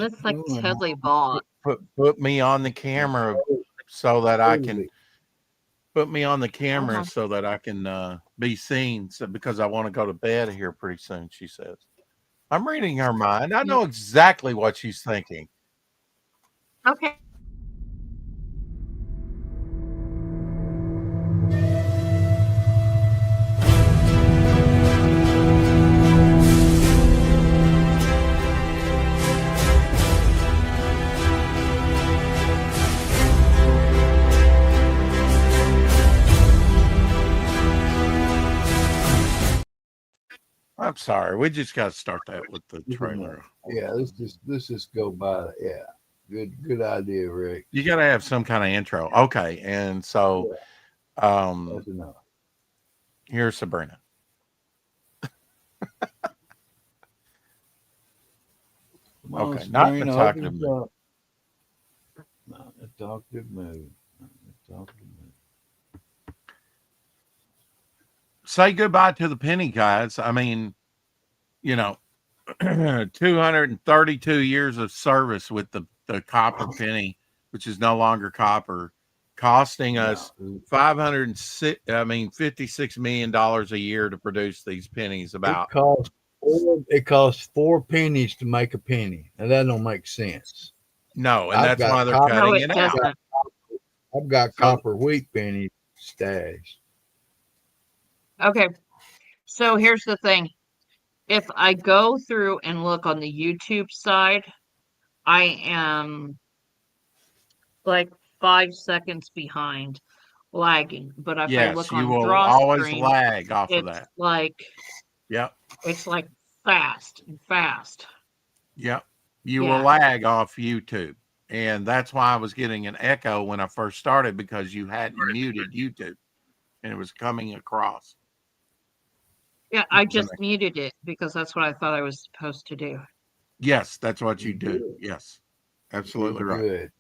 It's like doing? totally bought. Put me on the camera so that I can Totally. put me on the Uh-huh. camera so that I can be seen. So, because I want to go to bed here pretty soon, she says. I'm reading her mind. I You, know exactly what she's thinking. okay. I'm sorry. We just got to start that with the Yeah, trailer. yeah. Let's just go by. Yeah, good idea, Rick. You got to have some kind of intro. Okay. And so Yeah, um, that's enough. here's Sabrina. Come on, Okay. Not in a Sabrina, open talkative us mood. up. Not in a talkative mood. Not in a talkative mood. Say goodbye to the penny, guys. I mean, you know, 232 years of service with the copper penny, which is no longer copper, costing No, us 506 I mean $56 million a year to produce these pennies. it About costs four pennies to make a penny. Now that don't make sense. no, and I've that's why got they're copper. No, cutting it it I've out. got doesn't. I've got So copper wheat pennies stashed. Okay. So here's the thing. If I go through and look on the YouTube side, I am like 5 seconds behind lagging. But if I yes, look you on will always Drawstream, lag off of it's that. like Yep, it's like fast and fast. yep. You will Yeah. lag off YouTube. And that's why I was getting an echo when I first started because you hadn't muted YouTube and it was coming across. Yeah, It I was an just muted it because that's what I thought I was supposed to do. Yes, that's what You you do. good. Yes, You absolutely right. good.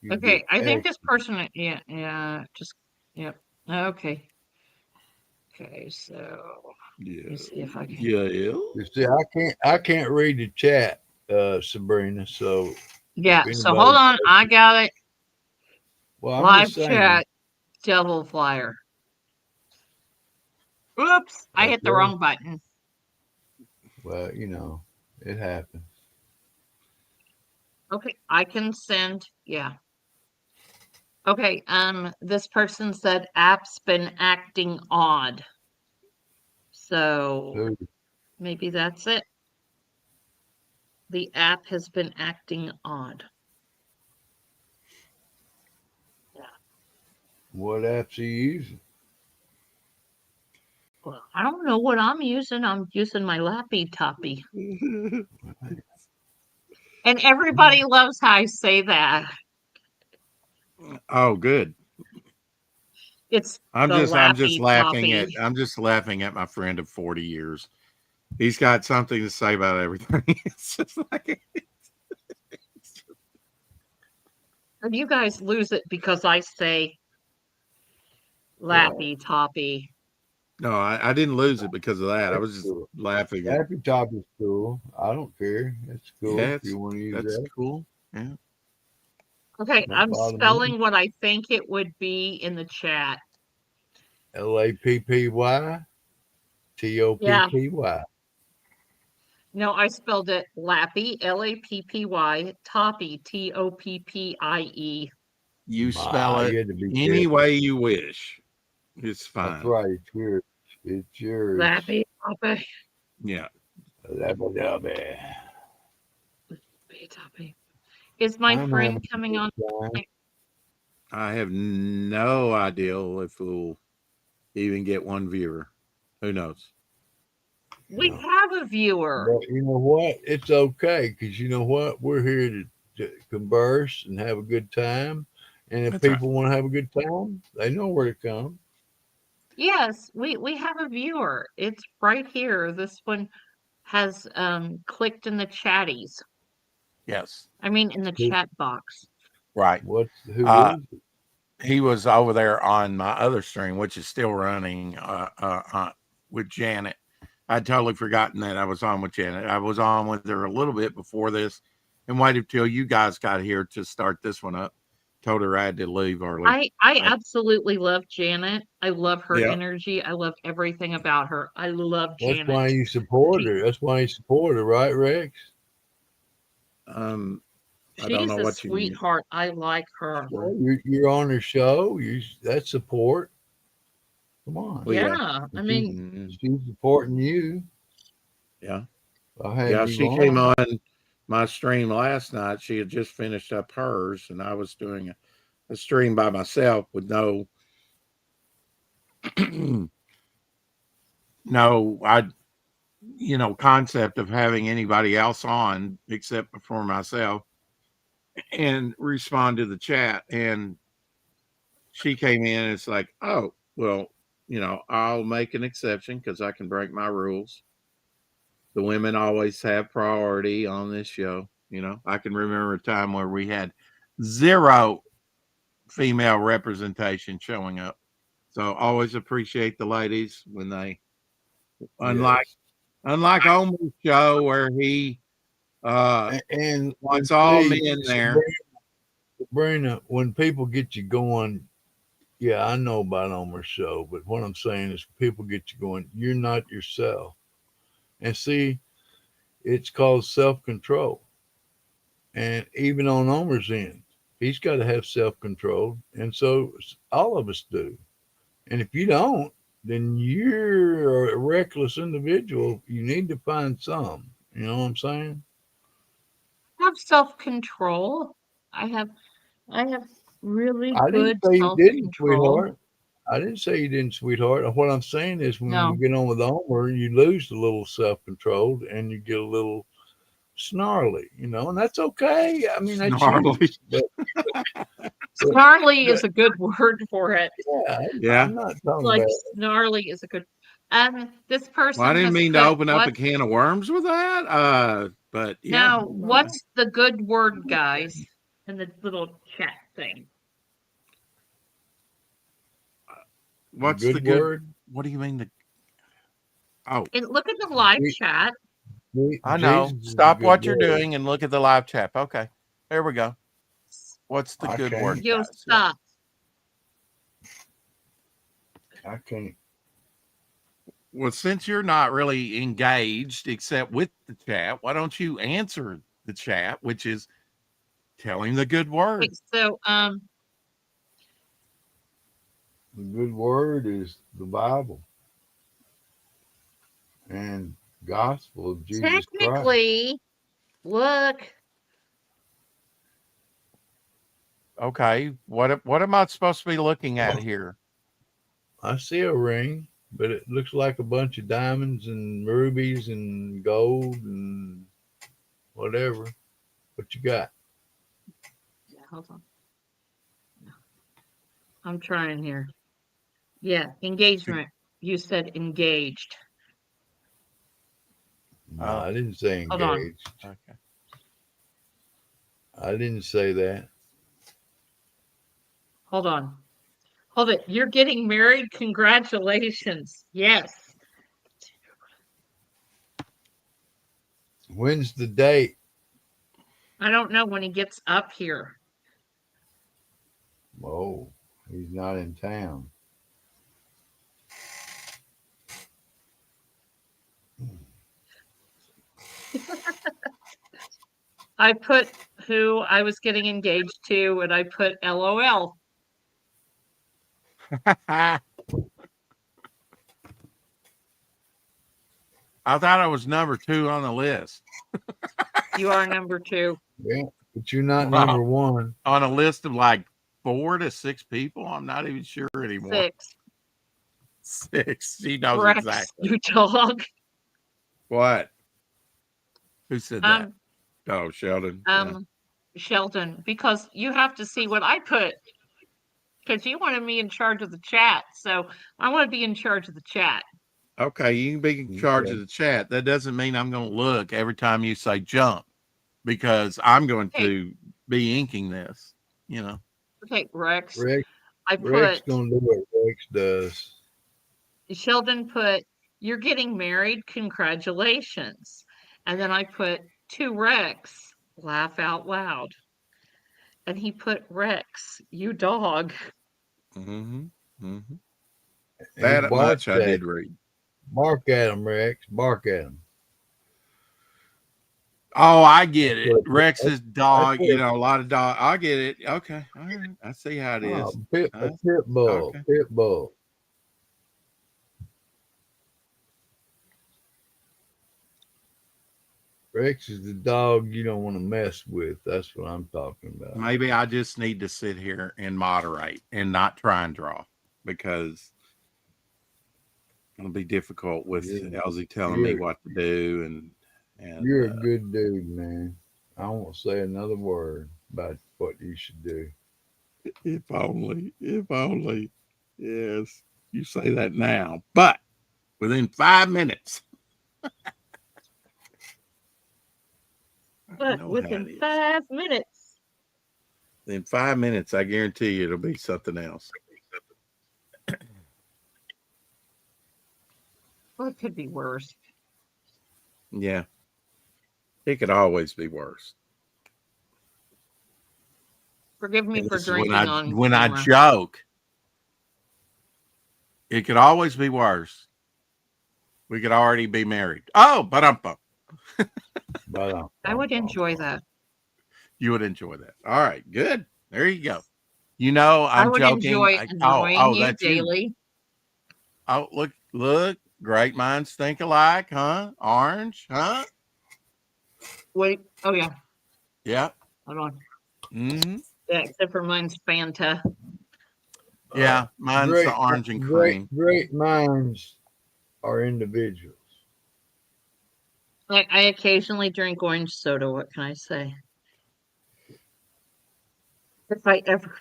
You did Okay, I think this excellent. person, yeah, yeah, just, yep. Okay, okay, so let me Yeah. see if I can. Yeah. You see, I can't read the chat, Sabrina. So if Yeah, so hold anybody, on, I got it. well, I'm just Live saying. chat, devil flyer. Oops, I hit the Okay. wrong button. Well, it happens. Okay, I can send, yeah. Okay, this person said app's been acting odd. So Who? maybe that's it. The app has been acting odd. Yeah. What apps are you using? Well, I don't know what I'm using. I'm using my Lappy Toppy. And everybody loves how I say that. Oh, good. It's I'm the just I'm just Lappy laughing at Toppy. I'm just laughing at my friend of 40 years. He's got something to say about everything. It's just like And you guys lose it because I say Well, Lappy Toppy. no, I didn't lose it because of that. I that's was just cool. laughing at Happy Top is cool. I don't care. It's cool yeah, if you want to use that's that. cool. Yeah. Okay, Don't I'm bother me. spelling what I think it would be in the chat. Yeah, Lappy. no, I spelled it Lappy, Lappy, Toppie, Toppie. You spell My, it you had to be any careful. way you wish. It's That's fine. right. It's yours. It's yours. Lappy, Toppie, Yeah. Labba-dabba. Toppie. Is my I'm having friend a coming on? good time. I have no idea if we'll even get one viewer. Who knows? We No. have a viewer. But you know what? It's okay because you know what? We're here to converse and have a good time. And if That's right. people want to have a good time, they know where to come. Yes, we have a viewer. It's right here. This one has clicked in the chatties. Yes. I mean in the Who? chat box. Right. Who Uh, is it? he was over there on my other stream, which is still running with Janet. I'd totally forgotten that I was on with Janet. I was on with her a little bit before this, and waited till you guys got here to start this one up. Told her I had to leave early. I absolutely love Janet. I love her Yeah. energy. I love everything about her. I love That's Janet. why you support her. That's why you support her, right, Rex? I don't She's know a what you mean. sweetheart. I like her. Well, you're on her show. That's support. Come on. Well, yeah. Yeah. I mean, Mhm. She's supporting you. Yeah. I had Yeah, you she came on my stream last night. She had just finished up hers, and I was doing a stream by myself with no concept of having anybody else on except for myself and respond to the chat. And she came in and it's like, oh, well, I'll make an exception because I can break my rules. The women always have priority on this show. I can remember a time where we had 0 female representation showing up. So always appreciate the ladies when they, unlike Omer's show where he and wants all see, men there. Sabrina, when people get you going, yeah, I know about Omer's show, but what I'm saying is people get you going, you're not yourself. And see, it's called self-control. And even on Omer's end, he's got to have self-control. And so all of us do. And if you don't, then you're a reckless individual. You need to find some. You know what I'm saying? have self-control. I have really I didn't good say you didn't, self-control. sweetheart. I didn't say you didn't, sweetheart. What I'm saying is when No. you get on with Omer, you lose a little self-control and you get a little snarly, and that's okay. I mean, that's you. Snarly. But Snarly is a good word for it. Yeah. I'm not talking Like about snarly is a good. This person Well, I didn't has mean to put open up a can of worms with that. But yeah. Now, what's the good word, guys, in the little chat thing? What's good the good word. What do you mean Look at the live We- chat. I know. Jesus is a Stop good what you're word. doing and look at the live chat. Okay. There we go. What's the I good can't. word, Yo, guys? stop. I can't. Well, since you're not really engaged except with the chat, why don't you answer the chat, which is tell him the good word. Wait, so The good word is the Bible and gospel of Jesus Christ. technically, look, Okay. What am I supposed to be looking at here? I see a ring, but it looks like a bunch of diamonds and rubies and gold and whatever. What you got? hold on. I'm trying here. Yeah, engagement. You said engaged. No, I didn't say Hold on. engaged. Okay. I didn't say that. Hold on. Hold it. You're getting married. Congratulations. Yes. When's the date? I don't know when he gets up here. Oh, he's not in town. I put who I was getting engaged to, and I put LOL. I thought I was number 2 on the list. You are number 2. Yeah, but you're not Wow. number 1. On a list of like 4 to 6 people. I'm not even sure anymore. 6. She knows Rex, exactly. you dog. What? Who said that? Oh, Sheldon. Sheldon, because you have to see what I put. Because you wanted me in charge of the chat, so I want to be in charge of the chat. Okay, you can be in charge of the chat. That doesn't mean I'm going to look every time you say jump, because I'm going to be inking this. Okay, Rex. Rex Rex gonna do what Rex does. Sheldon put, "You're getting married. Congratulations." And then I put to Rex, laugh out loud. And he put Rex, you dog. Mm-hmm. Mm-hmm. He That much barked I at did read. bark at him, Rex. Bark at him. Oh, I get That's it. what Rex's that's dog, what a lot of dog. I get it. Okay. All right. I see how it oh, is. a pit bull. Okay. Pit bull. Rex is the dog you don't want to mess with. That's what I'm talking about. Maybe I just need to sit here and moderate and not try and draw because it'll be difficult with You're, Elsie telling me you're, what to do and you're a good dude, man. I won't say another word about what you should do. if only, yes, you say that now, but within 5 minutes, I But know how within it is. 5 minutes. In 5 minutes, I guarantee you it'll be something else. Well, it could be worse. Yeah, it could always be worse. Forgive me And for this is drinking on when I camera. joke. It could always be worse. We could already be married. Oh, but I would enjoy that. you would enjoy that. All right, good. There you go. You know, I I'm would joking. enjoy annoying you That's you. daily. Oh, look. Great minds think alike, huh? Orange, huh? Wait. Oh, yeah. Yeah. Hold on. Mm-hmm. Yeah, except for mine's Fanta. Yeah, mine's the orange and cream. Great minds are individuals. I occasionally drink orange soda. What can I say? If I ever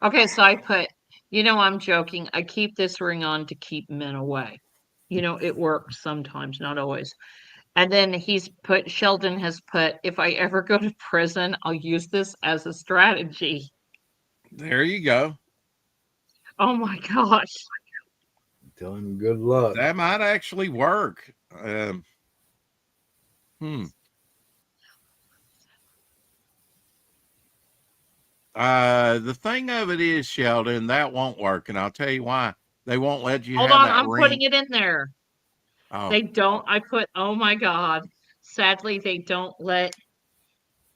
okay, so I put, I'm joking. I keep this ring on to keep men away. It works sometimes, not always. And then Sheldon has put, if I ever go to prison, I'll use this as a strategy. There you go. Oh my gosh. Tell him good luck. That might actually work. The thing of it is, Sheldon, that won't work, and I'll tell you why. They won't let you Hold have on, that I'm ring. putting it in there. Oh, They don't, oh my God. Sadly, they don't let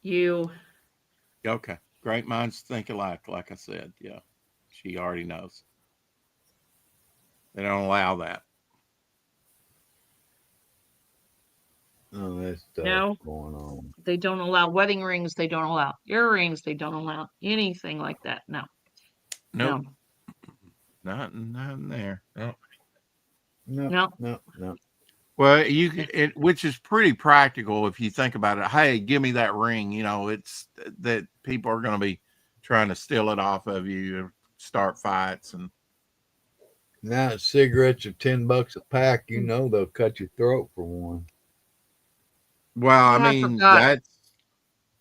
you. okay. Great minds think alike, like I said. Yeah, she already knows. They don't allow that. Oh, that's stuff No. going on. They don't allow wedding rings. They don't allow earrings. They don't allow anything like that. No. Nope. No. Nothing there. No. Well, which is pretty practical if you think about it. Hey, give me that ring. It's that people are going to be trying to steal it off of you and start fights. And now cigarettes are $10 a pack. They'll cut your throat for one. well, I Yeah, I mean forgot.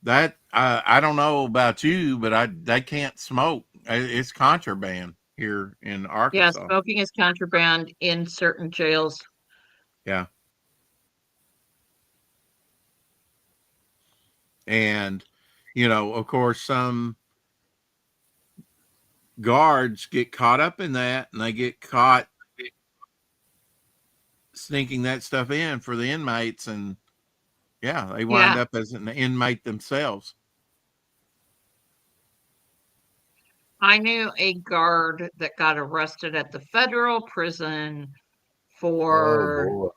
that I don't know about you, but they can't smoke. It's contraband here in Yeah, Arkansas. smoking is contraband in certain jails. Yeah. And, of course, some guards get caught up in that and they get caught sneaking that stuff in for the inmates. And yeah, they wind up as an inmate themselves. I knew a guard that got arrested at the federal prison for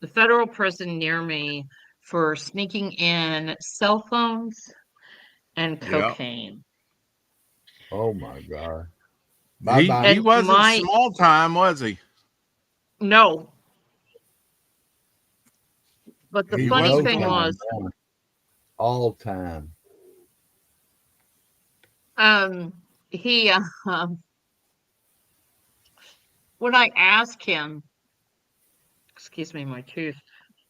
the federal prison near me for sneaking in cell phones and cocaine. Oh my God. He wasn't small time, was he? No. But the funny thing was, all time. He when I asked him, excuse me, my tooth.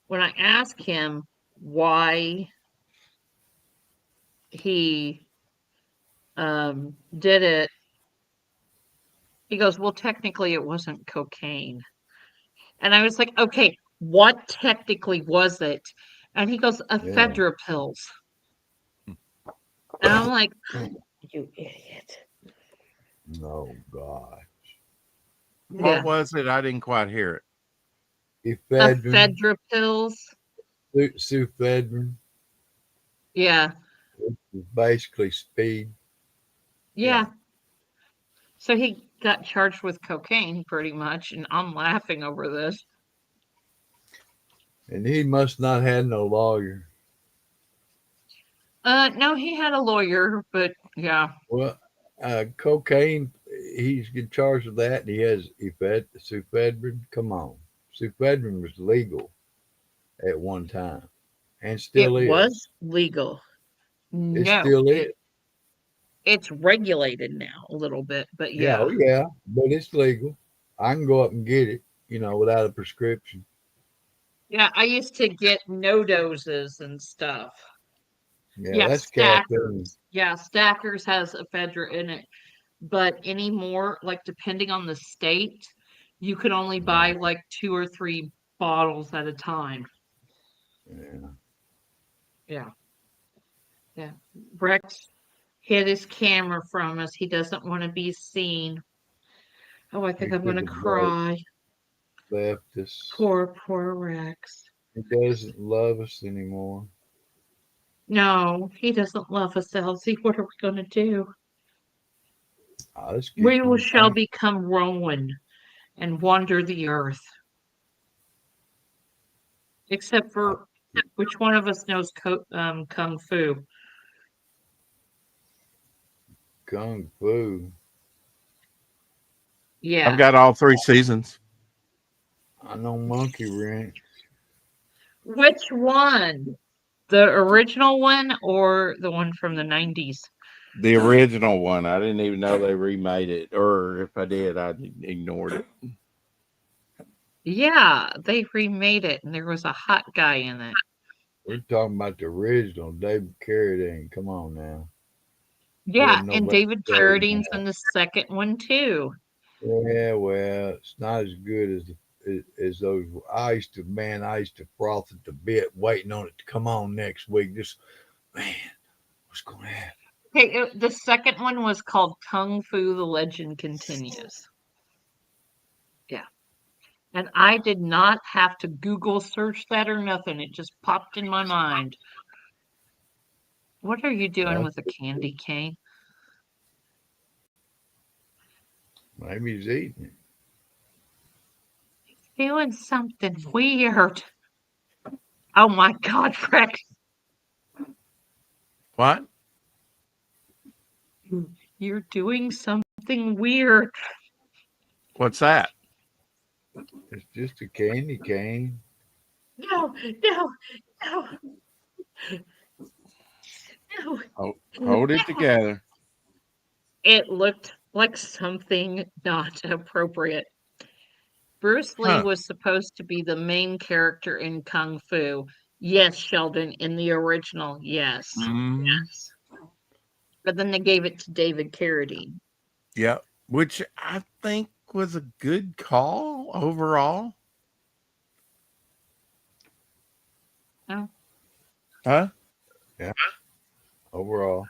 When I asked him why he did it, he goes, well, technically it wasn't cocaine. And I was like, okay, what technically was it? And he goes, Yeah. ephedra pills. And I'm like, you idiot. No, God. What Yeah. was it? I didn't quite hear it. Ephedrine, Ephedra pills. sufedrine, Yeah. is basically speed. Yeah. So he got charged with cocaine pretty much. And I'm laughing over this. And he must not have no lawyer. No, he had a lawyer, but yeah. Well, cocaine, he's get charged with that. And he has sufedrine. Come on. Sufedrine was legal at one time and It still is. was legal. It No, still is. it's regulated now a little bit, but Yeah, yeah. oh yeah, but it's legal. I can go up and get it, without a prescription. Yeah, I used to get no doses and stuff. Yeah, Yeah, that's caffeine. Stackers. Yeah, Stackers has ephedra in it. But anymore, like depending on the state, you could only buy like 2 or 3 bottles at a time. Yeah. Yeah. Yeah. Rex hid his camera from us. He doesn't want to be seen. Oh, I think He I'm gonna took a break, cry. left us. Poor Rex. He doesn't love us anymore. No, he doesn't love us, Elsie. What are we gonna do? Let's We keep him. shall become Rowan and wander the earth. Except for which one of us knows kung fu? Kung Fu. Yeah. I've got all 3 seasons. I know Monkey Wrench. Which one? The original one or the one from the 90s? The original one. I didn't even know they remade it, or if I did, I ignored it. Yeah, they remade it and there was a hot guy in it. We're talking about the original David Carradine. Come on now. Yeah, Wasn't and nobody David saying Carradine's that. in the second one too. Yeah, well, it's not as good as those. I used to froth at the bit, waiting on it to come on next week. Just man, what's going to happen? Hey, the second one was called Kung Fu: The Legend Continues. Yeah. And I did not have to Google search that or nothing. It just popped in my mind. What are you doing with a candy cane? Maybe he's eating it. Doing something weird. Oh my God, Rex. What? You're doing something weird. What's that? It's just a candy cane. No. Hold it together. It looked like something not appropriate. Bruce Lee was supposed to be the main character in Kung Fu. Yes, Sheldon, in the original, yes. Yes. But then they gave it to David Carradine. Yeah, which I think was a good call overall. Oh. Huh? Yeah. Overall.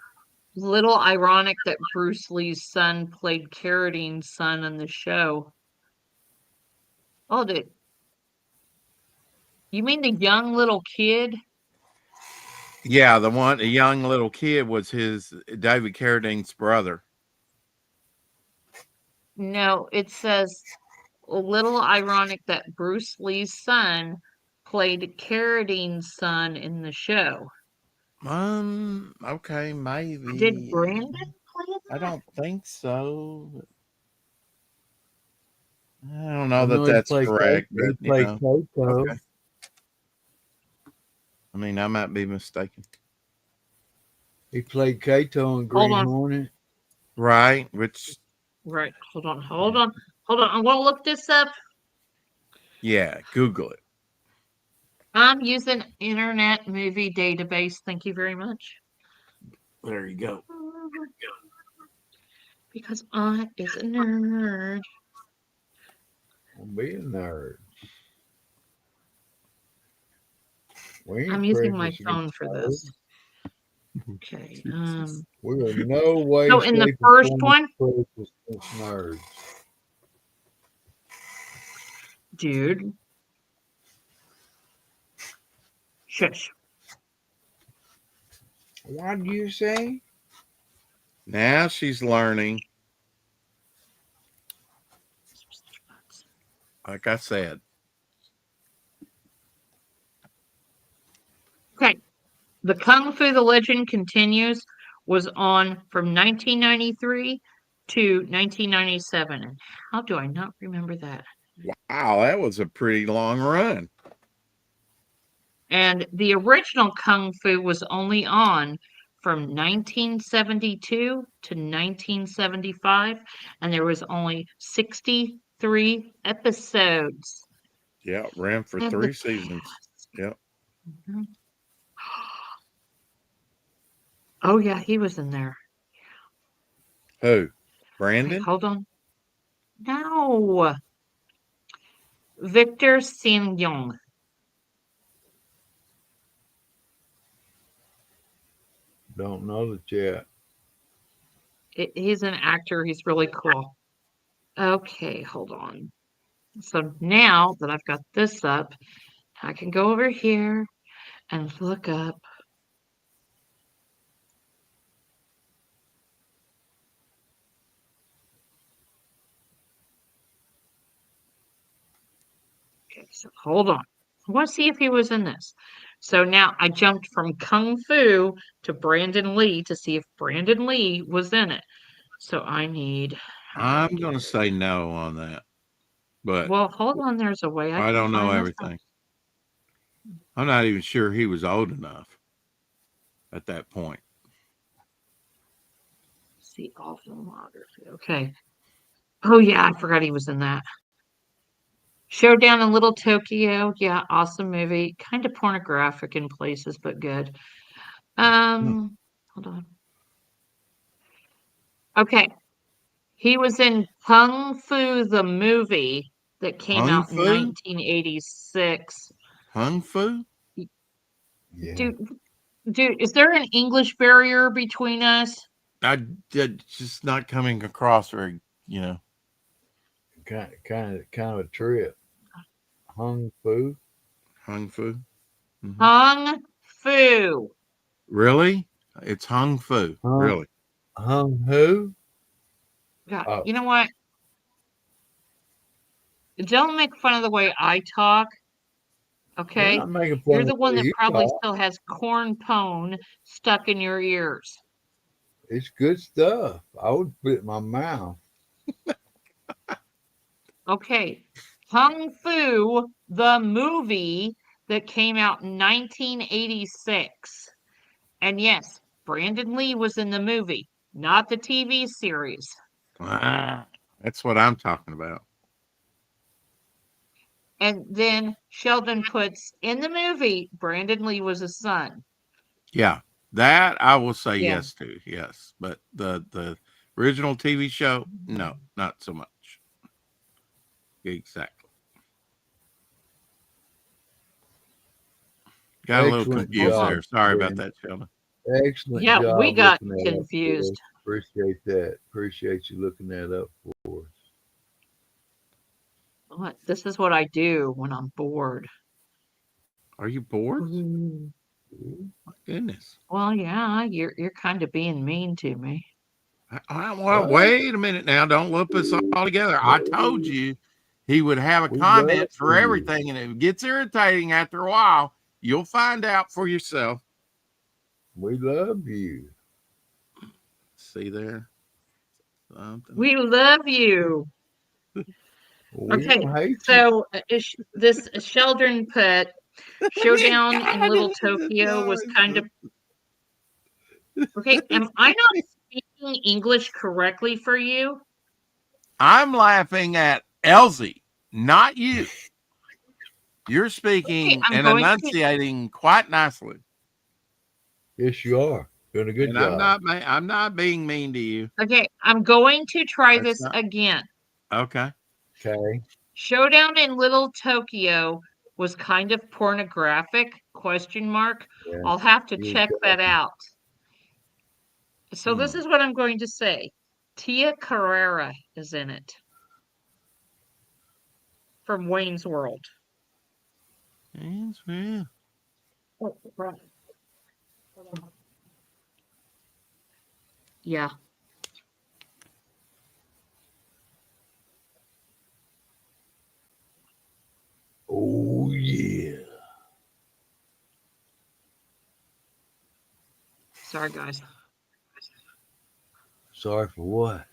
Little ironic that Bruce Lee's son played Carradine's son in the show. Oh, you mean the young little kid? Yeah, the young little kid was his David Carradine's brother. No, it says a little ironic that Bruce Lee's son played Carradine's son in the show. Okay, maybe. Did Brandon play I that? don't think so. I don't know I know that that's correct, He but played Kato. okay. I mean, I might be mistaken. He played Kato in Green Hornet. Right, which Right. Hold on. I'm gonna look this up. yeah, Google it. I'm using Internet Movie Database. Thank you very much. There you go. Because I is a nerd. Be a nerd. We ain't I'm using my practicing phone for guitar. this. Okay. Jesus. We are no way, So in the shape, or first form one, practice this nerds. dude, shush. What do you say? Now she's learning. Like I said, Okay. The Kung Fu: The Legend Continues was on from 1993 to 1997. And how do I not remember that? wow, that was a pretty long run. And the original Kung Fu was only on from 1972 to 1975, and there was only 63 episodes. Yeah, ran for And the 3 seasons. Yep. Mhm. Oh yeah, he was in there. Who? Wait, Brandon? hold on. No. Victor Sin Young. Don't know the chat. He's an actor. He's really cool. Okay, hold on. So now that I've got this up, I can go over here and look up. Okay, so hold on. I want to see if he was in this. So now I jumped from Kung Fu to Brandon Lee to see if Brandon Lee was in it. So I need. How do I I'm do going to this? say no on that, but Well, hold on. There's a way I I can don't know find this out. everything. I'm not even sure he was old enough at that point. See all filmography. Okay. Oh yeah, I forgot he was in that. Showdown in Little Tokyo. Yeah, awesome movie. Kind of pornographic in places, but good. Hold on. Okay. He was in Kung Fu the movie that came Hung out in Fu? 1986. Hung Fu? Yeah. Dude, is there an English barrier between us? I did just not coming across very, you know. Kind of a trip. Hung Fu. Hung Fu. Kung Fu. Really? It's Hung Fu. Hung, Really? Hung who? God, Oh, you know what? Don't make fun of the way I talk. we're Okay? not making fun You're of the one the that you probably talk. still has corn pone stuck in your ears. It's good stuff. I would put it in my mouth. Okay. Kung Fu, the movie that came out in 1986. And yes, Brandon Lee was in the movie, not the TV series. Ah, that's what I'm talking about. And then Sheldon puts in the movie, Brandon Lee was a son. Yeah, that I will say Yeah. yes to. Yes, but the original TV show, no, not so much. Exactly. Got a little Excellent confused job, there. Sorry about Brandon. that, Sheldon. Excellent Yeah, we job got looking that up for us. confused. Appreciate that. Appreciate you looking that up for us. This is what I do when I'm bored. Are you bored? Ooh. My goodness. Well, yeah, you're kind of being mean to me. Well, wait a minute now. Don't lump us all together. I told you he would have a We love comment for you. everything, and it gets irritating after a while. You'll find out for yourself. We love you. See there? Something. We love you. We Okay, don't hate you. so this Sheldon put Showdown in Little Tokyo was kind of okay. Am I not speaking English correctly for you? I'm laughing at Elsie, not you. You're speaking I'm and going to. enunciating quite nicely. Yes, you are. Doing a good And job. I'm not being mean to you. Okay, I'm going to try That's this not again. okay. Okay. Showdown in Little Tokyo was kind of pornographic, question mark. Yeah. I'll have to You check that out. So this Hmm. is what I'm going to say. Tia Carrera is in it from Wayne's World. Yeah. Oh, right. Yeah. Oh yeah. Sorry, guys. Sorry for what?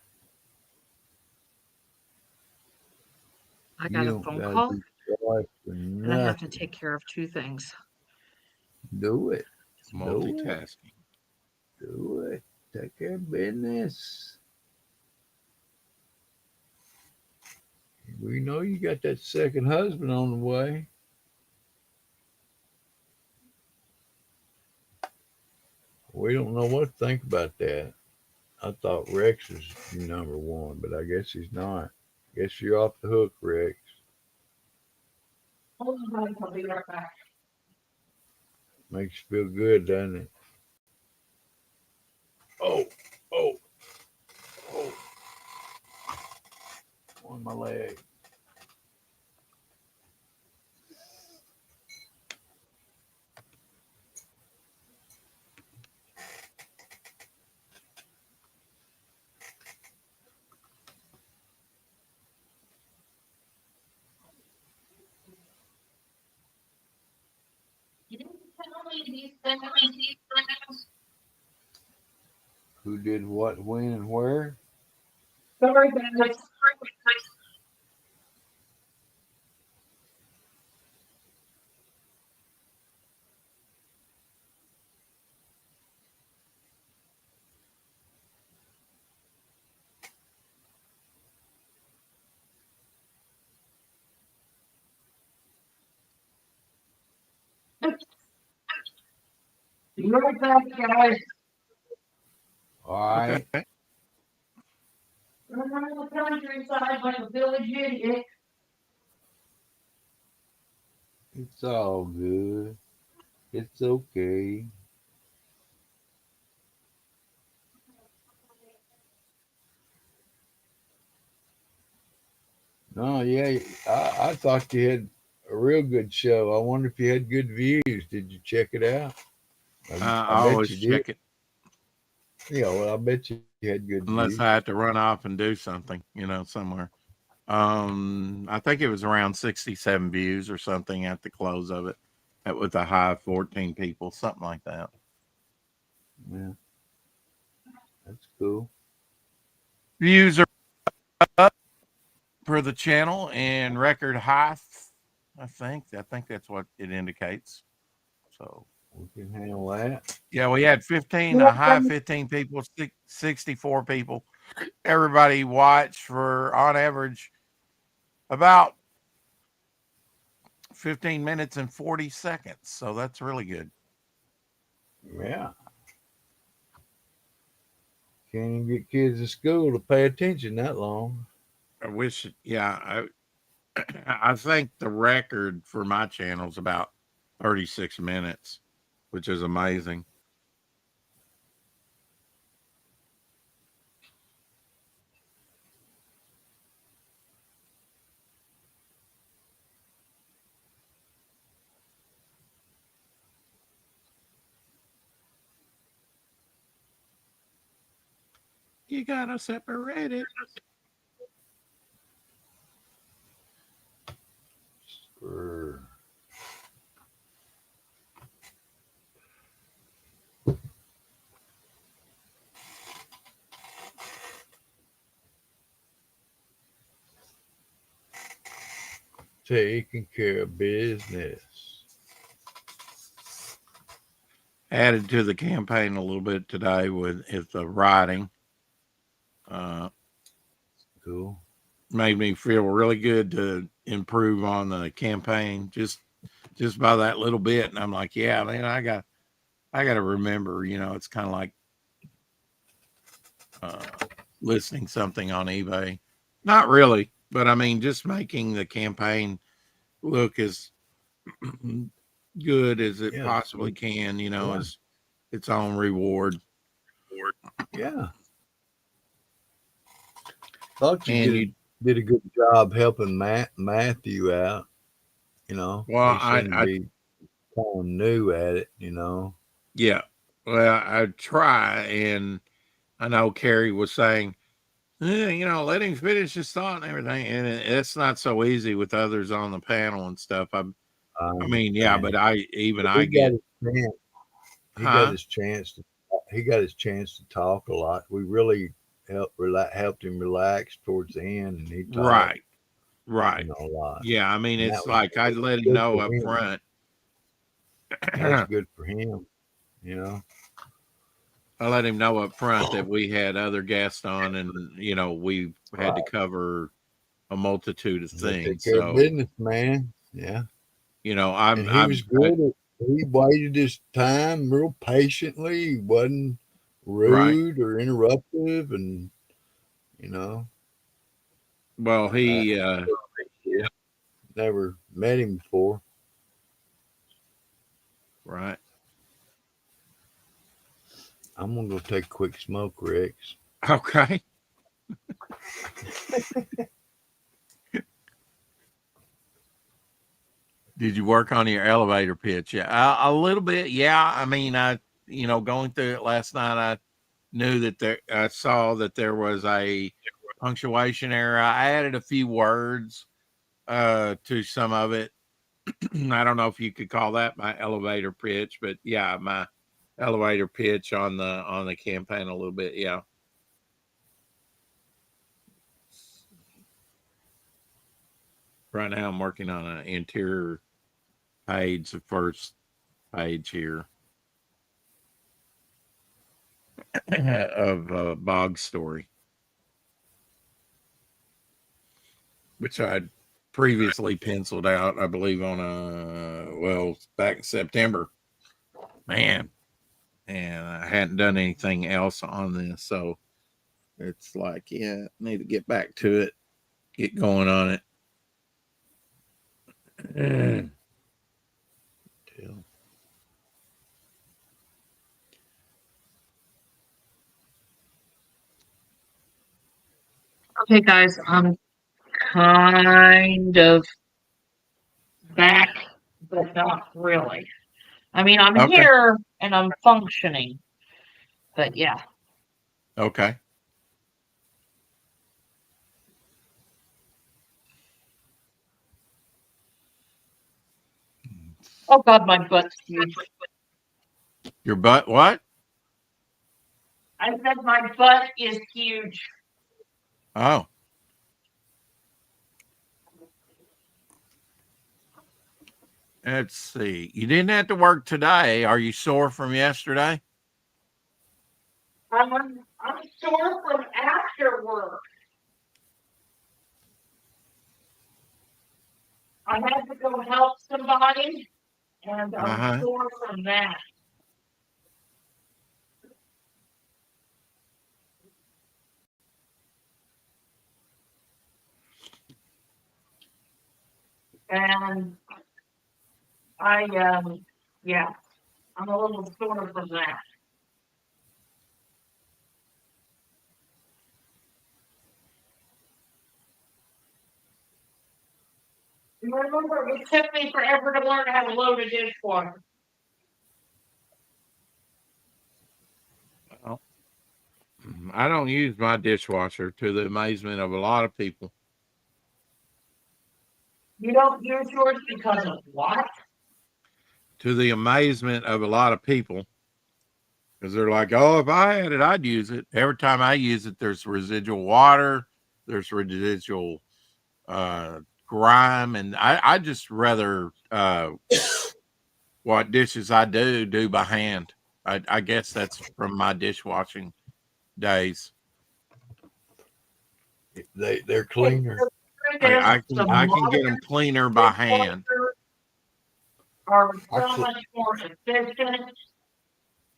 I You got a don't phone gotta call be sorry for and I have to nothing. take care of two things. Do it. Do it. Multitasking. Do it. Take care of business. We know you got that second husband on the way. We don't know what to think about that. I thought Rex was number one, but I guess he's not. Guess you're off the hook, Rex. Hold on, I'll be right back. Makes you feel good, doesn't it? Oh, oh, oh. On my leg. Who did what, when, and where? Sorry, guys. Be right back, guys. All right. Okay. Run around the countryside like a village idiot. It's all good. It's okay. No, yeah, I thought you had a real good show. I wonder if you had good views. Did you check it out? I I bet always you did. check it Yeah, well, I bet you had good unless views. I have to run off and do something, somewhere. I think it was around 67 views or something at the close of it, with a high of 14 people, something like that. Yeah, that's cool. Views are up for the channel and record high. I think that's what it indicates. So We can handle that. yeah, we had a high of 15 people, 64 people. Everybody watched for on average about 15 minutes and 40 seconds. So that's really good. Yeah. Can't even get kids in school to pay attention that long. I wish, yeah, I think the record for my channel is about 36 minutes, which is amazing. You gotta separate it. Sure. Taking care of business. Added to the campaign a little bit today with the writing. Cool. Made me feel really good to improve on the campaign just by that little bit. And I'm like, yeah, man, I got to remember, it's kind of like listing something on eBay. Not really, but I mean, just making the campaign look as good as it Yeah. possibly can, you know, Yeah. as its own reward. Yeah. Thought you And you, did a good job helping Matthew out. You know, well, he seemed to be kind of new at it. You know. yeah, well, I try, and I know Carrie was saying, you know, let him finish his thought and everything, and it's not so easy with others on the panel and stuff. I mean, yeah, but I He get, got his chance. He got huh? his chance to. He got his chance to talk a lot. We really helped him relax towards the end, and he talked. Right, right. A lot. Yeah, I mean, And it's like I let him good know for up him. front. That's good for him. You know. I let him know up front that we had other guests on, and you know, we had to cover a multitude of They take things. care of So, business, man. Yeah. you know, And he was good. He waited his time real patiently. He wasn't right. rude or interruptive, and you know, Well, I he, never met him before. right. I'm gonna go take a quick smoke, Rex. Okay. Did you work on your elevator pitch? Yeah, a little bit. Yeah. I mean, you know, going through it last night, I knew that I saw that there was a punctuation error. I added a few words to some of it. I don't know if you could call that my elevator pitch, but yeah, my elevator pitch on the campaign a little bit. Yeah. Right now, I'm working on an interior page, the first page here of Bog's story, which I'd previously penciled out, I believe, on back in September. Man, and I hadn't done anything else on this, so it's like, yeah, I need to get back to it, get going on it. Okay, guys, I'm kind of back, but not really. I mean, I'm Okay. here and I'm functioning, but yeah. Okay. Oh God, my butt's huge. Your butt, what? I said my butt is huge. Oh. Let's see. You didn't have to work today. Are you sore from yesterday? I'm sore from after work. I had to go help somebody, and I'm sore from that. And yeah, I'm a little sore from that. You remember, it took me forever to learn how to load a dishwasher. Well, I don't use my dishwasher, to the amazement of a lot of people. You don't use yours because of what? To the amazement of a lot of people. Because they're like, oh, if I had it, I'd use it. Every time I use it, there's residual water, there's residual grime, and I just rather what dishes I do by hand. I guess that's from my dishwashing days. They're cleaner. I can get them cleaner by hand. Are so much more efficient.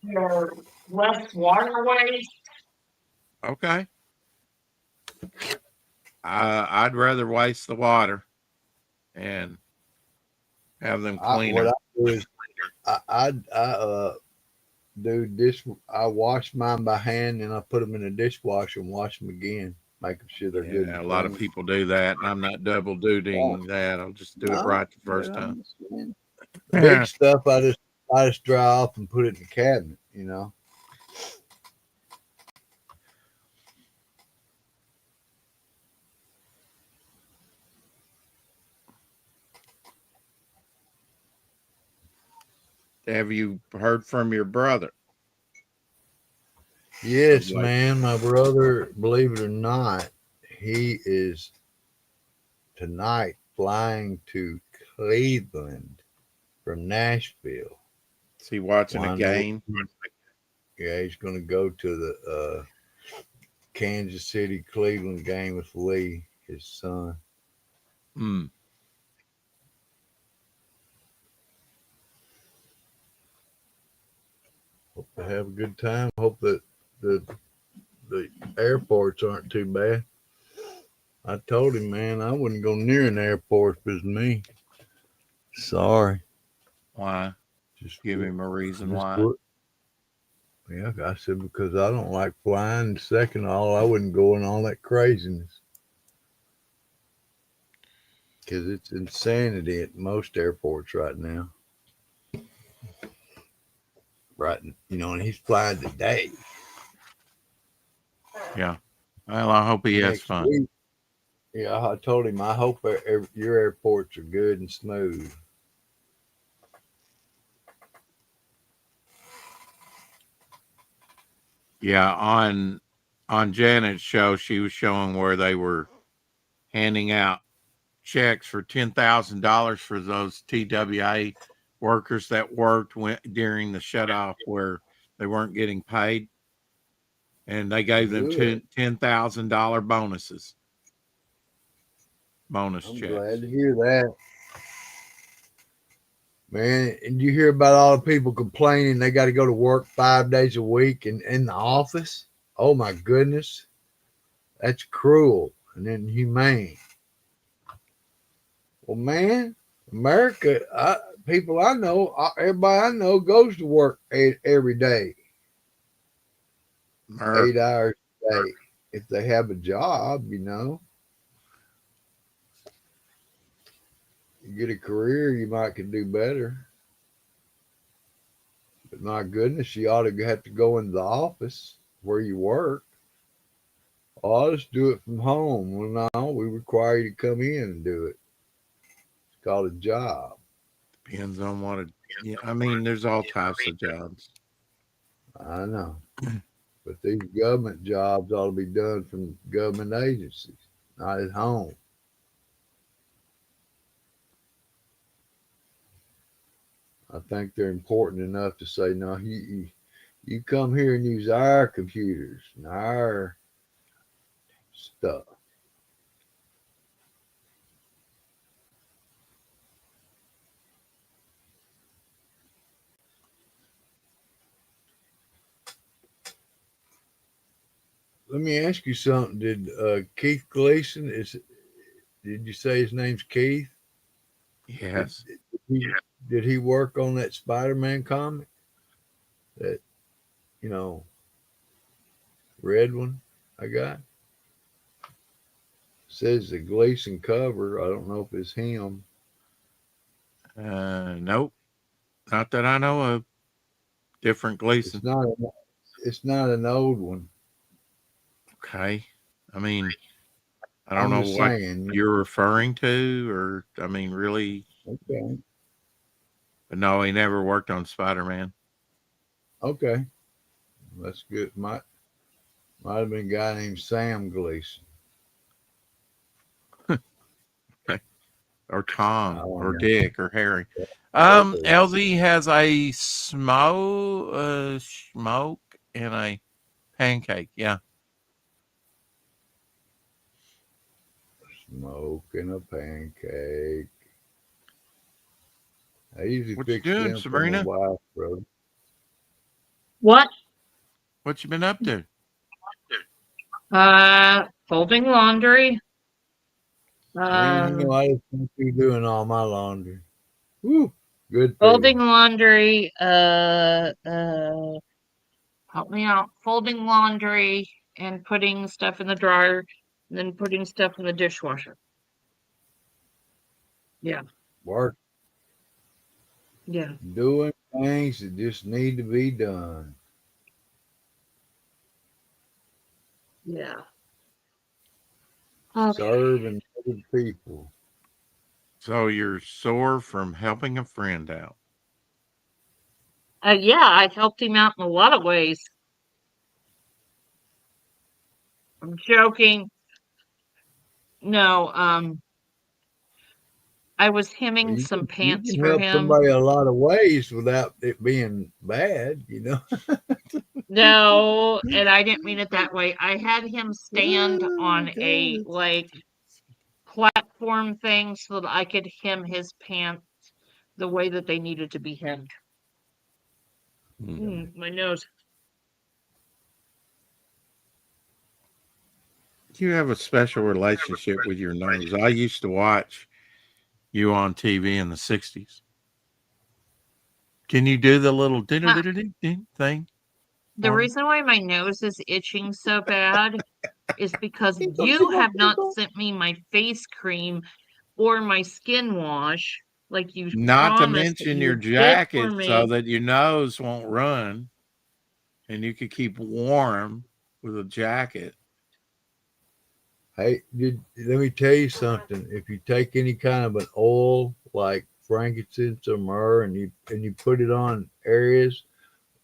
There's less water waste. Okay. I'd rather waste the water and have them cleaner. What I do is I do dish. I wash mine by hand, and I put them in the dishwasher and wash them again, making sure they're good Yeah, and a lot of clean. people do that, and I'm not double Yeah, dutying that. I'll just do it no, right the but first I'm time. just saying. The big stuff, I just dry off and put it in the cabinet. You know. Have you heard from your brother? Yes, Like, man. My brother, believe it or not, he is tonight flying to Cleveland from Nashville. is he watching a Wind up, game? yeah, he's going to go to the Kansas City Cleveland game with Lee, his son. Hmm. Hope they have a good time. Hope that the airports aren't too bad. I told him, man, I wouldn't go near an airport if it was me. Sorry. Why? Just Give him a reason just why. would. Yeah, I said because I don't like flying. Second of all, I wouldn't go in all that craziness because it's insanity at most airports right now. Right, and he's flying today. Yeah. Well, I hope he has Next fun. week, yeah, I told him I hope your airports are good and smooth. Yeah, on Janet's show, she was showing where they were handing out checks for $10,000 for those TWA workers that worked during the shutoff where they weren't getting paid, and they gave them Good. $10,000 bonus I'm checks. glad to hear that. Man, and you hear about all the people complaining they got to go to work 5 days a week and in the office? Oh my goodness. That's cruel and inhumane. Well, man, America, people I know, everybody I know goes to work every day, Mer- 8 hours a day. If they have a job, you get a career, you might could do better. But my goodness, you ought to have to go into the office where you work. Oh, I'll just do it from home. Well, no, we require you to come in and do it. It's called a job. Depends on what it. Yeah, I mean, there's all types of jobs. I know. But these government jobs ought to be done from government agencies, not at home. I think they're important enough to say, no, you come here and use our computers and our stuff. Let me ask you something. Did Keith Gleason did you say his name's Keith? Yes. Did he work on that Spider-Man comic? That, you know, red one I got? Says the Gleason cover. I don't know if it's him. Nope. Not that I know of. Different Gleason. It's not an old one. Okay. I mean, I don't I'm know just what saying. you're referring to, or I mean, really. Okay. But no, he never worked on Spider-Man. Okay. That's good. Might have been a guy named Sam Gleason. Or Tom, I don't or know. Dick, or Harry. Okay. LZ has a smoke and a pancake. Yeah. Smoking a pancake. I usually What you fix doing, them for my Sabrina? wife, bro. What? What you been up to? Folding laundry. Man, I just want you doing all my laundry. Woo! Good for Folding you. laundry, help me out. Folding laundry and putting stuff in the dryer, and then putting stuff in the dishwasher. Yeah, Work, yeah, doing things that just need to be done. yeah. Okay. Serving other people. So you're sore from helping a friend out. Yeah, I helped him out in a lot of ways. I'm joking. No, I was Well, hemming some you pants can for help him. somebody a lot of ways without it being bad, you know. No, and I didn't mean it that way. I had him stand Oh, on a God. like platform thing so that I could hem his pants the way that they needed to be hemmed. My nose. You have a special relationship with your nose. I used to watch you on TV in the 60s. Can you do the little thing? The For me? reason why my nose is itching so bad is because Tinkle, you tinkle, have not tinkle. sent me my face cream or my skin wash like you Not to promised that mention you your would get for jacket so me. that your nose won't run and you could keep warm with a jacket. Hey, let me tell you something. If you take any kind of an oil like frankincense or myrrh and you put it on areas,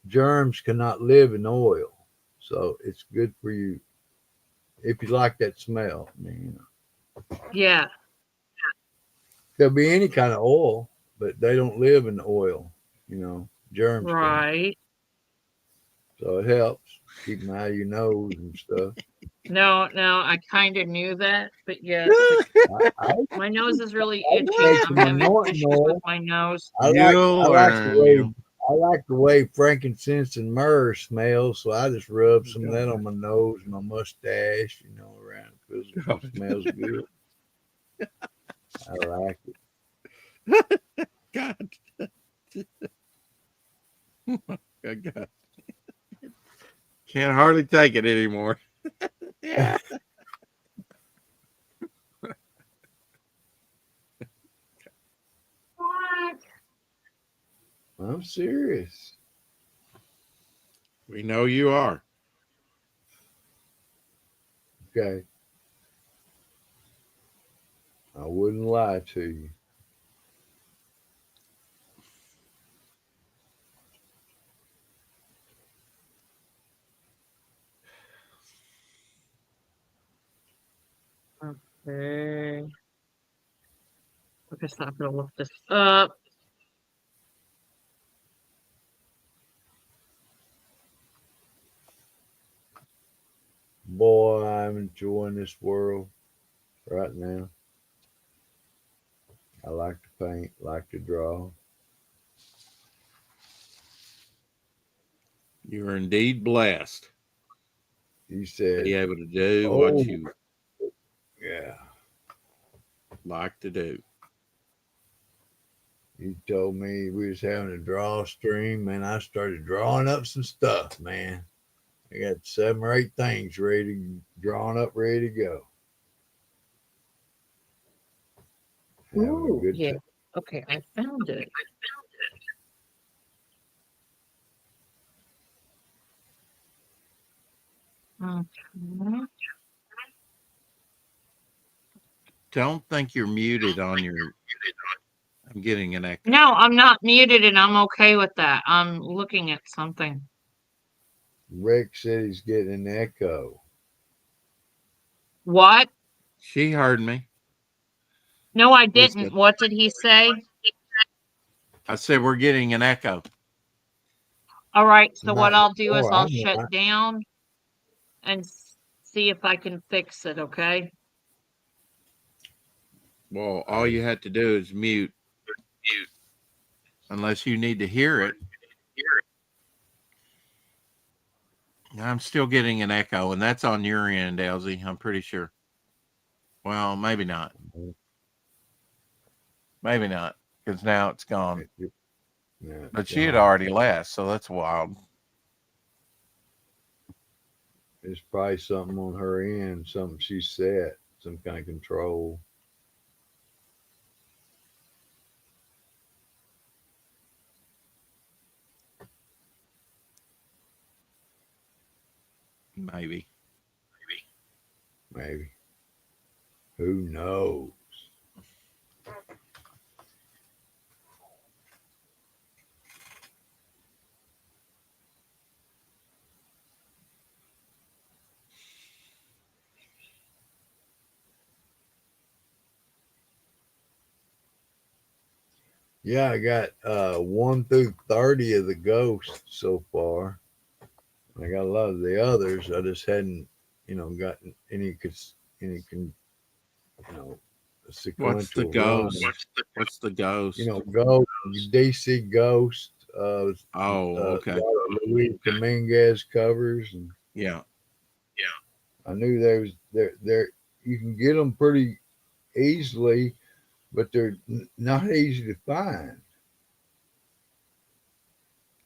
germs cannot live in oil. So it's good for you if you like that smell. I mean, you know. Yeah, There'll be any kind of oil, but they don't live in oil. You know, germs can. right. So it helps keep them out of your nose and stuff. No, no, I kind of knew that, but yes, I my nose is really I itchy. take I'm some having anointing issues with oil. my nose. You'll I like the learn. way I like the way frankincense and myrrh smell, so I just rub some of that on my nose and my mustache, you know, around because it smells good. I like it. God. God. Can't hardly take it anymore. Yeah. What? I'm serious. We know you are. Okay. I wouldn't lie to you. Okay. I guess I'm gonna look this up. Boy, I'm enjoying this world right now. I like to paint, like to draw. You are indeed blessed You to be said, able to do what "Oh, you yeah." like to do. You told me we was having a draw stream, man. I started drawing up some stuff, man. I got 7 or 8 things ready, drawn up, ready to go. Having a Ooh, good yeah. time. Okay, I found it. Okay. Don't think you're muted on your. I'm getting an echo. No, I'm not muted and I'm okay with that. I'm looking at something. Rex said he's getting an echo. What? She heard me. No, I We didn't. said, What did he say? I said we're getting an echo. All right, so what Not I'll do is anymore. I'll I'm shut not. down and see if I can fix it, okay? Well, I all you just, had to do is mute, unless you need to hear it. I'm still getting an echo, and that's on your end, Elsie. I'm pretty sure. Well, maybe not. Maybe not, because now it's gone. Yeah, But she had gone. already left, so that's wild. It's probably something on her end, something she set, some kind of control. Maybe. Maybe. Who knows? Yeah, I got 1 through 30 of the ghosts so far. I got a lot of the others. I just hadn't, gotten any you know, What's the sequential run. ghost? What's the ghost? Ghost, DC Ghost, Oh, okay. Luis Dominguez covers, and Yeah. I knew there. You can get them pretty easily, but they're not easy to find.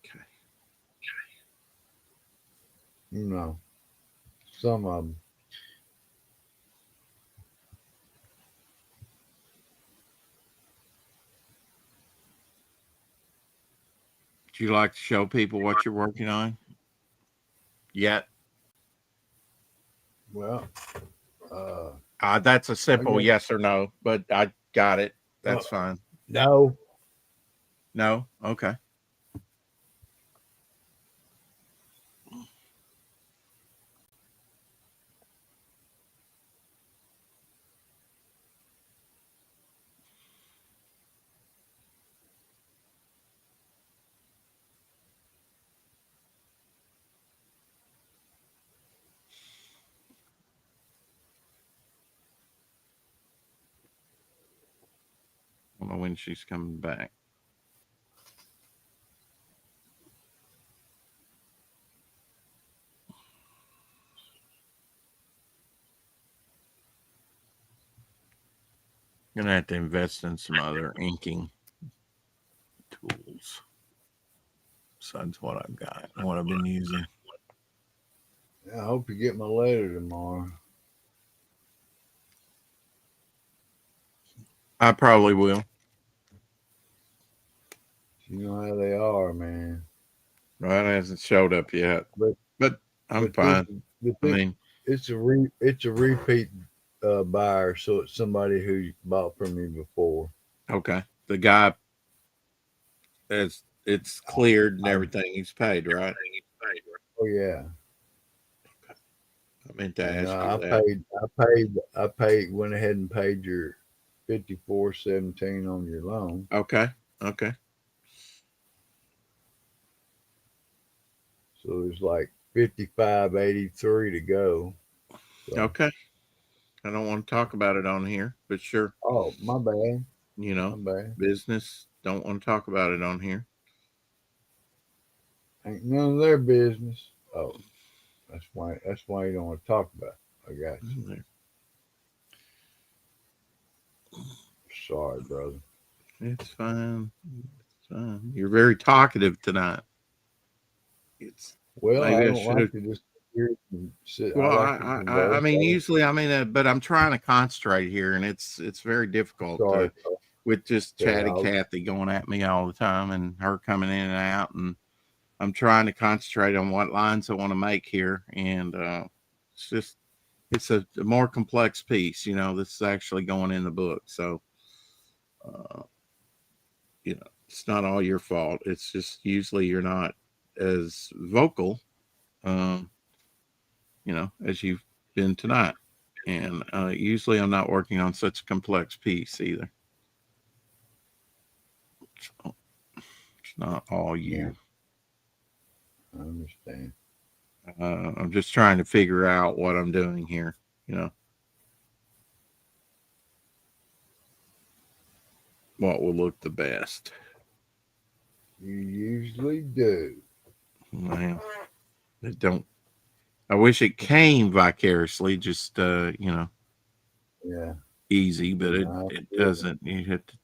Okay. Some of them. Do you like to show people what you're working on? Yet? Well, uh, That's a simple guess- yes or no, but I got it. That's fine. no. No? Okay. I don't know when she's coming back. Gonna have to invest in some other inking tools besides what I've got and what I've been using. I hope you get my letter tomorrow. I probably will. You know how they are, man. Right, it hasn't showed up yet, but I'm But fine. I mean, it's a repeat buyer, so it's somebody who bought from me before. okay. The guy, it's cleared and everything. He's paid, right? Oh yeah. I meant to And, ask I you that. paid. Went ahead and paid your $54.17 on your loan. Okay. Okay. So there's like $55.83 to go. So, Okay. I don't want to talk about it on here, but sure. oh, my bad. You My know, bad. business. Don't want to talk about it on here. Ain't none of their business. Oh, that's why you don't want to talk about it. I got you. Sorry, brother. It's fine. It's fine. You're very talkative tonight. It's Well, maybe I I don't should have. like to just sit here and sit. Well, I like to I converse. mean, usually, but I'm trying to concentrate here, and it's very difficult Sorry, with just Okay, chatty Cathy going at me all the time, and her coming in and out, and I'm trying to concentrate on what lines I want to make here, and it's a more complex piece. You know, this is actually going in the book, so it's not all your fault. It's just usually you're not as vocal. Um, as you've been tonight. And usually I'm not working on such a complex piece either. So it's not all you. I understand. I'm just trying to figure out what I'm doing here, what will look the best. You usually do. Well, it don't. I wish it came vicariously, just Yeah. easy, but No, it doesn't. You have to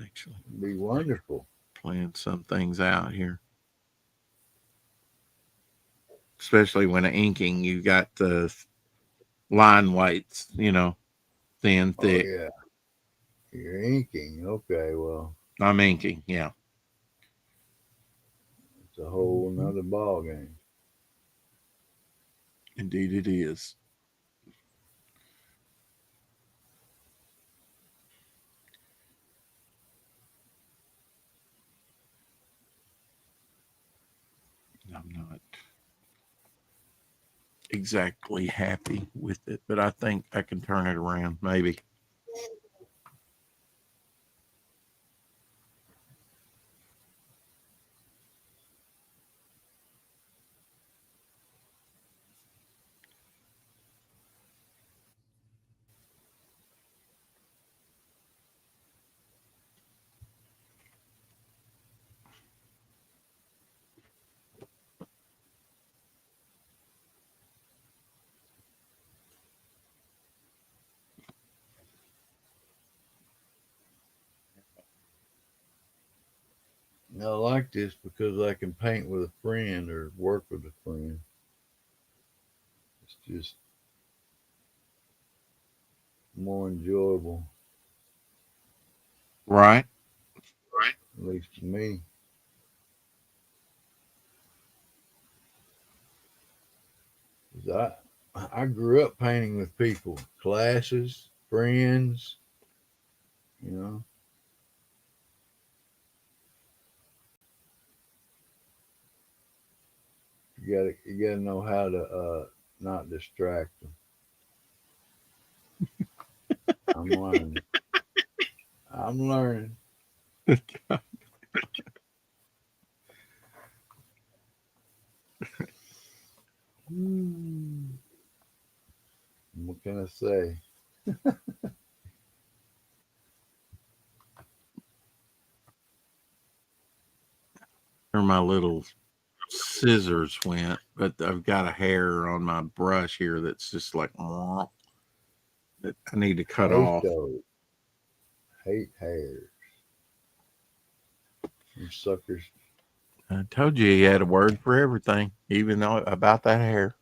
actually Be wonderful. plan some things out here. Especially when inking, you got the line weights, thin, Oh thick. yeah, you're inking. Okay, well, I'm inking, yeah. it's a whole nother ball game. Indeed it is. I'm not exactly happy with it, but I think I can turn it around, maybe. I like this because I can paint with a friend or work with a friend. It's just more enjoyable, Right? at least to me. I grew up painting with people, classes, friends, you know. You gotta know how to not distract them. I'm learning. I'm learning. Hmm. What can I say? Where my little scissors went, but I've got a hair on my brush here that's just like that I need to cut Hate off. those. Hate hairs. Them suckers. I told you he had a word for everything, even though about that hair.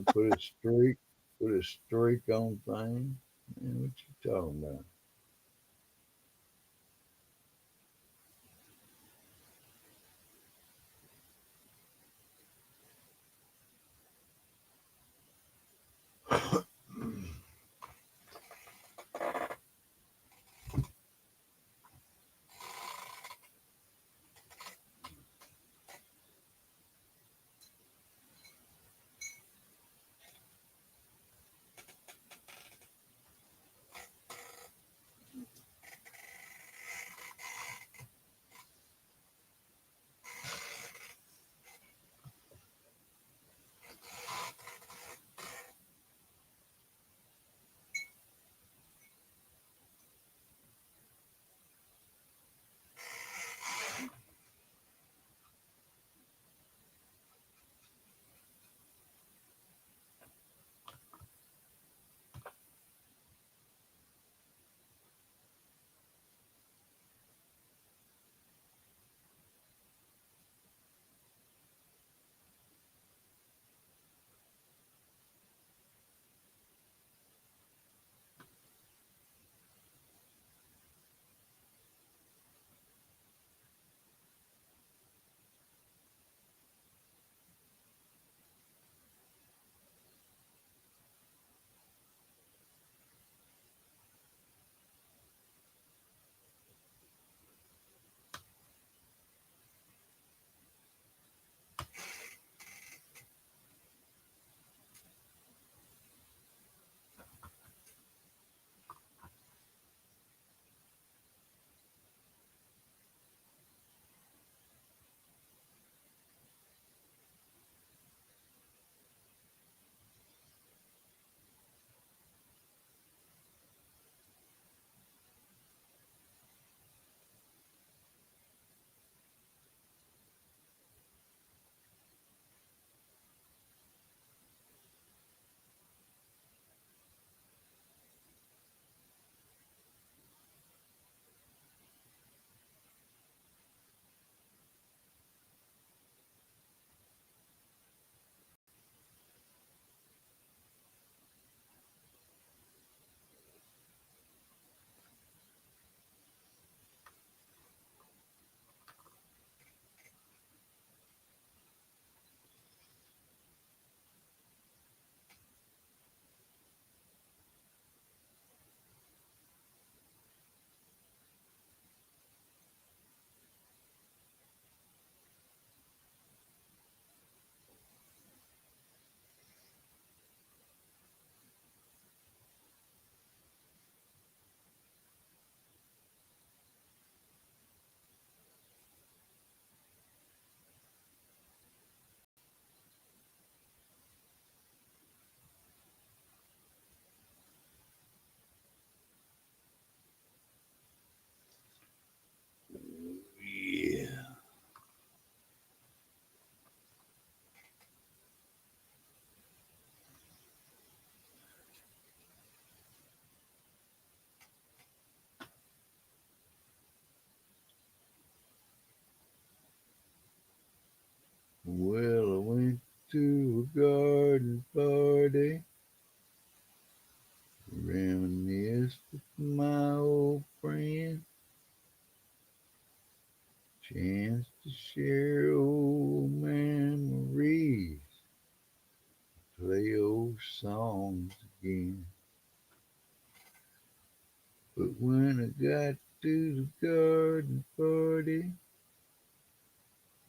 Put a streak on things. Man, what you talking about? to a garden party. Reminisce with my old friend. Chance to share old memories. Play old songs again. But when I got to the garden party,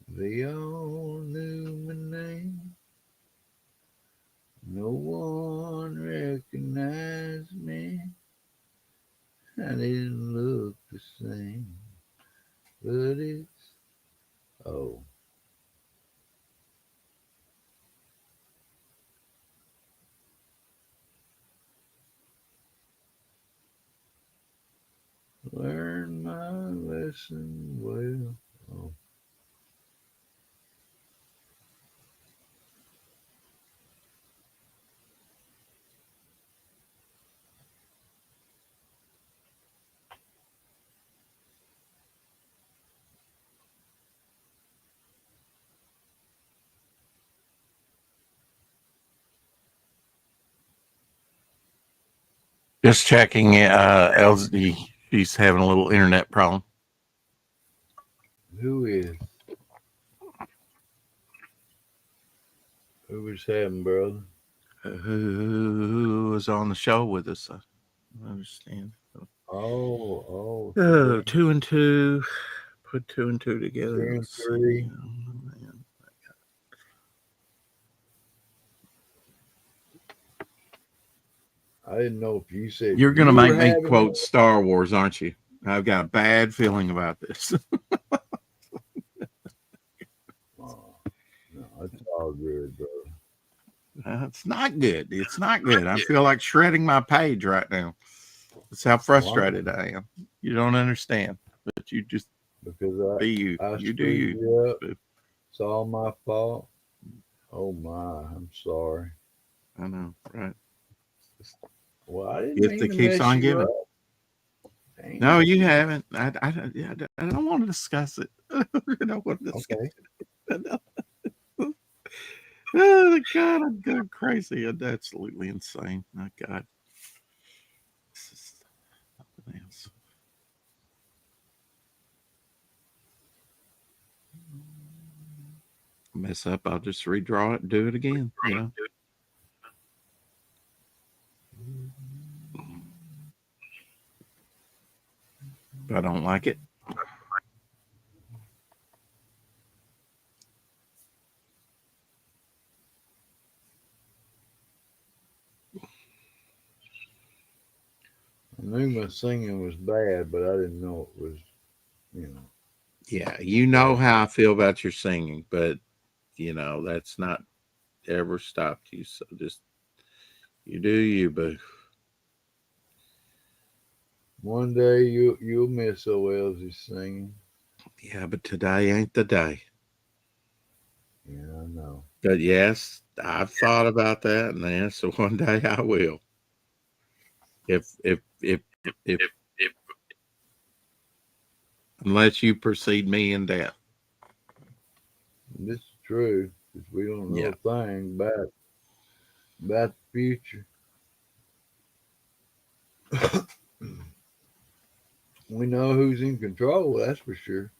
they all knew my name. No one recognized me. I didn't look the same. But it's, oh, learn my lesson well. Oh, Just checking. LZ, she's having a little internet problem. who is? Who was having, brother? Who was on the show with us? I don't understand. Oh, Oh, 2 and 2. Put 2 and 2 together. 3 and Let's see. 3. Oh, man. I didn't know if you said You're going to you make were me having quote Star Wars, aren't you? I've got a bad feeling about this. Oh, no, it's all good, brother. It's not good. It's not good. I feel like shredding my page right now. That's how frustrated I am. You don't understand, but you just Because be you. I You do screwed you. you up. It's all my fault. Oh my, I'm sorry. I know, right? Well, I didn't Gift mean that to keeps mess on you giving. up. Dang No, it. you haven't. I don't want to discuss it. I don't want to discuss Okay. it. Oh, God, I'm going crazy. I'm absolutely insane. My God. This is something else. Mess up, I'll just redraw it and do it again. You know. If I don't like it. I knew my singing was bad, but I didn't know it was, you know. Yeah, you know how I feel about your singing, but you know that's not ever stopped you. So just you do you, boo. One day you'll miss Elsie singing. Yeah, but today ain't the day. Yeah, I know. But yes, I've thought about that, and yes, so one day I will. If unless you precede me in death. This is true because we don't know Yeah. a thing about the future. We know who's in control, that's for sure.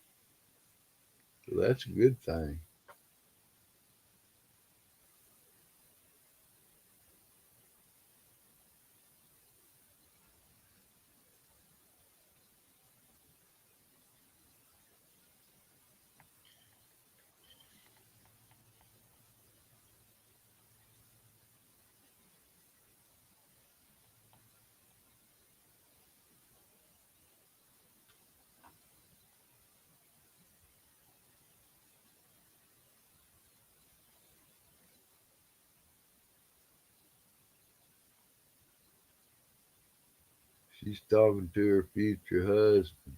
So that's a good thing. She's talking to her future husband.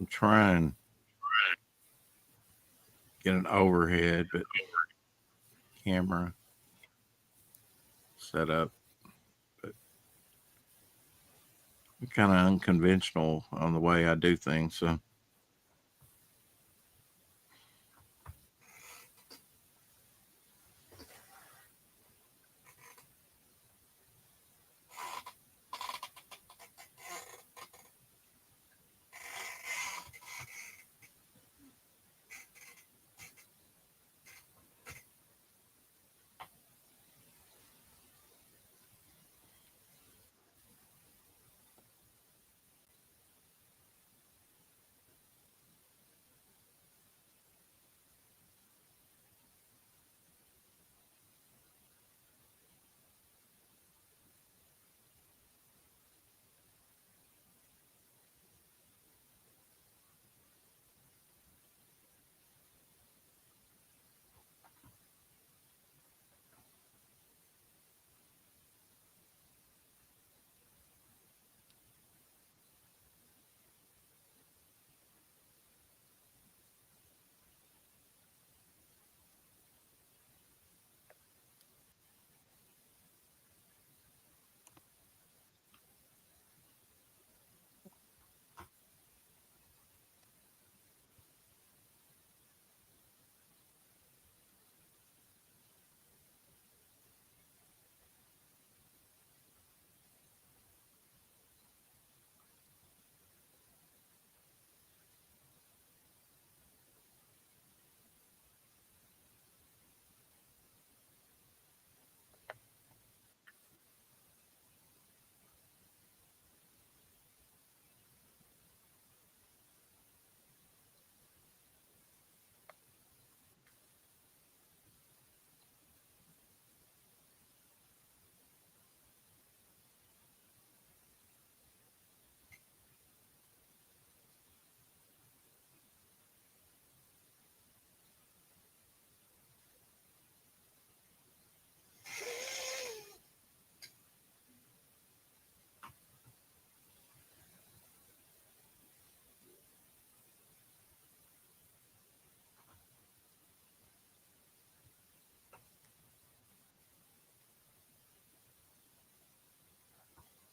I'm trying to get an overhead, but camera set up. But I'm kind of unconventional on the way I do things. So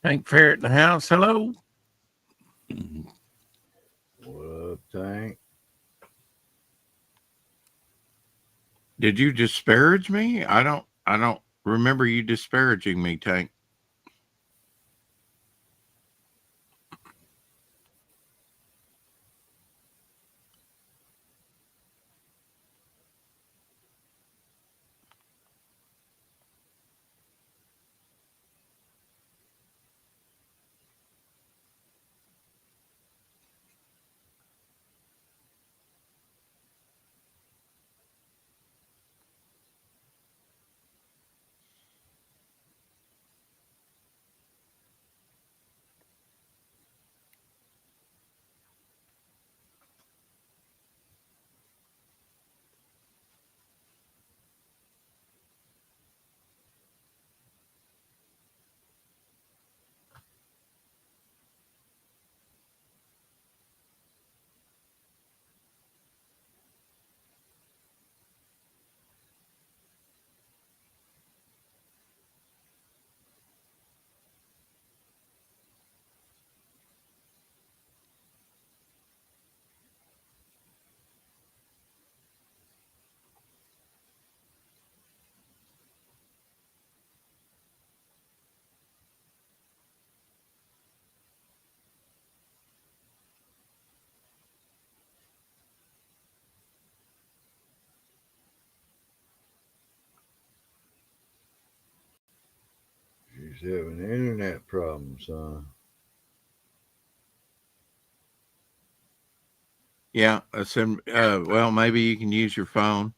Tank Ferret in the house. Hello. What up, Tank? Did you disparage me? I don't remember you disparaging me, Tank. She's having internet problems, huh? Yeah, that's in, well, maybe you can use your phone.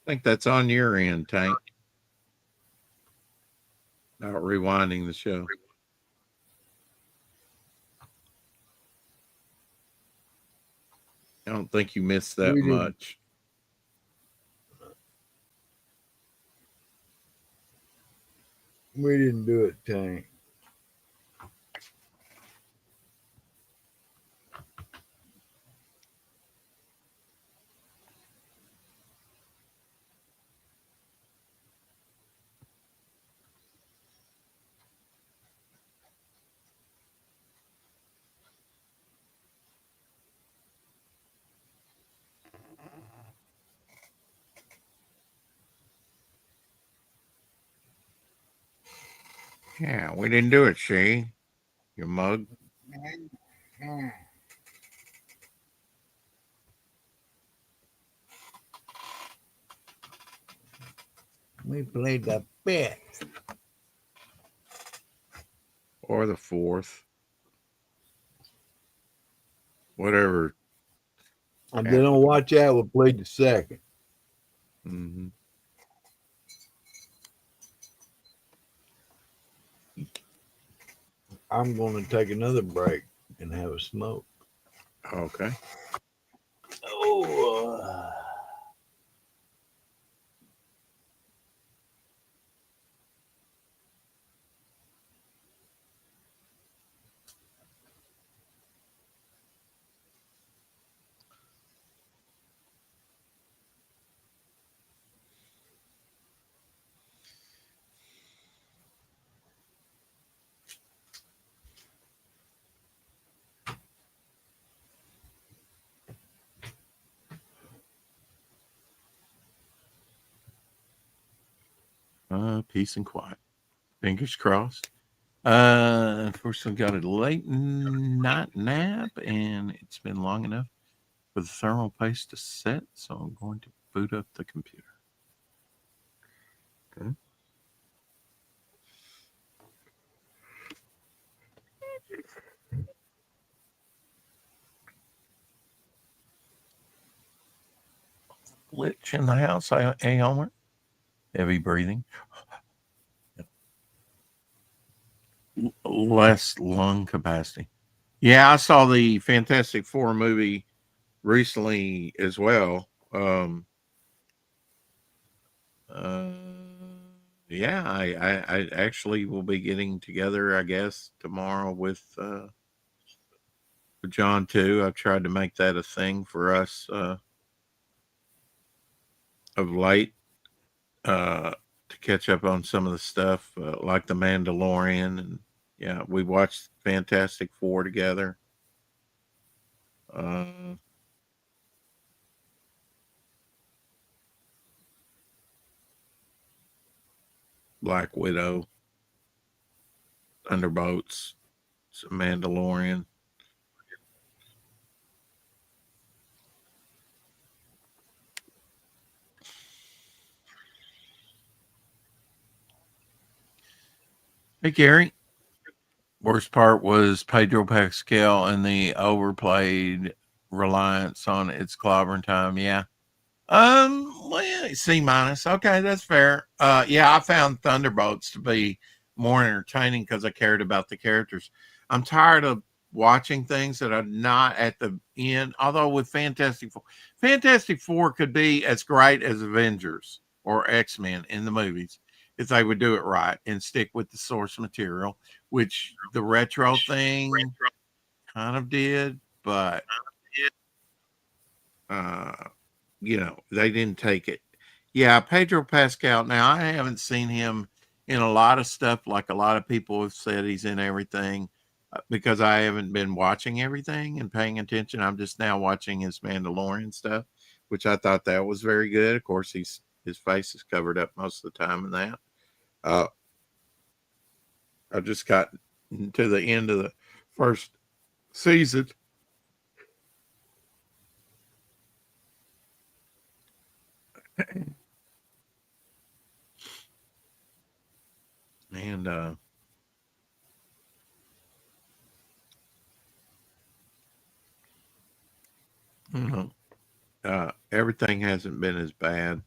think that's on your end, Tank. Not rewinding the show. I don't think you missed that We didn't. much. We didn't do it, Tank. Yeah, we didn't do it, Shay. You mug. We played the fifth. Or the fourth. Whatever. If they don't watch out, we played the second. Mm-hmm. I'm going to take another break and have a smoke. Okay. Oh. Peace and quiet. Fingers crossed. Unfortunately, got a late night nap, and it's been long enough for the thermal paste to set, so I'm going to boot up the computer. Okay. Glitch in the house, Homer. Heavy breathing. Less lung capacity. Yeah, I saw the Fantastic Four movie recently as well. Yeah, I actually will be getting together, I guess, tomorrow with John too. I've tried to make that a thing for us of late to catch up on some of the stuff like The Mandalorian, and yeah, we watched Fantastic Four together. Black Widow, Thunderbolts, Mandalorian. Hey, Gary. Worst part was Pedro Pascal and the overplayed reliance on its clobbering time. Yeah. Well, C minus. Okay, that's fair. Yeah, I found Thunderbolts to be more entertaining because I cared about the characters. I'm tired of watching things that are not at the end. Although with Fantastic Four could be as great as Avengers or X-Men in the movies if they would do it right and stick with the source material, which the retro thing kind of did, but they didn't take it. Yeah, Pedro Pascal. Now I haven't seen him in a lot of stuff like a lot of people have said he's in everything because I haven't been watching everything and paying attention. I'm just now watching his Mandalorian stuff, which I thought that was very good. Of course, his face is covered up most of the time in that. I just got to the end of the first season. And everything hasn't been as bad.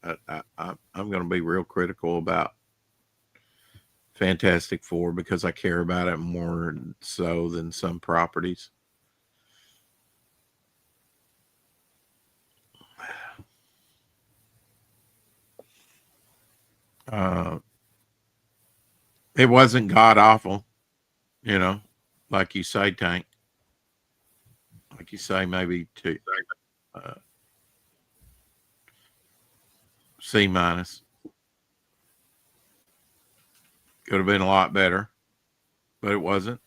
I'm going to be real critical about Fantastic Four because I care about it more so than some properties. It wasn't god awful, like you say, Tank. Like you say, maybe to C minus. Could have been a lot better, but it wasn't.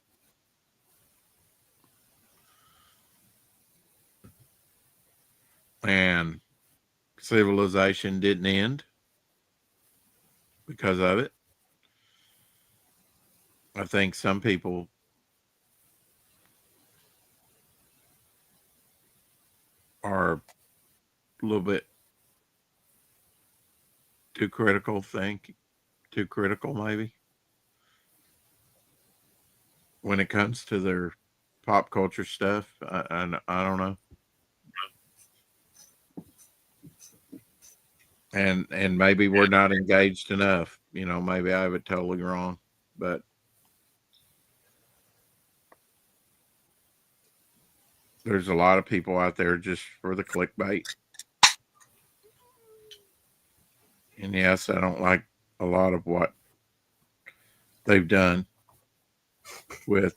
And civilization didn't end because of it. I think some people are a little bit too critical, maybe, when it comes to their pop culture stuff. I don't know. And maybe we're not engaged enough. Maybe I have it totally wrong, but there's a lot of people out there just for the clickbait. And yes, I don't like a lot of what they've done with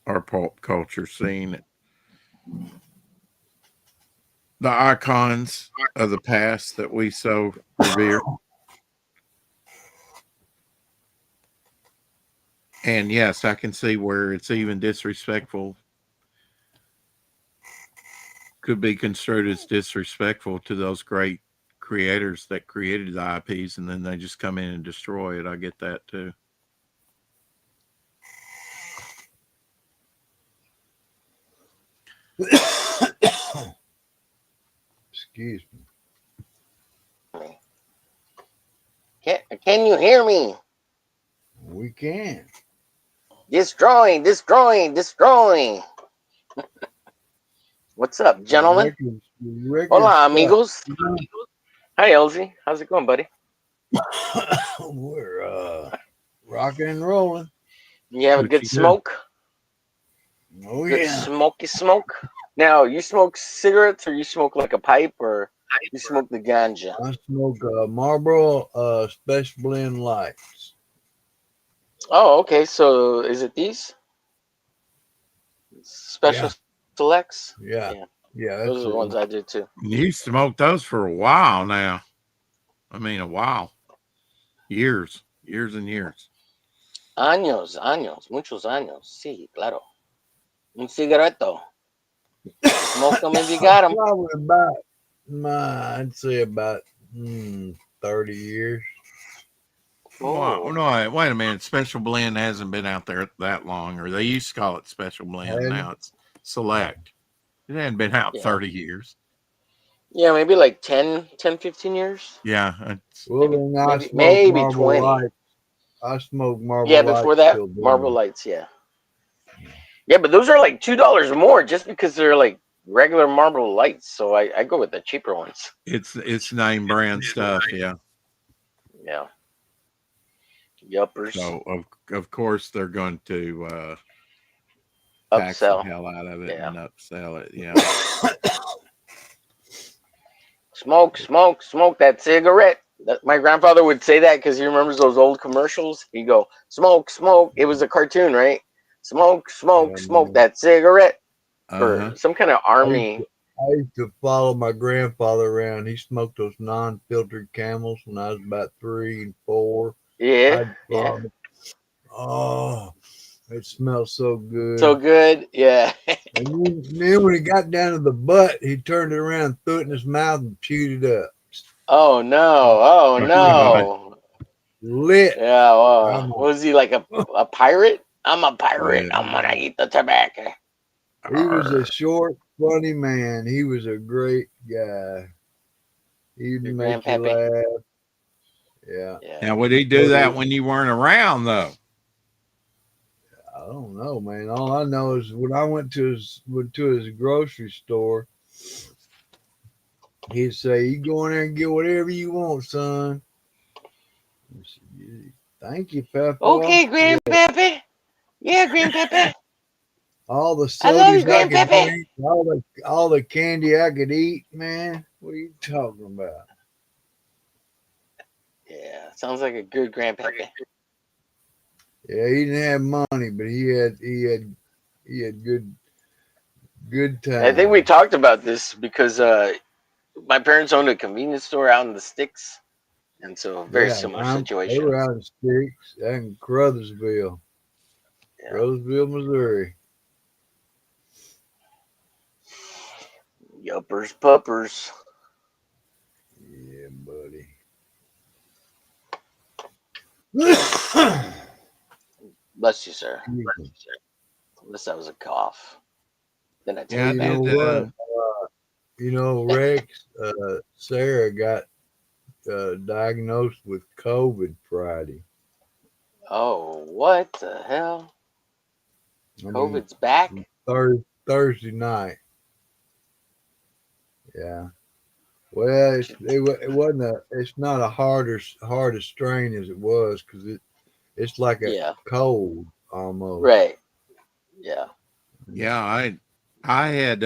our pop culture scene. The icons of the past that we so revere. And yes, I can see where it's even disrespectful. Could be construed as disrespectful to those great creators that created the IPs, and then they just come in and destroy it. I get that too. Excuse me. Can you hear me? We can. Destroying. What's up, gentlemen? Hola, amigos. Hi, Elsie. How's it going, buddy? We're rocking and rolling. You have a good smoke? Oh, Good yeah. smoky smoke? Now, you smoke cigarettes or you smoke like a pipe or you smoke the ganja? I smoke Marlboro Special Blend Lights. Oh, okay. So is it these? Special Selects? Yeah. Those are the ones I do too. You smoked those for a while now. I mean, a while. Years and years. Años, muchos años. Sí, claro. Un cigaretto. Smoke them if you got them. Probably about, I'd say about 30 years. Oh. No, wait a minute. Special Blend hasn't been out there that long, or they used to call it Special Blend. Now it's Select. It hadn't been out 30 years. Yeah, maybe like 10, 15 years. Yeah. Maybe 20. Lights. I smoke Marlboro Yeah, before Lights that, Marlboro Lights, yeah. Yeah, but those are like $2 more just because they're like regular Marlboro Lights. So I go with the cheaper ones. It's name brand stuff, yeah. Yeah. Yuppers. So of course they're going to tax upsell the hell out of it and upsell it. Yeah. Smoke that cigarette. My grandfather would say that because he remembers those old commercials. He'd go, smoke. It was a cartoon, right? Smoke that cigarette. Or some kind of army. I used to follow my grandfather around. He smoked those non-filtered Camels when I was about 3 and 4. Yeah. Oh, it smells so good. So good, yeah. And then when he got down to the butt, he turned it around, threw it in his mouth, and chewed it up. Oh no! Lit. Yeah. Well, was he like a pirate? I'm a pirate. Yeah. I'm gonna eat the tobacco. He was a short, funny man. He was a great guy. He'd make you laugh. Yeah. Now, would he do that when you weren't around, though? I don't know, man. All I know is when I went to his grocery store, He'd say, "You go in there and get whatever you want, son." I said, "Yeah, thank you, Peppa." Okay, Grandpappy. Yeah, Grandpappy. All the I love you, sodas I could Grandpappy. drink, all the candy I could eat, man. What are you talking about? Yeah, sounds like a good Grandpappy. Yeah, he didn't have money, but he had good time. I think we talked about this because my parents owned a convenience store out in the sticks, and so very similar They situation. were out in Sticks and Crothersville, Yeah. Crothersville, Missouri. Yuppers, puppers. Yeah, buddy. Bless you, sir. Unless that was a cough. Then I tell Yeah, You I know did. what? You know, Rex, Sarah got diagnosed with COVID Friday. Oh, what the hell? I mean, COVID's back? Thursday night. Yeah. Well, it wasn't it's not a hard a strain as it was because it's like a Yeah. cold almost. Right. Yeah. Yeah, I had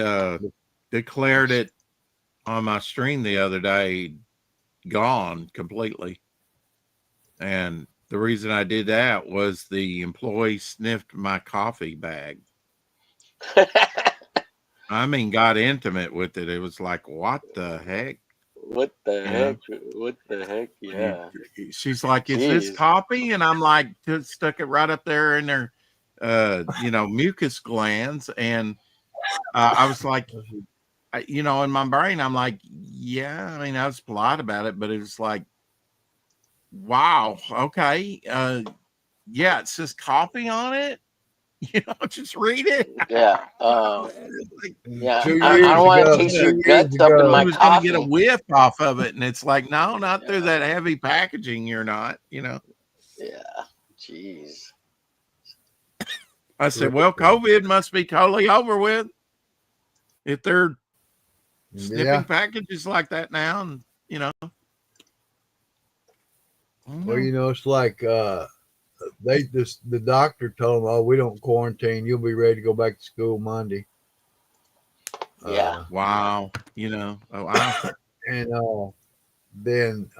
declared it on my stream the other day, gone completely. And the reason I did that was the employee sniffed my coffee bag. I mean, got intimate with it. It was like, what the heck? What the You heck? What the heck? Yeah. She's like, is this Jeez. coffee? And I'm like, just stuck it right up there in their, mucus glands. And I was like, in my brain, I'm like, yeah, I mean, I was polite about it, but it was like, wow, okay. Yeah, it says coffee on it. Just read it. Yeah. Yeah. 2 I years don't want to ago- taste 2 your years guts up in ago- my He was going to coffee. get a whiff off of it. And it's like, no, not through that heavy packaging. You're not, Yeah. Jeez. I said, well, COVID must be totally over with if they're sniffing Yeah. packages like that now. And, Well, it's like the doctor told them, "Oh, we don't quarantine. You'll be ready to go back to school Monday." Yeah. wow. Wow. And then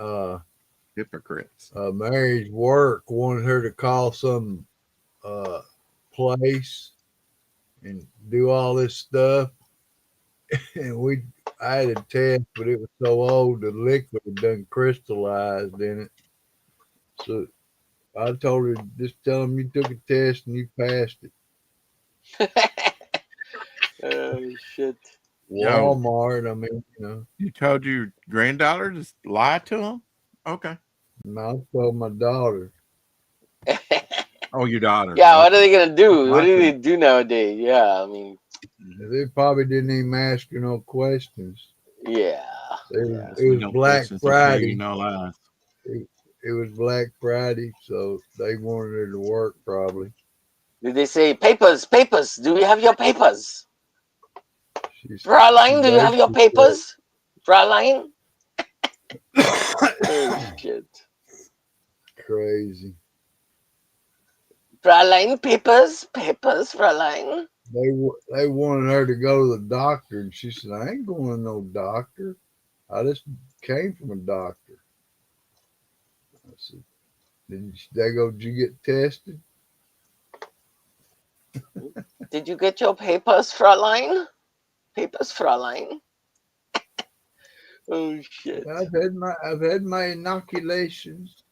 Hypocrites. Mary's work wanted her to call some place and do all this stuff, and I had a test, but it was so old the liquid had done crystallized in it. So I told her, just tell them you took a test and you passed it. Oh shit. Walmart, I mean, You told your granddaughter to lie to him? Okay. and I told my daughter. Oh, your daughter. Yeah, what are they gonna do? What do Watching. they do nowadays? Yeah, I mean, They probably didn't even ask her no questions. yeah. It was No Black questions, they tell you Friday. no lies. It was Black Friday, so they wanted her to work probably. Did they say papers? Papers? Do you have your papers? She's Fraulein, do you have your basically papers? Fraulein? Oh shit. crazy. Fraulein, papers? Papers, Fraulein? They wanted her to go to the doctor, and she said, "I ain't going to no doctor. I just came from a doctor." I said, "Did you get tested?" Did you get your papers, Fraulein? Papers, Fraulein? Oh shit. I've had my inoculations.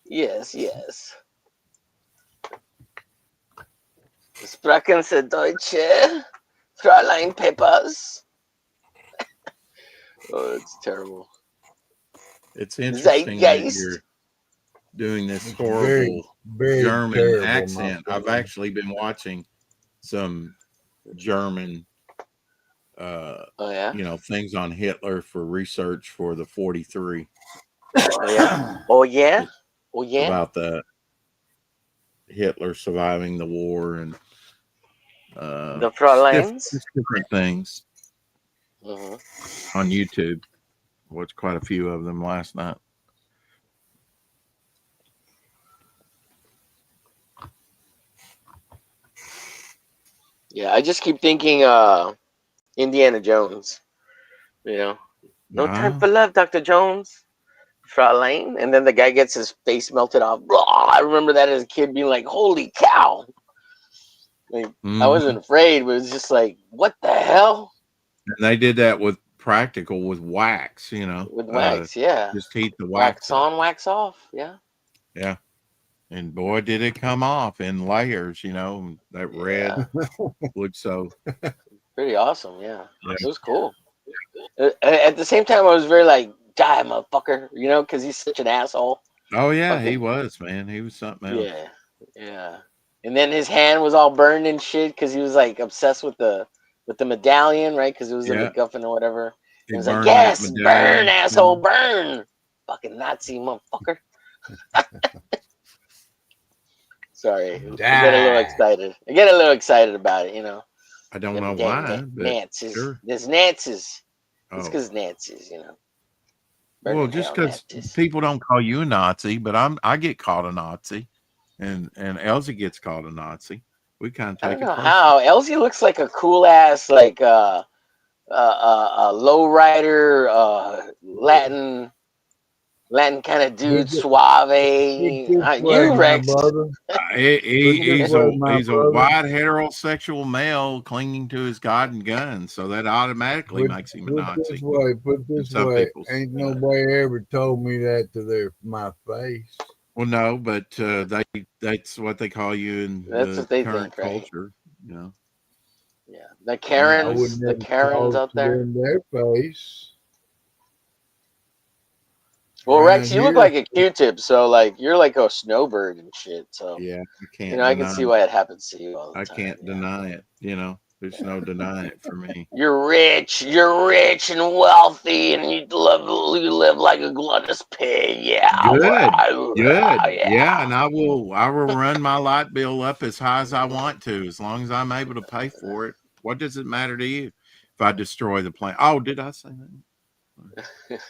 Yes, yes. Sprachen Sie Deutsche? Fräulein Papers? Oh, it's terrible. It's interesting that Zeitgeist. you're doing this It's horrible very German terrible, my accent. I've friend. actually been watching some German, Oh yeah. things on Hitler for research for the 43 Oh yeah. Oh yeah. Oh yeah. about the Hitler surviving the war and The Fräuleins. different things. on YouTube. Watched quite a few of them last night. Yeah, I just keep thinking Indiana Jones. You know, no time for love, Dr. Jones. Fraulein. And then the guy gets his face melted off. Blah, I remember that as a kid being like, holy cow. Like, I wasn't afraid, but it was just like, what the hell? And they did that with practical with wax, you know. With wax, yeah. Just heat the Wax wax on, wax off, yeah. Yeah. And boy, did it come off in layers, you know. That red looked so pretty awesome, yeah. It was cool. At the same time, I was very like, die, motherfucker, you know, because he's such an asshole. Oh yeah, he was, man. He was something else. Yeah, yeah. And then his hand was all burned and shit because he was like obsessed with the medallion, right? Because it was a MacGuffin or whatever. He was like, yes, burn, asshole, burn. Fucking Nazi motherfucker. Sorry. I get a little excited. I get a little excited about it, you know. I don't know why. Nazis. Sure. There's Nazis. It's because Nazis, you know. Well, just because people don't call you a Nazi, but I get called a Nazi, and Elsie gets called a Nazi. We kind of take I don't know how Elsie looks like a cool ass like lowrider Latin kind of dude, suave. You Rex. He's a white heterosexual male clinging to his God and gun, so that automatically makes him a Nazi. Put this way, ain't nobody ever told me that to my face. Well, no, but that's what they call you in the current culture, you know. Yeah, the Karens out there. In their face. Well, Rex, you look like a Q-tip, so like you're like a snowbird and shit. So yeah, I can't. You know, I can see why it happens to you all the time. I can't deny it. You know, there's no denying it for me. You're rich and wealthy, and you live like a gluttonous pig. Yeah, good. Yeah, and I will run my light bill up as high as I want to, as long as I'm able to pay for it. What does it matter to you if I destroy the planet? Oh, did I say that?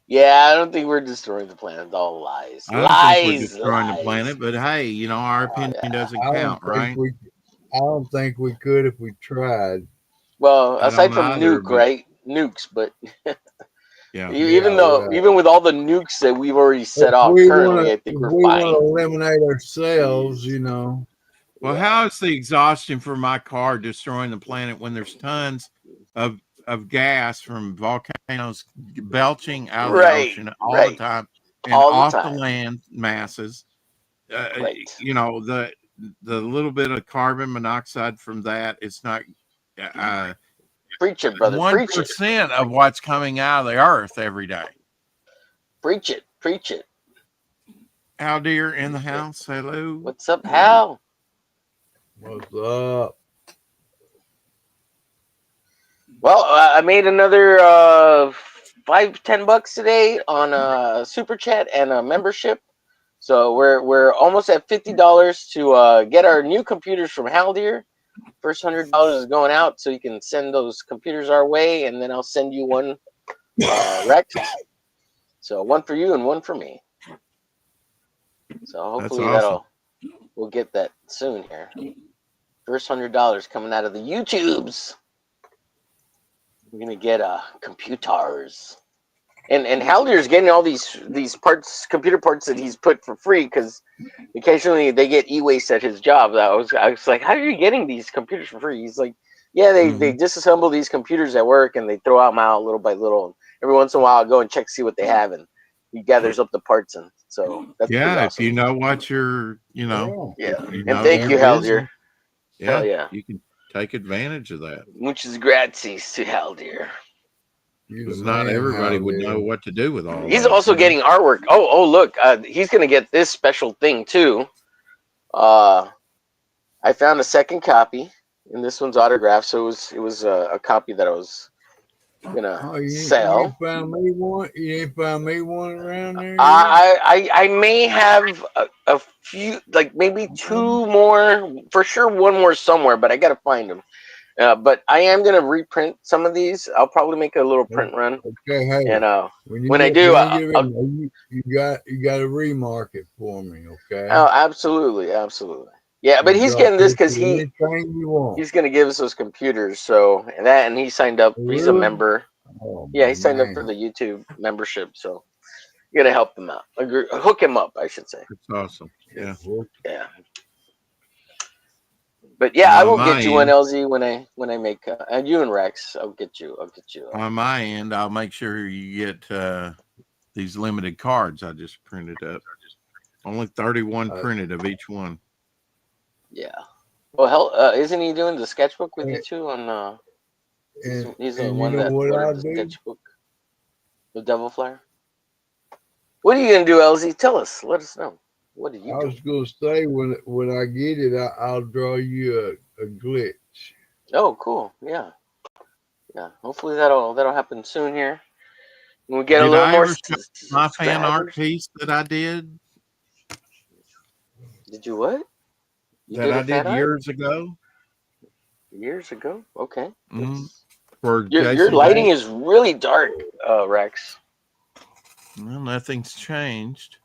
Yeah, I don't think we're destroying the planet. All lies. I don't think we're destroying the planet, but hey, you know, our opinion doesn't count, right? I don't think we could if we tried. Well, aside from nukes, but yeah. Even with all the nukes that we've already set off currently, I think we're fine. We want to eliminate ourselves, you know. Well, how is the exhaustion for my car destroying the planet when there's tons of gas from volcanoes belching out of the ocean all the time and off the land masses? You know, the little bit of carbon monoxide from that, it's not preach it, brother. 1% of what's coming out of the earth every day. Preach it. Hal Deer in the house. Hello. What's up, Hal? What's up? Well, I made another $5-10 today on a super chat and a membership. So we're almost at $50 to get our new computers from Haldir. First $100 is going out, so you can send those computers our way, and then I'll send you one, Rex. So one for you and one for me. So hopefully we'll get that soon here. First $100 coming out of the YouTubes. We're gonna get computers. And Haldir's getting all these parts, computer parts that he's put for free because occasionally they get e-waste at his job. I was like, how are you getting these computers for free? He's like, yeah, they disassemble these computers at work and they throw them out little by little. And every once in a while, I'll go and check, see what they have, and he gathers up the parts. And so that's awesome. If you know what you're, you know. Yeah. And thank you, Haldir. Yeah, you can take advantage of that. Muchas gracias to Haldir. Because not everybody would know what to do with all that. He's also getting artwork. Oh, look, he's gonna get this special thing too. I found a second copy, and this one's autographed. So it was a copy that I was gonna sell. You ain't found me one. You ain't found me one around there. I may have a few, like maybe two more, for sure, one more somewhere, but I gotta find them. But I am gonna reprint some of these. I'll probably make a little print run, Okay, hey, and when you when I get, do, when you get I'll, ready, you got to remark it for me, okay? oh, absolutely. Yeah, but You he's draw a getting this because picture of anything you want. he's gonna give us those computers. So and he signed up. He's a Really? member. Oh Yeah, he signed up for man, the YouTube membership. So you gotta help him out. Hook him up, I should say. It's awesome. Yeah. well, Yeah. But yeah, Well, I on will my get you one end, LZ when I make and you and Rex. I'll get you. on my end, I'll make sure you get these limited cards I just printed up. Only 31 uh, printed of each one. Yeah. Well, hell, isn't he doing the sketchbook with you and too? On he's the and you one know that what ordered I the do? sketchbook, the Devil Flyer. What are you gonna do, LZ? Tell us. Let us know. What are I you was doing? gonna say when I get it, I'll draw you a glitch. Oh, cool. Yeah. Hopefully that'll happen soon here. When we get a Did little I more ever show my fan art subscribers. piece that I did Did you what? You did a fan art years ago? years ago? Okay. Mhm. For Your Jason lighting Bank? is really dark, Rex. Well, nothing's changed.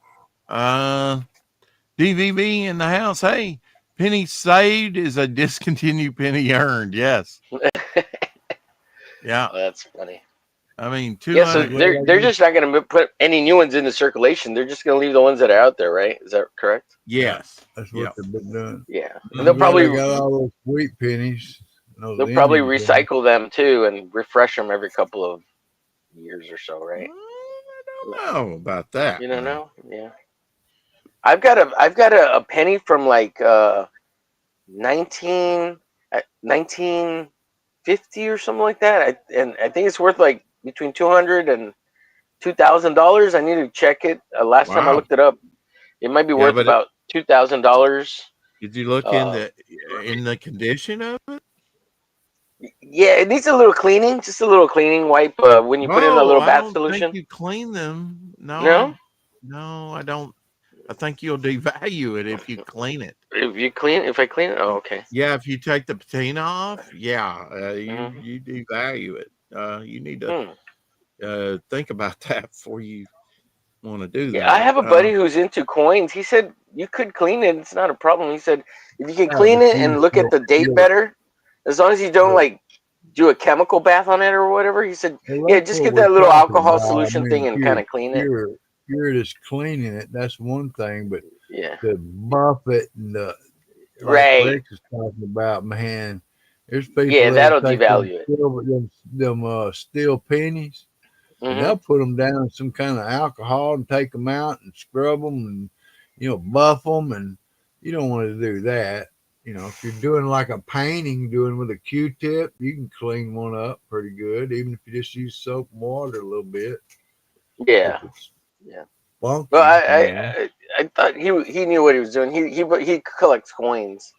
DVB in the house. Hey, penny saved is a discontinued penny earned. Yes. Yeah. That's funny. I mean, Yeah, so I'm 200. glad they're just not going to put any new ones into circulation. They're just going to leave the ones that are out there, right? Is that correct? Yes. that's what Yep. they've been doing. Yeah, and I'm Mhm. glad I got all those sweet pennies, those they'll probably Indian pennies. recycle them too and refresh them every couple of years or so, right? I don't know about that. You don't Now. know? Yeah. I've got a penny from like 19 1950 or something like that. And I think it's worth like between $200 and $2,000. I need to check it. Last time I Wow. looked it up, it might be Yeah, worth but about $2,000. did you look in the condition of it? Yeah, it needs a little cleaning, just a little cleaning wipe when you put it in a No, little I bath don't think solution. you clean them. No, No, I don't. I think you'll devalue it if you clean it. if I clean it, oh, okay. Yeah, if you take the patina off, yeah, Hmm. you devalue it. You need to Hmm. think about that before you want to do Yeah, I that. have a buddy who's into coins. He said you could clean it; it's not a problem. He said if you can Yeah, clean but it and look at the date better, as long as you don't like do a chemical bath on it or whatever. He said, well, yeah, that's just what get we're that little talking alcohol about. I solution mean, thing if and kind of clean it. you're just cleaning it, that's one thing, but Yeah, to buff it and like right. Rex is talking about, man, there's people Yeah, that'll that'll take them devalue it. steel pennies and Hmm. they'll put them down in some kind of alcohol and take them out and scrub them and buff them, and you don't want to do that. If you're doing like a painting, doing with a Q-tip, you can clean one up pretty good, even if you just use soap and water a little bit. If Yeah, it's yeah. Well, funky, I thought he knew what he was doing. He collects coins.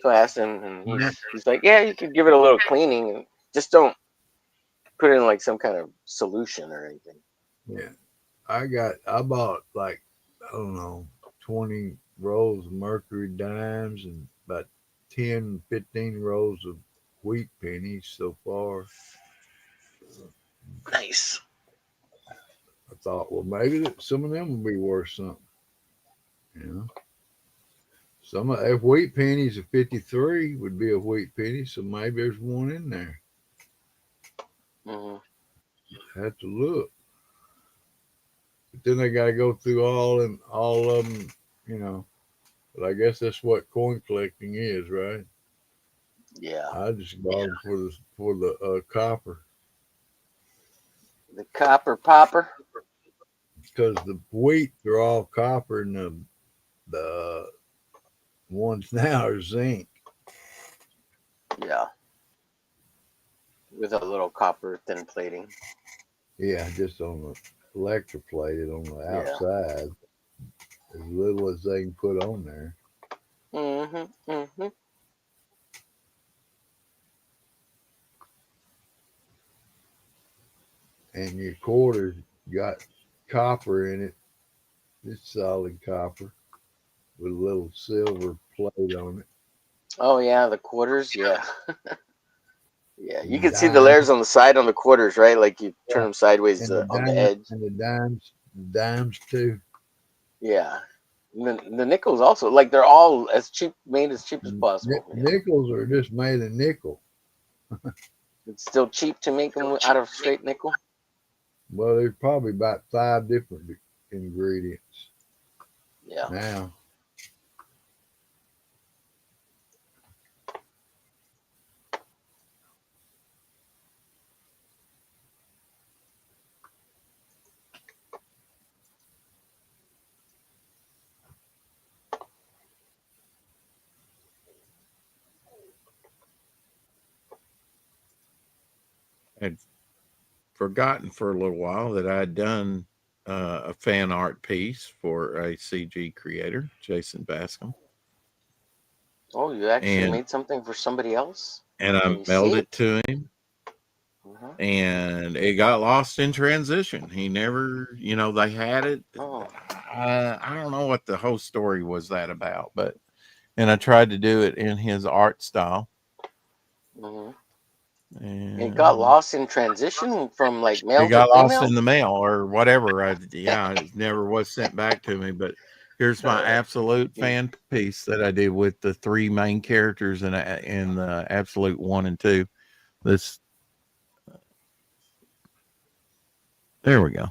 So I asked him, and he's like, yeah, you could give it a little cleaning, and just don't put it in like some kind of solution or anything. Yeah. I bought like, I don't know, 20 rolls of Mercury dimes and about 10, 15 rolls of wheat pennies so far. Nice. I thought, well, maybe some of them will be worth something. Some of if wheat pennies of 53 would be a wheat penny, so maybe there's one in there. Hmm. Have to look. But then they got to go through all of them, you know. But I guess that's what coin collecting is, right? Yeah, I just bought them for the copper, the copper popper. because the wheat are all copper and the ones now are zinc. Yeah, with a little copper thin plating. Yeah, just on the electroplated on the Yeah. outside, as little as they can put on there. Mm-hmm. Mm-hmm. And your quarters got copper in it. It's solid copper with a little silver plate on it. Oh yeah, the quarters. Yeah. Yeah, And you the can see the dimes, layers on the side on the quarters, right? Like you turn them sideways and on the edge. the dimes too. Yeah. And the nickels also, like they're all as cheap, made as cheap as possible. You know? Nickels are just made of nickel. It's still cheap to make them out of straight nickel. Well, there's probably about 5 different ingredients Yeah. now. I'd forgotten for a little while that I'd done a fan art piece for a CG creator, Jason Bascom, Oh, you actually and made something for somebody else? I Can you mailed see it to him, Uh-huh. and it got lost in transition. He never, they had it. Oh. I don't know what the whole story was that about, and I tried to do it in his art style. hmm And It got lost in transition from like it mail to got lost email. in the mail or whatever. It never was sent back to me. But here's my absolute fan piece that I did with the 3 main characters in the absolute 1 and 2. There we go.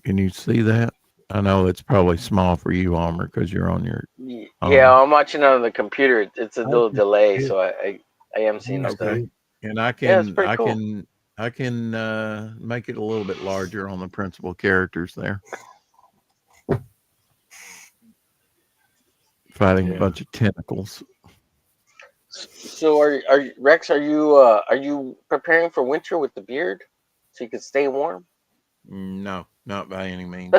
Can you see that? I know it's probably small for you, Armor, because you're on your. Yeah, I'm watching it on the computer. It's a little delay, so I am seeing stuff. Okay. And Yeah, it's pretty cool. I can make it a little bit larger on the principal characters there. Fighting a bunch of tentacles. So are Rex? Are you preparing for winter with the beard so you can stay warm? No, not by any means.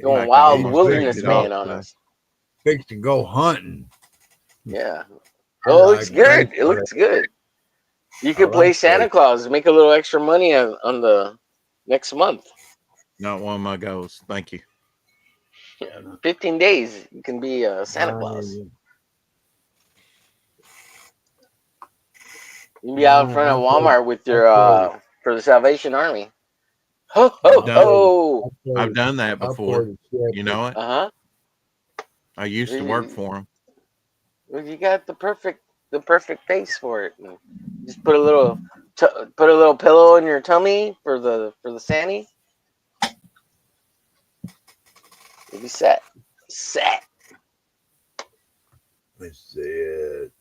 Going I wild almost wilderness shaved it man off on today. us. Fix to go hunting. Yeah. I Oh, it like looks good. that. It looks good. You I could play like Santa that. Claus, make a little extra money on the next month. Not one of my goals. Thank you. 15 days, you can be Santa Claus. You can be out in front of Walmart with your for the Salvation Army. Ho ho ho! I've done that before. You know it. I used to work for him. Well, you got the perfect face for it. Just put a little pillow in your tummy for the Santy. You'll be set. Set. That's it.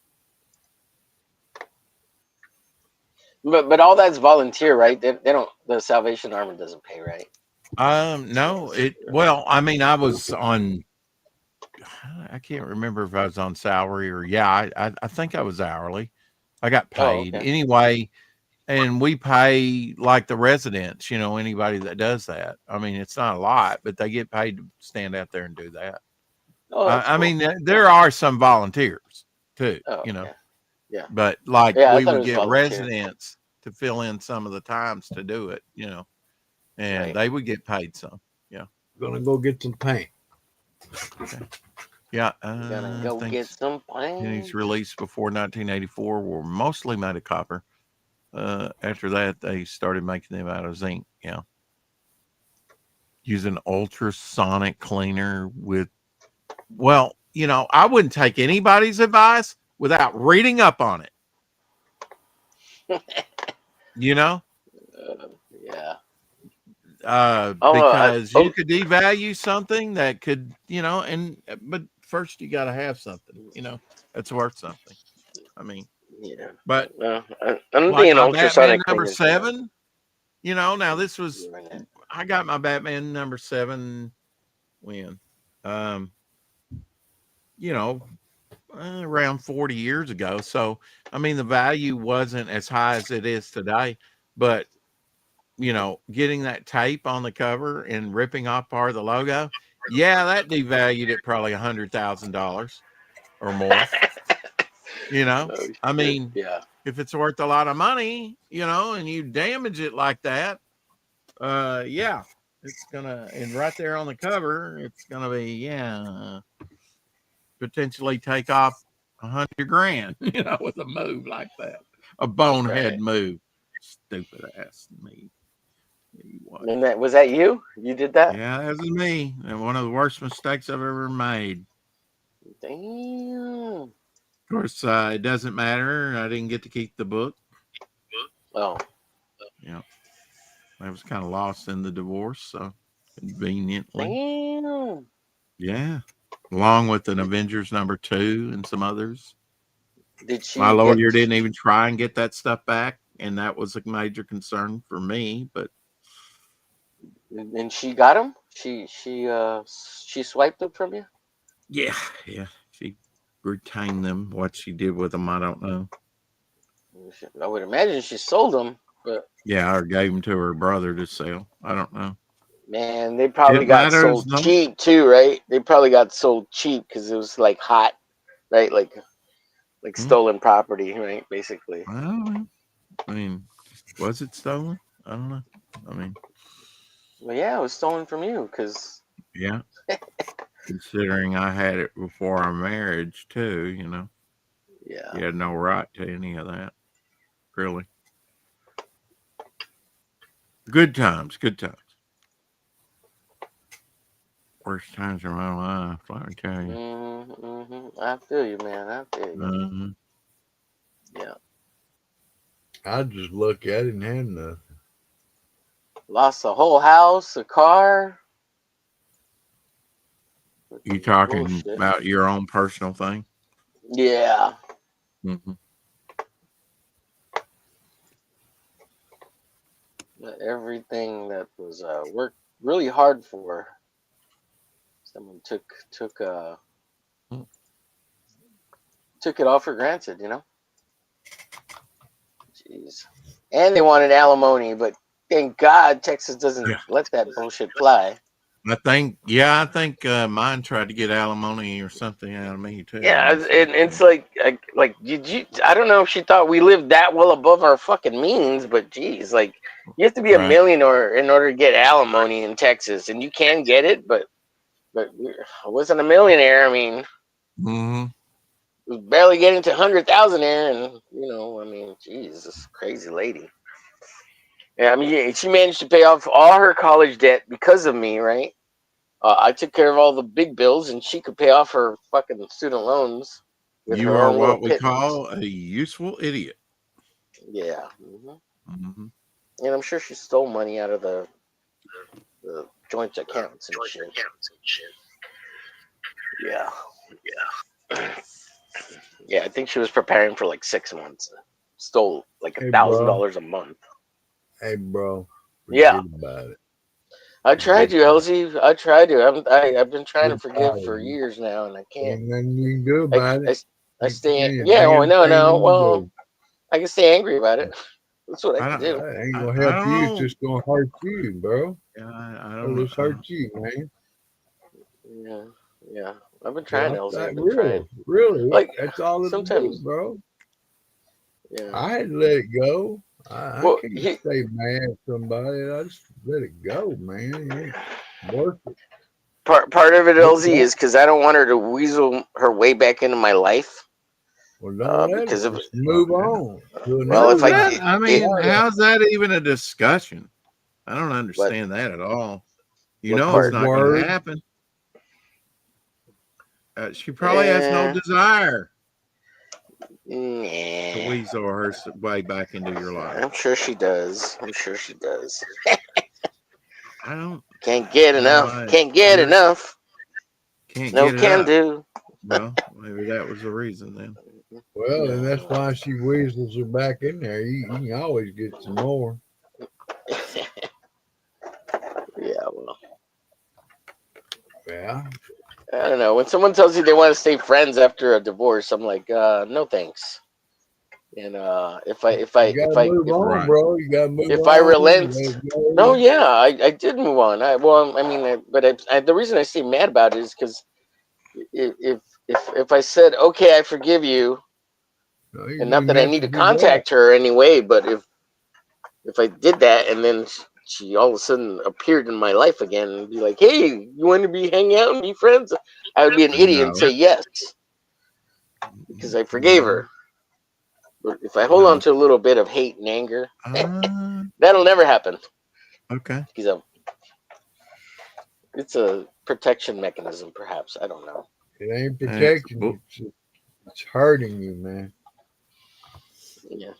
But all that's volunteer, right? They don't. The Salvation Army doesn't pay, right? No. Well, I mean, I was on. I can't remember if I was on salary or I think I was hourly. I got paid anyway, and we pay like the residents. Anybody that does that. I mean, it's not a lot, but they get paid to stand out there and do that. I mean, there are some volunteers too. Yeah. But like we would get residents to fill in some of the times to do it. And they would get paid some. Yeah. Gonna go get some paint. Okay. Yeah. Gonna go get some paint. Pennies released before 1984 were mostly made of copper. After that, they started making them out of zinc. Yeah. Using ultrasonic cleaner well, I wouldn't take anybody's advice without reading up on it. Yeah. Because you could devalue something that could, but first you got to have something, that's worth something. I mean, but I'm being ultrasonic number 7, now this was, I got my Batman number 7 when, around 40 years ago. So, I mean, the value wasn't as high as it is today, but getting that tape on the cover and ripping off part of the logo, that devalued it probably $100,000 or more. I mean, if it's worth a lot of money, and you damage it like that, It's gonna, and right there on the cover, it's gonna be potentially take off $100,000. With a move like that, a bonehead right. move. Stupid ass me. What? And was that you? You did that? Yeah, that was me. And one of the worst mistakes I've ever made. Damn. Of course, it doesn't matter. I didn't get to keep the book. Oh. Yeah, I was kind of lost in the divorce, so conveniently. Damn. Yeah, along with an Avengers #2 and some others. Did she? My lawyer didn't even try and get that stuff back, and that was a major concern for me. But And she got him. She swiped them from you. yeah, she retained them. What she did with them, I don't know. I would imagine she sold them, but Yeah, or gave them to her brother to sell. I don't know. man, they probably It got matters, sold no? cheap too, right? They probably got sold cheap because it was like hot, right? Like stolen property, right? Basically. I don't know. I mean, was it stolen? I don't know. I mean, Well, yeah, it was stolen from you because yeah. Considering I had it before our marriage too, yeah. you had no right to any of that. Really. Good times. Worst times of my life, let me tell you. I feel you, man. I feel you. Mhm. Yeah. I just look at it and have nothing. Lost a whole house, a car. You talking Bullshit. about your own personal thing? Yeah. Mm-hmm. Everything that was worked really hard for, someone took it all for granted, Jeez. And they wanted alimony, but thank God Texas doesn't let that bullshit fly. I think mine tried to get alimony or something out of me too. Yeah, and it's like did you? I don't know if she thought we lived that well above our fucking means, but geez, like you have to be a millionaire in order to get alimony in Texas, and you can get it, but I wasn't a millionaire. I mean, was barely getting to 100,000 there, and I mean, geez, this crazy lady. Yeah, I mean, she managed to pay off all her college debt because of me, right? I took care of all the big bills, and she could pay off her fucking student loans. You are what we call a useful idiot. Yeah. And I'm sure she stole money out of the joint accounts and shit. Yeah. Yeah, I think she was preparing for like 6 months. Stole like $1,000 a month. Hey, bro. Yeah. About it. I tried to, Elsie. I tried to. I've been trying to forgive for years now, and I can't. Ain't nothing you can do about it. I stay. Yeah. Oh, no. Well, I can stay angry about it. That's what I can do. That ain't gonna help you. It's just gonna hurt you, bro. Yeah, I It'll just hurt you, man. Yeah. I've been trying, Elsie. I've been trying. Really? Like that's all it sometimes, do, bro. Yeah. I had to let it go. I can't stay mad at somebody. I just let it go, man. It ain't worth it. Part of it, Elsie, is because I don't want her to weasel her way back into my life. Well, don't let because it. Just move on. Well, if I mean, how's that even a discussion? I don't understand that at all. It's not going to happen. She probably has no desire to weasel her way back into your life. I'm sure she does. I can't get enough. Can't get enough. Can't no get can up. do. Well, maybe that was the reason then. Well, and that's why she weasels her back in there. You can always get some more. Yeah, well. Yeah. I don't know. When someone tells you they want to stay friends after a divorce, I'm like, no thanks. And if I move on, bro, you gotta move on. If I relent, no, yeah, I did move on. The reason I stay mad about it is because if I said, okay, I forgive you, and not that I need to contact her anyway, but if I did that and then she all of a sudden appeared in my life again and be like, "Hey, you want to be hang out and be friends?" I would be an idiot and No. say yes because I forgave her. But if I hold No. on to a little bit of hate and anger, Uh, that'll never happen. okay. Because it's a protection mechanism, perhaps. I don't know. It ain't That's protecting cool. you. It's hurting you, man. Yeah.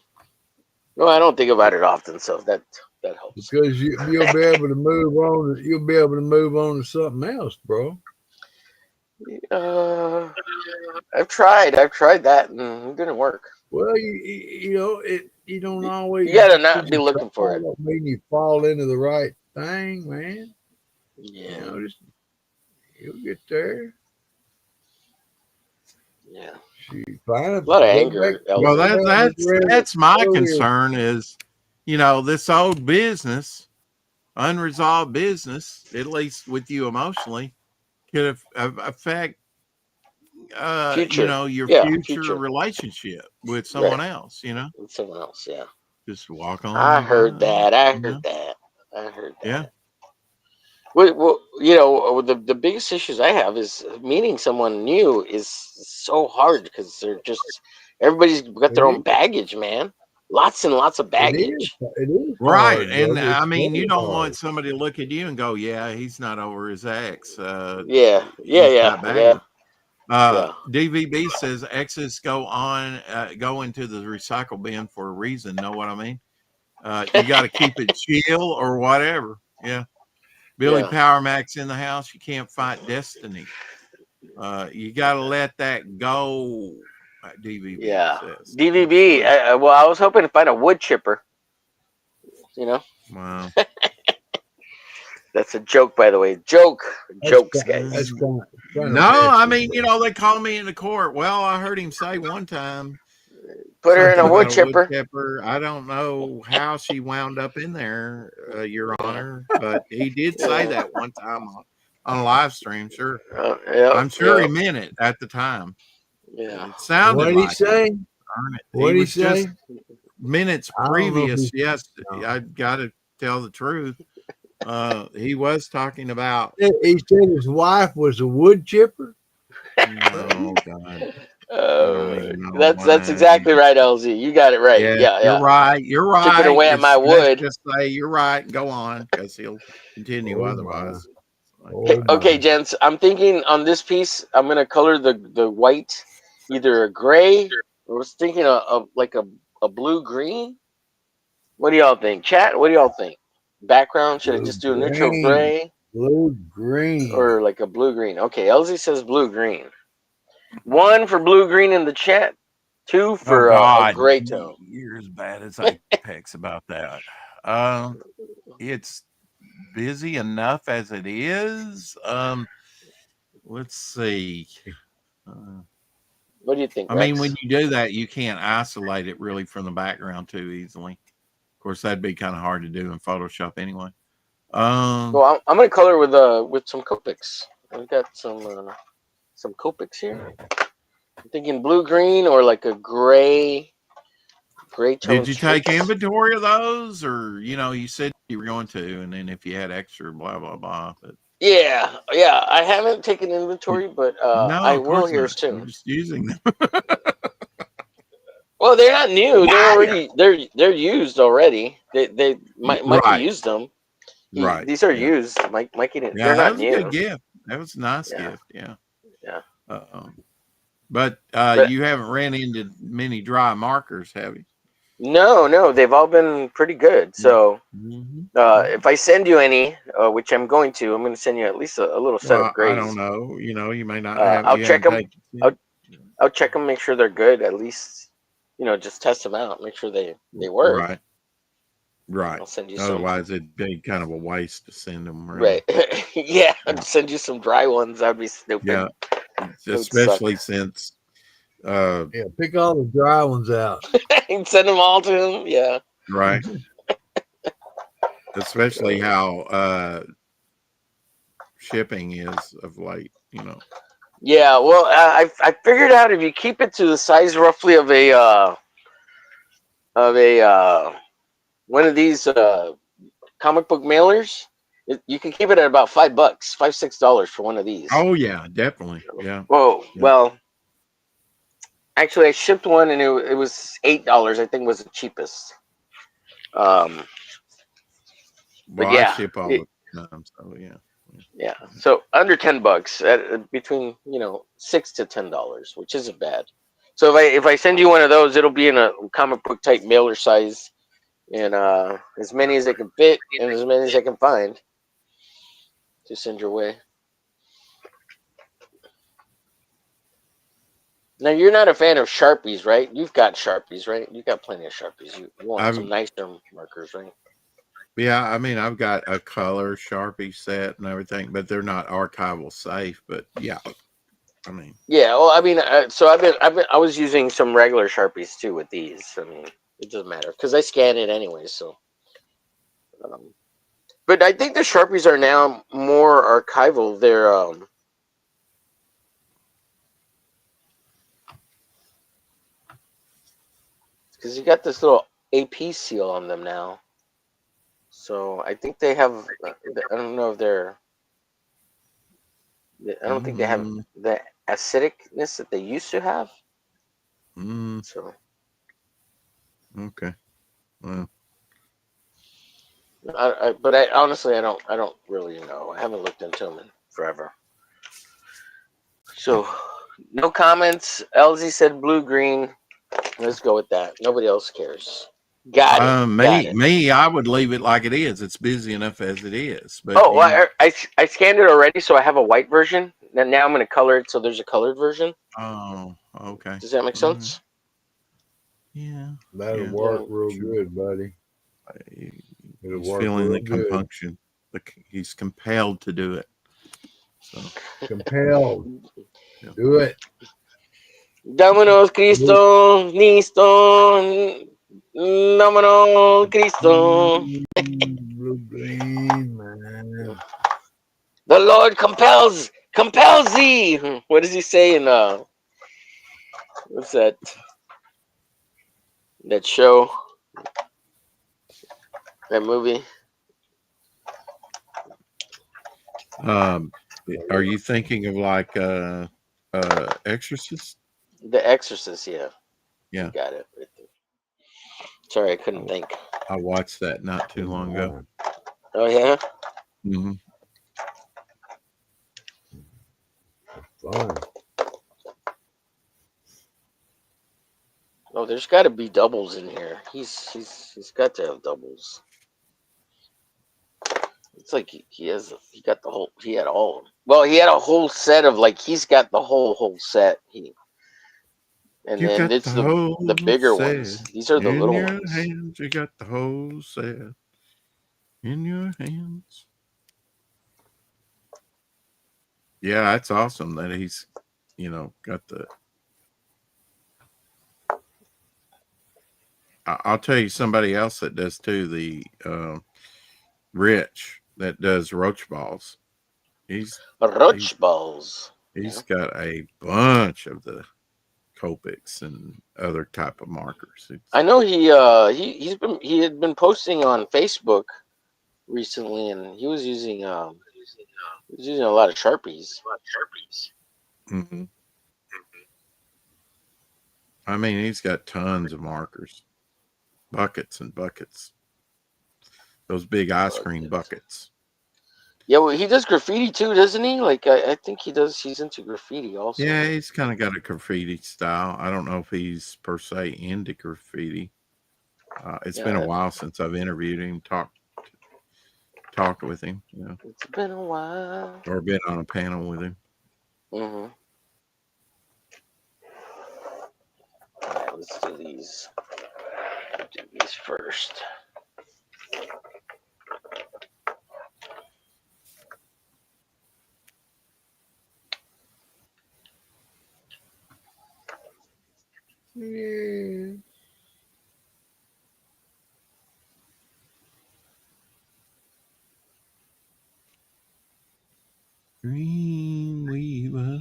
No, I don't think about it often, so that helps. Because you'll be able to move on. You'll be able to move on to something else, bro. I've tried that, and it didn't work. Well, you know it. You don't always. You gotta just not 'cause be you looking for try, it. don't mean you fall into the right thing, man. Yeah. You know, just you'll get there. Yeah. She find A lot of go anger, back- Well, Elsie. that's my earlier. concern is, you know, this old business, unresolved business, at least with you emotionally, could affect you Future. know, your Yeah, future future. relationship with someone else, you know. With someone else, yeah. Just walk on. I heard by, that. I you know? heard that. I heard that. Yeah. Well, you know, the biggest issues I have is meeting someone new is so hard because they're just everybody's got their It own is. baggage, man. Lots and lots of It baggage. is Right. hard, And brother. I It's mean, you very don't hard. want somebody to look at you and go, yeah, he's not over his ex. Yeah, He's got baggage. yeah. DVB says exes go into the recycle bin for a reason. Know what I mean? You got to keep it chill or whatever. Yeah. Billy Yeah. Power Max in the house. You can't fight destiny. You got to let that go. DVB Yeah. says. DVB. Well, I was hoping to find a wood chipper. You know, Wow. that's a joke, by the way. Jokes, guys. That's kind of No, I mean, you know, they call me into court. Well, I heard him say one time Put her in something a wood about chipper. chipper. I don't know how she wound up in there, Your Honor, but he did say that one time on a live stream. Sure, Yeah, I'm sure yeah, he meant it at the time. yeah. It sounded What did like he say? it. What He did he was just say? minutes I don't know if previous. he- Yes, no. I got to tell the truth. He was talking about. He said his wife was a wood chipper. Oh God. don't even know That's what exactly right, LZ. You got it right. Yeah, Yeah. you're right. You're right. Chipping away at my Let's wood. just say you're right. Go on, because he'll continue Oh, otherwise. Oh, Okay, my. gents. I'm thinking on this piece, I'm gonna color the white, either a gray. I was thinking of like a blue green. What do y'all think, chat? What do y'all think? Background? Should I just do a neutral Green. gray Blue green. or like a blue green? Okay, LZ says blue green. 1 for blue green in the chat. 2 for a gray tone. You're as bad as Apex about that. It's busy enough as it is. Let's see. What do you think, I Rex? mean, when you do that, you can't isolate it really from the background too easily. Of course, that'd be kind of hard to do in Photoshop anyway. Well, I'm gonna color with some Copics. I've got some Copics here. I'm thinking blue green or like a gray tone. Did you take streaks. inventory of those, or you said you were going to, and then if you had extra, blah blah blah. But Yeah. I haven't taken inventory, but no, I of will course here not. soon. You're just using them. Well, they're not new. They're already they're used already. They Mikey Right. used them. Right. These are Yeah. used. Mikey didn't. Yeah, They're that not was new. a good gift. That was a nice Yeah. gift. Yeah. Yeah. But But- you haven't ran into many dry markers, have you? No, they've all been pretty good. So if I send you any, which I'm going to, I'm going to send you at least a little set Well, of grays. I don't know. You may not have. I'll you check haven't them. taken- I'll check them, make sure they're good. At least, just test them out, make sure they work. Right. I'll send you some. Otherwise, it'd be kind of a waste to send them. Really. Right. Yeah, I'd send you some dry ones. That'd be stupid. Yeah. would Especially since. Yeah, pick all the dry ones out. And send them all to him. Yeah. Right. Especially how shipping is of late. Yeah. Well, I figured out if you keep it to the size roughly of a one of these comic book mailers, you can keep it at about $5, $5-6 for one of these. Oh yeah, definitely. Yeah. Whoa. Yeah. Well, actually, I shipped one and it was $8. I think was the cheapest. Well, But I yeah, ship all the time, so yeah. yeah. So under $10, between $6 to $10, which isn't bad. So if I send you one of those, it'll be in a comic book type mailer size, and as many as I can fit and as many as I can find to send your way. Now you're not a fan of Sharpies, right? You've got Sharpies, right? You got plenty of Sharpies. You want some nicer markers, right? Yeah, I mean, I've got a color Sharpie set and everything, but they're not archival safe. But yeah, I mean, Yeah. Well, I mean, so I was using some regular Sharpies too with these. I mean, it doesn't matter because I scan it anyway. So, but I think the Sharpies are now more archival. They're because you got this little AP seal on them now. So I think they have. I don't know if they're. I don't think they have the acidicness that they used to have. So okay. Well, but I honestly I don't really know. I haven't looked into them in forever. So no comments. LZ said blue green. Let's go with that. Nobody else cares. Got it. Got it. me, I would leave it like it is. It's busy enough as it is. But Oh, well, I scanned it already, so I have a white version. And now I'm going to color it, so there's a colored version. oh, okay. Does that make sense? Yeah. That'll Yeah. work real good, buddy. It'll He's work feeling real the good. compunction. He's compelled to do it. So Compelled. yeah. Do it. Vámonos, Cristo, listo. Vámonos, Cristo. Blue green, man. The Lord compels thee. What does he say in what's that show? That movie? Are you thinking of like Exorcist? The Exorcist, yeah. Yeah. You got it right there. Sorry, I couldn't think. I watched that not too long ago. Oh yeah? Mm-hmm. Fun. Oh, there's got to be doubles in here. He's got to have doubles. It's like he had all of them. Well, he had a whole set of he's got the whole set. And You then got it's the bigger ones. These are the little in your ones. hands. You got the whole set in your hands. Yeah, that's awesome that he's, got the. I'll tell you somebody else that does too. The Rich that does roach balls. Roach balls. He's got a bunch of the Copics and other type of markers. I know he had been posting on Facebook recently, and he was using a lot of Sharpies. Mm-hmm. I mean, he's got tons of markers, buckets and buckets. Those big ice cream buckets. Yeah, well, he does graffiti too, doesn't he? I think he does. He's into graffiti also. Yeah, he's kind of got a graffiti style. I don't know if he's per se into graffiti. It's been a while since I've interviewed him, talked with him. It's been a while. Or been on a panel with him. Mm-hmm. All right, let's do these. Do these first. Yeah. Green Weaver.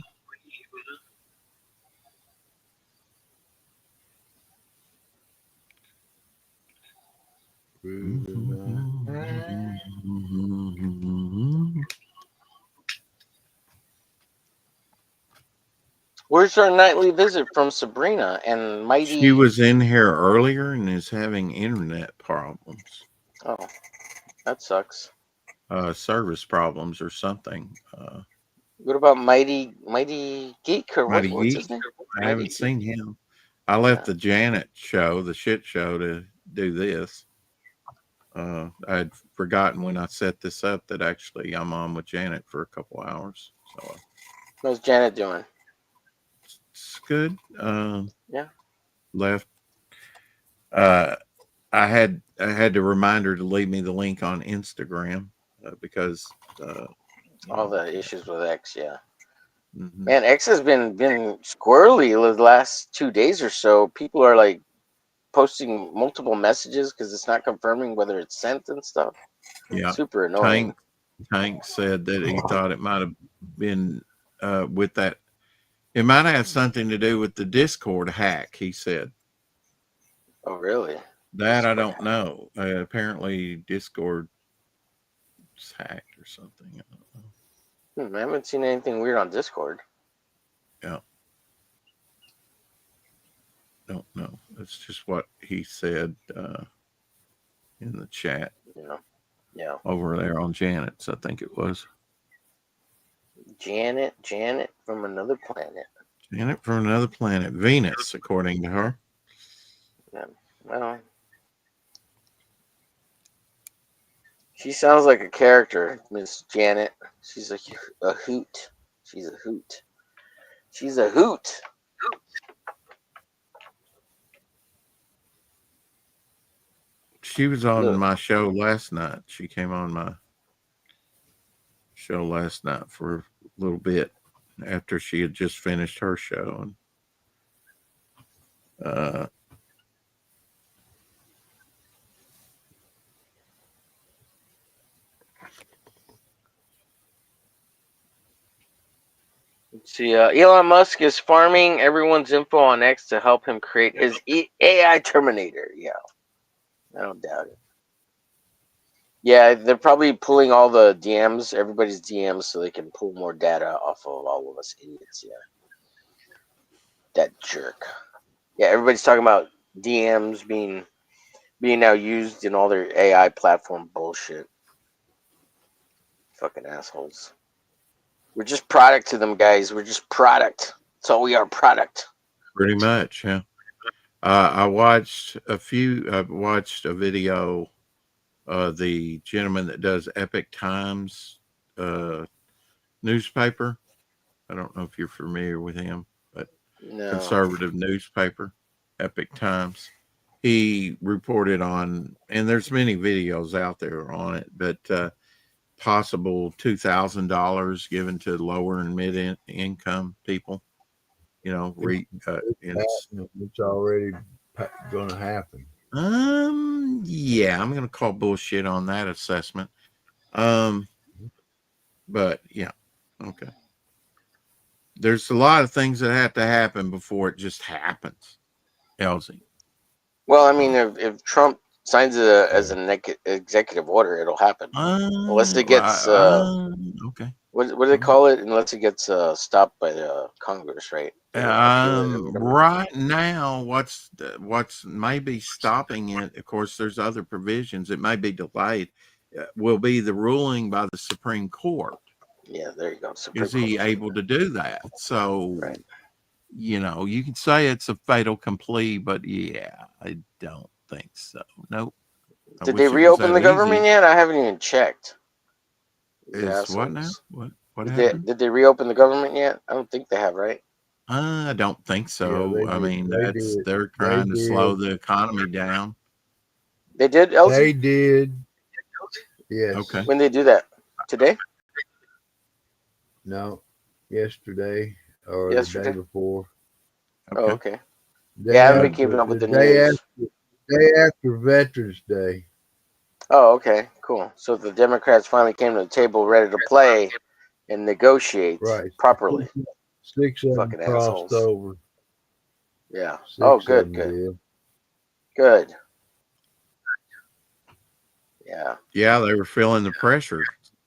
Where's our nightly visit from Sabrina and Mighty? She was in here earlier and is having internet problems, Oh, that sucks. service problems or something. What about Mighty Geek or Mighty what's Geek. his name? I Mighty haven't Geek. seen him. I left the Janet show, the shit show, to do this. I'd forgotten when I set this up that actually I'm on with Janet for a couple hours. So How's Janet doing? it's good. Yeah. Left. I had to remind her to leave me the link on Instagram because All the issues with X, yeah. mhm. Man, X has been squirrely the last 2 days or so. People are like posting multiple messages because it's not confirming whether it's sent and stuff. Yeah. Super annoying. Tank said that he thought it might have been with that. It might have something to do with the Discord hack, he said. Oh, really? That I don't know. Apparently Discord is hacked or something. I don't know. I haven't seen anything weird on Discord. Yeah. Don't know. That's just what he said in the chat. Yeah. Over there on Janet's, I think it was. Janet from another planet. Janet from another planet, Venus, according to her. Well, she sounds like a character, Miss Janet. She's a hoot. She's a hoot. She's a hoot. She was on my show last night. She came on my show last night for a little bit after she had just finished her show. And let's see, Elon Musk is farming everyone's info on X to help him create his AI Terminator. Yeah, I don't doubt it. Yeah, they're probably pulling all the DMs, everybody's DMs, so they can pull more data off of all of us idiots. Yeah, that jerk. Yeah, everybody's talking about DMs being now used in all their AI platform bullshit. Fucking assholes. We're just product to them, guys. We're just product. That's all we are, product. pretty much, yeah. I watched a video. The gentleman that does Epic Times newspaper. I don't know if you're familiar with him, but No. conservative newspaper, Epic Times. He reported on, and there's many videos out there on it, but possible $2,000 given to lower and mid income people. You know, It's already going to happen. yeah, I'm gonna call bullshit on that assessment. But yeah, okay. There's a lot of things that have to happen before it just happens. Elsie. Well, I mean, if Trump signs it as an executive order, it'll happen. Unless it gets okay. What do they call it? Unless it gets stopped by the Congress, right? Right now, what's maybe stopping it? Of course, there's other provisions. It may be delayed. Will be the ruling by the Supreme Court. Yeah, there you go. Supreme Is he Court. able to do that? So, Right. you know, you can say it's a fait accompli, but yeah, I don't think so. Nope. Did they reopen the government yet? I haven't even checked. Is what now? What Did happened? they reopen the government yet? I don't think they have, right? I don't think so. Yeah, I mean, did. they're trying to slow the economy down. They did, Elsie? They did. Yes. Okay. When they do that? Today? No. Yesterday or Yesterday? the day before. Oh, okay. Day Yeah, I haven't been after- keeping up with the day news. Day after Veterans Day. Oh, okay. Cool. So the Democrats finally came to the table ready to play and negotiate Right. properly. 6 of them Fucking crossed assholes. over. Yeah. 6 Oh, of good, them good. did. Good. Yeah. Yeah, they were feeling the pressure.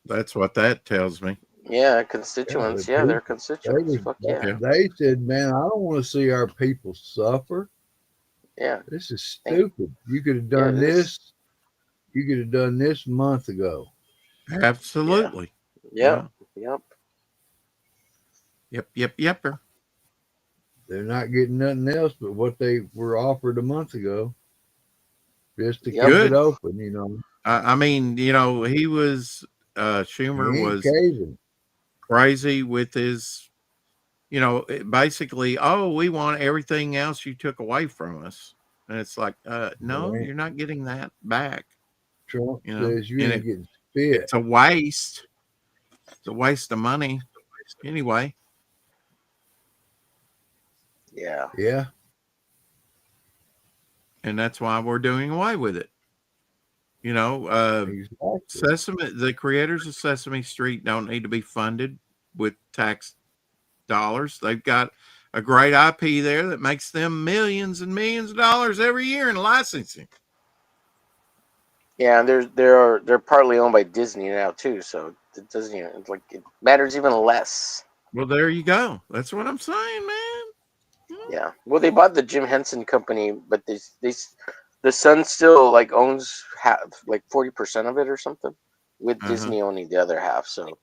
That's what that tells me. Yeah, constituents. but Yeah, they're people, constituents. Fuck yeah. Yeah. they said, man, I don't want to see our people suffer. Yeah. This is Thank- stupid. You could have Yeah, done it is. this. You could have done this a month ago. Absolutely. Yep. Yep. Yepper. They're not getting nothing else but what they were offered a month ago, just to Yep. keep Good. it open. You know, I mean, he was he Schumer ain't was caving. crazy with his, basically, oh, we want everything else you took away from us. And it's like, no, Right. you're not getting that back. Trump You know, says you and ain't getting spit. it's a waste. It's a waste of money. Anyway, Yeah. Yeah, and that's why we're doing away with it. exactly. The creators of Sesame Street don't need to be funded with tax dollars. They've got a great IP there that makes them millions and millions of dollars every year in licensing. Yeah, and they're partly owned by Disney now too, so it doesn't even, it's like it matters even less. Well, there you go. That's what I'm saying, man. Yeah. Well, they bought the Jim Henson company, but the son still like owns like 40% of it or something, with Disney owning the other half. So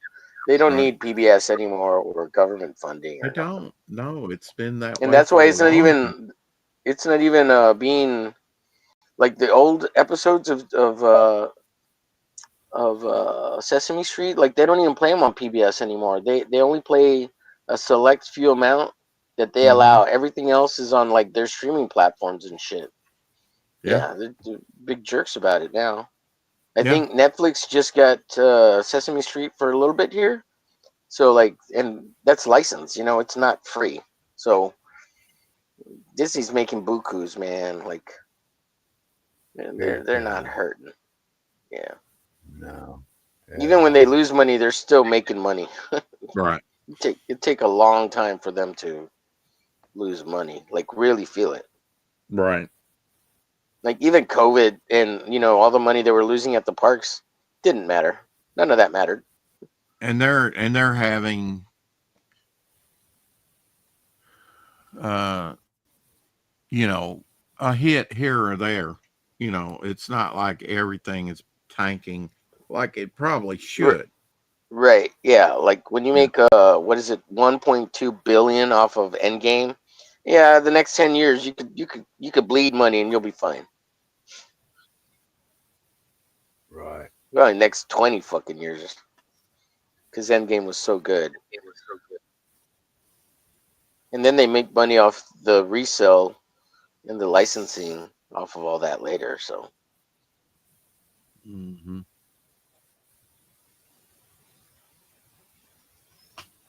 they don't Right. need PBS anymore or government funding. I Or nothing. don't. No, it's been that way. And that's why for a long time. it's not even being like the old episodes of Sesame Street. Like they don't even play them on PBS anymore. They only play a select few amount that they allow. Everything else is on like their streaming platforms and shit. Yeah. They're big jerks about it now. I Yeah. think Netflix just got Sesame Street for a little bit here. So like, and that's licensed, it's not free. So Disney's making bukus, man. Like, they're not time. hurting. Yeah. No. Even when they lose money, they're still making money. Right. It take a long time for them to lose money, like really feel it. Right. Like even COVID and all the money they were losing at the parks didn't matter. None of that mattered. And they're having a hit here or there. It's not like everything is tanking like it probably should. Right. Yeah. Like when you make what is it, 1.2 billion off of Endgame? Yeah, the next 10 years you could bleed money and you'll be fine. Right. Well, the next 20 fucking years, because Endgame was so good. And then they make money off the resale and the licensing off of all that later. So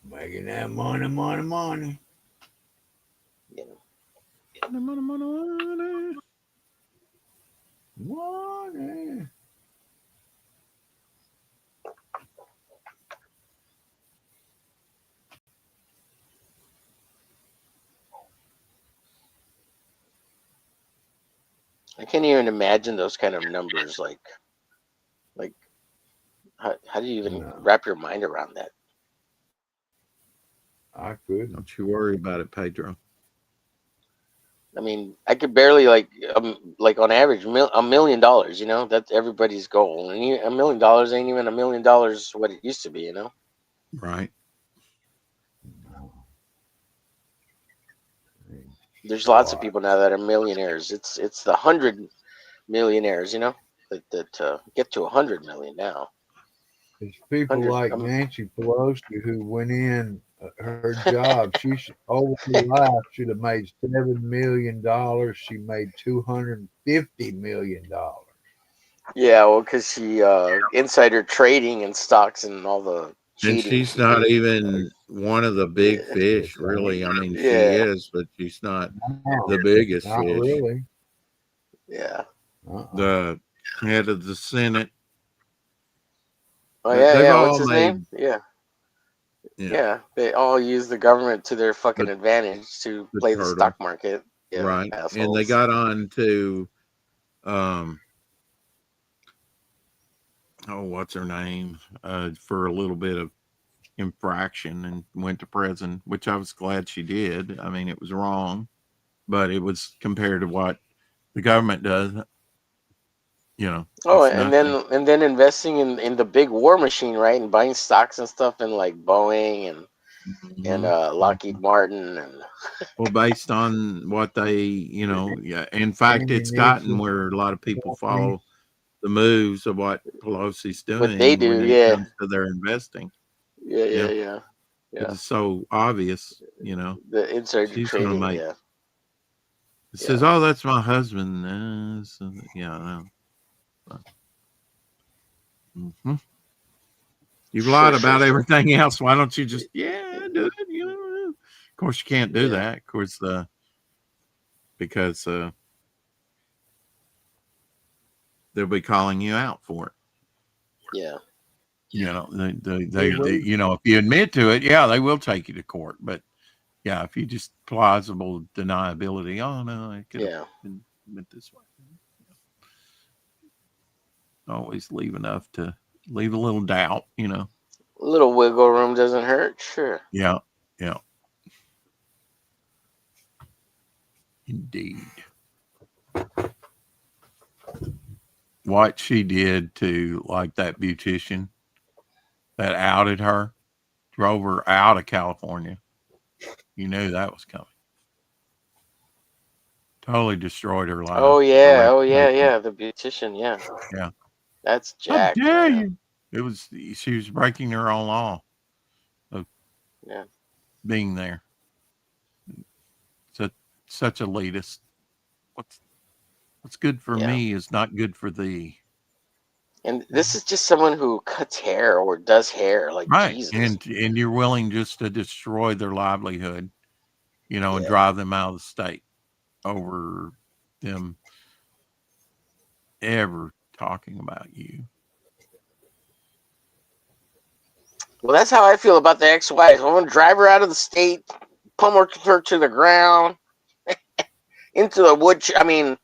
Making that money. yeah. Money. I can't even imagine those kind of numbers. Like how do you even wrap your mind around that? I couldn't. Don't you worry about it, Pedro. I mean, I could barely like on average $1 million. That's everybody's goal, and $1 million ain't even $1 million what it used to be. Right. There's lots of people now that are millionaires. It's the 100 millionaires, that get to 100 million now. It's people like Nancy Pelosi who went in her job. She over her life should have made $7 million. She made $250 million. Yeah, well, because she insider trading and stocks and all the cheating. And she's not even one of the big fish, really. I mean, she is, but she's not the biggest not fish. Really. Yeah. The head of the Senate. Oh yeah. What's his name? Yeah. They all use the government to their fucking advantage to play the stock market. Yeah, right. assholes. And they got on to what's her name? For a little bit of, infraction and went to prison, which I was glad she did. I mean, it was wrong, but it was compared to what the government does, Oh, it's nothing. and then investing in the big war machine, right? And buying stocks and stuff in like Boeing and Mhm. Lockheed Martin and Well, based on what they, yeah. In fact, it's gotten Ammunition, where a lot of people weaponry. follow the moves of what Pelosi's what they doing do. when it Yeah, comes to their investing. yeah, yeah, Yeah, yeah, yeah. it's so obvious. The insider She's gonna trading. make. Yeah, It says, yeah, "Oh, that's my husband." Yeah, I know. Mhm. You've sure, lied sure, about sure. everything else. Why don't you just, yeah, do it? Of course, you can't do Yeah, that. Of course, because they'll be calling you out for it. yeah. They if you admit to it, yeah, they will take you to court. But yeah, if you just plausible deniability, oh no, it could have Yeah. been went this way. Always leave enough to leave a little doubt. A little wiggle room doesn't hurt. Sure. Yeah, yeah, indeed. What she did to like that beautician that outed her, drove her out of California. You knew that was coming. Totally destroyed her life, Oh her yeah. Oh yeah. reputation. Yeah. The beautician. Yeah. Yeah. That's How jacked. dare Yeah. you? She was breaking her own law of Yeah. being there. Such elitist. What's good for Yeah. me is not good for thee. And this is just someone who cuts hair or does hair. Like Right. Jesus. And you're willing just to destroy their livelihood, and Yeah. drive them out of the state over them ever talking about you. Well, that's how I feel about the ex-wife. I want to drive her out of the state, pummel her to the ground, into the wood. I mean,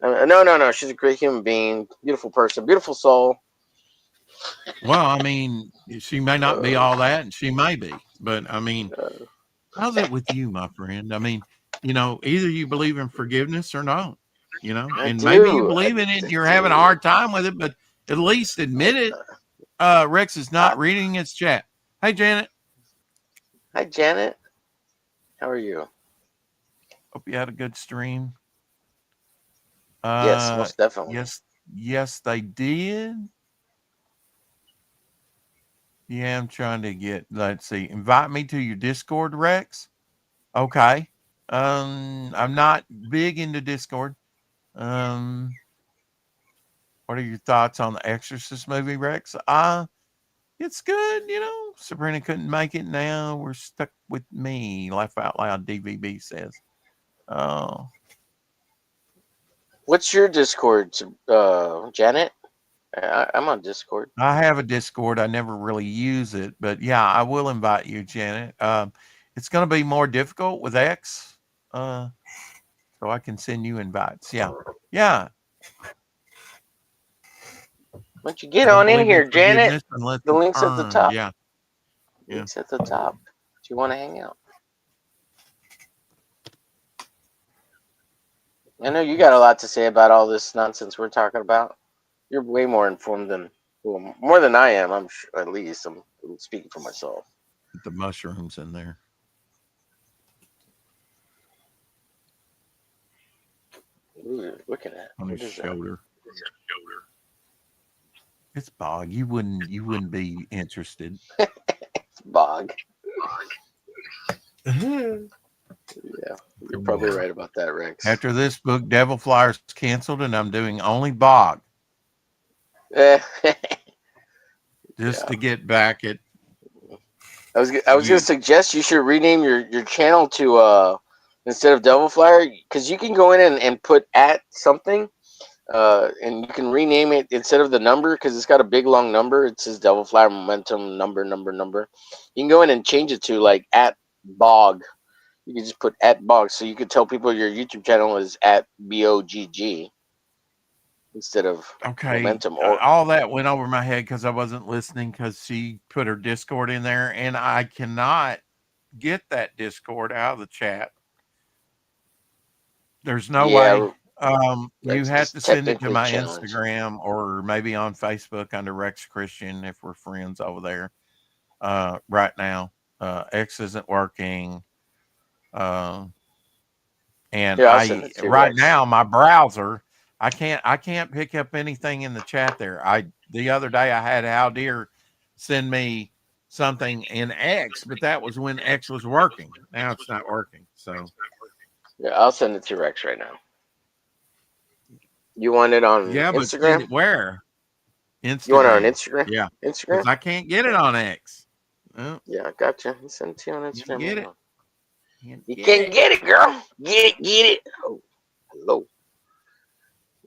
no. She's a great human being, beautiful person, beautiful soul. Well, I mean, she may not be Uh, all that, and she may be, but I mean, uh, how's it with you, my friend? I mean, either you believe in forgiveness or not, I and maybe you do. believe in it and I you're having a do. hard time with it, but at least admit it. Rex is Uh, not reading his chat. Hey, Janet. Hi, Janet. How are you? Hope you had a good stream. Yes, most definitely. Yes, they did. Yeah, I'm trying to let's see, invite me to your Discord, Rex. Okay. I'm not big into Discord. What are your thoughts on the Exorcist movie, Rex? It's good, Sabrina couldn't make it. Now we're stuck with me. Laugh out loud, DVB says. Oh, What's your Discord, Janet? I'm on Discord. I have a Discord. I never really use it, but yeah, I will invite you, Janet. It's going to be more difficult with X, so I can send you invites. Yeah. Why don't you get I don't on in believe in here, Janet? forgiveness unless The it's link's at the earned. top. Yeah. Link's at the top. Do you want to hang out? I know you got a lot to say about all this nonsense we're talking about. You're way more informed than, well, more than I am. I'm sure, at least I'm speaking for myself. Put the mushrooms in there. Ooh, looking at On what his is that? shoulder. It's Bog. You wouldn't be interested. It's Bog. Come Yeah, you're probably on. right about that, Rex. After this book, Devil Flyer's canceled, and I'm doing only Bog Yeah. just to get back at. I was gonna suggest you should rename your channel to instead of Devil Flyer, because you can go in and put at something, and you can rename it instead of the number, because it's got a big long number. It says Devil Flyer Momentum number. You can go in and change it to like at Bog. You can just put at Bog, so you could tell people your YouTube channel is at BOGG. instead of Okay. momentum. Or All that went over my head because I wasn't listening because she put her Discord in there, and I cannot get that Discord out of the chat. There's no way. You Rex have is to send it to technically my challenged. Instagram or maybe on Facebook under Rex Christian if we're friends over there. Right now, X isn't working. And Here, I'll send it to you, right Rex. now my browser, I can't pick up anything in the chat there. The other day I had Hal Deer send me something in X, but that was when X was working. Now it's not working. So Yeah, I'll send it to Rex right now. You want it on yeah, but send Instagram? it where? Instagram. You want it on Instagram? Yeah, Instagram? because I can't get it on X. Well, Yeah, I gotcha. I'll send it to you on you Instagram. get right it. now. You can't get it, girl. Get it. Oh, hello.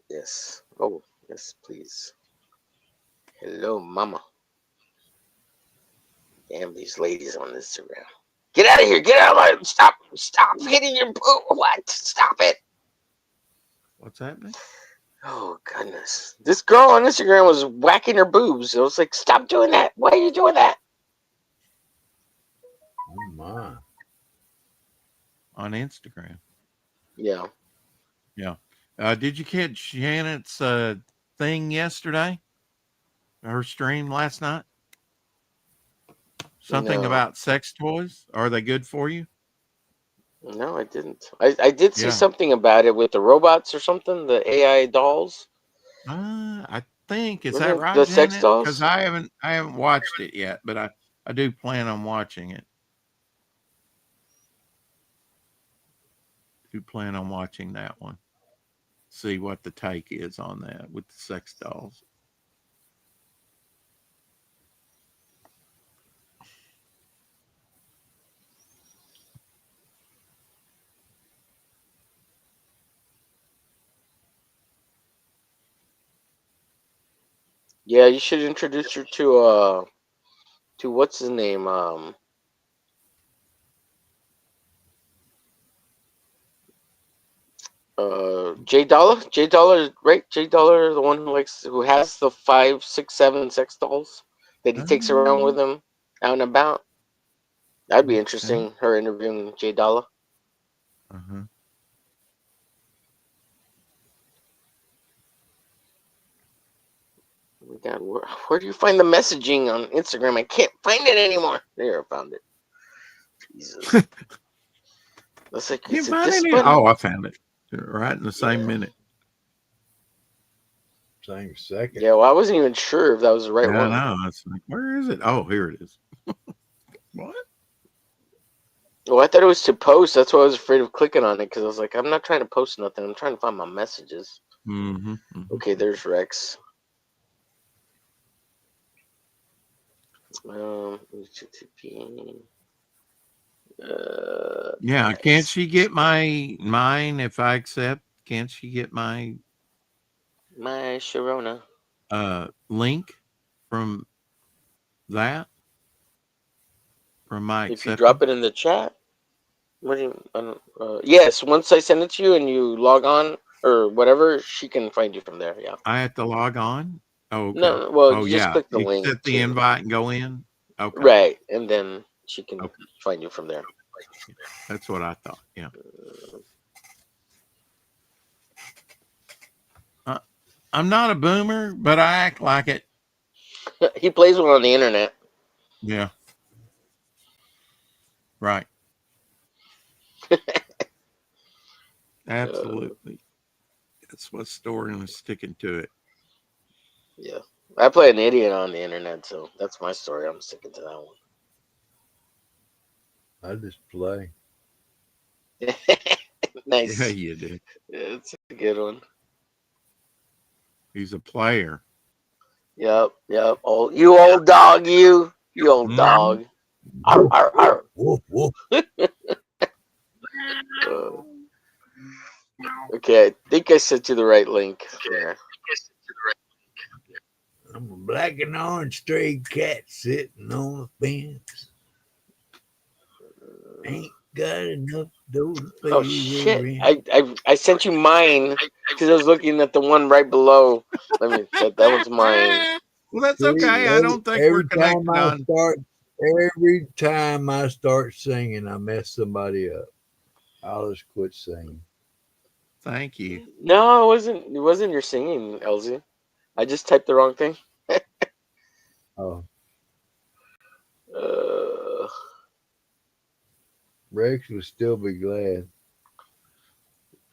Yes. Oh, yes, please. Hello, mama. Damn, these ladies on Instagram. Get out of here. Get out of my... Stop hitting your poop. What? Stop it. What's happening? Oh, goodness. This girl on Instagram was whacking her boobs. I was like, stop doing that. Why are you doing that? Oh my. On Instagram. Yeah. Yeah. Did you catch Janet's thing yesterday? Her stream last night? Something No. about sex toys. Are they good for you? No, I didn't. I did see Yeah. something about it with the robots or something, the AI dolls. I think is Wasn't that it right, the sex Janet? dolls? Because I haven't watched it yet, but I do plan on watching it. Do plan on watching that one. See what the take is on that with the sex dolls. Yeah, you should introduce her to what's his name? Jay Dollar? Jay Dollar, right? Jay Dollar, the one who has the 5, 6, 7 sex dolls that he takes around with him out and about. That'd be interesting, her interviewing Jay Dollar. Uh-huh. Oh my God, where do you find the messaging on Instagram? I can't find it anymore. There, I found it. Jesus. That's like, You is it find this it? button? Oh, I found it. Right in the same minute. Same second. Yeah, well, I wasn't even sure if that was the right Yeah, one. I know. It's like, where is it? Oh, here it is. What? Well, I thought it was to post. That's why I was afraid of clicking on it because I was like, I'm not trying to post nothing. I'm trying to find my messages. Mm-hmm. Okay, there's Rex. HTTP. Yeah, Nice. can't she get mine if I accept? Can't she get my Sharona? link from that? From my If you acceptance? drop it in the chat. What do you? Yes, once I send it to you and you log on or whatever, she can find you from there. Yeah. I have to log on? Oh, okay. No, well, Oh, you just yeah. click the link. Accept the invite and go in? Okay. Right, and then she can Okay. find you from there. That's what I thought. Yeah. I'm not a boomer, but I act like it. He plays one on the internet. Yeah. Right. Absolutely. That's what story I'm sticking to it. Yeah. I play an idiot on the internet, so that's my story. I'm sticking to that one. I just play. Nice. Yeah, you do. It's a good one. He's a player. Yep. Old dog, you old dog. Arr, arr, arr. Woof, woof. Okay, I think I sent you the right link. Yeah. I'm a black and orange stray cat sitting on a fence. Ain't got enough dough to pay Oh the shit! rent. I sent you mine because I was looking at the one right below. Let me. That was mine. Well, that's See, okay. I don't think we're connected on. every time I start singing, I mess somebody up. I'll just quit singing. Thank you. No, it wasn't. It wasn't your singing, Elsie. I just typed the wrong thing. Oh, Uh, Rex would still be glad.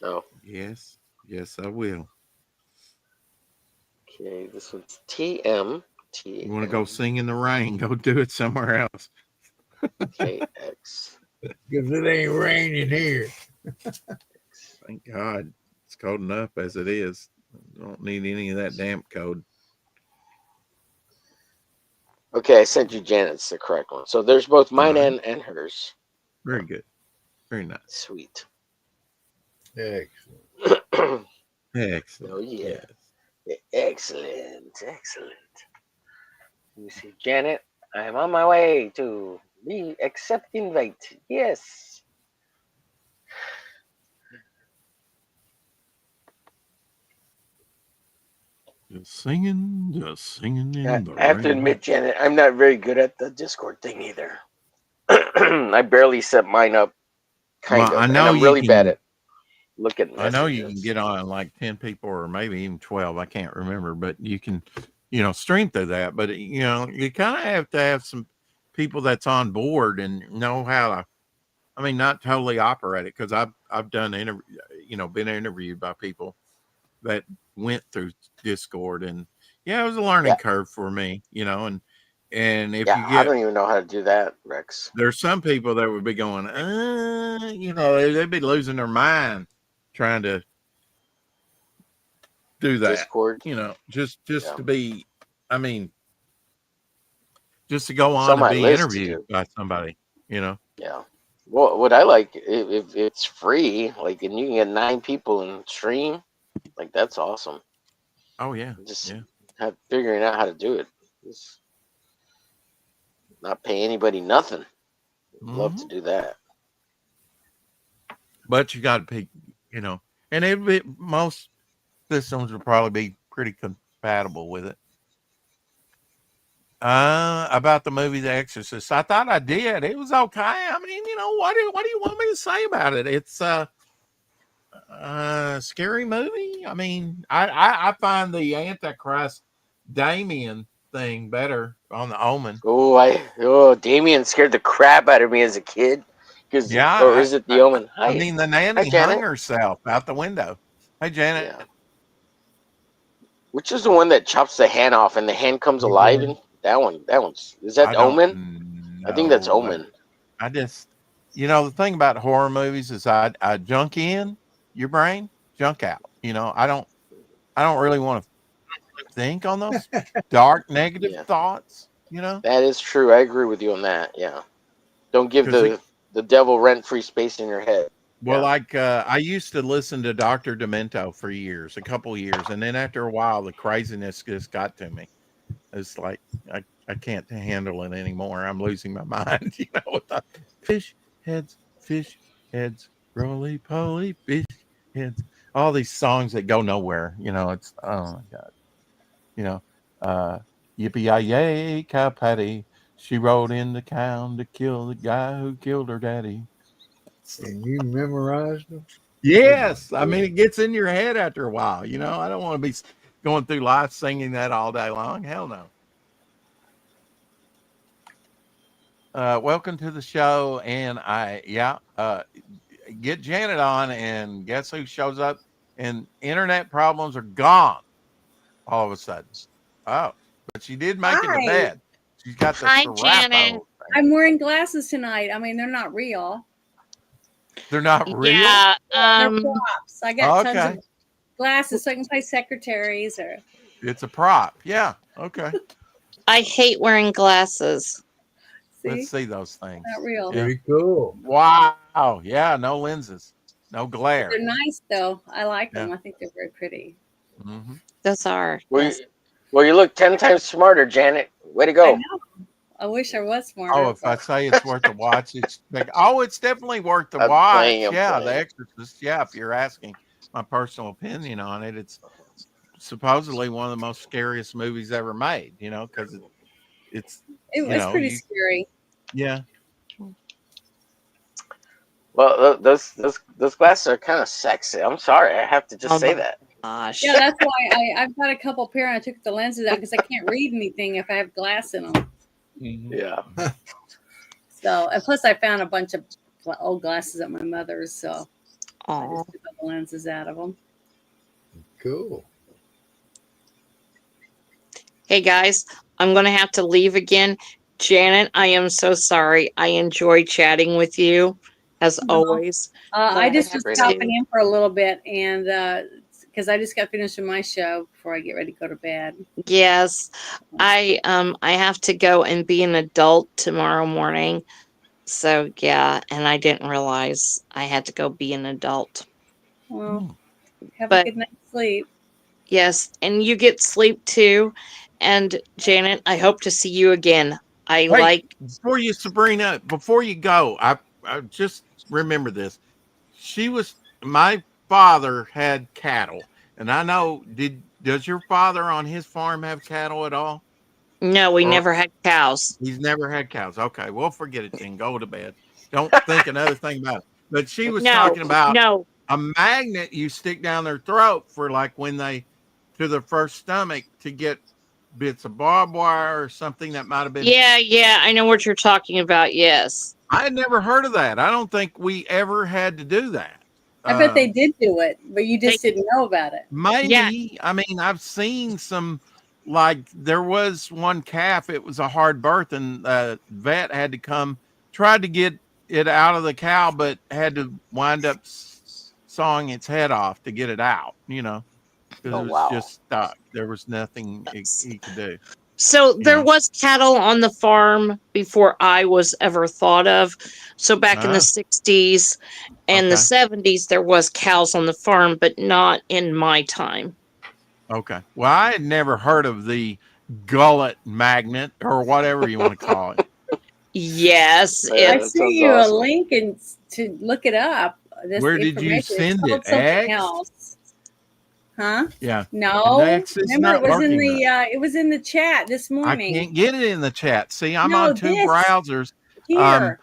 no. Yes, yes, I will. Okay, this one's TM. You want to go sing in the rain? Go do it somewhere else. KX. Because it ain't raining here. Thank God, it's cold enough as it is. Don't need any of that damp code. Okay, I sent you Janet's the correct one. So there's both mine All right. and hers. Very good. Very nice. Sweet. Excellent. Oh Excellent. yeah. Yes. Excellent. Excellent. Let me see. Janet, I am on my way to be accept invite. Yes. Just singing in the I have to rain. admit, Janet, I'm not very good at the Discord thing either. I barely set mine up, kind Well, of, I and know I'm you really bad can. at looking at I know you can messages. get on like 10 people or maybe even 12. I can't remember, but you can, stream through that. But, you kind of have to have some people that's on board and know how to, I mean, not totally operate it because I've done, been interviewed by people that went through Discord and yeah, it was a learning Yeah, curve for me, and if yeah. you I get, don't even know how to do that, Rex. there's some people that would be going, they'd be losing their mind trying to do that, Discord. just Yeah, to be, I mean, just to go it's on on and my be list to interviewed do. by somebody, Yeah. Well, what I like if it's free, like, and you can get 9 people in stream, like that's awesome. Oh yeah, Just yeah. figuring out how to do it. Just not pay anybody nothing. Love to Hmm. do that. But you got to pick, and most systems would probably be pretty compatible with it. About the movie The Exorcist, I thought I did. It was okay. I mean, what do you want me to say about it? It's scary movie. I mean, I find the Antichrist Damien thing better on the Omen. Damien scared the crap out of me as a kid. Or Yeah, is it the Omen? I Hi, mean, the hi, nanny hung Janet. herself out the window. Hey, Janet. Yeah. Which is the one that chops the hand off and the hand comes alive? And that one's is that I don't Omen? I think that's know. Omen. I just, the thing about horror movies is I junk in your brain, junk out. I don't really want to think on those dark negative Yeah, thoughts. that is true. I agree with you on that. Yeah. Don't give Because the devil rent-free space in your head. well, Yeah. like I used to listen to Dr. Demento for years, a couple years, and then after a while, the craziness just got to me. It's like I can't handle it anymore. I'm losing my mind. With the fish heads, roly poly fish heads. All these songs that go nowhere. It's oh my god. You know, yippee yay, cow patty. She rode into town to kill the guy who killed her daddy. And you memorized them? Oh my Yes, I mean goodness. it gets in your head after a while. I don't want to be going through life singing that all day long. Hell no. Welcome to the show, and get Janet on, and guess who shows up? And internet problems are gone all of a sudden. Oh, but she did make it to Hi. bed. She's got the Hi, Janet. Serapo thing. I'm wearing glasses tonight. I mean, they're not real. They're not real. Yeah. They're props. I got tons Okay, of glasses so I can play secretaries or it's a prop. Yeah. Okay. I hate wearing glasses. see, Let's see those things. not real. Yeah. Pretty cool. Wow. Yeah. No lenses. No glare. They're nice though. I like them. Yeah. I think they're very pretty. Mm-hmm. Those are. Well, Yes. you look 10 times smarter, Janet. Way to I go. know. I wish I was smarter. Oh, if I say it's worth a watch, it's like, oh, it's definitely worth the I'm watch. playing, I'm Yeah, The playing. Exorcist. Yeah, if you're asking my personal opinion on it, it's supposedly one of the most scariest movies ever made. You know, because it's It you was know pretty you scary. yeah. Well, those glasses are kind of sexy. I'm sorry, I have to just Oh say my that. gosh. Yeah, that's why I've got a couple pair and I took the lenses out because I can't read anything if I have glass in them. Yeah. So, and plus I found a bunch of old glasses at my mother's, so I Aw. just took the lenses out of them. Cool. Hey guys, I'm gonna have to leave again. Janet, I am so sorry. I enjoy chatting with you as No. always. I But just have was to- stopping in for a little bit, and because I just got finished with my show before I get ready to go to bed. Yes, I have to go and be an adult tomorrow morning. So yeah, and I didn't realize I had to go be an adult. Well, have But- a good night's sleep. Yes, and you get sleep too. And Janet, I hope to see you again. I Wait. like Before you, Sabrina, before you go, I just remember this. My father had cattle, and I know. Does your father on his farm have cattle at all? no, we Or- never had cows. He's never had cows. Okay, well, forget it then. Go to bed. Don't think another thing about it. But she was No, talking about no. a magnet you stick down their throat for like when they to their first stomach to get bits of barbed wire or something that might have been. Yeah, I know what you're talking about. Yes. I had never heard of that. I don't think we ever had to do that. I bet they did do it, but you just didn't know about it. Maybe. Yeah. I mean, I've seen some, like there was one calf, it was a hard birth, and vet had to come, tried to get it out of the cow, but had to wind up sawing its head off to get it out, you know, because Oh, it was wow. just stuck. There was nothing he could do. So there Yeah. was cattle on the farm before I was ever thought of. So back in Ah. the 60s and the Okay. 70s, there was cows on the farm, but not in my time. Okay. Well, I had never heard of the gullet magnet or whatever you want to call it. Yes, Yeah, I it, that sent sounds you awesome. a link and to look it up. This Where did you information. It's send called it? something X? else. Huh? Yeah. No. X is Remember, not it was in working the it was in the chat this I morning. can't get it in the chat. See, I'm No, on two this. browsers. Here.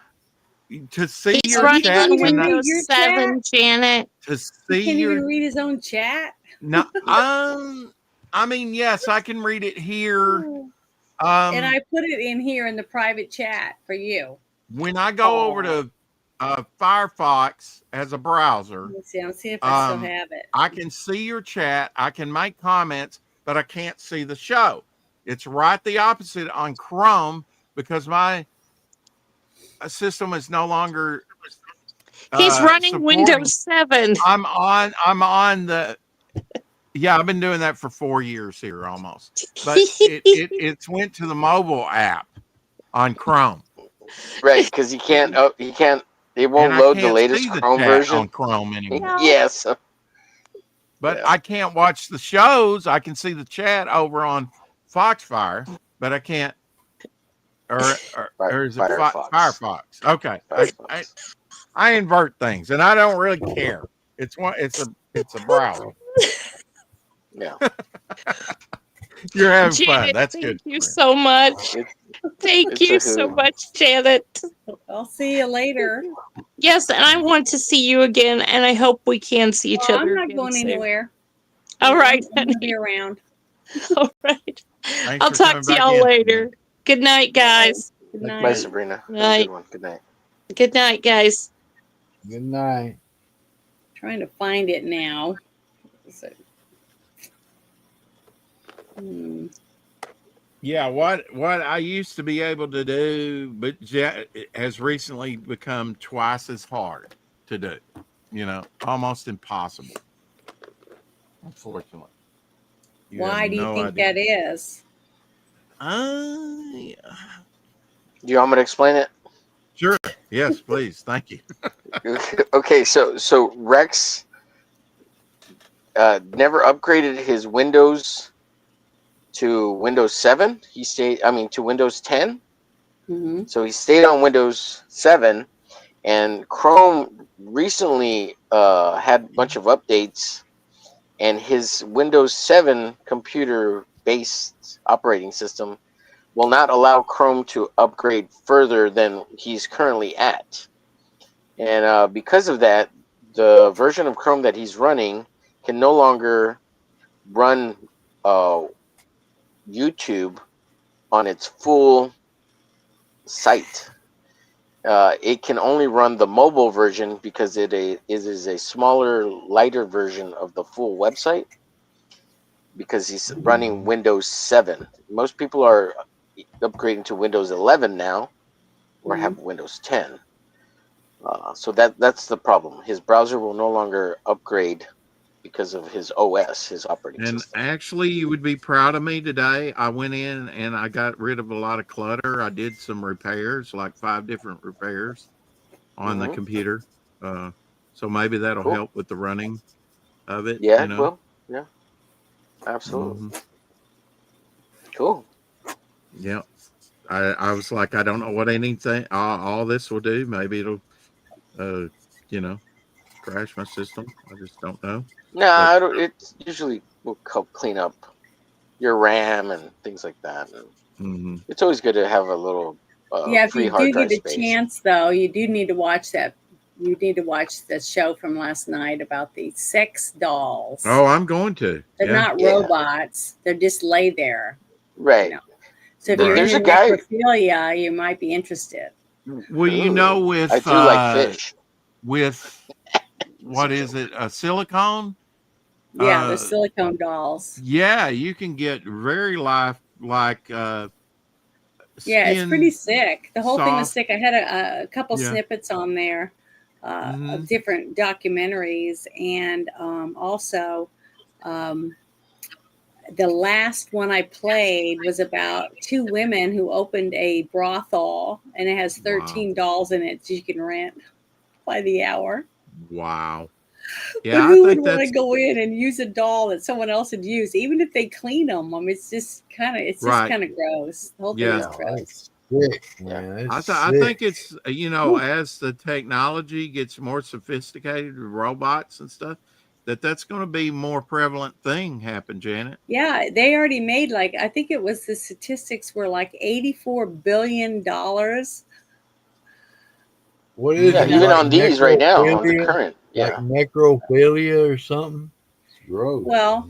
To see he's your running chat, on even read Windows your 7, Janet. to He see can't your even read his own chat. no. I mean, yes, I can read it here. And I put it in here in the private chat for you. When I go over to Firefox as a browser, Let me see. I'm seeing if I still Um, have it. I can see your chat. I can make comments, but I can't see the show. It's right the opposite on Chrome because my system is no longer. He's running supporting- Windows 7. I'm on the. Yeah, I've been doing that for 4 years here almost, but it's went to the mobile app on Chrome. Right, because he can't. It won't And I load the can't latest see the Chrome chat version. on Chrome anymore. No. Yes. But Yeah. I can't watch the shows. I can see the chat over on Foxfire, but I can't. Or is it Firefox. Firefox? Okay, Firefox. I invert things, and I don't really care. It's a browser. Yeah. You're having fun. Janet, That's thank good. you so much. It- Thank it's a you so hoot. much, Janet. I'll see you later. Yes, and I want to see you again, and I hope we can see each Well, other I'm not again going soon. anywhere. All right, I'm gonna honey. be around. All right. Thanks I'll for talk coming to back y'all in. later. Good night, guys. Good Bye, Bye, night. Sabrina. Have a Night. good one. Good night. Good night, guys. Good night. Trying to find it now. So, Yeah, what I used to be able to do, but it has recently become twice as hard to do. You know, almost impossible. Unfortunately. You why have do you no think idea. that is? Yeah. Do you want me to explain it? Sure. Yes, please. Thank you. Okay, so Rex never upgraded his Windows to Windows 7. He stayed. I mean, to Windows 10. Hmm. So he stayed on Windows 7, and Chrome recently had a bunch of updates, and his Windows 7 computer-based operating system will not allow Chrome to upgrade further than he's currently at. And because of that, the version of Chrome that he's running can no longer run YouTube on its full site. It can only run the mobile version because it is a smaller, lighter version of the full website, because he's running Windows 7. Most people are upgrading to Windows 11 now, or have Windows 10. So that's the problem. His browser will no longer upgrade because of his OS, his operating And system. actually, you would be proud of me today. I went in and I got rid of a lot of clutter. I did some repairs, like 5 different repairs on the Mhm. computer. So maybe that'll Cool. help with the running of it. Yeah, You it know. will. Yeah, absolutely. Mhm. Cool. Yeah. I was like, I don't know what anything all this will do. Maybe it'll, you know, crash my system. I just don't know. No, But I don't, it's usually will help clean up your RAM and things like that. And mhm. it's always good to have a little Yeah, if free you hard do drive get a space. chance, though, you do need to watch that. You need to watch the show from last night about the sex dolls. Oh, I'm going to. They're Yeah. not Yeah. robots. They're just lay there. Right. know. So if Right. you're There's into a guy. necrophilia, you might be interested. Well, you know, Ooh, with I do like fish. with what is it? A silicone? Yeah, they're Uh, silicone dolls. yeah, you can get very like Yeah, it's pretty skin sick. The whole thing was soft. sick. I had a couple Yeah. snippets on there Mhm. of different documentaries, and also the last one I played was about 2 women who opened a brothel, and it has 13 dolls in it, so you can rent by the hour. Wow. But Yeah, I who would think want to that's go in and use a doll that someone else had used, even if they clean them? I mean, it's just right. kind of gross. The whole thing Yeah. is No, gross. that's sick, Yeah. man. That's I sick. think it's as the technology gets more sophisticated with robots and stuff, that's going to be more prevalent thing happen, Janet. Yeah, they already made, like, I think it was, the statistics were like $84 billion. What is Yeah, it, even like on these right now, on the necrophilia? current. Like Yeah. necrophilia or something? It's gross. Well,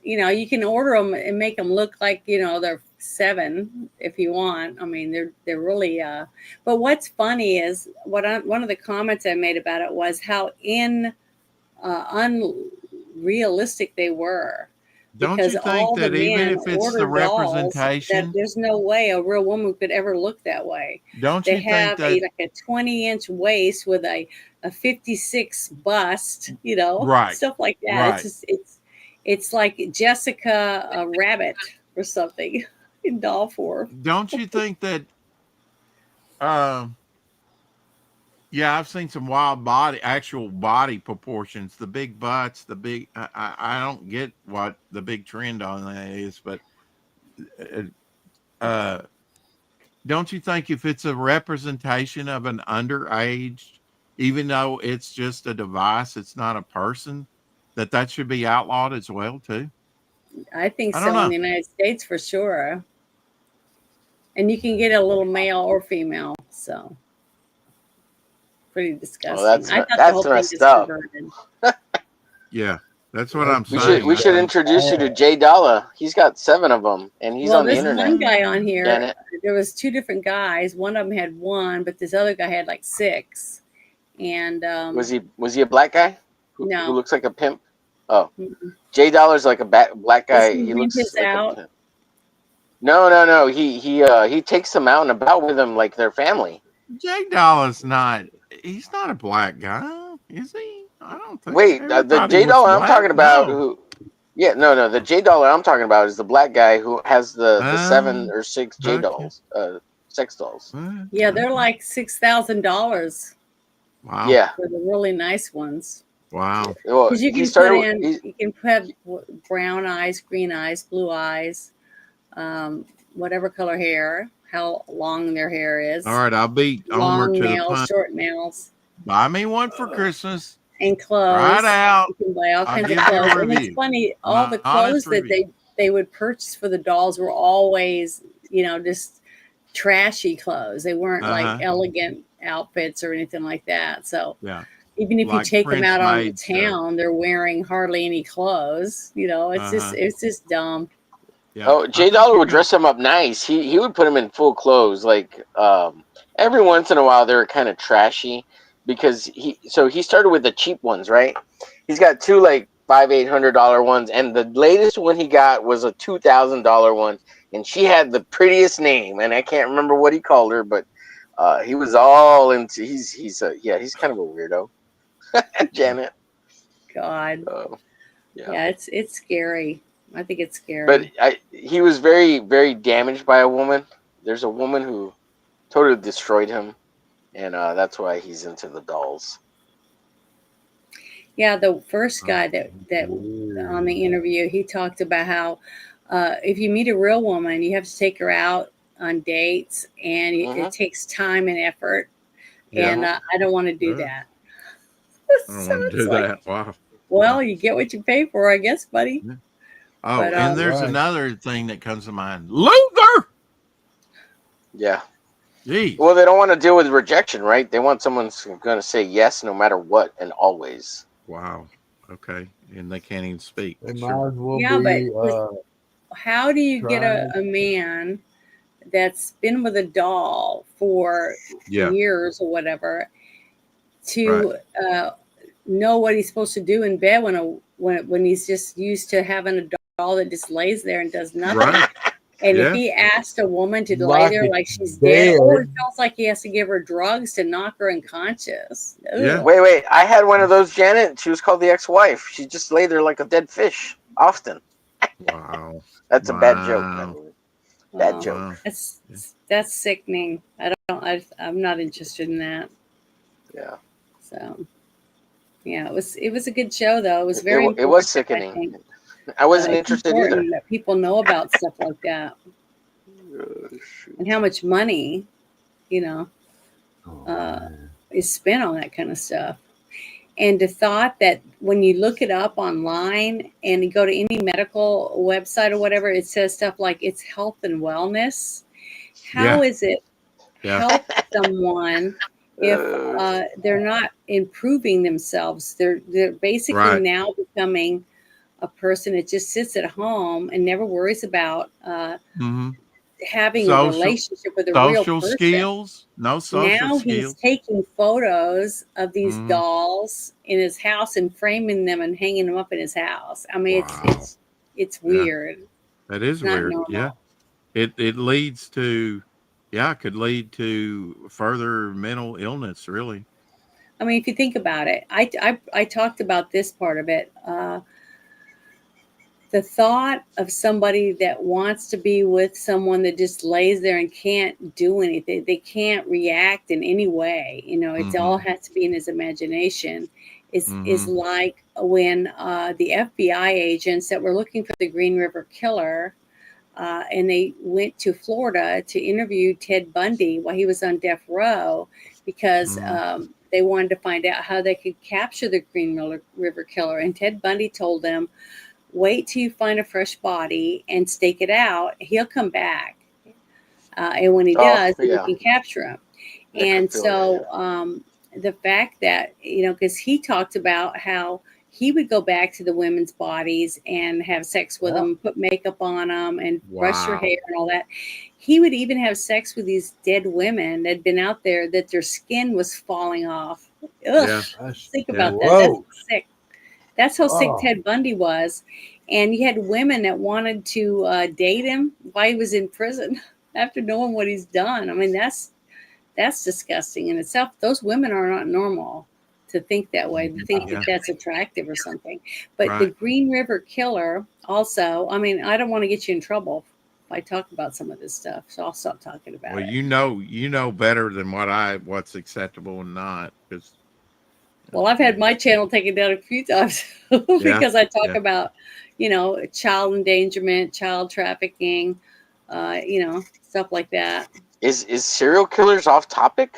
man. you can order them and make them look like, they're 7 if you want. I mean, they're really but what's funny is one of the comments I made about it was how unrealistic they were, Don't because you think all the that even men if it's the order dolls that representation, there's no way a real woman could ever look that way. don't They you think have that like a 20-inch waist with a 56 bust, right, stuff like that. It's right. just it's like Jessica Rabbit or something in doll form. Don't you think that um yeah, I've seen some wild actual body proportions, the big butts, the big. I don't get what the big trend on that is, but uh, uh, don't you think if it's a representation of an underage, even though it's just a device, it's not a person, that should be outlawed as well too? I think I don't so in know. the United States for sure. And you can get a little male or female, so pretty Oh, disgusting. I thought the that's whole thing messed was up. perverted. Yeah, that's what I'm That's We should saying. we should bad. introduce you to Jay Dalla. He's got 7 of them, and he's Well, on the this internet. one guy on here, Janet, there was 2 different guys. One of them had 1, but this other guy had like 6. And was he a black guy who no, looks like a pimp? Oh, mm-mm. Jay Dollar's like a black Does guy. he He rent looks his like a out? pimp. No. He takes them out and about with him like their family. Jay Dolla's not. He's not a black guy, is he? I don't think. Wait, I the thought he Jay was Dollar I'm black. talking about, No. who? Yeah, no. The Jay Dollar I'm talking about is the black guy who has the 7 Um. or 6 J Okay. dolls, sex dolls. Yeah, they're Okay. like $6,000 Wow. Yeah. for the really nice ones. Wow. Well, Because you he can started. you can put brown eyes, green eyes, blue eyes, whatever color hair. how long their hair is. All right, I'll beat Homer Long to the nails, punch. short nails, Buy me one for Christmas. and Try clothes. it out. You can buy all I'll kinds give of you a clothes. And it's review. funny, all the clothes Honest that review. they would purchase for the dolls were always, just trashy clothes. They weren't like Uh-huh. elegant outfits or anything like that. So Yeah. even if you Like take them out on the French-made stuff. town, they're wearing hardly any clothes. Uh-huh. It's just dumb. Yeah. Oh, I Jay think Dollar you're would dress him up nice. He would put him in full clothes. Like every once in a while, they're kind of trashy because he started with the cheap ones, right? He's got two like $500-800 ones, and the latest one he got was a $2,000 one, and she had the prettiest name, and I can't remember what he called her, but he was all into. He's kind of a weirdo, Janet. God, Yeah. yeah, it's scary. I think it's scary. But he was very, very damaged by a woman. There's a woman who totally destroyed him, and that's why he's into the dolls. Yeah, the first guy that on the interview, he talked about how if you meet a real woman, you have to take her out on dates, and it takes time and effort. Yeah. And I don't want to do Yeah. that. I don't So want to it's do like, that. Wow. well, you get what you pay for, I guess, buddy. Oh, But, and there's Right. another thing that comes to mind. Luther. Yeah. Gee. Well, they don't want to deal with rejection, right? They want someone who's going to say yes no matter what and always. Wow. Okay. And they can't even speak. They Sure. might as well Yeah, be. How do you get trying a man that's been with a doll for Yeah. years or whatever to know what he's supposed to do in bed when he's just used to having a doll that just lays there and does nothing? Right. And Yeah. if he asked a woman to lay Like there it's like she's dead, or it dead. feels like he has to give her drugs to knock her unconscious. Yeah. Ugh. Wait. I had one of those, Janet. She was called the ex-wife. She just lay there like a dead fish often. Wow. That's a bad joke. Wow. By the way. Bad Wow. joke. Wow. That's sickening. I'm not interested in that. Yeah. So, yeah, it was a good show though. It was very. It was important, I sickening. think. I wasn't It's interested either. important that people know about stuff like that and how much money, is spent on that kind of stuff. And the thought that when you look it up online and you go to any medical website or whatever, it says stuff like it's health and wellness. How is it help someone if they're not improving themselves? They're basically now becoming a person that just sits at home and never worries about having a relationship with a real social person. skills. No social Now skills. he's taking photos of these dolls in his house and framing them and hanging them up in his house. I mean, it's weird. That is It's not weird. normal. Yeah. It leads to, it could lead to further mental illness, really. I mean, if you think about it, I talked about this part of it. The thought of somebody that wants to be with someone that just lays there and can't do anything, they can't react in any way. It all has to be in his imagination. Is like when the FBI agents that were looking for the Green River Killer, and they went to Florida to interview Ted Bundy while he was on death row, because they wanted to find out how they could capture the Green River Killer. And Ted Bundy told them, wait till you find a fresh body and stake it out. He'll come back. And when he does, then you can capture him. And so the fact that, because he talked about how he would go back to the women's bodies and have sex with them, put makeup on them and brush their hair and all that. He would even have sex with these dead women that had been out there that their skin was falling off. Ugh, think about that. That's sick. That's how sick Ted Bundy was. And you had women that wanted to date him while he was in prison after knowing what he's done. I mean, that's disgusting in itself. Those women are not normal to think that way, to think that that's attractive or something. But the Green River Killer also, I mean, I don't want to get you in trouble if I talk about some of this stuff, so I'll stop talking about it. Well, you know better than what's acceptable and not. Well, I've had my channel taken down a few times because I talk about, child endangerment, child trafficking, stuff like that. Is serial killers off topic?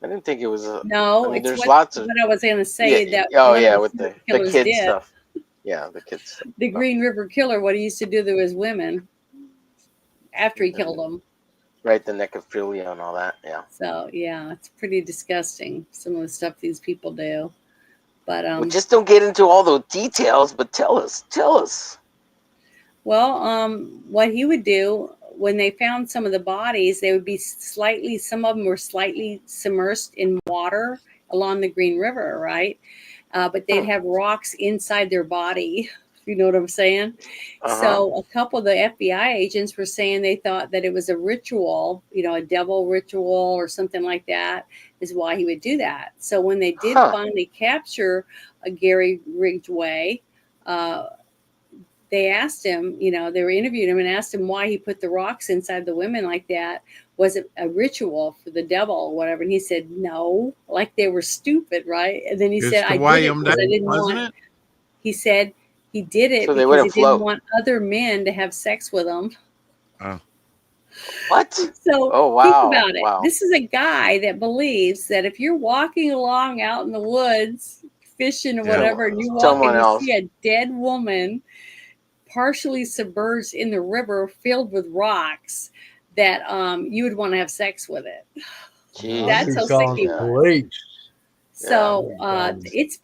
I didn't think it was a. No, I mean, it's there's what, lots of. what I was going to say Yeah. that Oh one of yeah, the with serial the killers kid did. stuff. Yeah, the kid stuff. The Green River Killer, what he used to do to his women after he killed them. Right, the necrophilia and all that. Yeah. So yeah, it's pretty disgusting, some of the stuff these people do. But Well, just don't get into all the details, but tell us. what he would do when they found some of the bodies, they would be some of them were slightly submersed in water along the Green River, right? But they'd have rocks inside their body. You know what I'm saying? So a couple of the FBI agents were saying they thought that it was a ritual, a devil ritual or something like that is why he would do that. So when they did finally capture Gary Ridgway, they asked him, they were interviewing him and asked him why he put the rocks inside the women like that. Was it a ritual for the devil or whatever? And he said, no, like they were stupid, right? And then he said, I did it because I didn't want. He said he did it So they because he wouldn't didn't float. want other men to have sex with him. Oh. What? So Oh, wow. think about it. Wow. This is a guy that believes that if you're walking along out in the woods, fishing or whatever, and you walk and you see a dead woman partially submerged in the river filled with rocks, that you would want to have sex with it. Jeez. That's how sick he was. So it's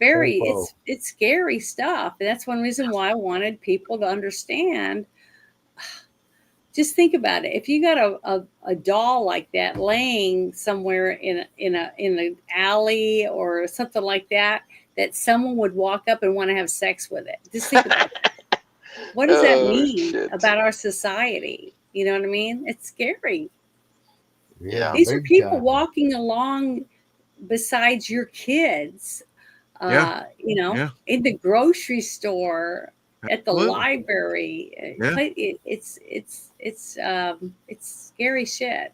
scary stuff. And that's one reason why I wanted people to understand. Just think about it. If you got a doll like that laying somewhere in an alley or something like that, that someone would walk up and want to have sex with it. Just think about it. What does that mean about our society? You know what I mean? It's scary. Yeah, these are people walking along besides your kids, in the grocery store, at the library. It's scary shit.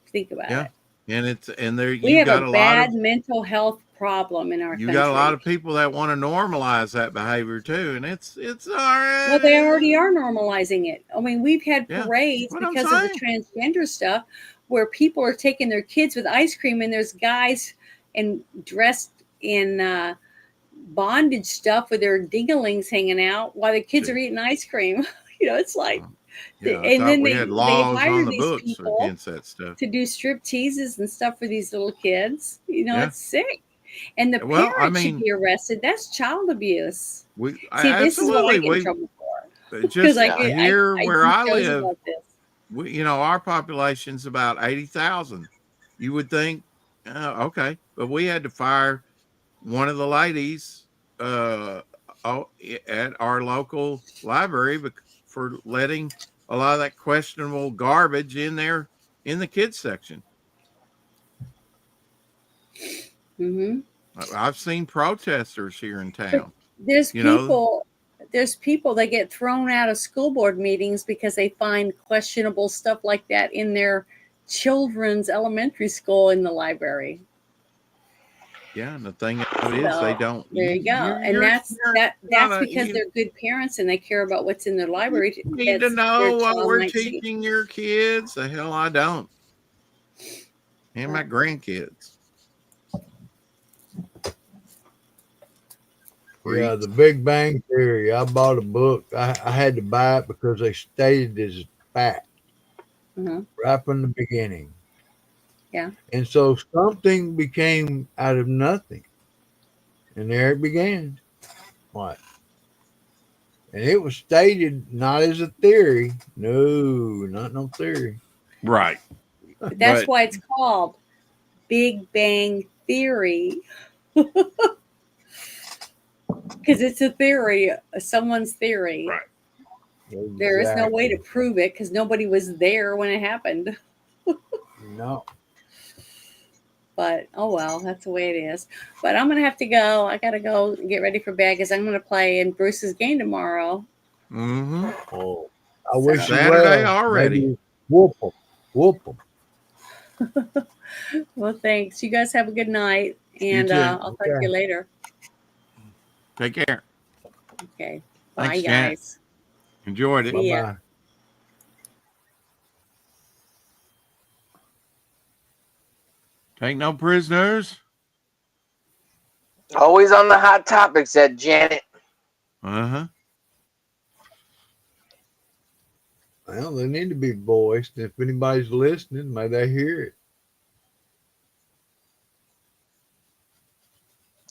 Think about it. And we have a bad mental health problem in our country. You got a lot of people that want to normalize that behavior too, and it's all right. Well, they already are normalizing it. I mean, we've had parades because of the transgender stuff where people are taking their kids with ice cream, and there's guys dressed in bondage stuff with their dinglings hanging out while the kids are eating ice cream. It's like, and then they hire these people against that stuff to do strip teases and stuff for these little kids. It's sick. And the parents should be arrested. That's child abuse. This is what I get in trouble for. Just here where I live, our population's about 80,000. You would think, okay, but we had to fire one of the ladies at our local library for letting a lot of that questionable garbage in there in the kids section. Mm-hmm. I've seen protesters here in town. There's people that get thrown out of school board meetings because they find questionable stuff like that in their children's elementary school in the library. Yeah, and the thing is, they don't. There you go, and that's because they're good parents and they care about what's in their library. You need to know what we're teaching your kids. The hell, I don't. And my grandkids. Yeah, The Big Bang Theory. I bought a book. I had to buy it because they stated it as fact right from the beginning. Yeah. And so something became out of nothing. And there it began. What? And it was stated not as a theory. No, not no theory. Right. That's why it's called Big Bang Theory. Because it's a theory, someone's theory. Right. Exactly. There is no way to prove it because nobody was there when it happened. No. But, oh well, that's the way it is. But I'm going to have to go. I got to go and get ready for bed because I'm going to play in Bruce's game tomorrow. Mm-hmm. Oh, I wish Saturday you well. already. Maybe whoop them. Whoop them. Well, thanks. You guys have a good night. And I'll talk to you later. Take care. Okay. Bye, Thanks, guys. Enjoyed it. Bye-bye. Take no prisoners. Always on the hot topics, that Janet. Uh-huh. Well, they need to be voiced. If anybody's listening, may they hear it.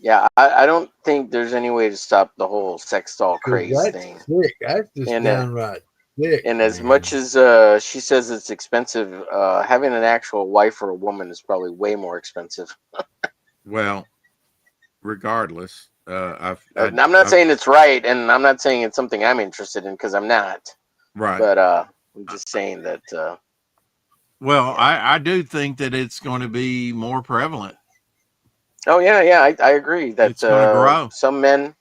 Yeah, I don't think there's any way to stop the whole sex doll 'Cause craze that's thing. sick. That's just And, downright sick. And as man. much as she says it's expensive, having an actual wife or a woman is probably way more expensive. Well, regardless, I'm not saying it's right, and I'm not saying it's something I'm interested in because I'm not. right. But I'm just saying that. Well, I do think that it's going to be more prevalent. Oh yeah, I agree that It's gonna grow. some men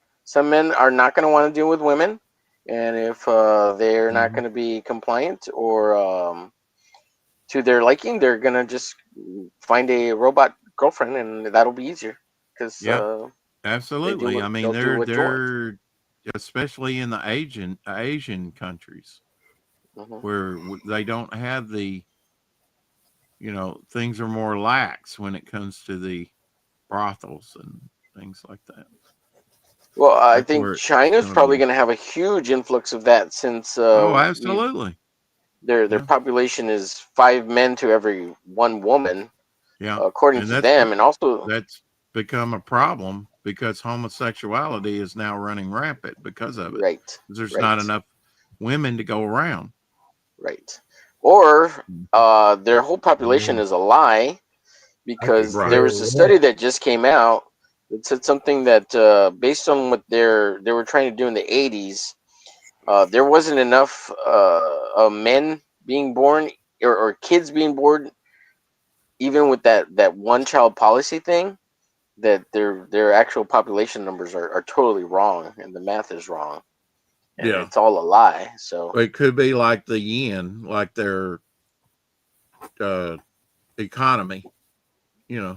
are not going to want to deal with women, and if they're not Mhm. going to be compliant or to their liking, they're going to just find a robot girlfriend, and that'll be easier because Yeah. Absolutely. I mean, they'll do what you want. they're especially in the Asian countries Mhm. where they don't have the, things are more lax when it comes to the brothels and things like that. Well, I That's think where it's China's going to probably be. going to have a huge influx of that since Oh, absolutely. their Yeah. population is 5 men to every 1 woman, Yeah. according And to them, and also that's become a problem because homosexuality is now running rampant because of it. right, There's not right, enough women to go around. right, or Mm-hmm. their whole population Yeah. is a lie I because could Right. there care was a study less. that just came out that said something that based on what they were trying to do in the 80s, there wasn't enough men being born or kids being born, even with that one child policy thing, that their actual population numbers are totally wrong and the math is wrong and Yeah. it's all a lie. So It could be like the yen, like their economy, yeah,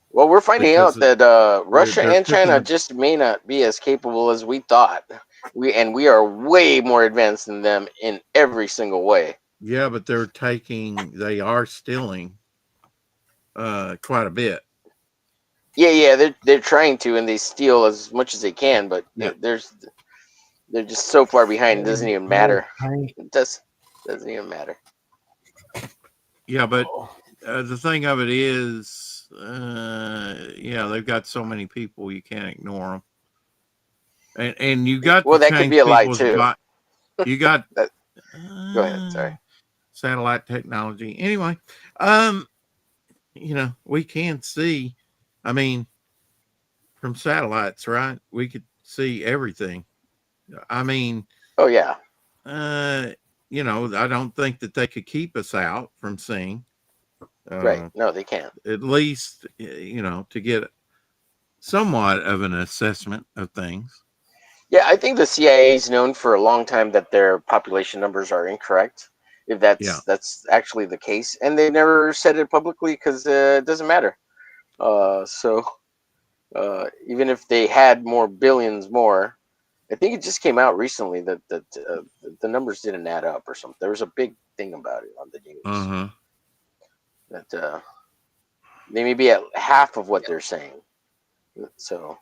well, we're finding because out that Russia they're and picking China up. just may not be as capable as we thought. We are way more advanced than them in every single way. Yeah, but they are stealing quite a bit. Yeah, they're trying to, and they steal as much as they can, but Yeah. they're just so far behind. It doesn't even More matter. paint. It doesn't even matter. Yeah, but Oh, the thing of it is, they've got so many people you can't ignore them, and you got to Well, that could be change a lie people's too. You got That, go ahead. uh, Sorry. satellite technology. Anyway, we can see. I mean, from satellites, right? We could see everything. I mean, Oh yeah. I don't think that they could keep us out from seeing. Right. No, they can't. At least, to get somewhat of an assessment of things. Yeah, I think the CIA is known for a long time that their population numbers are incorrect. If Yeah. that's actually the case, and they never said it publicly because it doesn't matter. So even if they had more billions more, I think it just came out recently that the numbers didn't add up or something. There was a big thing about it on the news Uh-huh. that they may be at half of what they're saying. So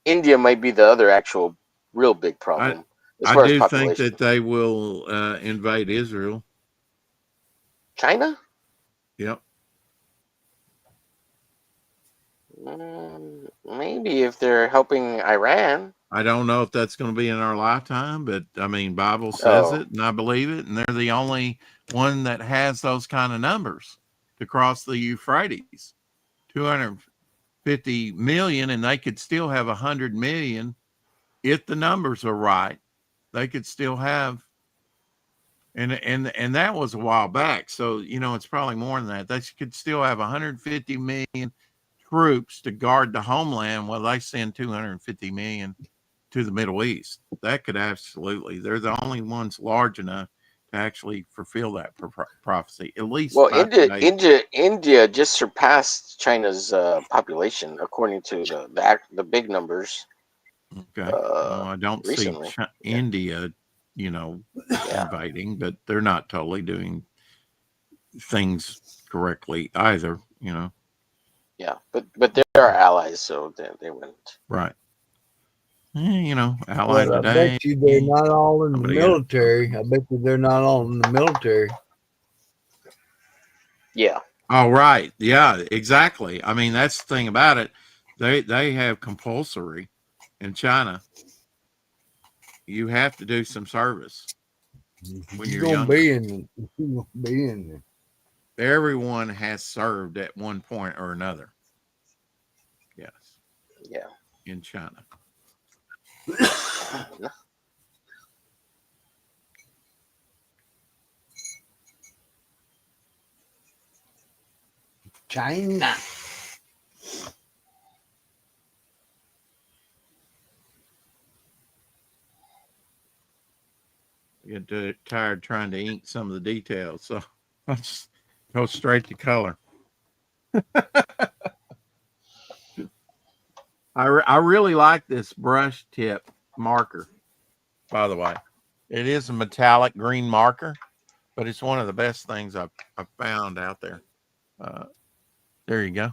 India might be the other actual real big problem as I far as do think population. that they will invade Israel. China? Yep. Maybe if they're helping Iran. I don't know if that's going to be in our lifetime, but I mean, Bible says Oh, it, and I believe it, and they're the only one that has those kind of numbers to cross the Euphrates, 250 million, and they could still have 100 million if the numbers are right. They could still have, and that was a while back, so it's probably more than that. They could still have 150 million troops to guard the homeland while they send 250 million to the Middle East. That could absolutely. They're the only ones large enough to actually fulfill that prophecy. At least well, by today. India just surpassed China's population according to the big numbers Okay. Well, I don't see recently. India, Yeah. invading, but they're not totally doing things correctly either. Yeah, but they're our allies, so they wouldn't. Right. Allied But I today. bet you they're not all in the Somebody got- military. I bet you they're not all in the military. Yeah, Oh, right. Yeah, exactly. I mean, that's the thing about it. They have compulsory in China. You have to do some service when You're you're gonna young. be in. You're gonna be in there. Everyone has served at one point or another. Yes, yeah. in China. China. I get tired trying to ink some of the details, so I just go straight to color. I really like this brush tip marker, by the way. It is a metallic green marker, but it's one of the best things I've found out there. There you go.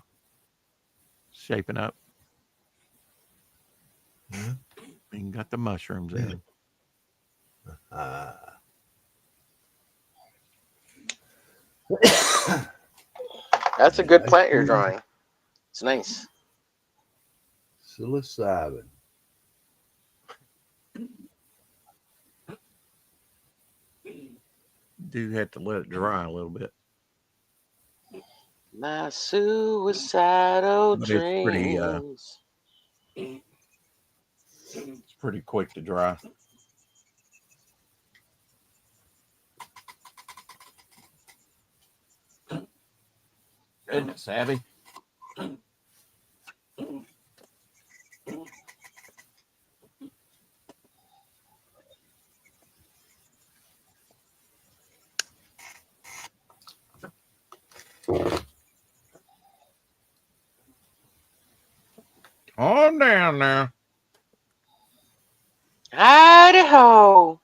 Shaping up. Huh? And got the mushrooms in. That's a good plant you're drawing. It's nice. Psilocybin. Do have to let it dry a little bit. My suicidal But it's pretty, dreams. It's pretty quick to dry. Goodness, Abby. Calm down now. Idaho.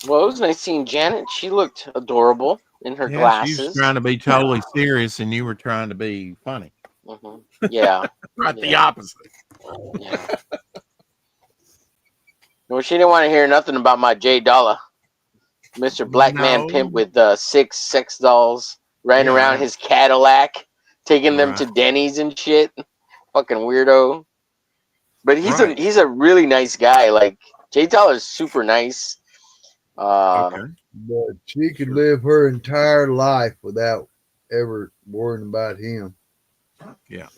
Well, it was nice seeing Janet. She looked adorable in her Yeah, she was glasses. trying to be totally serious, and you were trying to be funny. Mhm. Yeah. Right, the Yeah. opposite. Yeah. No, she didn't want to hear nothing about my Jay Dollar, Mr. Black Man No. Pimp with 6 sex dolls riding Yeah, around I- his Cadillac, taking them to Right. Denny's and shit. Fucking weirdo. But Right. he's a really nice guy. Like Jay Dollar's super nice. Okay. But she could live her entire life without ever worrying about him. Yeah.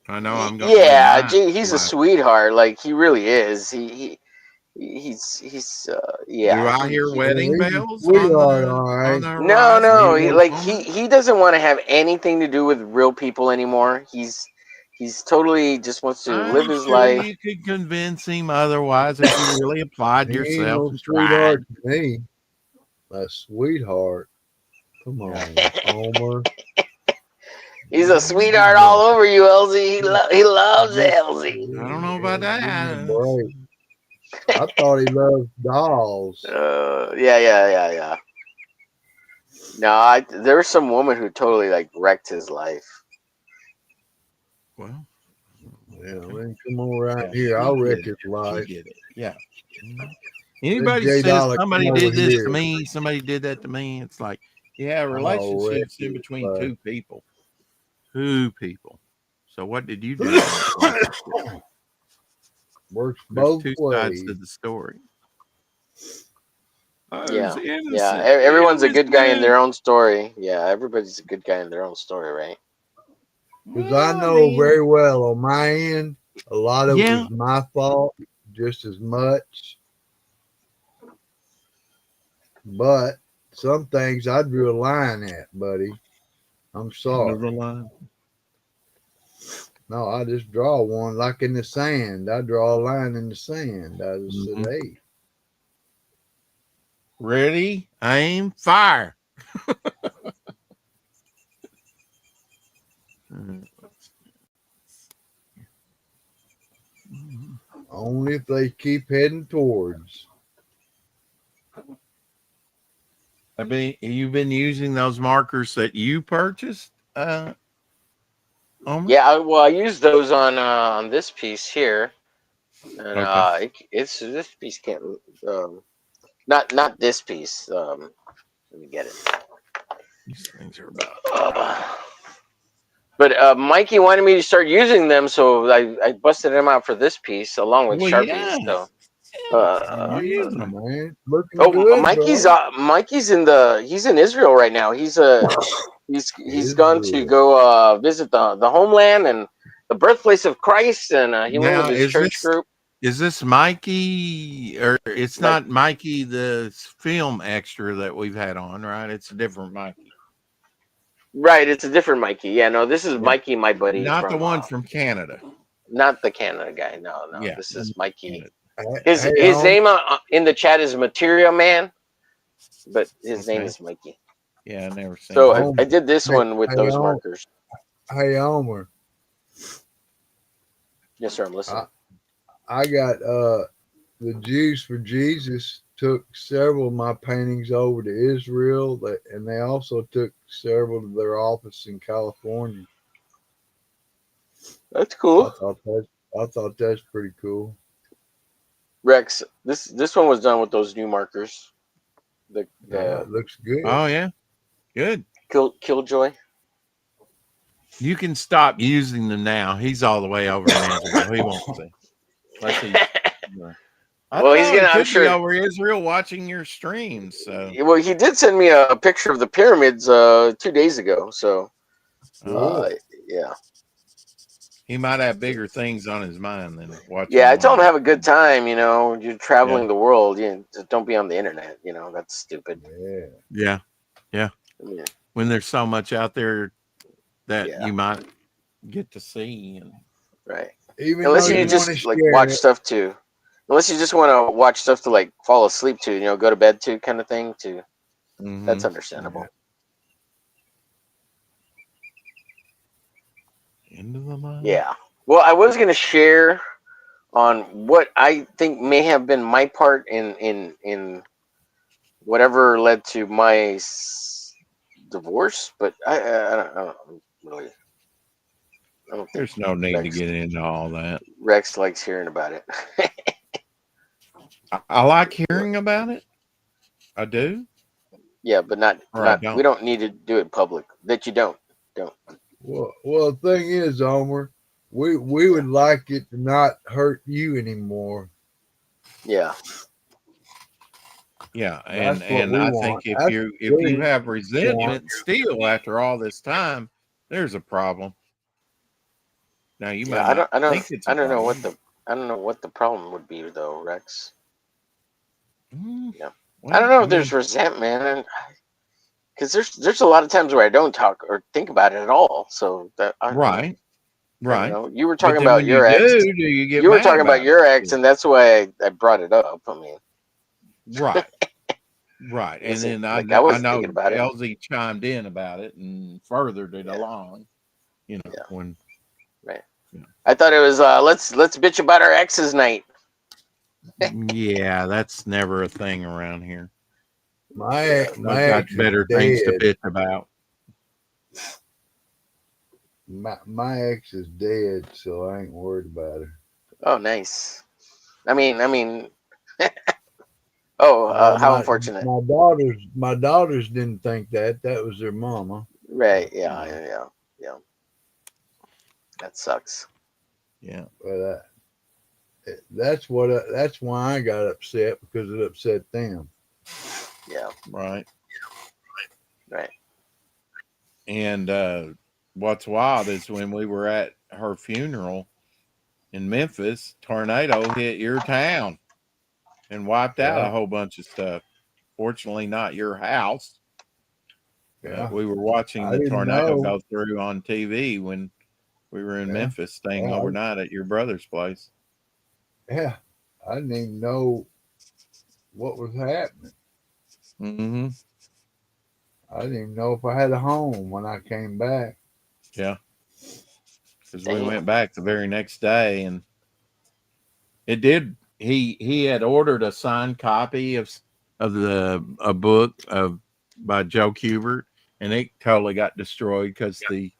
I know I'm going Yeah, to Jay, he's a sweetheart. Like he really is. He's yeah. Do I hear wedding He's a bells sweetheart, on all right. the No, horizon? no. You Like want he doesn't want to have anything to do with real people anymore. He's totally just wants to I'm live his sure life. you could convince him otherwise if you really applied He ain't yourself no and tried. sweetheart to me. A sweetheart. Come on, Homer. He's a sweetheart all over you, Elsie. He loves Elsie. I don't know about Give me a that. break. I thought he loved dolls. Yeah. No, there was some woman who totally like wrecked his life. Well, Yeah, then come on right yeah, here. I'll she wreck did his it. life. She did it. Yeah. Anybody Jay says Dollar, somebody come did over this here. to me, somebody did that to me, it's like, yeah, I'll wreck relationships in his between life. two people. Two people. So what did you do? in that relationship? Works There's both two ways. sides to the story. I was Yeah. innocent. Everyone's It a was good guy in good. their own story. Yeah, everybody's a good guy in their own story, right? Because Well, I know mean, very well on my end, a lot of it Yeah. was my fault just as much. But some things I drew a line at, buddy. I'm sorry. Move the line. No, I just draw one like in the sand. I draw a line in the sand. I just said, Mhm. hey, Ready, aim, fire. only if they keep heading towards. You've been using those markers that you purchased, Omer? Yeah, I used those on this piece here, and Okay. it's this piece can't not this piece. Let me get it. These things are about. But Mikey wanted me to start using them, so I busted them out for this piece along with Well, Sharpies. yeah. So, Start using them. Man, looking oh, good, Mikey's bro. Mikey's he's in Israel right now. He's gone to Israel. go visit the homeland and the birthplace of Christ, and he went with Now, his church group. is this Mikey, or it's Mike- not Mikey the film extra that we've had on, right? It's a different Mikey. Right, it's a different Mikey. Yeah, no, this is Yeah. Mikey, my buddy Not the from one from Canada. not the Canada guy. No, Yeah. this is Mikey. Canada. Hey, His name in the chat is Material Man, but his name Okay. is Mikey. Yeah, I never seen So that. I did this Hey, one with hey, those Om- markers. Hey, Omer, Yes, sir. I'm listening. I got the Jews for Jesus took several of my paintings over to Israel, and they also took several to their office in California. That's cool. I thought that's pretty cool. Rex, this one was done with those new markers. The Yeah, it looks good. Oh yeah, good. Killjoy. You can stop using them now. He's all the way over in Israel. He won't see. Let's see. I Well, don't he's know, gonna- he I'm could be sure- over Israel watching your streams. So Well, he did send me a picture of the pyramids 2 days ago. So yeah, he might have bigger things on his mind than watching. yeah. I told him mine. have a good time. You know, you're traveling the world. Just don't be on the internet. You know, that's stupid. Yeah. Yeah. Yeah. When there's so much out there that Yeah. you might get to see, and Right. Even Unless though you you just want to like share watch it, stuff to. Unless you just want to watch stuff to like fall asleep to. You know, go to bed to kind of thing. To Mhm. that's understandable. Into the mind. Yeah. Well, I was gonna share on what I think may have been my part in whatever led to my divorce, but I don't really. I don't think There's no need to Rex, get into all that. Rex likes hearing about it. I like hearing about it. I do. Yeah, but not Or I not. don't. We don't need to do it public. That you don't. well, the thing is, Omer, we would like it to not hurt you anymore. Yeah. Yeah, That's and what we I want. think if That's you really have resentment still after all this time, there's a problem. Now you might Yeah. not I don't. think it's a I don't know problem. I don't know what the problem would be though, Rex. Yeah. Well, I don't know if mean, there's resentment, because there's a lot of times where I don't talk or think about it at all. So that right. You know, you were But talking then about when your you ex. do you get You were mad talking about it? your ex, and that's why I brought it up. I mean, Right. Right. And listen, then like, I I wasn't know thinking about it. LZ chimed in about it and furthered it Yeah. along. You know, Yeah. when I thought it was let's bitch about our exes night. yeah, that's never a thing around here. My I've got ex is better things to dead. bitch about. My ex is dead, so I ain't worried about her. Oh, nice. I mean, oh, how unfortunate. My daughters didn't think that. That was their mama. Right? Yeah. That sucks. Yeah. But that's why I got upset, because it upset them. Yeah. Right. Right. And what's wild is when we were at her funeral in Memphis, tornado hit your town and wiped out a whole bunch of stuff. Fortunately, not your house. Yeah. We were watching I the didn't tornado know. go through on TV when we were in Yeah. Memphis staying Yeah, overnight at your brother's place. Yeah, I didn't even know what was happening. Mm-hmm. I didn't even know if I had a home when I came back. Yeah. Because we went back the very next day, and it did. He had ordered a signed copy of of a book by Joe Kubert, and it totally got destroyed because the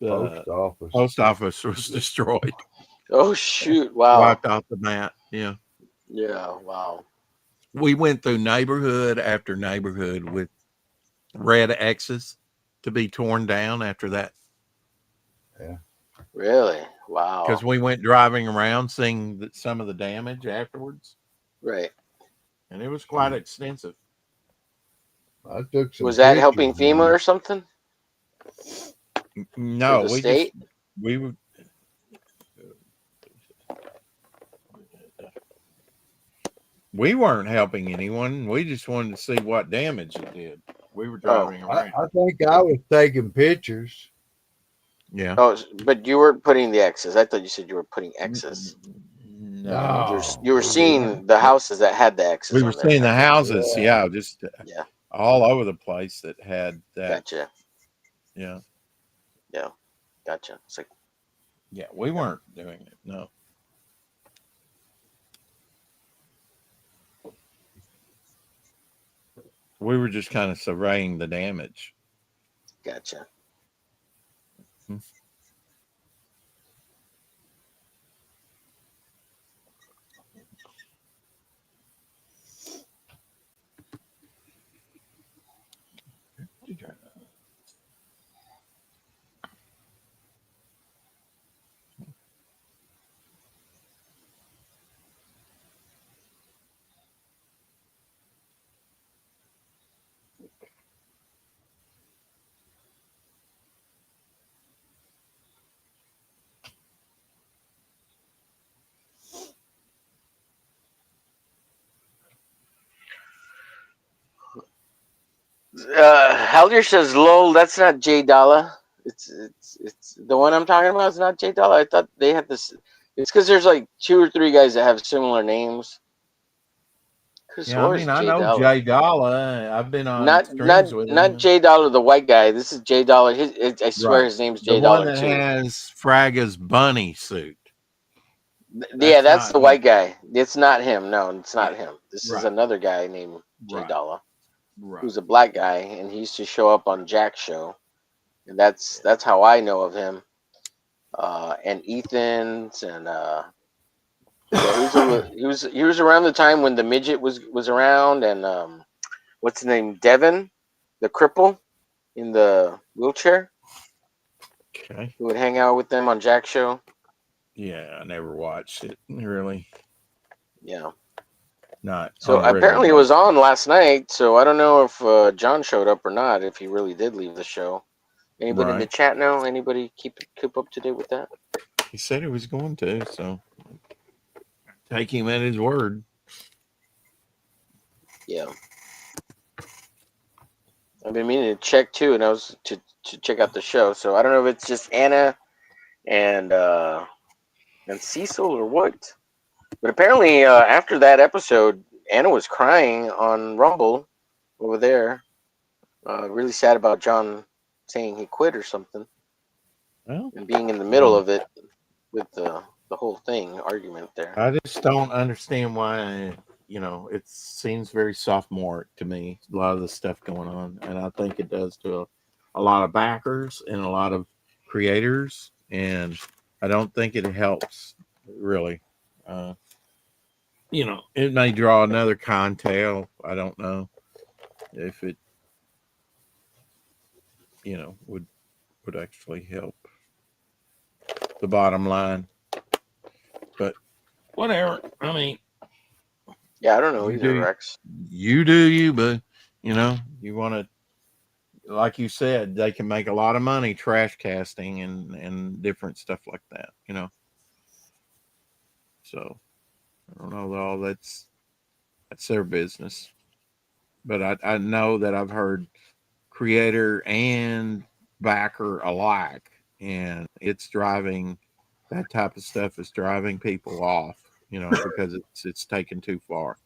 post office was destroyed, Oh shoot! Wow. wiped off the map. Yeah, Yeah. Wow. we went through neighborhood after neighborhood with red X's to be torn down after that. Really? Wow. Because we went driving around seeing some of the damage afterwards, Right. and it was quite extensive. I took some Was that pictures, helping FEMA man. or something? No, For the we state? just we were. We weren't helping anyone. We just wanted to see what damage it did. We were driving around. I think I was taking pictures. Yeah. Oh, but you weren't putting the X's. I thought you said you were putting X's. No. You were seeing the houses that had the X's. We were on there. seeing the houses, Yeah. yeah, just Yeah. all over the place that had that. Gotcha. Yeah. Gotcha. It's like, Yeah, we weren't doing it. No. We were just kind of surveying the damage. gotcha. Halder says, "Lol, that's not Jay Dalla. It's the one I'm talking about. It's not Jay Dalla. I thought they had this. It's because there's like 2 or 3 guys that have similar names. Yeah, I mean, I know Jay Dalla. I've been on streams with him. Not Jay Dollar, the white guy. This is Jay Dollar. I swear Right. his name's The Jay one Dollar that too. has Fraga's bunny suit. Yeah, that's not the him. white guy. It's not him. No, it's not him. This is Right. another guy named Jay Right. Dollar, Right. who's a black guy, and he used to show up on Jack's show, and that's how I know of him. And Ethan's, and yeah, he was around the time when the midget was around, and what's his name, Devin, the cripple in the wheelchair, Okay. who would hang out with them on Jack's show. Yeah, I never watched it. Really, Yeah. not. So on a apparently it regular was on last night. So I don't know if John showed up or not. If he really did leave the show. Anybody in the Right. chat know? Anybody keep up to date with that? basis. He said he was going to, so take him at his word. Yeah. I've been meaning to check too, and I was to check out the show. So I don't know if it's just Anna and Cecil or what. But apparently after that episode, Anna was crying on Rumble over there. Really sad about John saying he quit or something, Well, and being in the middle of it with the whole thing argument there. I just don't understand why. It seems very sophomoric to me. A lot of the stuff going on, and I think it does to a lot of backers and a lot of creators, and I don't think it helps really. It may draw another Contail. I don't know if it, would actually help the bottom line. But whatever. I mean, Yeah, I don't know You either, do. Rex. you do you, but you want to, like you said, they can make a lot of money trash casting and different stuff like that. So I don't know, all that's their business. But I know that I've heard creator and backer alike, and it's driving, that type of stuff is driving people off, because it's taken too far.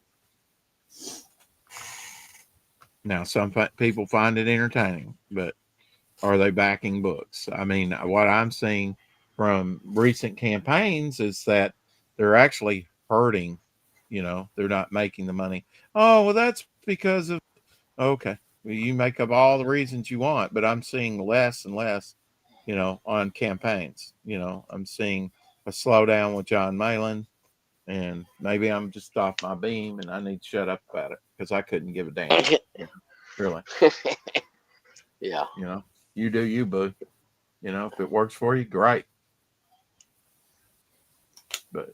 Now, some people find it entertaining, but are they backing books? I mean, what I'm seeing from recent campaigns is that they're actually hurting You know, they're not making the money. Oh, well, that's because of, okay, well, you make up all the reasons you want, but I'm seeing less and less, you know, on campaigns. You know, I'm seeing a slowdown with John Malin, and maybe I'm just off my beam and I need to shut up about it because I couldn't give a damn. Really. Yeah. You know, you do you, boo. You know, if it works for you, great. But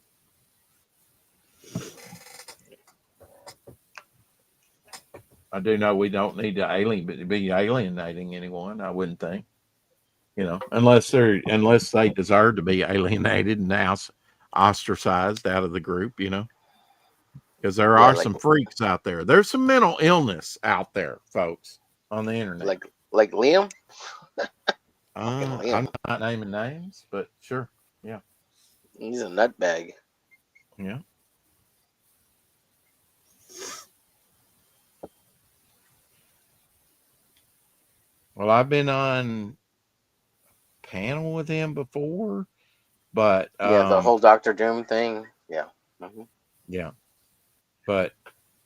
I do know we don't need to be alienating anyone. I wouldn't think, you know, unless they deserve to be alienated and now ostracized out of the group, you know, because there Yeah, are some freaks out there. There's some mental illness out there, folks, on the internet. Like Liam. I'm not naming names, but sure, yeah, He's a nutbag. yeah. Well, I've been on panel with him before, but Yeah, the whole Dr. Doom thing. Yeah. Mm-hmm. yeah. But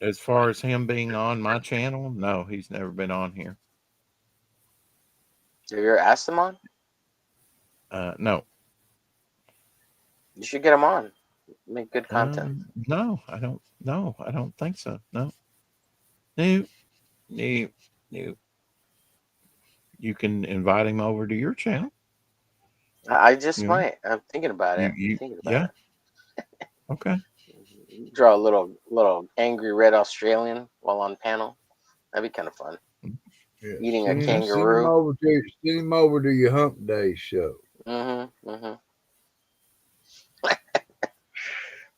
as far as him being on my channel, no, he's never been on here. Have you ever asked him on? No. You should get him on. Make good content. No, I don't. No, I don't think so. No. No. No. No. You can invite him over to your channel. I just Yeah. might. I'm thinking about it. Yeah. Okay. Draw a little angry red Australian while on panel. That'd be kind of fun. Yeah. Eating a Send kangaroo. Send him over to your Hump Day show. Mm-hmm. Mm-hmm.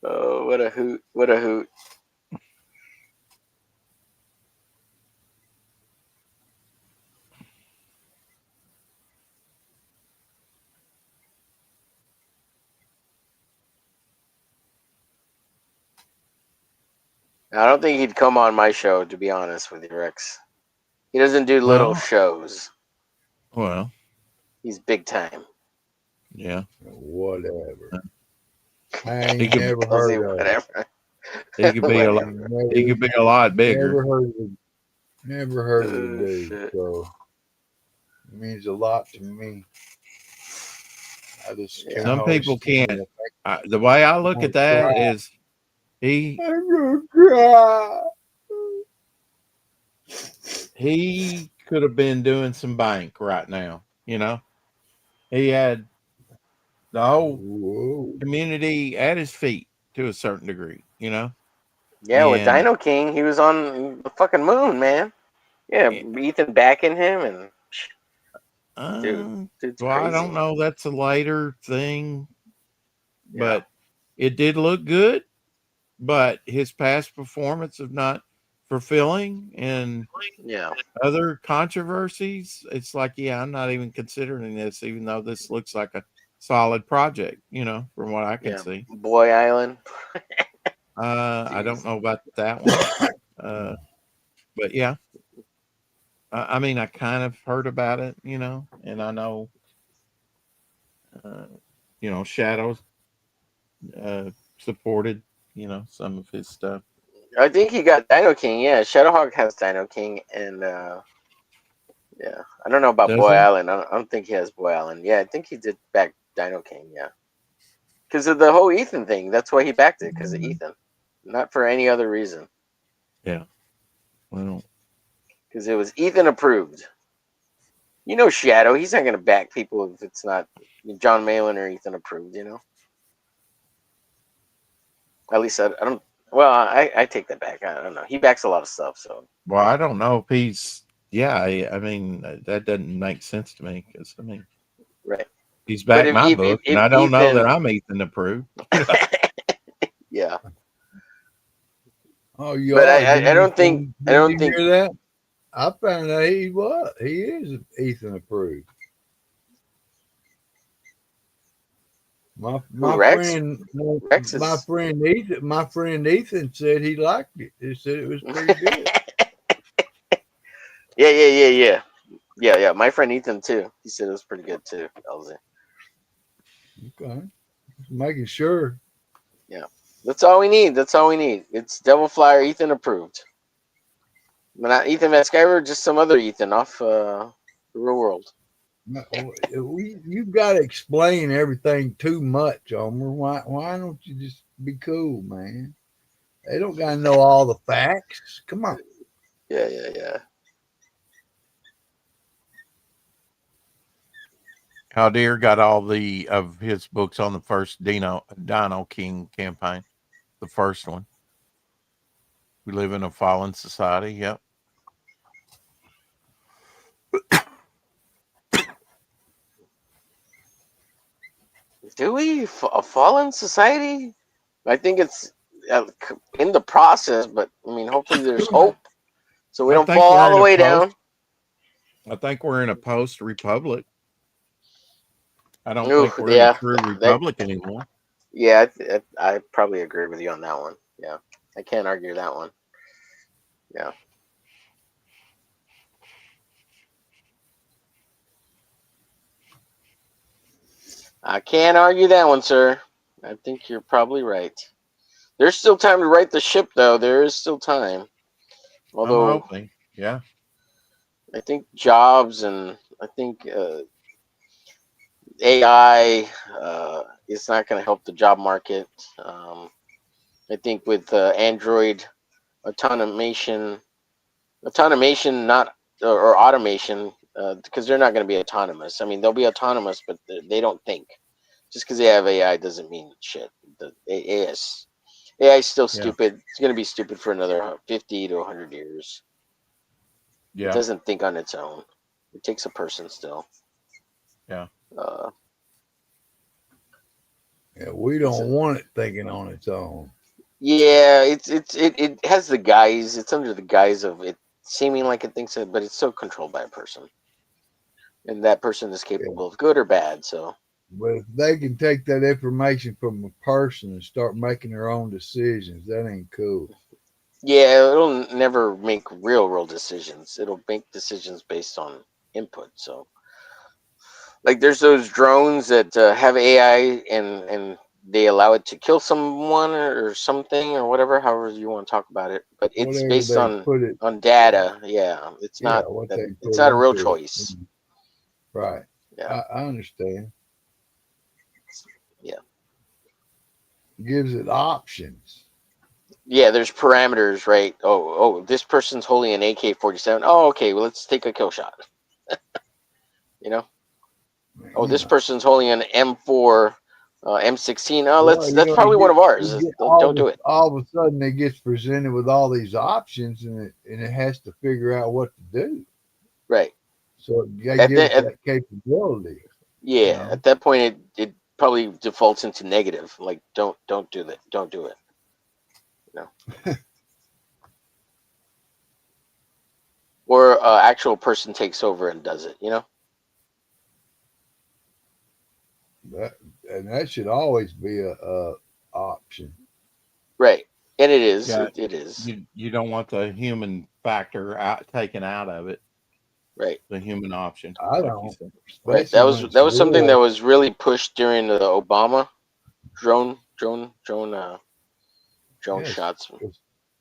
Oh, what a hoot! What a hoot! I don't think he'd come on my show, to be honest with you, Rex. He doesn't do little shows. Well, He's big time. yeah. Whatever. I ain't He could- never I'll say heard of it. whatever. He could be a lot. He could be a lot bigger. Never heard of the Oh, dude. shit. So it means a lot to me. I just Yeah. can't Some always people stand can't. it. The way I look at that is, he I'm gonna cry. could have been doing some bank right now. You know, he had the whole Whoa. community at his feet to a certain degree. You know. Yeah, with And- Dino King, he was on the fucking moon, man. Yeah, Ethan backing him, and dude's well, crazy. I don't know. That's a later thing, Yeah. but it did look good. But his past performance of not fulfilling and Yeah, other controversies, it's like, yeah, I'm not even considering this, even though this looks like a solid project, you know, from what I can Yeah. see. Boy Island. I don't know about that one. But yeah, I mean, I kind of heard about it, you know, and I know, you know, Shadows supported, you know, some of his stuff. I think he got Dino King. Yeah, Shadowhawk has Dino King, and yeah, I don't know about Does Boy he? Island. I don't think he has Boy Island. Yeah, I think he did back Dino King. Yeah, because of the whole Ethan thing. That's why he backed it, because of Ethan, not for any other reason. Yeah. Well, Because it was Ethan approved. You know, Shadow. He's not going to back people if it's not John Malin or Ethan approved. You know. At least I don't. Well, I take that back. I don't know. He backs a lot of stuff, so. well, I don't know if he's. Yeah, I mean, that doesn't make sense to me because I mean, Right. he's back if- my if- book, if and I don't know Ethan- that I'm Ethan approved. Yeah. Oh, you But are. I don't think- I don't Did you think- hear that? I found out he was. He is Ethan approved. My Rex? friend, Rex is- my friend Ethan said he liked it. He said it was pretty good. Yeah. My friend Ethan too. He said it was pretty good too. Okay, just making sure. That's all we need. That's all we need. It's Devil Flyer Ethan approved. But not Ethan Van Sciver, just some other Ethan off the real world. You've got to explain everything too much, Omer. Why don't you just be cool, man? They don't got to know all the facts. Come on. Yeah. Haldir got all of his books on the first Dino King campaign, the first one. We live in a fallen society. Yep. Do we a fallen society? I think it's in the process, but I mean, hopefully there's hope, so we I don't think fall we're all in the a way post- down. I think we're in a post-republic. I don't Ooh, think we're in a yeah, true that, republic anymore. yeah, I probably agree with you on that one. Yeah, I can't argue that one. Yeah. I can't argue that one, sir. I think you're probably right. There's still time to right the ship, though. There is still time. I'm Although hoping. Yeah. I think jobs and I think AI is not going to help the job market. I think with Android automation not or automation, because they're not going to be autonomous. I mean, they'll be autonomous, but they don't think. Just because they have AI doesn't mean shit. The AI is still Yeah. stupid. It's going to be stupid for another 50 to 100 years. It Yeah. doesn't think on its own. It takes a person still. Yeah. Yeah, we don't want it thinking on its own. Yeah, it has the guise. It's under the guise of it seeming like it thinks it, but it's still controlled by a person, and that person is capable of good or bad. So, But if they can take that information from a person and start making their own decisions, that ain't cool. yeah, it'll never make real decisions. It'll make decisions based on input. So, like, there's those drones that have AI and they allow it to kill someone or something or whatever, however you want to talk about it. But it's Whatever based they put it, on data. Yeah, it's yeah, not what that they it's put not a real into it. choice. Right. Yeah, I understand. yeah. Gives it options. Yeah, there's parameters, right? Oh, this person's holding an AK-47. Oh, okay, well, let's take a kill shot. You know? Oh, this Yeah. person's holding an M4, M16. Oh, Well, that's probably one of ours. Don't do it. all of a sudden it gets presented with all these options and it has to figure out what to do. Right. So they At give the, it at, that capability. yeah, at that point it probably defaults into negative. Like don't do that. Don't do it. You know? Or actual person takes over and does it, you know? That should always be a option. Right. And it is. Yeah. It is. You don't want the human factor taken out of it. Right. The human option. I like don't. you said. Right. Especially when it's That was something that war. was really pushed during the Obama drone Yes, shots.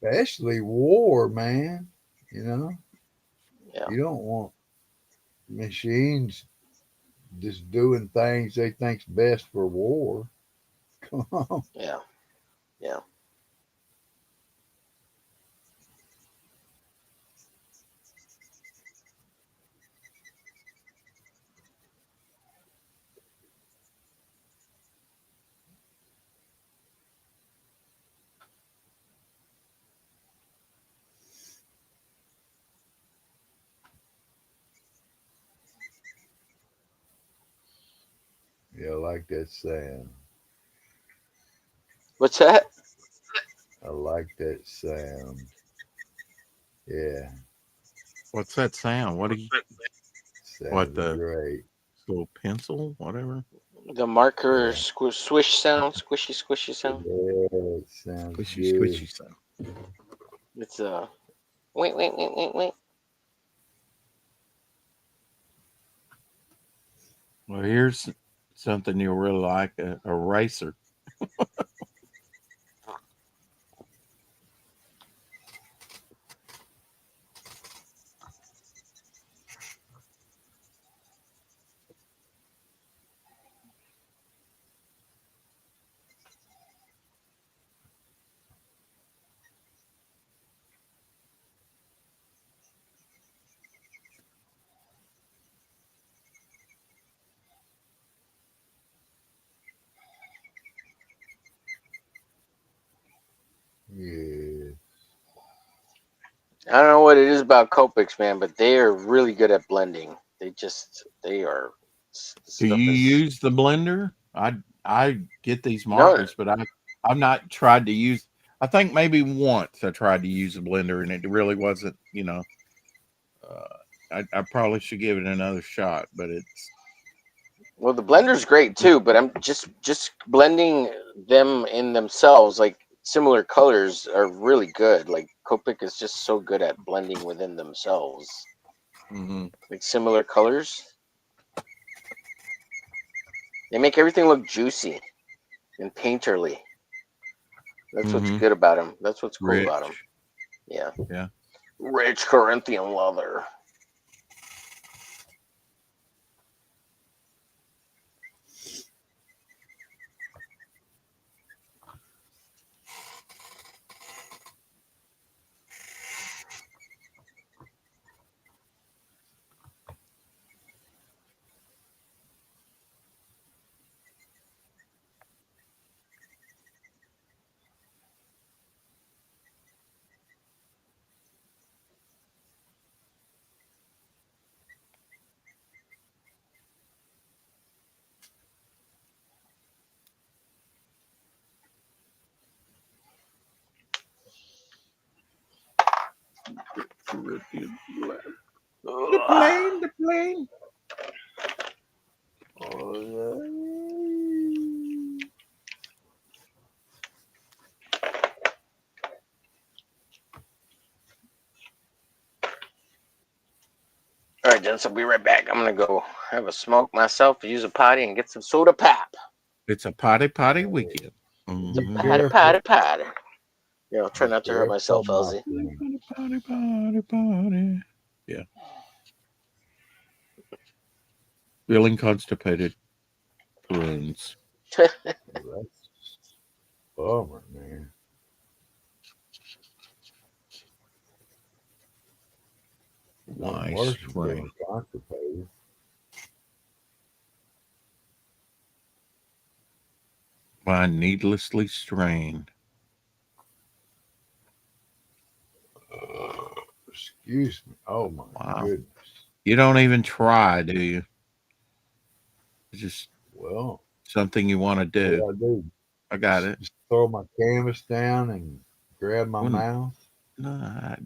especially war, man. You know, Yeah. you don't want machines just doing things they think's best for war. Come on. Yeah. Yeah. Yeah, I like that sound. What's that? I like that sound. Yeah, What's that sound? What do you? sounds The great. little pencil? Whatever. The marker Yeah. swish sound, squishy sound. Yeah, it sounds Squishy, good. squishy sound. It's wait. Well, here's something you'll really like: a racer. I don't know what it is about Copics, man, but they are really good at blending. They are. Do you use the blender? I get these No, markers, but I've not tried to use. I think maybe once I tried to use a blender, and it really wasn't. I probably should give it another shot, but it's well, the blender's great too, but I'm just blending them in themselves, like similar colors are really good. Like Copic is just so good at blending within themselves, mhm. like similar colors. They make everything look juicy and painterly. That's what's Mhm. good about them. That's what's cool Rich. about them. Yeah. Yeah. Rich Corinthian leather. The plane, the plane. All right, gents, I'll be right back. I'm gonna go have a smoke myself, use a potty, and get some soda pop. It's a potty weekend. Be Mhm. Potty. Yeah, I'll try Be not to hurt careful, myself, my Elsie. Potty. Yeah. Feeling constipated. Prunes. That's bummer, man. Nothing Nice worse than spring. being constipated. Why needlessly strained. Excuse me. Oh my Wow. goodness. You don't even try, do you? It's just Well, something you want to do. what I do? I got it. Just throw my canvas down and grab my Wouldn't- mouth. No,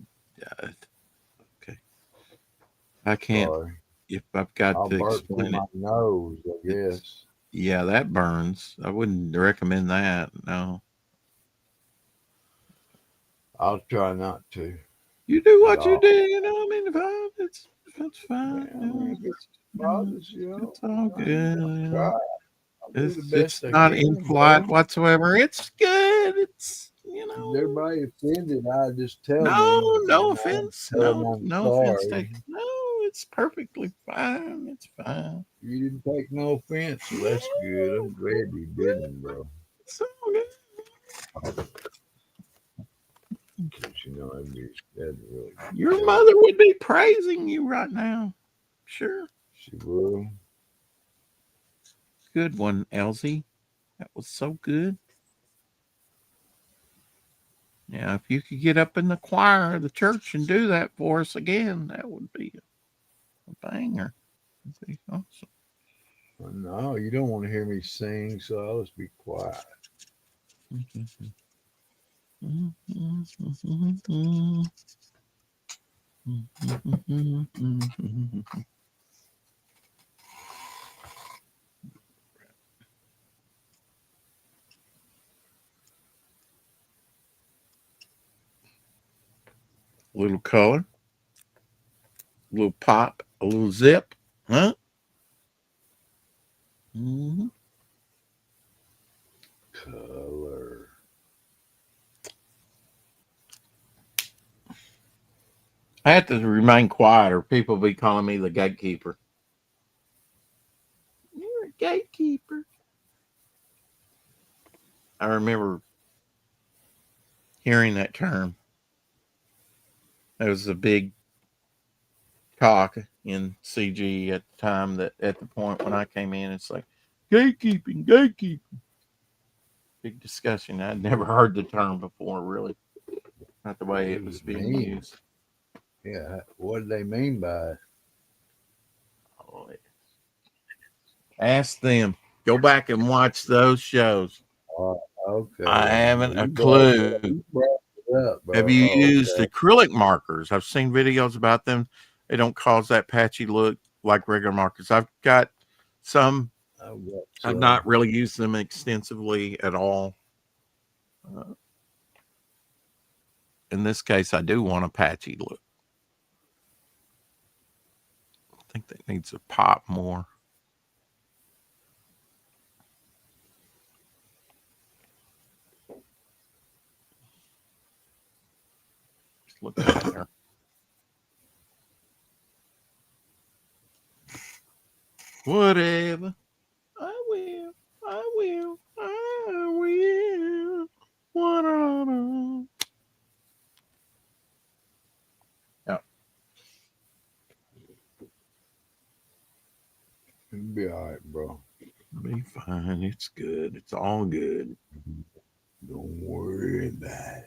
okay. I can't. Sorry. If I've got I'll to burp through explain it, my nose, I it's, guess. yeah, that burns. I wouldn't recommend that. No. I'll try not to. You do At what you all. do, I mean, it's fine. Yeah, I mean, if it bothers you, It's all good. try. I'll do the It's best I not can, impolite bro. whatsoever. It's good. It's If everybody offended, I just tell no, them. no offense. Tell them No, I'm no offense sorry. taken. No, it's perfectly fine. It's fine. You didn't take no offense, so that's good. I'm glad you didn't, bro. It's all good. Because you know that'd really. Your mother would be praising you right now. Sure. She would. Good one, Elsie. That was so good. Now, if you could get up in the choir of the church and do that for us again, that would be a banger. That'd be awesome. No, you don't want to hear me sing, so I'll just be quiet. A little color, a little pop, a little zip, huh? Mm-hmm. Color. I have to remain quiet or people will be calling me the gatekeeper. You're a gatekeeper. I remember hearing that term. There was a big talk in CG at the time that at the point when I came in, it's like gatekeeping. Big discussion. I'd never heard the term before, really. Not the way it was being used. Yeah. What do they mean by it? Ask them. Go back and watch those shows. Okay. I haven't a You clue. brought it up, bro. Have you used Okay. acrylic markers? I've seen videos about them. They don't cause that patchy look like regular markers. I've got some. I've not really used them extensively at all. In this case, I do want a patchy look. I think that needs to pop more. Just look at there. Whatever. I will. I will. I will. Whatever. Yeah. It'll be all right, bro. Be fine. It's good. It's all good. Don't worry about it.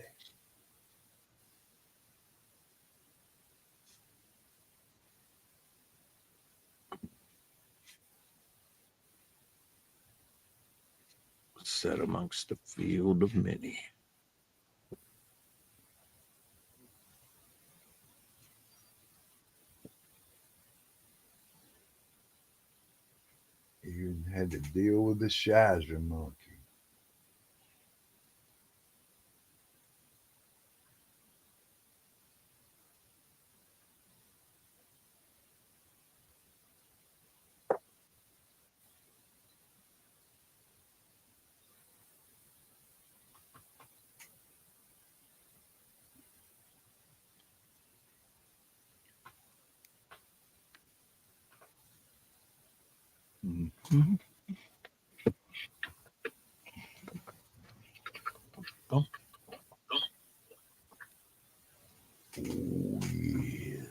Set amongst a field of many. You had to deal with the Shizer monkey. Mm-hmm. Oh yeah.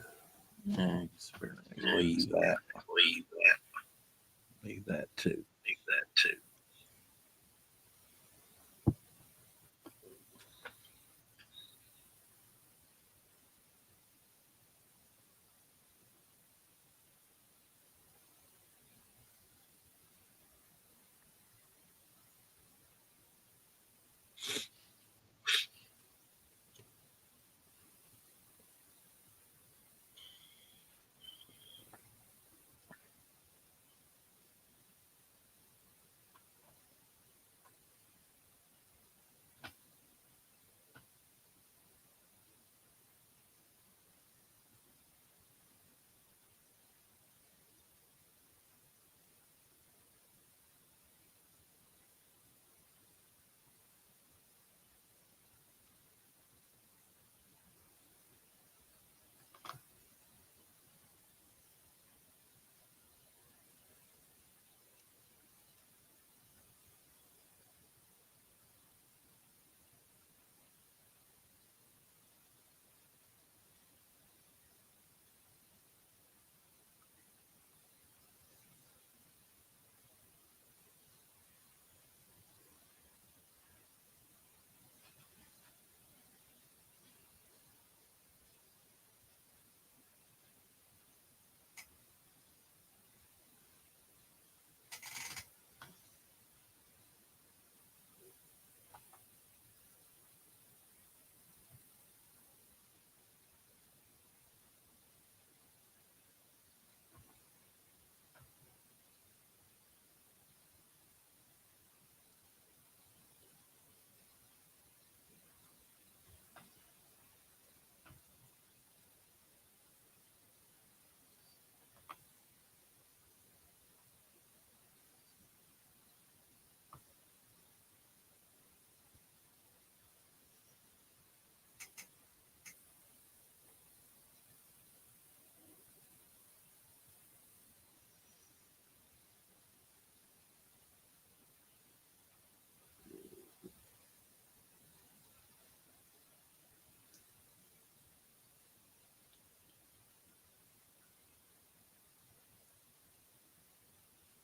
Leave that. Leave that too.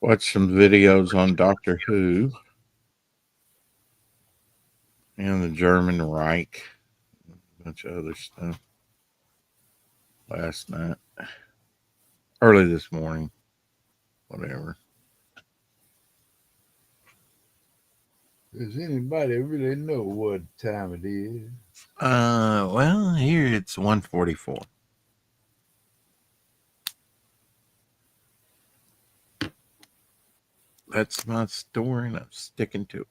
Watch some videos on Doctor Who and the German Reich, a bunch of other stuff. last night, early this morning, whatever. Does anybody really know what time it is? Well, here it's 1:44. That's my story, and I'm sticking to it.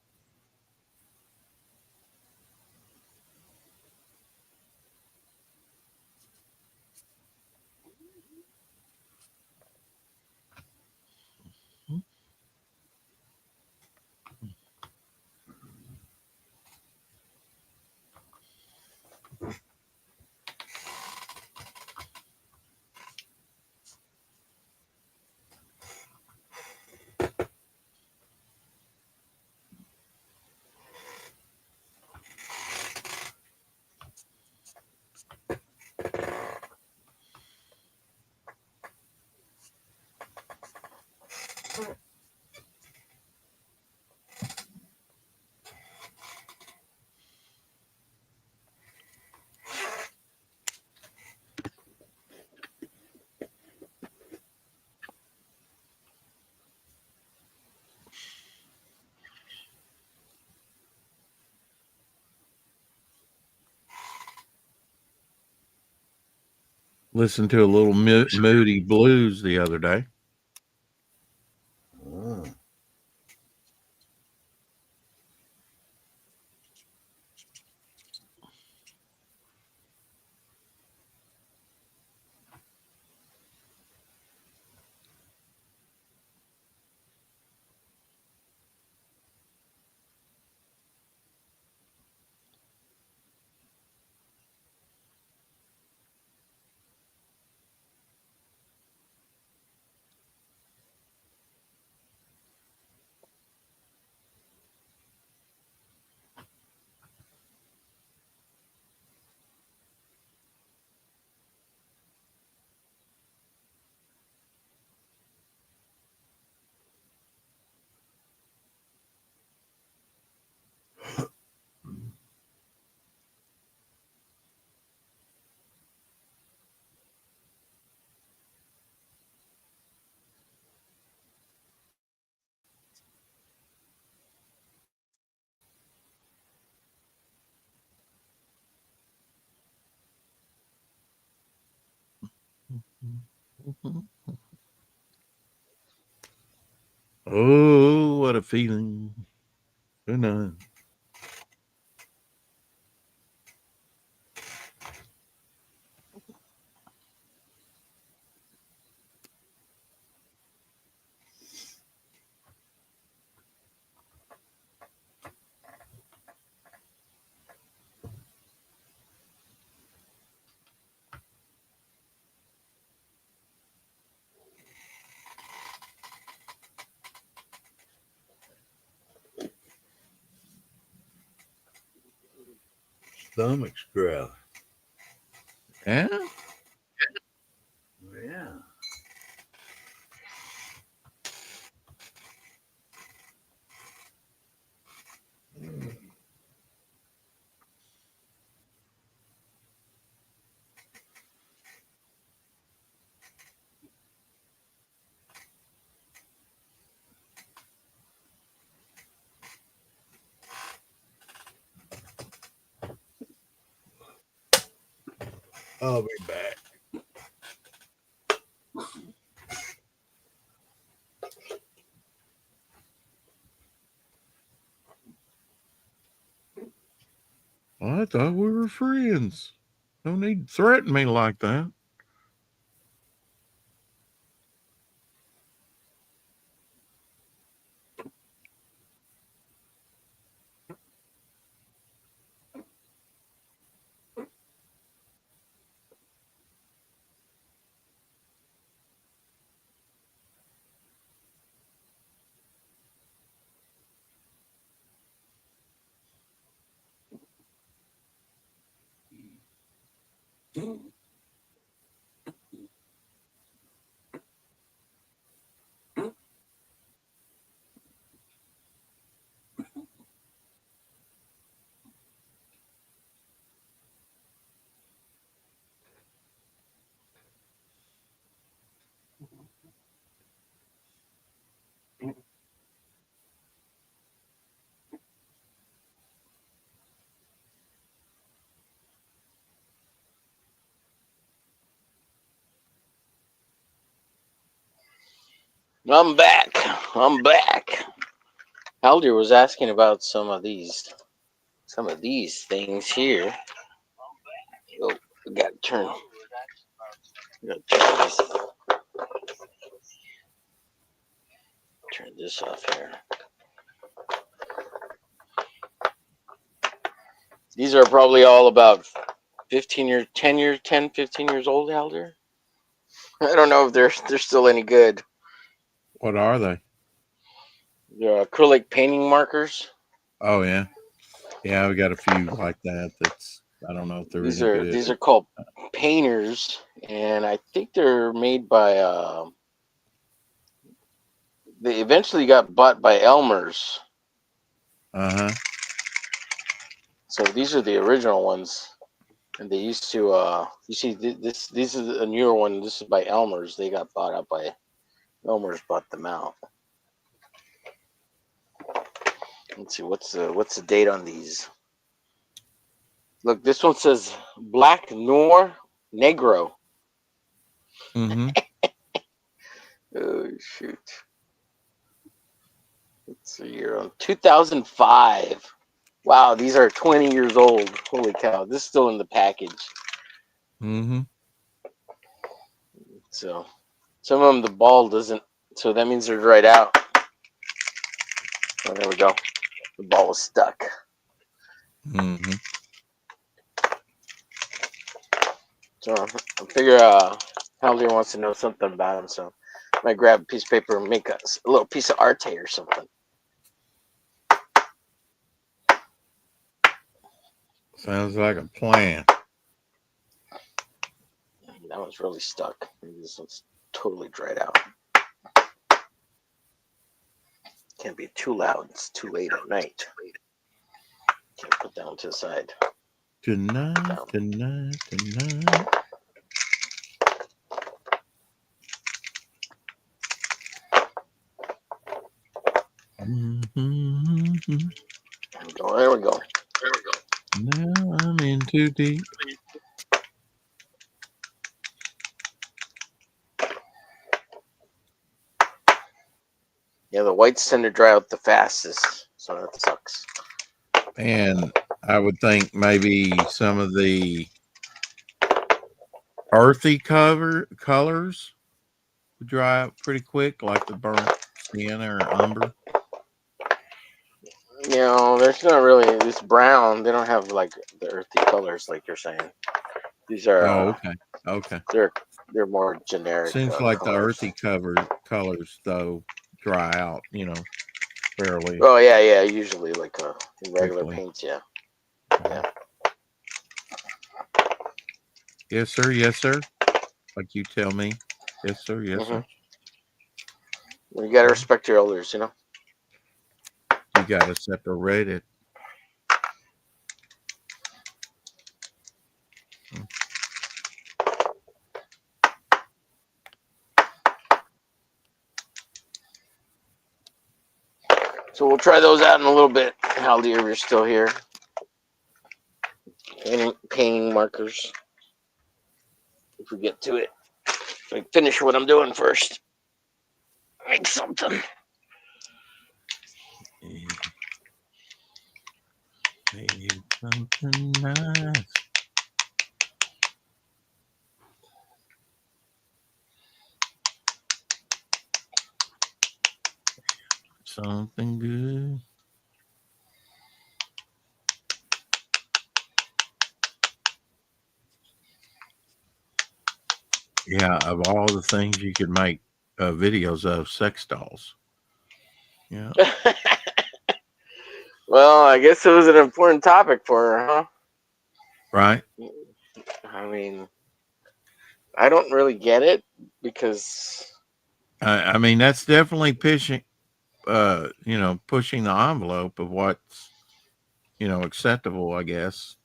Listened to a little Moody Blues the other day. Oh. Oh, what a feeling. Good night. Stomach's growling. Yeah. Yeah. I'll be back. I thought we were friends. No need to threaten me like that. I'm back. I'm back. Haldir was asking about some of these things here. Oh, we got to turn. Turn this off here. These are probably all about 15 years, 10 years, 10, 15 years old, Haldir. I don't know if they're still any good. What are they? They're acrylic painting markers. Oh yeah, yeah. We got a few like that. That's I don't know if they're These any are good. these are called painters, and I think they're made by. They eventually got bought by Elmer's. Uh huh. So these are the original ones, and they used to. You see, this is a newer one. This is by Elmer's. They got bought out by Elmer's. Bought them out. Let's see what's the date on these. Look, this one says Black Noir Negro. Mm-hmm. Oh shoot! Let's see here on 2005. Wow, these are 20 years old. Holy cow! This is still in the package. Mm-hmm. So some of them the ball doesn't. So that means they're dried out. Oh, there we go. The ball is stuck. Mm-hmm. So I figure Haldir wants to know something about him, so I might grab a piece of paper and make a little piece of arte or something. Sounds like a plan. That one's really stuck. Maybe this one's totally dried out. Can't be too loud. It's too late at night. Can't put that one to the side. Tonight. Mm-hmm. There we go. Now I'm in too deep. Yeah, the whites tend to dry out the fastest, so that sucks. And I would think maybe some of the earthy colors would dry out pretty quick, like the burnt sienna or umber. You know, there's not really this brown. They don't have like the earthy colors like you're saying. These are Oh, okay. they're more generic. Seems like colors. the earthy colors though dry out, fairly. Oh yeah. Usually like regular Quickly. paints, yeah. Yes, sir. Like you tell me. Yes, sir. Yes, sir. Well, you gotta respect your elders, you know. You got to separate it. So we'll try those out in a little bit. Haldir, if you're still here. Painting markers. If we get to it. Let me finish what I'm doing first. Make something. Maybe something nice. Something good. Yeah, of all the things you could make videos of, sex dolls. Yeah. Well, I guess it was an important topic for her, huh? Right. I mean, I don't really get it because I mean, that's definitely pushing the envelope of what's, acceptable, I guess.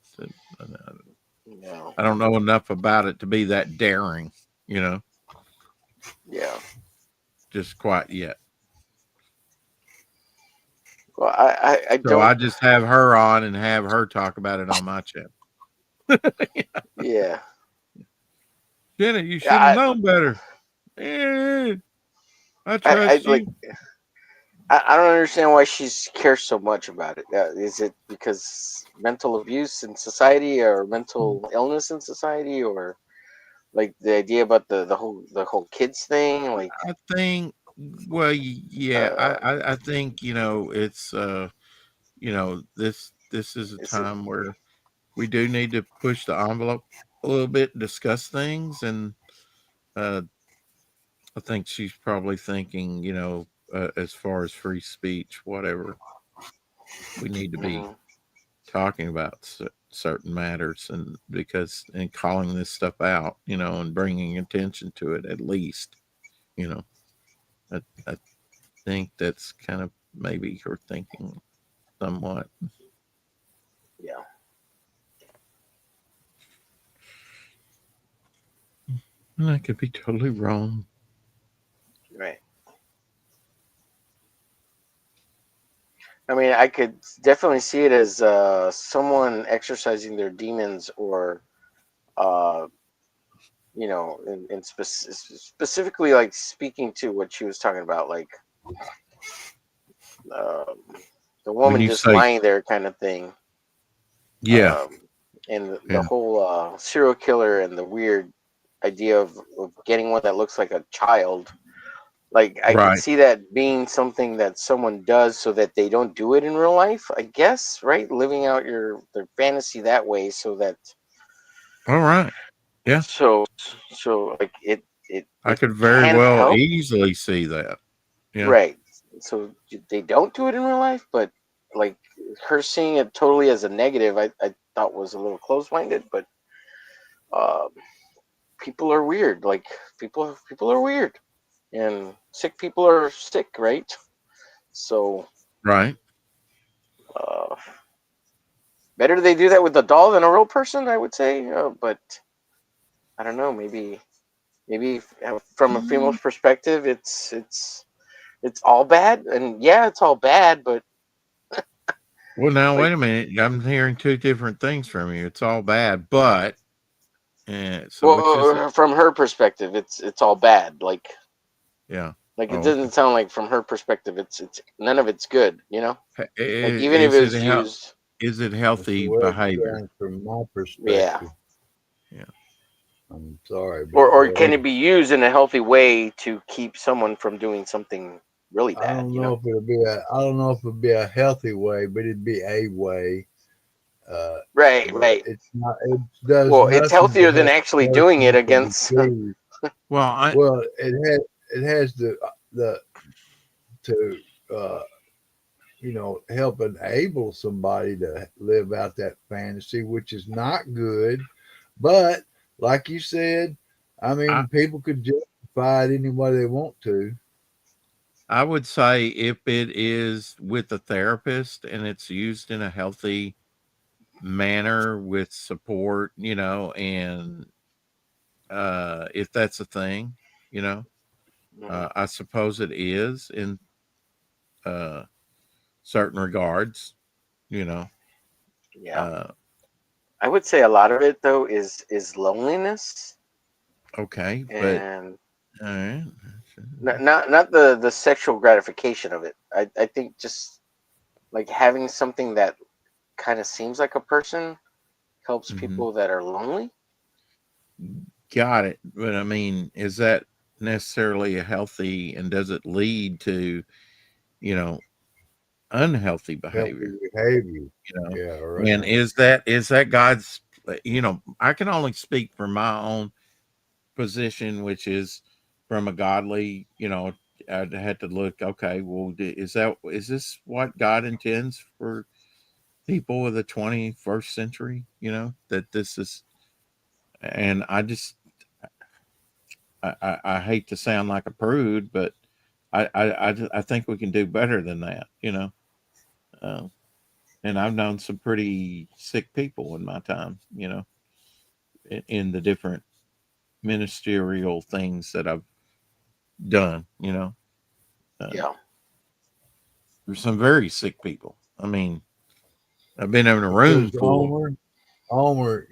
no. I don't know enough about it to be that daring, Yeah. just quite yet. Well, I So don't. I just have her on and have her talk about it on my channel. Yeah. Jenny, you should have known better. Eh. I I trust like. you. I don't understand why she cares so much about it. Is it because mental abuse in society, or mental illness in society, or like the idea about the whole kids thing? Like, I think, well, yeah, uh, I think, it's, this is a is it? time where we do need to push the envelope a little bit, discuss things. And uh, I think she's probably thinking, as far as free speech, whatever, we need to be Mhm. talking about certain matters, and calling this stuff out, and bringing attention to it, at least, you know, I think that's kind of maybe her thinking somewhat. Yeah. And I could be totally wrong. Right. I mean, I could definitely see it as someone exercising their demons, or uh, specifically like speaking to what she was talking about, like um, the When woman you just say, lying there, kind of thing. yeah, Um, and the yeah, whole serial killer, and the weird idea of getting one that looks like a child. Like, I could right, see that being something that someone does so that they don't do it in real life, I guess, right? Living out their fantasy that way, so that all right, yeah, so so like it I it could very can well help, easily see that. Yeah, right? So they don't do it in real life, but like her seeing it totally as a negative, I thought was a little close-minded. But uh, people are weird. Like, people are weird, and sick people are sick, right? So right. uh, better they do that with a doll than a real person, I would say. But I don't know. Maybe from a female's Mm. perspective, it's all bad, and yeah, it's all bad. But Well, now like, wait a minute. I'm hearing two different things from you. It's all bad, but so which is it? well, from her perspective, it's all bad. Yeah. Like, it Oh, okay. doesn't sound like from her perspective, it's none of it's good. Like, even if Is it it was used, is it That's the healthy way it behavior? sounds from my yeah. perspective. Yeah. I'm sorry, but Or go can it ahead. be used in a healthy way to keep someone from doing something really I bad? don't know if it'll be I don't know if it'll be a healthy way, but it'd be a way. Uh, Right, but right. it's not. It does Well, it's nothing to healthier than help actually the doing it person to against. deceive. Well, I Well, it has the to uh, help enable somebody to live out that fantasy, which is not good. But like you said, I I mean, people could justify it any way they want to. I would say if it is with a therapist and it's used in a healthy manner with support, and if that's a thing, you know, Mhm. I suppose it is in uh, certain regards, you know. Yeah, Uh, I would say a lot of it though is loneliness, okay, but and all right. not the sexual gratification of it. I think just like having something that kind of seems like a person helps Mhm. people that are lonely. Got it. But I mean, is that necessarily a healthy, and does it lead to, you know, unhealthy behavior? Healthy behavior. You know, Yeah, and right. is that God's? I can only speak from my own position, which is from a godly. I'd had to look. Okay, well, is this what God intends for people of the 21st century? That this is, and I hate to sound like a prude, but I think we can do better than that. Uh, and I've known some pretty sick people in my time. In the different ministerial things that I've done. Uh, Yeah, there's some very sick people. I mean, I've been in a room Because full. Homer,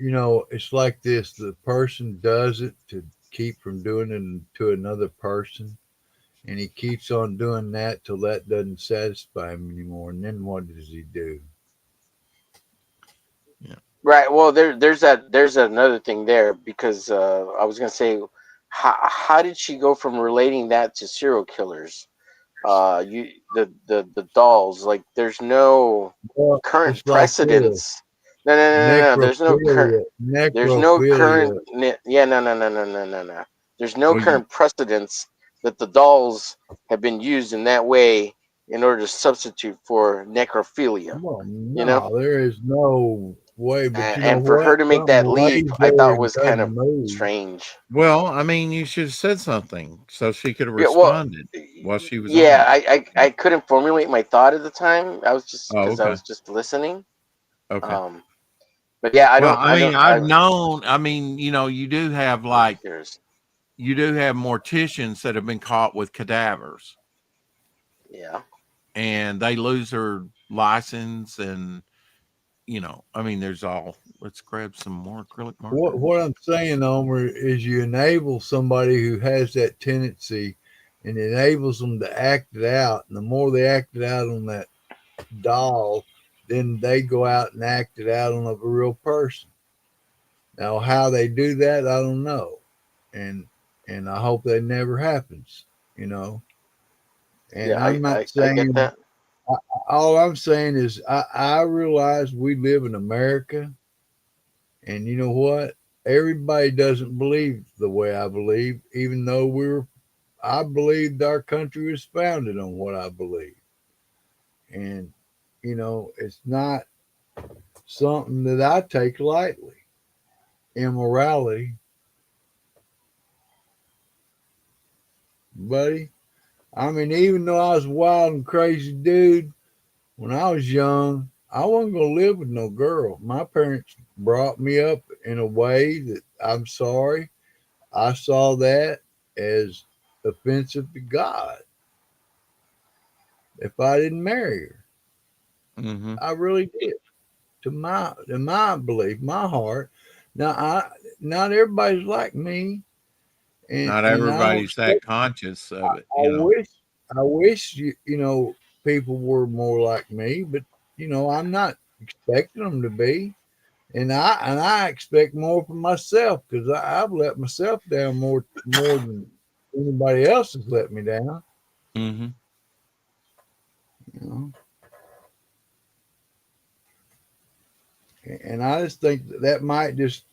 it's like this: the person does it to keep from doing it to another person, And he keeps on doing that till that doesn't satisfy him anymore. And then what does he do? Right. Well, there's another thing there because I was gonna say, how did she go from relating that to serial killers? The dolls, like there's no Well, current it's like this. precedence. No. There's no current. Necrophilia. There's no current. Necrophilia. Yeah, no. There's no Well, current precedence that the dolls have been used in that way in order to substitute for necrophilia. Well, You know, no, there is no way. But you know and for her what? to make that Something leap, lays I there thought and was kind doesn't of move. strange. well, I mean, you should have said something so she could have Yeah, well, responded while she was on yeah, there. I couldn't formulate my thought at the time. I was just Oh, because I okay. was just listening. Okay. But yeah, Well, I mean, I've I'm known, I mean, you know, you do have curious. morticians that have been caught with cadavers Yeah. and they lose their license. And, you know, I mean, let's grab some more acrylic markers. What I'm saying, Omer, is you enable somebody who has that tendency and enables them to act it out. And the more they act it out on that doll, then they go out and act it out on a real person. Now, how they do that, I don't know. And I hope that never happens, you know. And Yeah, I'm not I saying get that. all I'm saying is I realize we live in America, and you know what? Everybody doesn't believe the way I believe, even though I believed our country was founded on what I believe. And, you know, it's not something that I take lightly. Immorality, buddy. I mean, even though I was a wild and crazy dude, when I was young, I wasn't going to live with no girl. My parents brought me up in a way that I'm sorry. I saw that as offensive to God if I didn't marry her. Mm-hmm. I really did. To my belief, my heart. Now, not everybody's like me, Not and I don't everybody's that expect. conscious of it, I you know. wish you know people were more like me, but you know I'm not expecting them to be, and I expect more from myself because I've let myself down more than anybody else has let me down. Mm-hmm. You know, and I just think that might just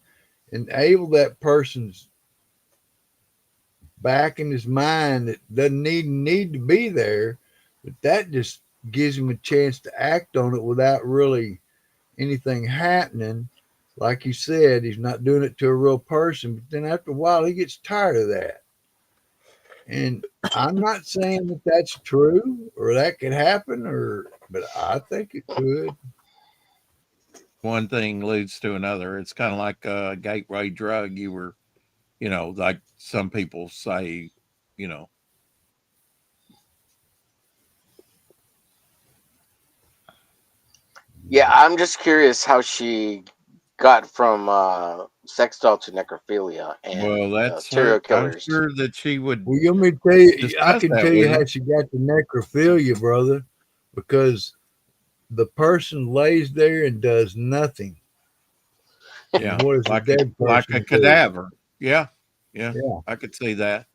enable that person's back in his mind that doesn't need to be there, but that just gives him a chance to act on it without really anything happening. Like you said, he's not doing it to a real person, but then after a while he gets tired of that. And I'm not saying that that's true or that could happen, but I think it could. One thing leads to another. It's kind of like a gateway drug. You know, like some people say, you know. Yeah, I'm just curious how she got from sex doll to necrophilia and Well, that's serial her. I'm killers. sure that she would Well, you want me to tell you, I discuss can that tell with you you. how she got the necrophilia, brother, because the person lays there and does nothing. Yeah, And what does like a dead like person a do? cadaver. Yeah, Yeah, I could see that.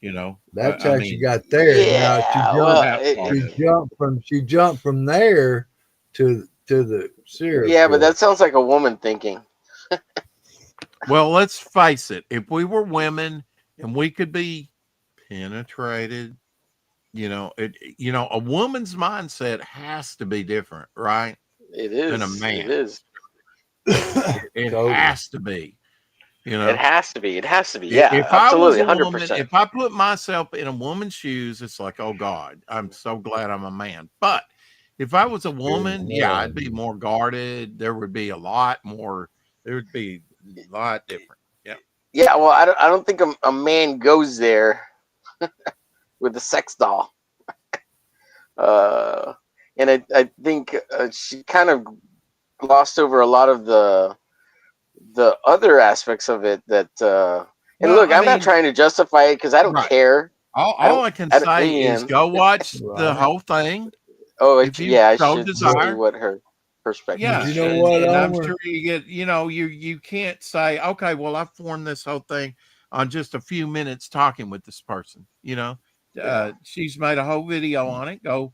You know, that's I how she mean, got there. Now Yeah, well, that part of it. she jumped from there to the serial yeah, but killer. that sounds like a woman thinking. Well, let's face it. If we were women and we could be penetrated, you know, a woman's mindset has to be different, right? It Than a is. man. It is. It Totally. has to be. You know, It has to be. It has to be. Yeah, if I was absolutely, a woman, 100%. if I put myself in a woman's shoes, it's like, oh God, I'm so glad I'm a man. But if I was a woman, yeah, I'd be more guarded. There would be a lot more. There would be a lot different. Yeah. Yeah, well, I don't think a man goes there with a sex doll. And I think she kind of glossed over a lot of the other aspects of it that and Well, look, I I'm not mean, trying to justify it because I don't right. care. All I can I don't- say is Ian. go watch the Right. whole thing. Oh, If you yeah, I so should desire. see what her perspective Yeah, But is. you know what, and I'm Elmer? sure you get, you can't say, okay, well, I formed this whole thing on just a few minutes talking with this person. Yeah. She's made a whole video on it. Go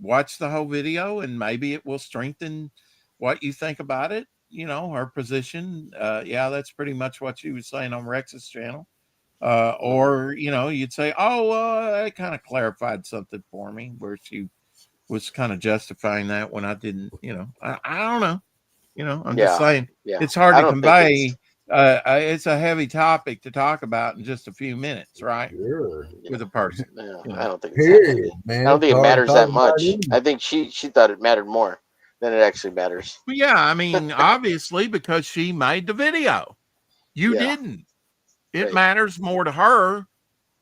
watch the whole video, and maybe it will strengthen what you think about it. Her position. Yeah, that's pretty much what she was saying on Rex's channel. Or you'd say, oh, that kind of clarified something for me, where she was kind of justifying that when I didn't. I don't know. I'm just Yeah. saying Yeah. it's hard I to don't think convey. It's a heavy topic to talk about in just a few minutes, right? Sure. With a person. Yeah, You know. I don't think it's that Period, heavy. man. I don't It's think it hard to matters talk that about much. anything. I think she thought it mattered more than it actually matters. But yeah, I mean, obviously, because she made the video, you Yeah. didn't. It Right. matters more to her,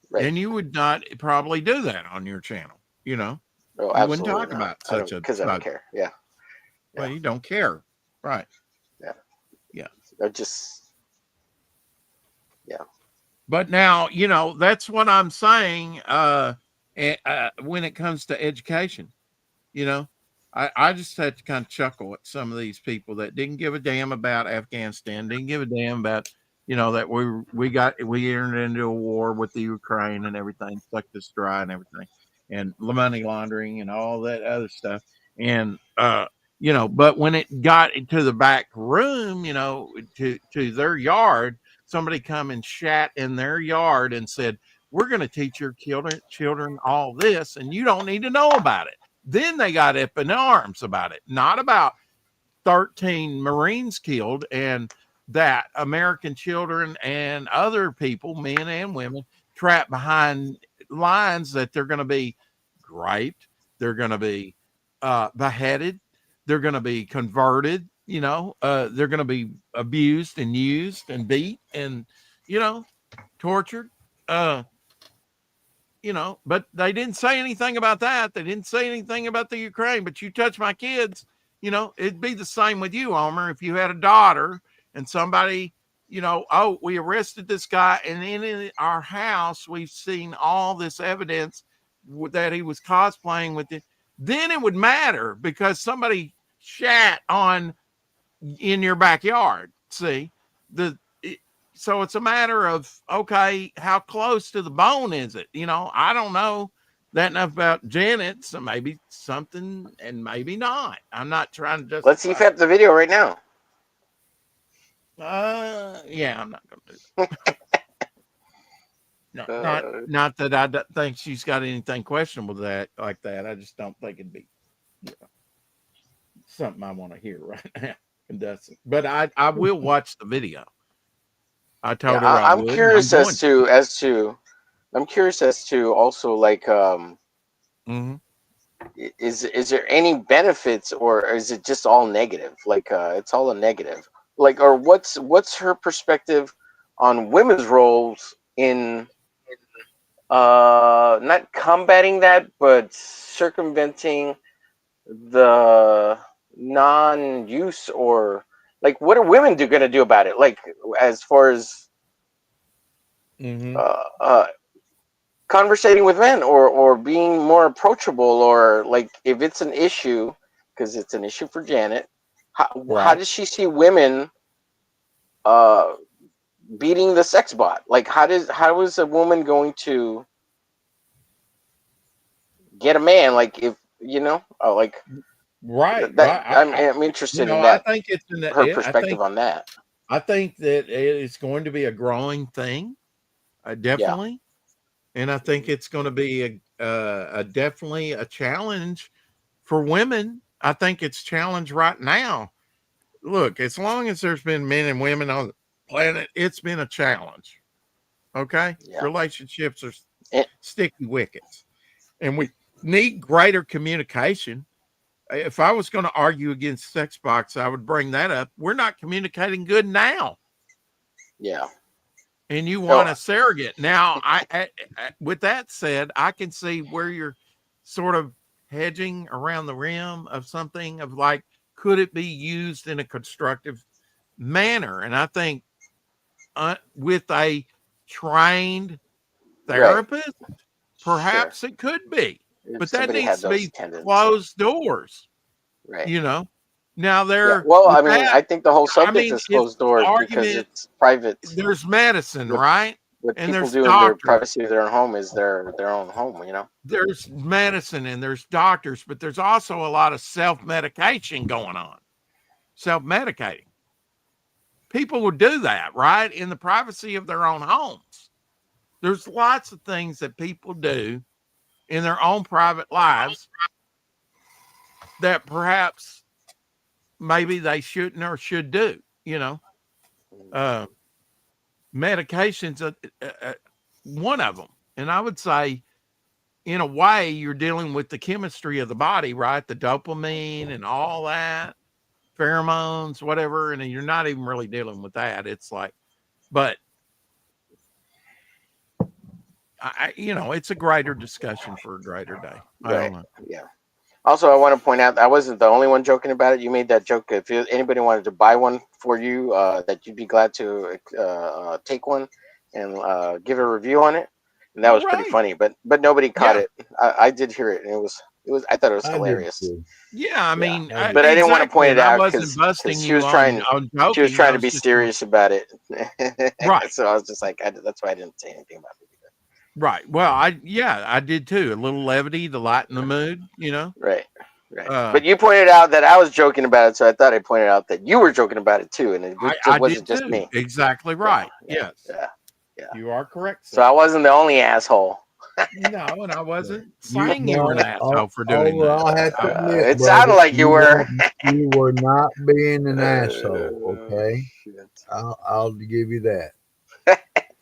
Right. and you would not probably do that on your channel. Oh, You wouldn't absolutely talk not. about I don't, such a because I don't subject. care. Yeah. Well, you don't care, right? I just. But now, that's what I'm saying. When it comes to education, I just had to kind of chuckle at some of these people that didn't give a damn about Afghanistan, didn't give a damn about, that we entered into a war with the Ukraine and everything, sucked us dry and everything, and money laundering and all that other stuff. And, but when it got into the back room, to their yard, somebody come and shat in their yard and said, we're going to teach your children all this, and you don't need to know about it. Then they got up in arms about it, not about 13 Marines killed and that American children and other people, men and women, trapped behind lines that they're going to be raped, they're going to be beheaded, they're going to be converted, they're going to be abused and used and beat and, tortured. But they didn't say anything about that. They didn't say anything about the Ukraine. But you touch my kids, it'd be the same with you, Homer. If you had a daughter and somebody, oh, we arrested this guy, and in our house we've seen all this evidence that he was cosplaying with it, then it would matter because somebody shat on in your backyard. See, so it's a matter of, okay, how close to the bone is it? I don't know that enough about Janet, so maybe something and maybe not. I'm not trying to justify. Let's see if you have the video right now. Yeah, I'm not going to do that. No, not that I think she's got anything questionable like that. I just don't think it'd be something I want to hear right now. And that's it. But I will watch the video. I told her I I'm would. curious as to I'm curious as to also like Mm-hmm. is there any benefits or is it just all negative? Like it's all a negative. Like or what's her perspective on women's roles in not combating that but circumventing the non-use or like what are women going to do about it? Like as far as Mm-hmm. conversating with men or being more approachable or like if it's an issue because it's an issue for Janet, how does she see women beating the sex bot? Like how is a woman going to get a man? Like if like Right. that, I'm interested in that. I think it's Her perspective on that. I think that it's going to be a growing thing, definitely, and I think it's going to be a definitely a challenge for women. I think it's challenge right now. Look, as long as there's been men and women on the planet, it's been a challenge. Okay, relationships are sticky wickets, and we need greater communication. If I was going to argue against sex box, I would bring that up. We're not communicating good now. Yeah. And you want a surrogate. Now, I with that said, I can see where you're sort of hedging around the rim of something of like, could it be used in a constructive manner? And I think with a trained therapist, perhaps it could be, If but that somebody had needs to those be tendencies. closed doors, Right. you know. Now Yeah. Well, I mean, I think the whole subject is it's closed doors because argument. it's private. There's medicine, What- right? What And people there's do in their doctors. privacy of their own home is their own home, you know. There's medicine and there's doctors, but there's also a lot of self-medication going on. Self-medicating. People would do that, right? In the privacy of their own homes. There's lots of things that people do in their own private lives that perhaps maybe they shouldn't or should do, you know. Medication's one of them. And I would say, in a way, you're dealing with the chemistry of the body, right? The dopamine and all that, pheromones, whatever. And you're not even really dealing with that. It's like, but it's a greater discussion for a greater day. I Right. don't know. Yeah. Also, I want to point out I wasn't the only one joking about it. You made that joke. If anybody wanted to buy one for you, that you'd be glad to take one and give a review on it, and that was pretty Right. funny. But nobody caught it. I did hear it, and it was. I thought it was I did hilarious. too. Yeah, I mean, But I didn't want to point it out because because busting she you was trying. on She was joking. trying I to be just- serious about it. Right. So I was just like, that's why I didn't say anything about it. Right. Well, I did too. A little levity to lighten the mood, you know. Right. Right. Uh, But you pointed out that I was joking about it, so I thought I pointed out that you were joking about it too, and it I wasn't did just too. me. Exactly right. Yeah, Yes. yeah. You are correct. So I wasn't the only asshole. No, and I wasn't saying you No, were an asshole for doing I'll that. have to admit, It brother, sounded like you were. You were not being an asshole, okay? Shit. I'll give you that.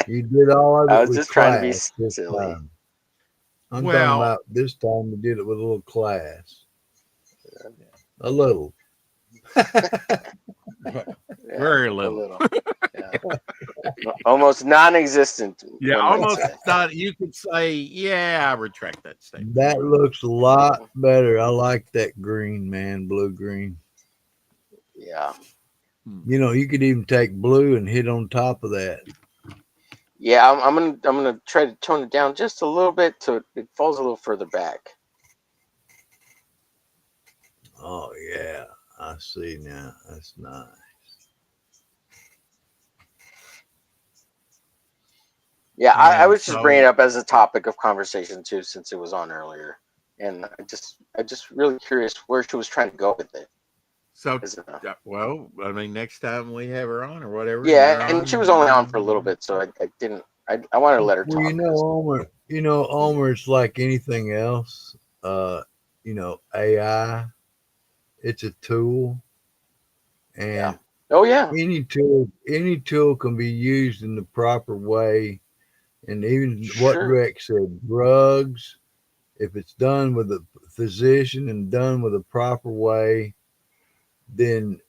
You did all of it I was with just trying to be class this silly. time. I'm Well- talking about this time you did it with a little class. A little. Yeah, Very a little. Yeah. Almost non-existent. Yeah, one might almost say. not. You could say, yeah, I retract that statement. That looks a lot better. I like that green, man, blue green. Yeah. You know, you could even take blue and hit on top of that. Yeah, I'm gonna try to tone it down just a little bit so it falls a little further back. Oh yeah, I see now. That's nice. Yeah, I Yeah, was just so- bringing it up as a topic of conversation too, since it was on earlier, and I just really curious where she was trying to go with it. So, Is it well, I mean, next time we have her on or whatever. yeah, you're and on, she was only on for a little bit, so I didn't. I wanted to let her talk. Well, Omer, it's like anything else. AI, it's a tool, and Yeah. Oh yeah, any tool can be used in the proper way. And even what Sure. Rex said, drugs, if it's done with a physician and done with a proper way, then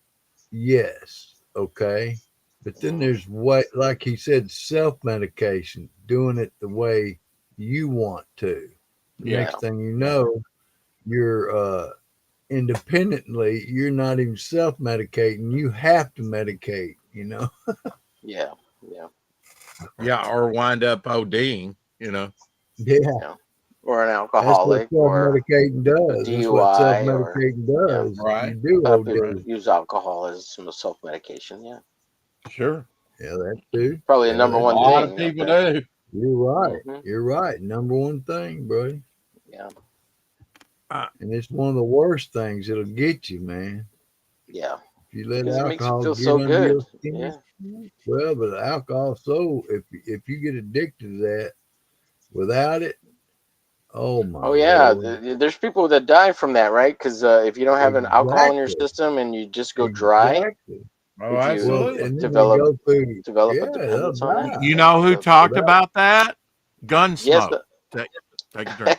yes, okay. But then there's what, like he said, self-medication, doing it the way you want to. Yeah. Next thing you know, you're independently, you're not even self-medicating. You have to medicate, you know? yeah. Yeah, or wind up ODing, you know. Yeah. Or an That's alcoholic, what or self-medicating does. That's what DUI, or- self-medicating does. Right. You do OD. use alcohol as some self-medication. Yeah, Sure. Yeah, that too. probably the Yeah, number that- A one lot thing. of people okay? do. You're right. Mhm. You're right. Number one thing, bro. Yeah, And it's one of the worst things. It'll get you, man. yeah. If you let Because it makes you alcohol feel get so under good. your skin. Yeah. Well, but alcohol, so if you get addicted to that, without it, oh my. Oh yeah, Lord. there's people that die from that, right? Because if you don't have an alcohol in your Exactly. system and you just go dry, Exactly. Oh, If you- Well, absolutely. and then Develop- they go through, develop a yeah, dependence they'll on it. die. You know who Yeah, talked without- about that? Gunsmoke. yes, Take a drink.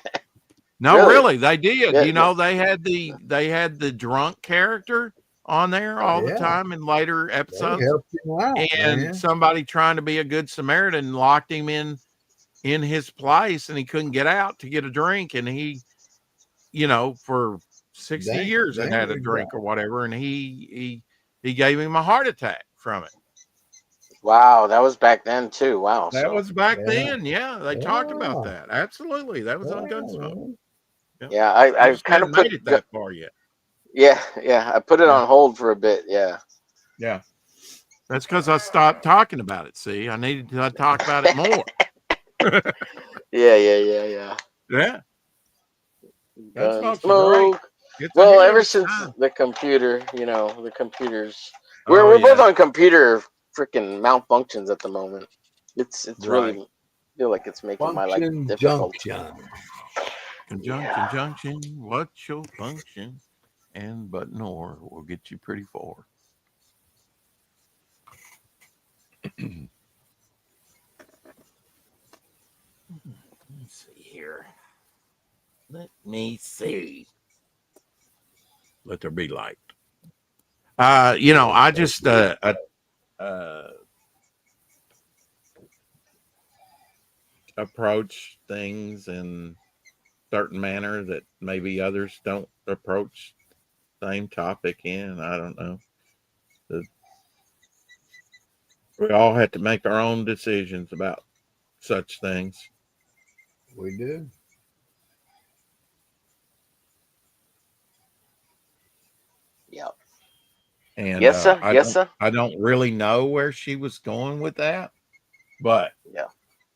No, Really? really, they did. Yeah, You know, they had the drunk character on there all the Yeah. time in later They episodes, helped him out, and man. somebody trying to be a good Samaritan locked him in his place, and he couldn't get out to get a drink, and he, for 60 Dang, years had had a dang, drink or whatever, and he gave him a heart attack from it. Wow, that was back then too. Wow. That So was back Yeah. then. Yeah, they talked about Yeah. that. Absolutely, that was on Yeah, Gunsmoke. man. yeah, I I just kind hadn't of put made it that far yet. yeah, I put it Yeah. on hold for a bit. Yeah. Yeah, that's because I stopped talking about it. See, I needed to talk about it more. Yeah. Yeah, Gunsmoke's great. Gunsmoke. It's Well, ahead of ever its since time. the computer, the computers, Oh we're both yeah, on computer freaking malfunctions at the moment. It's right. really feel like it's making my life Function difficult. junction. Conjunction, Yeah. junction. What's your function? And button or will get you pretty far. Let's see here. Let me see. Let there be light. I just approach things in certain manner that maybe others don't approach same topic in. I don't know. We all have to make our own decisions about such things. We do. Yeah. And Yes, sir. I Yes, don't sir. I don't really know where she was going with that, but Yeah.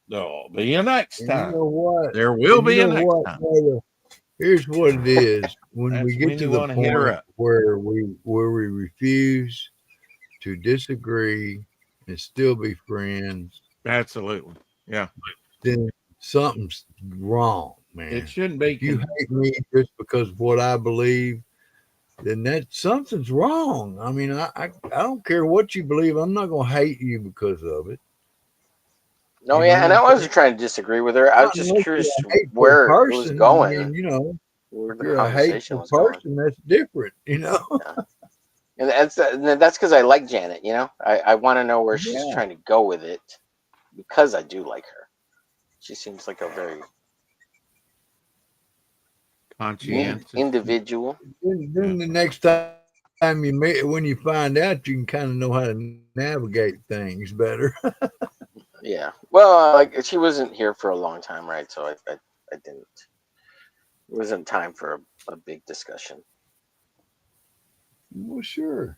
there'll be a next And you time. know what? There will And you be a know next what, time. brother? Here's what it is. When we That's get when to you the want to hit her point up. where we refuse to disagree and still be friends, Absolutely. Yeah. then something's wrong, man. It shouldn't be. If you hate me just because of what I believe, then that something's wrong. I mean, I don't care what you believe. I'm not gonna hate you because of it. No, You know yeah, what and I'm I wasn't saying? trying to disagree with her. I was Not just unless you're curious a hateful where it was person. I going, mean, where if the you're a conversation hateful was going. person, that's different. Yeah. And that's because I like Janet. I want to know where she's Yeah. trying to go with it because I do like her. She seems like a very Conscientious. individual. Then the next time you meet, when you find out, you can kind of know how to navigate things better. Yeah. Well, like she wasn't here for a long time, right? So I didn't. It wasn't time for a big discussion. Well, sure.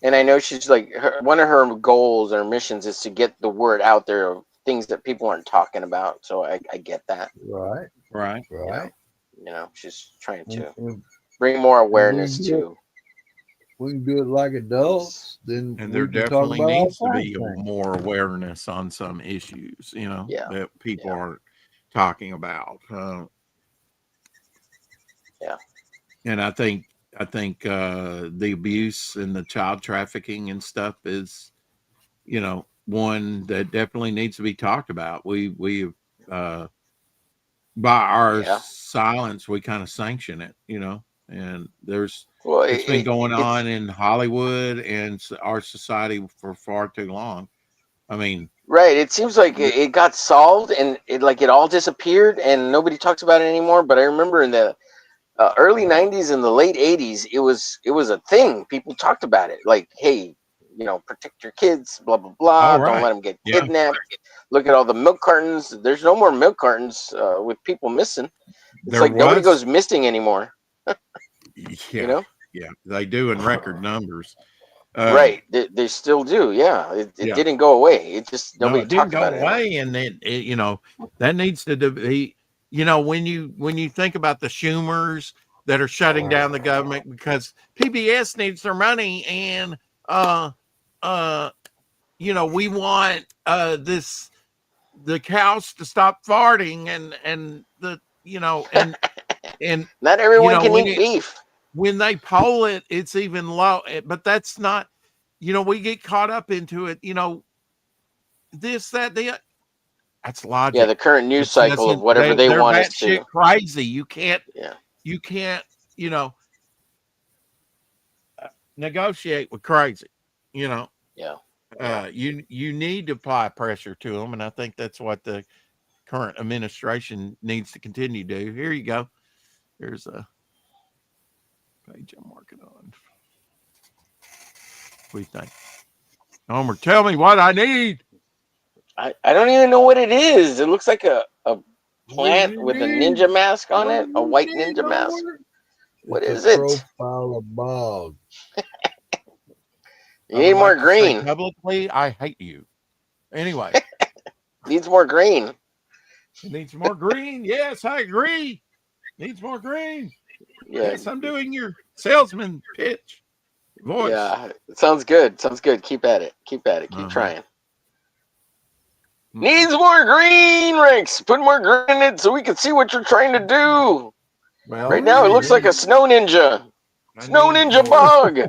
And I know she's like one of her goals or missions is to get the word out there of things that people aren't talking about. So I get that. Right. Right. Right. She's trying And, to and, bring more and awareness to we can do it like adults. Then And there we can talk definitely about all needs to kinds be of things. more awareness on some issues, yeah, that people yeah, aren't talking about. yeah. And I think the abuse and the child trafficking and stuff is, one that definitely needs to be talked about. We by our Yeah. silence we kind of sanction it, and Well, it's been going it's on in Hollywood and our society for far too long. I mean, right. It seems like it got solved and it all disappeared and nobody talks about it anymore. But I remember in the early '90s and the late '80s, it was a thing. People talked about it, like, hey, protect your kids, blah blah blah. all Don't let right, them get yeah, kidnapped. Look at all the milk cartons. There's no more milk cartons with people missing. It's there like nobody was, goes missing anymore. You yeah, know? yeah, they do in record numbers. Right. They still do. Yeah. It Yeah, didn't go away. It just no, nobody it didn't talked go about it anymore. away, and that needs to be, when you think about the Schumers that are shutting down the government because PBS needs their money, and we want the cows to stop farting, and the and Not everyone can when eat beef. they poll it, it's even low, but that's not, we get caught up into it, this, that, that's Yeah, logic. the current news It's cycle of doesn't whatever they they're want us to. batshit crazy. You can't Yeah. you know negotiate with crazy. You know, Yeah. you need to apply pressure to them, and I think that's what the current administration needs to continue to do. Here you go. Here's a page I'm working on. What do you think? Homer, tell me what I need. I don't even know what it is. It looks like a What plant do you with a need? ninja mask on What it, do a you white need, ninja mask. Homer? What It's is a it? profile of Bog. You I need would more like to say green. publicly, I hate you. Anyway, Needs more green. it needs more green. Yes, I agree. Needs more green. Yeah, Yes, I'm doing your salesman pitch voice. yeah. It sounds good. Sounds good. Keep at it. Keep at it. Keep Uh-huh. trying. Needs more green, Rex. Put more green in it so we can see what you're trying to do. Well, Right now, it looks like a snow ninja. Snow need ninja more- bug.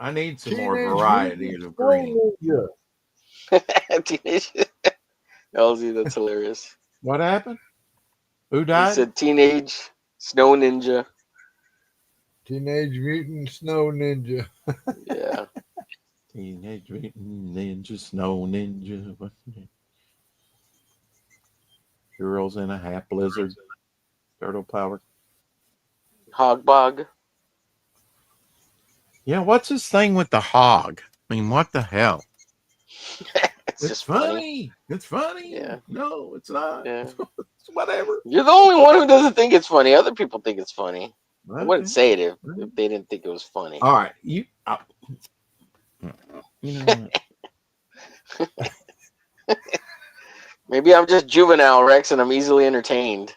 I need some more Teenage variety Mutant of green. Ninja Turtles. Teenage. LZ, that's hilarious. What happened? Who He died? said teenage snow ninja. Teenage Mutant Snow Ninja. Yeah. Teenage Mutant Ninja, Snow Ninja. What's the name? Girls in a half blizzard. Turtle power. Hog bog. Yeah, what's this thing with the hog? I mean, what the hell? It's just funny. It's funny. Yeah. No, it's not. Yeah. It's whatever. You're the only one who doesn't think it's funny. Other people think it's funny. I Okay. wouldn't say it if they didn't think it was funny. All right. You know what? Maybe I'm just juvenile, Rex, and I'm easily entertained.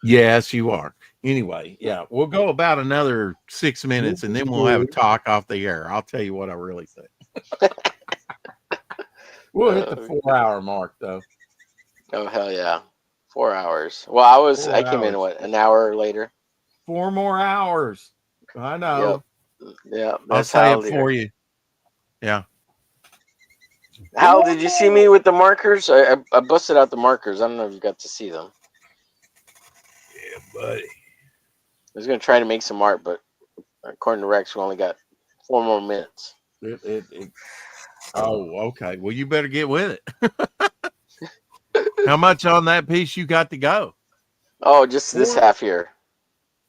Yes, you are. Anyway, yeah, we'll go about another 6 minutes and then we'll have a talk off the air. I'll tell you what I really think. We'll hit the 4-hour mark though. Oh hell yeah. 4 hours. Well, I came in hours. an hour later. 4 more hours. I know. Yeah, I'll that's say how it for you. Yeah. Hal, did you see me with the markers? I busted out the markers. I don't know if you got to see them. Yeah, buddy. I was gonna try to make some art, but according to Rex, we only got 4 more minutes. Oh, okay. Well, you better get with it. How much on that piece you got to go? Oh, just this 4? half here.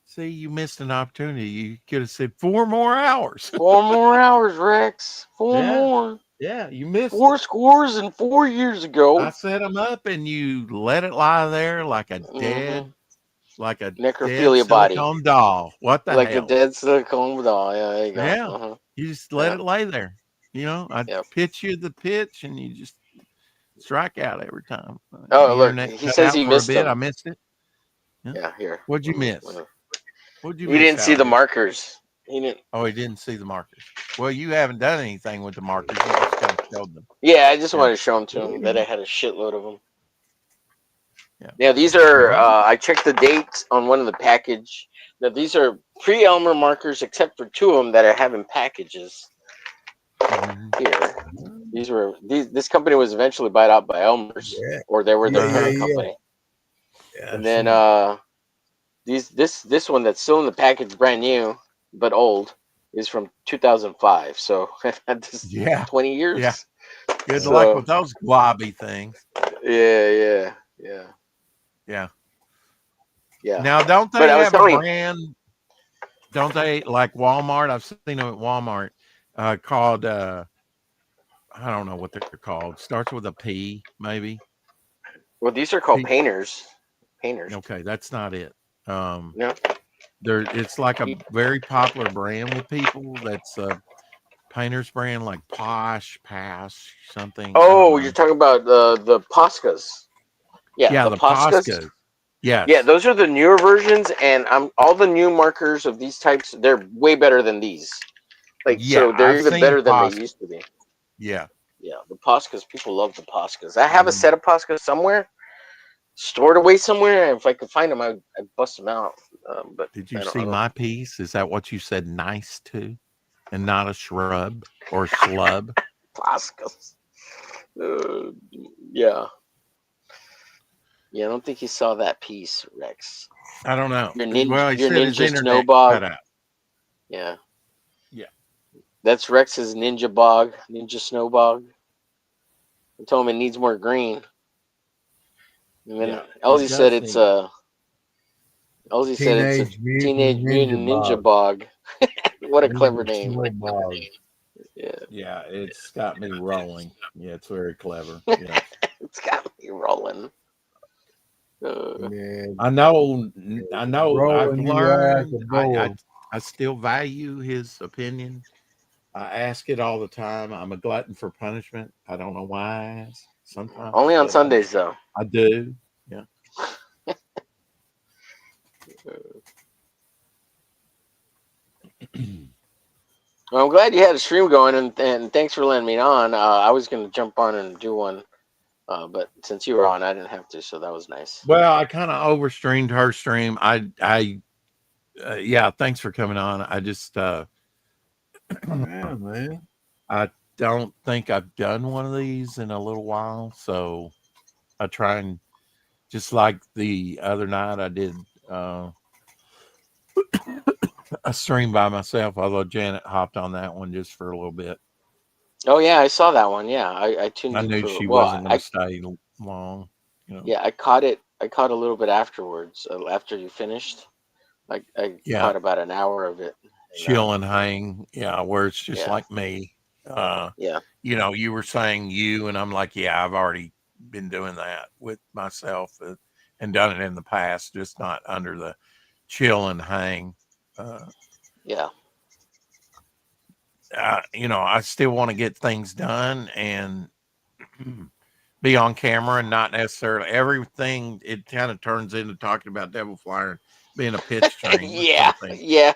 See, you missed an opportunity. You could have said 4 more hours. 4 more hours, Rex. 4 Yeah. more. Yeah, you missed 4 it. scores and 4 years ago. I set them up and you let it lie there like a dead, like a Necrophilia dead body. silicone doll. What the Like hell? a dead silicone doll. Yeah, there you go. Yeah. Uh-huh. You just let Yeah. it lay there. You know, I Yep. pitch you the pitch and you just strike out every time. Oh, The look, internet he cut says out he for missed a bit. them. I missed it. Yeah, here. What'd you miss? He What'd you miss? didn't see the Howard? markers. He didn't. Oh, he didn't see the markers. Well, you haven't done anything with the markers. You just kind of showed them. Yeah, I just Yeah. wanted to show him to him that I had a shitload of them. Yeah. Yeah, these are. Well- I checked the date on one of the package. Now these are pre-Elmer markers, except for 2 of them that I have in packages Mhm. here. This company was eventually bought out by Elmer's, Yeah. or they were their Yeah, parent yeah. company. Yeah, And then this one that's still in the package, brand new but old, is from 2005. So I've had this Yeah. 20 years. Yeah. Good So- luck with those globby things. Yeah. Yeah. Now, don't they But I was have a telling you- brand? Don't they, like Walmart? I've seen them at Walmart called, I don't know what they're called. Starts with a P, maybe. Well, these are called Pe- painters. Painters. Okay, that's not it. No. It's like a very popular brand with people. That's a painter's brand, like Posh, Pass, something. I don't Oh, know. you're talking about the Poscas. Yeah, the Posca. Yes. Yeah, those are the newer versions, and all the new markers of these types. They're way better than these. Like, so Yeah, they're I've even seen better than Posca. they used to be. Yeah. Yeah, the Poscas. People love the Poscas. I have a Mhm. set of Poscas somewhere, stored away somewhere. And if I could find them, I'd bust them out. But Did I you don't- see I don't- my piece? Is that what you said nice to? And not a shrub or schlub? Poscas? Yeah. Yeah, I don't think he saw that piece, Rex. I don't know. Your nin- well, he your said his ninja internet snowball. cut out. Yeah. Yeah. That's Rex's ninja bog, ninja snow bog. I told him it needs more green. And then Yeah, Elsie it said does it's need- Elsie said it's a Teenage Mutant Ninja Bog. What a clever name. Snow Bog. Yeah. Yeah, it's got me rolling. Yeah, it's very clever. Yeah. It's got me rolling. Yeah, I know I've rolling you out learned the door. I still value his opinion. I ask it all the time. I'm a glutton for punishment. I don't know why I ask sometimes. Only on but Sundays, though. I do. Yeah. Well, I'm glad you had a stream going, and thanks for letting me on. I was going to jump on and do one, but since you were on, I didn't have to, so that was nice. Well, I kind of overstreamed her stream. Yeah, thanks for coming on. I just Yeah, man. I don't think I've done one of these in a little while, so I try and just like the other night I did a stream by myself, although Janet hopped on that one just for a little bit. Oh yeah, I saw that one. Yeah, I tuned I in knew for. she Well, wasn't going to stay long, you know. yeah, I caught it. I caught a little bit afterwards. After you finished, I Yeah, caught about an hour of it. And, chill and hang. Yeah, where it's just Yeah. like me. yeah, You know, you were saying you, and I'm like, yeah, I've already been doing that with myself and done it in the past, just not under the chill and hang. yeah, You know, I still want to get things done and be on camera and not necessarily everything. It kind of turns into talking about Devil Flyer and being a pitch stream. yeah, or something. yeah.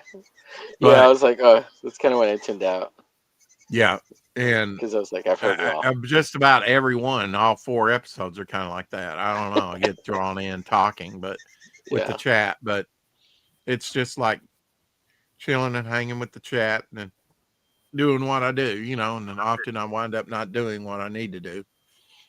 But, I was like, oh, that's kind of when I tuned out yeah. And because I was like, I've heard it all. just about everyone, all 4 episodes are kind of like that. I don't know. I get drawn in talking, but with the chat, but it's just like chilling and hanging with the chat and then doing what I do, you know, and then often I wind up not doing what I need to do.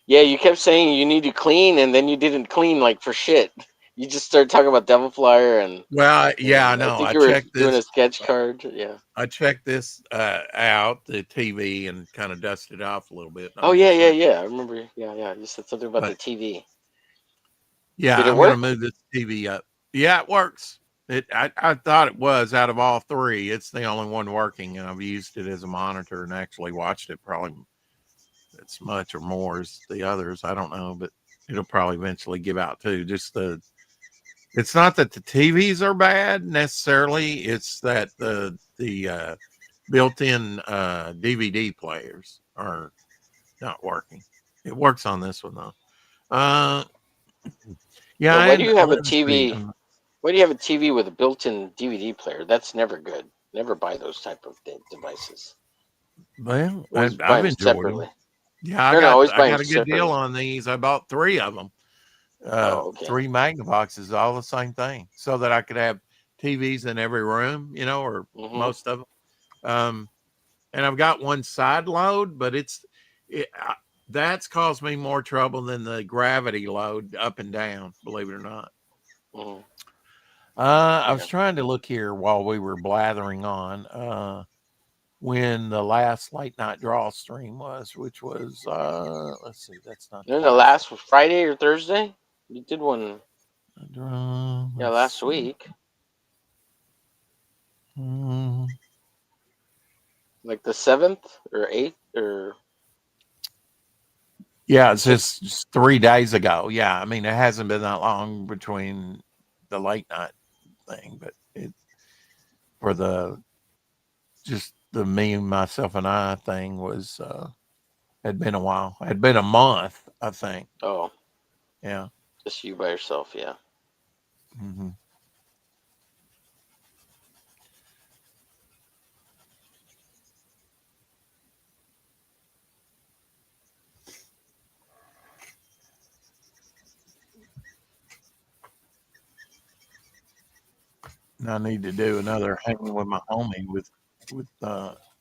Yeah, you kept saying you need to clean, and then you didn't clean like for shit. You just started talking about Devil Flyer, and Well, yeah, I and know. I think I you were checked doing a this. sketch card. Yeah. I checked this out, the TV, and kind of dusted it off a little bit. Oh yeah, yeah, yeah. I remember. Yeah, yeah. You said something about But- the TV. Yeah, Did it I'm going to work? move this TV up. Yeah, it works. I thought it was out of all 3. It's the only one working, and I've used it as a monitor and actually watched it probably as much or more as the others. I don't know, but it'll probably eventually give out too. It's not that the TVs are bad necessarily. It's that the built-in DVD players are not working. It works on this one though. Yeah. Why do you have a let's see. TV? Why do you have a TV with a built-in DVD player? That's never good. Never buy those type of devices. Well, Always buy I've them enjoyed separately. them. Yeah, always I buy got them a good deal separately. on these. I bought 3 of them. Okay. 3 Magnavoxes, all the same thing, so that I could have TVs in every room, you know, or Mhm. most of them. And I've got one side load, but that's caused me more trouble than the gravity load up and down, believe it or not. Mhm. I was trying to look here while we were blathering on when the last late night draw stream was, which was let's see, that's not Then the last was Friday or Thursday. You did one. draw. Yeah, last week. Like the 7th or 8th or. Yeah, it's just 3 days ago. Yeah, I mean, it hasn't been that long between the late night thing, but it for the just the me and myself and I thing was had been a while. Had been a month, I think. Oh, Yeah. just you by yourself. Yeah. Mm-hmm. And I need to do another hanging with my homie with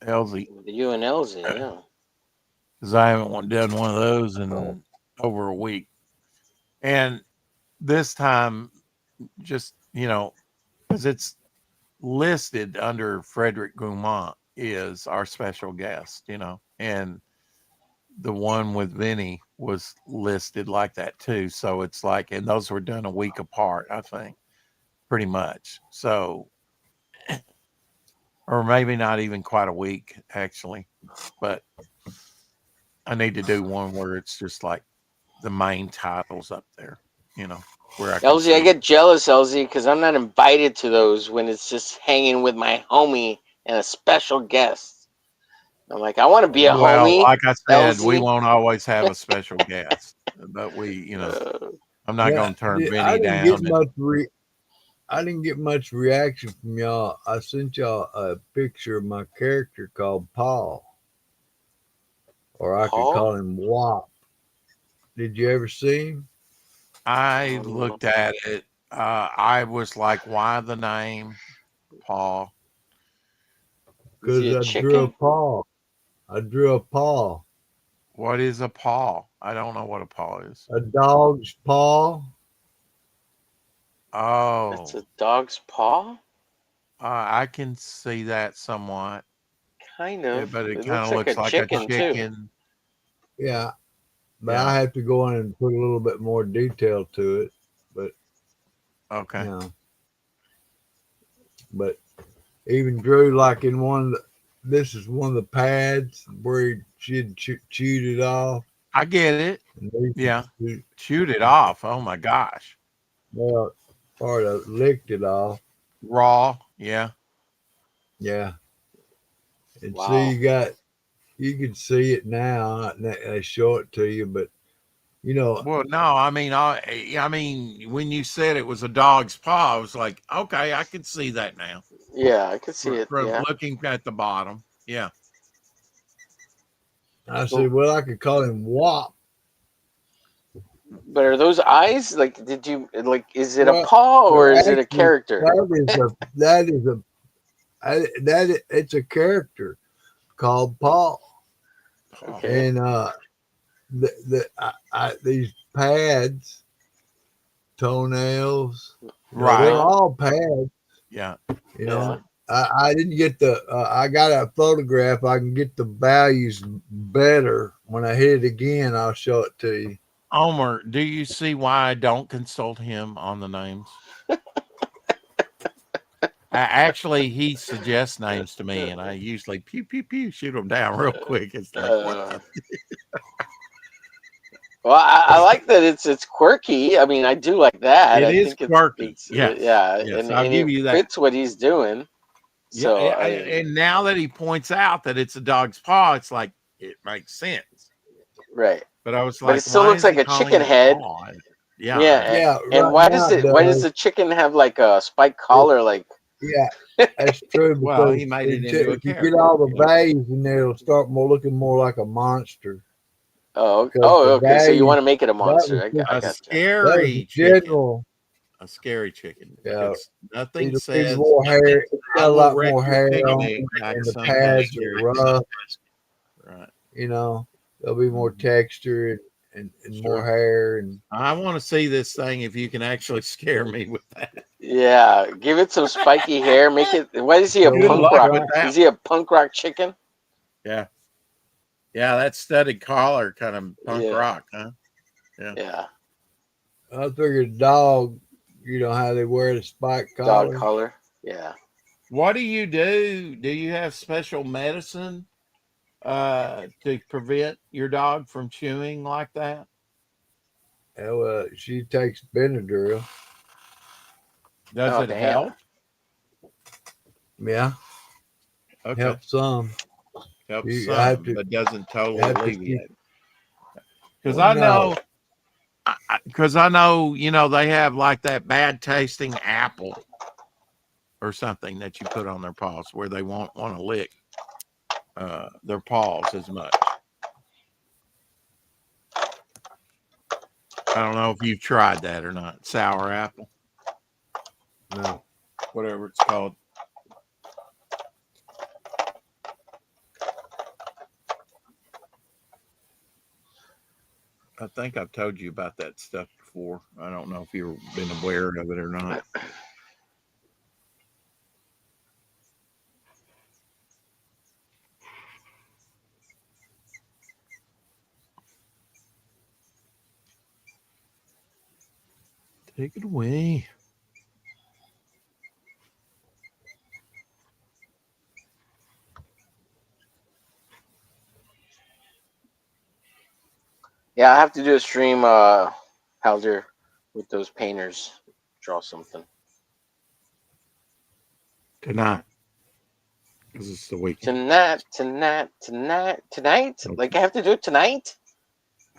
Elsie, You and Elsie, yeah. because I haven't done one of those in over a week. And this time, just, you know, because it's listed under Frederick Goumont is our special guest, you know, and the one with Vinny was listed like that too. So it's like, and those were done a week apart, I think, pretty much. So, or maybe not even quite a week, actually. But I need to do one where it's just like the main titles up there, where I can LZ, I see. get jealous, LZ, because I'm not invited to those when it's just hanging with my homie and a special guest. I'm like, I want to be a Well, homie, like I said, we LZ. won't always have a special guest, but I'm not Yeah, going to turn I Vinny didn't get down. much. I didn't get much reaction from y'all. I sent y'all a picture of my character called Paul, or I could Paul? call him Wop. Did you ever see him? I looked at it. I was like, why the name Paul? Is he Because a I drew a chicken? paw. I drew a paw. What is a paw? I don't know what a paw is. A dog's paw. Oh, That's a dog's paw? I can see that somewhat. Kind Yeah, of. but it It kind looks of like a looks like a chicken, too. chicken. Yeah. But Yeah. I have to go in and put a little bit more detail to it. But Okay. But even Drew, like in this is one of the pads where she'd chewed it off. I get it. And these- Yeah. Chewed it off. Oh my gosh. Well, or licked it off. Raw. Yeah. Yeah. And Wow. see, you can see it now. They show it to you, but Well, no, I mean, when you said it was a dog's paw, I was like, okay, I can see that now. Yeah, I could see it. From Yeah. looking at the bottom. Yeah. I said, well, I could call him Wop. But are those eyes? Like, is it a Well, paw or is it a actually, character? It's a character called Paul. Okay. And these pads, toenails, Right. they're all pads. Yeah. I didn't get I got a photograph. I can get the values better when I hit it again. I'll show it to you. Omer, do you see why I don't consult him on the names? Actually, he suggests names to me, and I usually pew pew pew shoot them down real quick. It's like, what? Well, I like that it's quirky. I mean, I do like that. It is quirky. It's Yes. yeah, Yes, and, I'll and give it you that. fits what he's doing. So, Yeah, and now that he points out that it's a dog's paw, it's like it makes sense. right. But I was But like, it still why looks is like he a calling chicken it head. paw? Yeah. And right why now does the chicken have like a spike collar? Like, Yeah, that's true. Well, Because he made it into a if you character. get all the values in there, it'll start looking more like a monster. oh, Because okay. So you values- want to make it a monster? was I just- A got you. scary That's chicken. general. A scary chicken. Yeah. Because nothing It'll be says more hair. It's I got a will lot wreck more your hair picnic on it, like and the some kind of pads scary are rough. Right. There'll be more texture and more Sure. hair. And I want to see this thing if you can actually scare me with that. Yeah, give it some spiky hair. Make it. Why is he a Good punk luck rock? with that. Is he a punk rock chicken? Yeah. Yeah, that studded collar kind of punk Yeah. rock, huh? Yeah, I figured dog, how they wear the spike collar. dog collar. Yeah. What do? Do you have special medicine to prevent your dog from chewing like that? Yeah, well, she takes Benadryl. Does Oh, it damn. help? Yeah, Okay. helps some. Helps You some, have to- but doesn't totally have to alleviate. Because Well, I no. know, they have like that bad tasting apple or something that you put on their paws where they won't want to lick their paws as much. I don't know if you've tried that or not. Sour apple, No. whatever it's called. I think I've told you about that stuff before. I don't know if you've been aware of it or not. Take it away. Yeah, I have to do a stream, Halder, with those painters. Draw something tonight because it's the weekend. tonight. Okay. Like I have to do it tonight.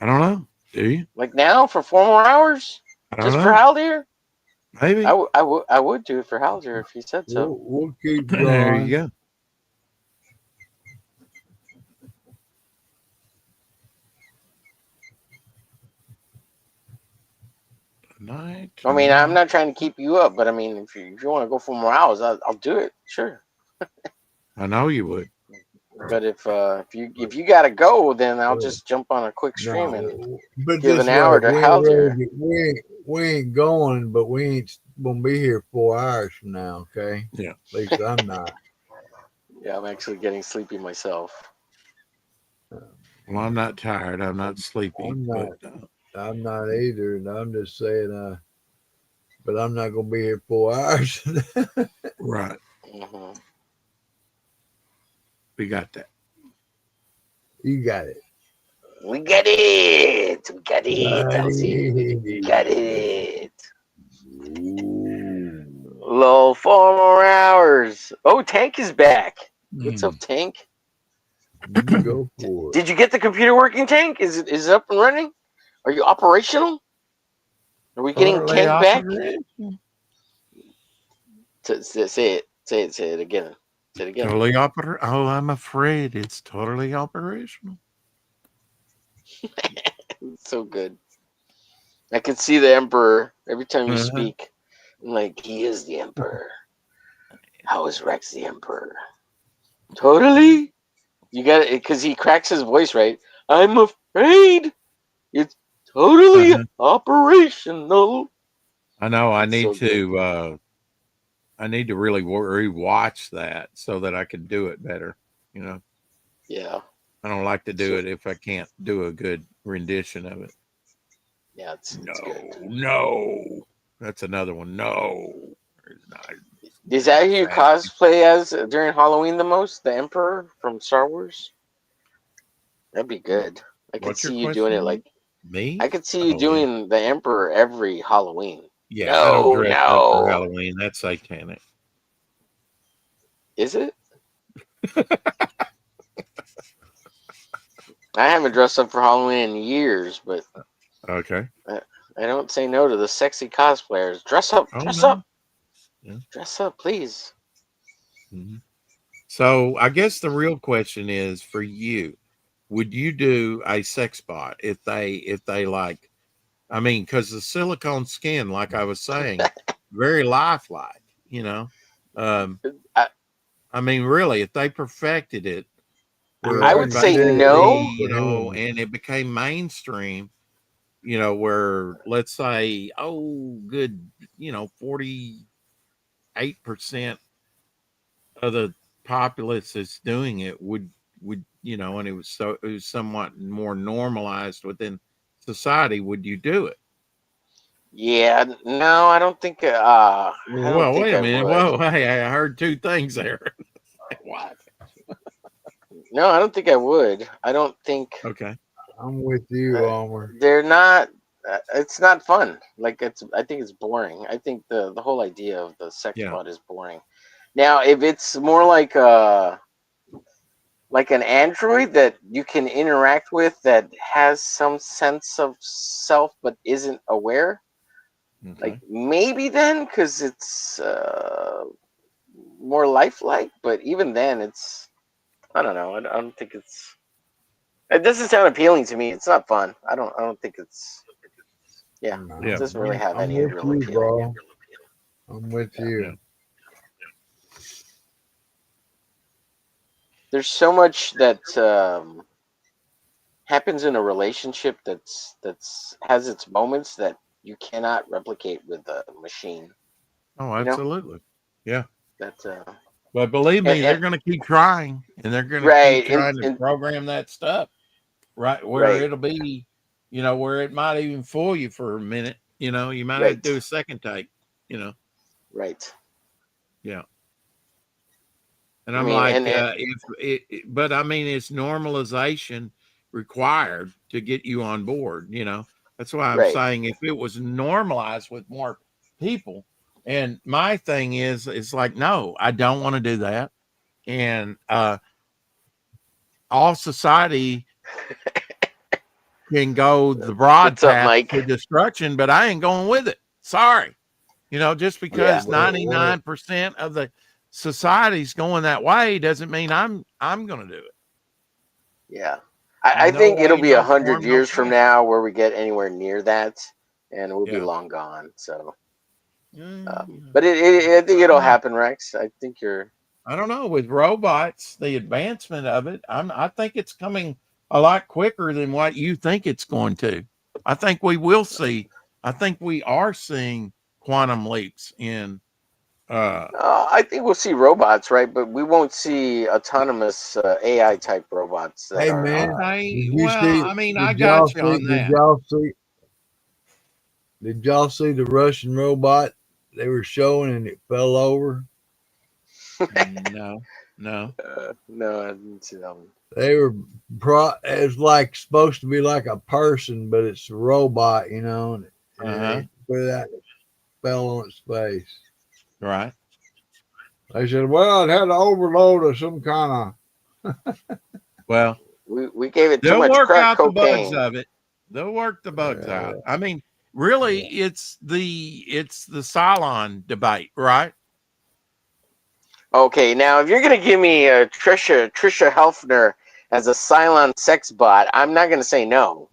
I don't know. Do you? Like now for 4 more hours, I don't just know. for Halder. Maybe. I would do it for Halder if he said so. We'll keep There you going. go. Tonight. I mean, I'm not trying to keep you up, but I mean, if you want to go 4 more hours, I'll do it. Sure. I know you would. But if you gotta go, then I'll just jump on a quick stream and No, but give this an hour way, to Halder. we ain't going, but we ain't gonna be here 4 hours from now. Okay. Yeah. At least I'm not. Yeah, I'm actually getting sleepy myself. Well, I'm not tired. I'm not sleepy. I'm not. But, I'm not either, and I'm just saying. But I'm not gonna be here 4 hours. right. Hmm. We got that. You got it. We got it. We got it. Elsie. Buddy. We got it. Lol, 4 more hours. Oh, Tank is back. What's up, Tank? You go for it. Did you get the computer working, Tank? Is it up and running? Are you operational? Are we getting Totally Tank back? operational. Say it again. Say it again. Totally operational. Oh, I'm afraid it's totally operational. It's so good. I can see the Emperor every time you Uh-huh. speak. I'm like, he is the Emperor. How is Rex the Emperor? Totally. You got it because he cracks his voice, right? I'm afraid it's totally Uh-huh. operational. I know. I It's need so to. I need to really rewatch that so that I can do it better. You know, Yeah, I don't like to do it if I can't do a good rendition of it. yeah, it's No, good. no, that's another one. No, it's not. Is that who you Fast. cosplay as during Halloween the most? The Emperor from Star Wars? That'd be good. I could What's your see you doing it question? like Me? I could see you Oh, doing the Emperor every Halloween. yeah. I don't No, dress up for no. Halloween. That's satanic. Is it? I haven't dressed up for Halloween in years, but Okay. I don't say no to the sexy cosplayers. Dress up, Oh, dress no. up, Yeah. dress up, please. Mhm. So I guess the real question is for you: would you do a sex bot if they like? I mean, because the silicone skin, like I was saying, very lifelike. You know, um, I, I mean, really, if they perfected it, where I would say everybody could no. be, you know, and it became mainstream, you know, where let's say, oh, good, you know, 48% of the populace is doing it would you know, and it was somewhat more normalized within society, would you do it? Yeah, no, I don't think. I don't Well, think wait a I minute. would. Whoa, hey, I heard two things there. What? No, I don't think I would. I don't think Okay. I'm with you, Armor. they're not. It's not fun. Like it's. I think it's boring. I think the whole idea of the sex Yeah. bot is boring. Now, if it's more like an android that you can interact with that has some sense of self but isn't aware, like Okay. maybe then because it's more lifelike. But even then, it's I don't know. I don't think it's. It doesn't sound appealing to me. It's not fun. I don't think it's. Yeah, No, Yeah. it doesn't really have I'm any with real you, appeal. bro. I'm with you. Yeah. There's so much that happens in a relationship that's has its moments that you cannot replicate with a machine. Oh, You know absolutely. Yeah. that. But believe me, they're And, going to keep trying, and they're going to keep right, trying to and program that stuff right where right, it'll be, you know, where it might even fool you for a minute. You know, you might have to do a right, second take. You know, right. yeah. And I I'm mean, like, and but I mean, it's normalization required to get you on board. That's why I'm Right. saying if it was normalized with more people. And my thing is like, no, I don't want to do that. And all society can go the broad What's up, path Mike? to destruction, but I ain't going with it. Sorry. Just because Yeah. 99% of the society's going that way doesn't mean I'm going to do it. Yeah. I No think it'll way, be no 100 form, no years from fashion. now where we get anywhere near that, and we'll be Yeah. long gone. So, Mm, but I think it'll happen, Rex. I think you're. I don't know, with robots, the advancement of it, I think it's coming a lot quicker than what you think it's going to. I think we will see. I think we are seeing quantum leaps in. I think we'll see robots, right? But we won't see autonomous AI type robots that Hey are. man, Okay, did you well, see? I mean, I Did y'all got you see? on Did that. y'all see? Did y'all see the Russian robot they were showing and it fell over? No, no. No, I didn't see that one. They were it's like supposed to be like a person, but it's a robot, and Uh-huh. they put it out, and it fell on its face. Right. They said, well, it had an overload of some kind Well, We gave it too they'll much work crack out the bugs cocaine. of it. They'll work the bugs out. I mean, really, it's the Cylon debate, right? Okay, now if you're gonna give me Trisha Helfner as a Cylon sex bot, I'm not gonna say no.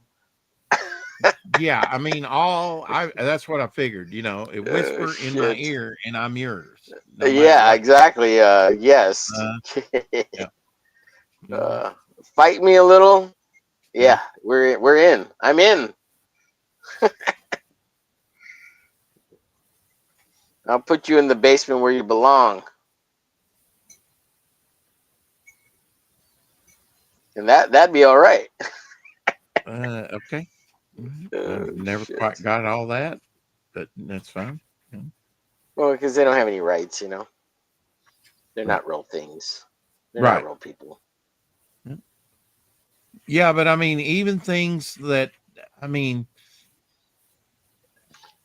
Yeah, I mean, that's what I figured. It whisper in my Shit. ear, and I'm yours, no matter Yeah, what. exactly. Yes. Yeah. Fight me a little. Yeah, we're in. I'm in. I'll put you in the basement where you belong. And that'd be all right. Okay. Oh, I've never shit. quite got all that, but that's fine. Well, because they don't have any rights, They're not real things. They're not Right. real people. Yeah, but I mean, even things that, I mean,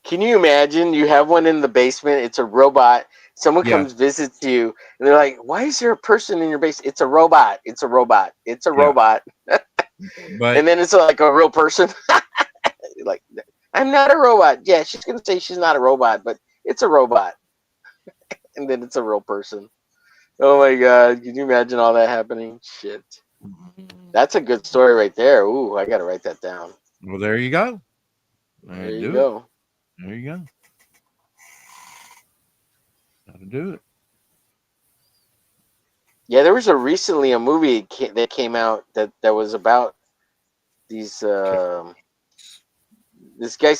Can you imagine? You have one in the basement. It's a robot. Someone Yeah. comes visits you, and they're like, "Why is there a person in your basement?" It's a robot. It's a robot. It's a Yeah. robot. but And then it's like a real person. Like, I'm not a robot. Yeah, she's gonna say she's not a robot, but it's a robot. And then it's a real person. Oh my god! Can you imagine all that happening? Shit. That's a good story right there. Ooh, I gotta write that down. well, there you go. There you Do go. it. There you go. Got to do it. Yeah, there was recently a movie that came out that was about these. This guy,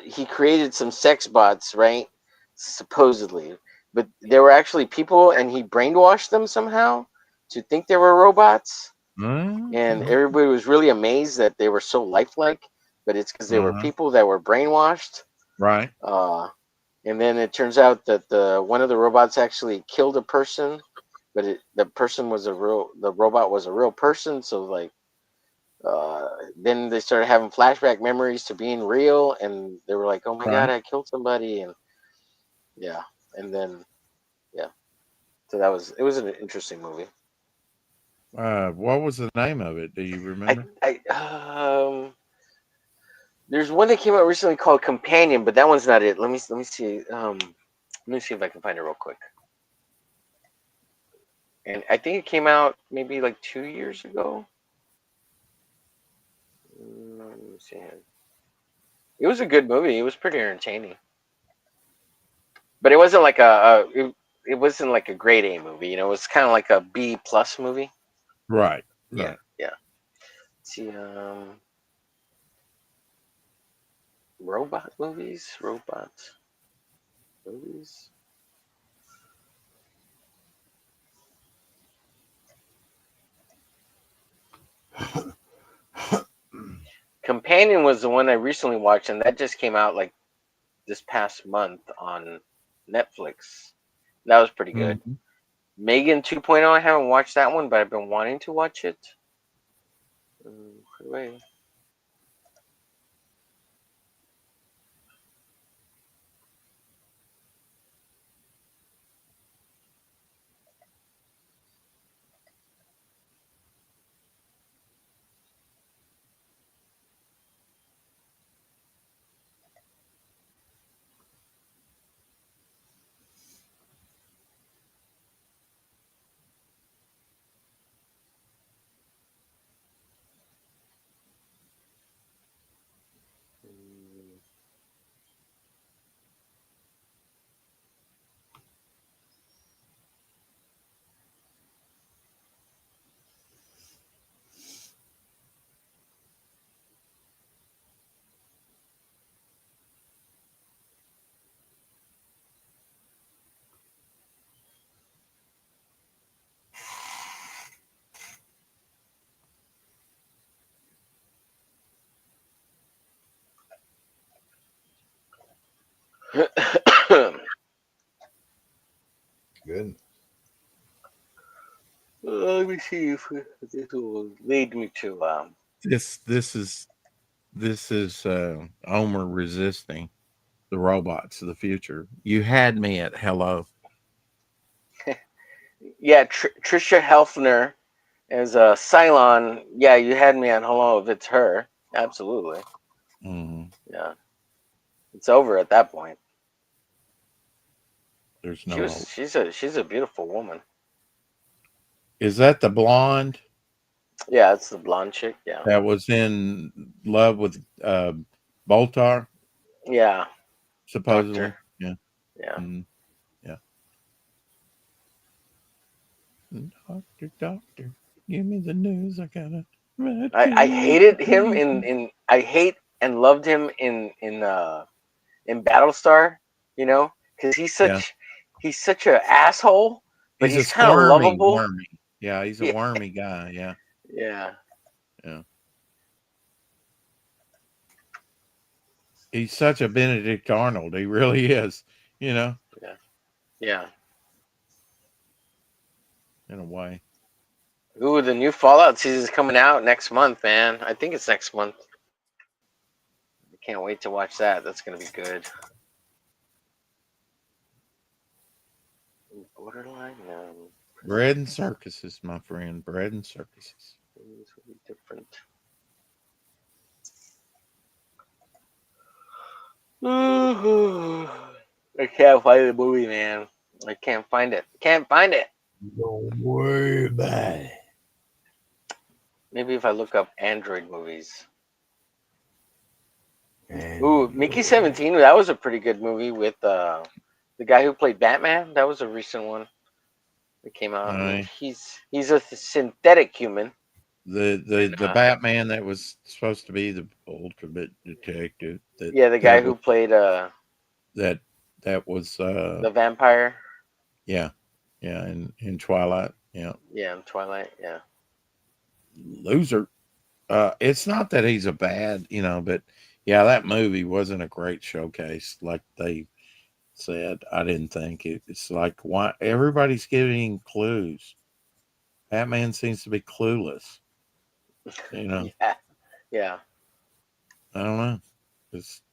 he created some sex bots, right? Supposedly, but they were actually people, and he brainwashed them somehow to think they were robots. And everybody was really amazed that they were so lifelike, but it's because they were people that were brainwashed. Right. And then it turns out that one of the robots actually killed a person, but the robot was a real person. So like, then they started having flashback memories to being real, and they were like, "Oh my god, I killed somebody!" And yeah, and then yeah, so it was an interesting movie. What was the name of it? Do you remember? There's one that came out recently called Companion, but that one's not it. Let me see. Let me see if I can find it real quick. And I think it came out maybe like 2 years ago. Let me see. It was a good movie. It was pretty entertaining, but it wasn't like it wasn't like a grade A movie. It was kind of like a B+ movie. Right. Yeah, Right. yeah. Let's see, robot movies. Companion was the one I recently watched, and that just came out like this past month on Netflix. That was pretty good. Megan 2.0, I haven't watched that one, but I've been wanting to watch it. Wait. Good. Let me see if this will lead me to This is Omer resisting the robots of the future. You had me at hello. yeah, Trisha Helfner as Cylon. Yeah, you had me at hello. If it's her, absolutely. Mhm. Yeah, it's over at that point. There's no hope. She's a beautiful woman. Is that the blonde Yeah, it's the blonde chick. Yeah, that was in love with Boltar, yeah, supposedly? doctor. Yeah. Yeah, Mhm. Yeah. Doctor, give me the news. I got a red I fever. hated him in I hate and loved him in Battlestar. You know, because Yeah. he's such an asshole, but He's a he's kind of squirmy lovable. wormy. Yeah, he's a Yeah, wormy guy. Yeah. yeah. Yeah. He's such a Benedict Arnold. He really is, you know, Yeah. Yeah. in a way. Ooh, the new Fallout season's coming out next month, man. I think it's next month. I can't wait to watch that. That's gonna be good. Borderline, Bread and circuses, my friend. Bread and circuses. things will be different. I can't find the movie, man. I can't find it. Can't find it. Don't worry about it. Maybe if I look up Android movies. And Ooh, Mickey 17. That was a pretty good movie with the guy who played Batman. That was a recent one that came out. And Right. he's a synthetic human. The Batman that was supposed to be the ultimate detective. Yeah, the guy who played that was the vampire. yeah in Twilight. Yeah, Yeah, in Twilight. Yeah. loser. It's not that he's a bad, but yeah, that movie wasn't a great showcase like they said. I didn't think it's like why everybody's giving clues. Batman seems to be clueless. Yeah. Yeah. I don't know.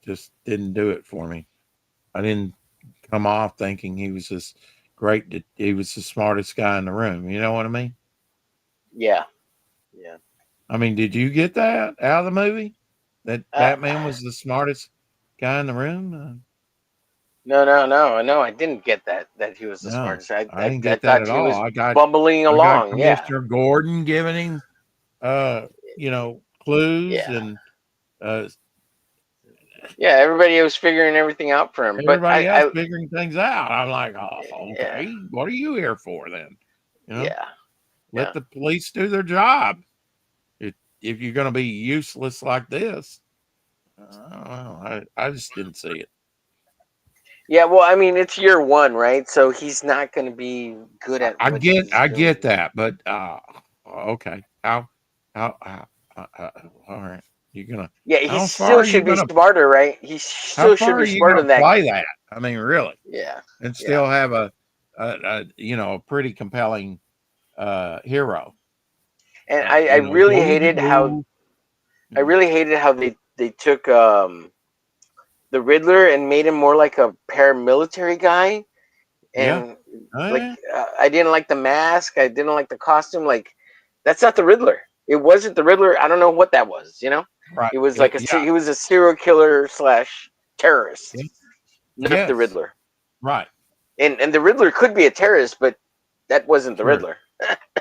Just didn't do it for me. I didn't come off thinking he was this great. He was the smartest guy in the room. You know what I mean? Yeah. Yeah. I mean, did you get that out of the movie? That Uh, Batman was the smartest guy in the room? No. I didn't get that he was the No, smartest. I didn't I get that thought at he all. was I got bumbling along. Yeah. Commissioner Gordon giving him, clues Yeah. and uh, Yeah. Everybody was figuring everything out for him, but everybody else figuring things out. I'm like, oh, yeah. okay, what are you here for then? Yeah. Let the police do their job. If you're going to be useless like this, I don't know. I just didn't see it. Yeah. Well, I mean, it's year one, right? So he's not going to be good at I what he's doing. get that, but okay, how, all right, you're gonna. Yeah, he How far still are you should be gonna? smarter, right? He How still should far be are you smarter gonna than that. play that? I mean, really, Yeah. and still have a pretty compelling hero. And I you know, really go hated to how school. I really hated how they took the Riddler and made him more like a paramilitary guy. Yeah. And Oh, like yeah. I didn't like the mask. I didn't like the costume. Like that's not the Riddler. It wasn't the Riddler. I don't know what that was. You know, Right. it was Yeah. like he was a serial killer / terrorist, Yeah. not the Yes. Riddler. Right. And the Riddler could be a terrorist, but that wasn't the Sure. Riddler.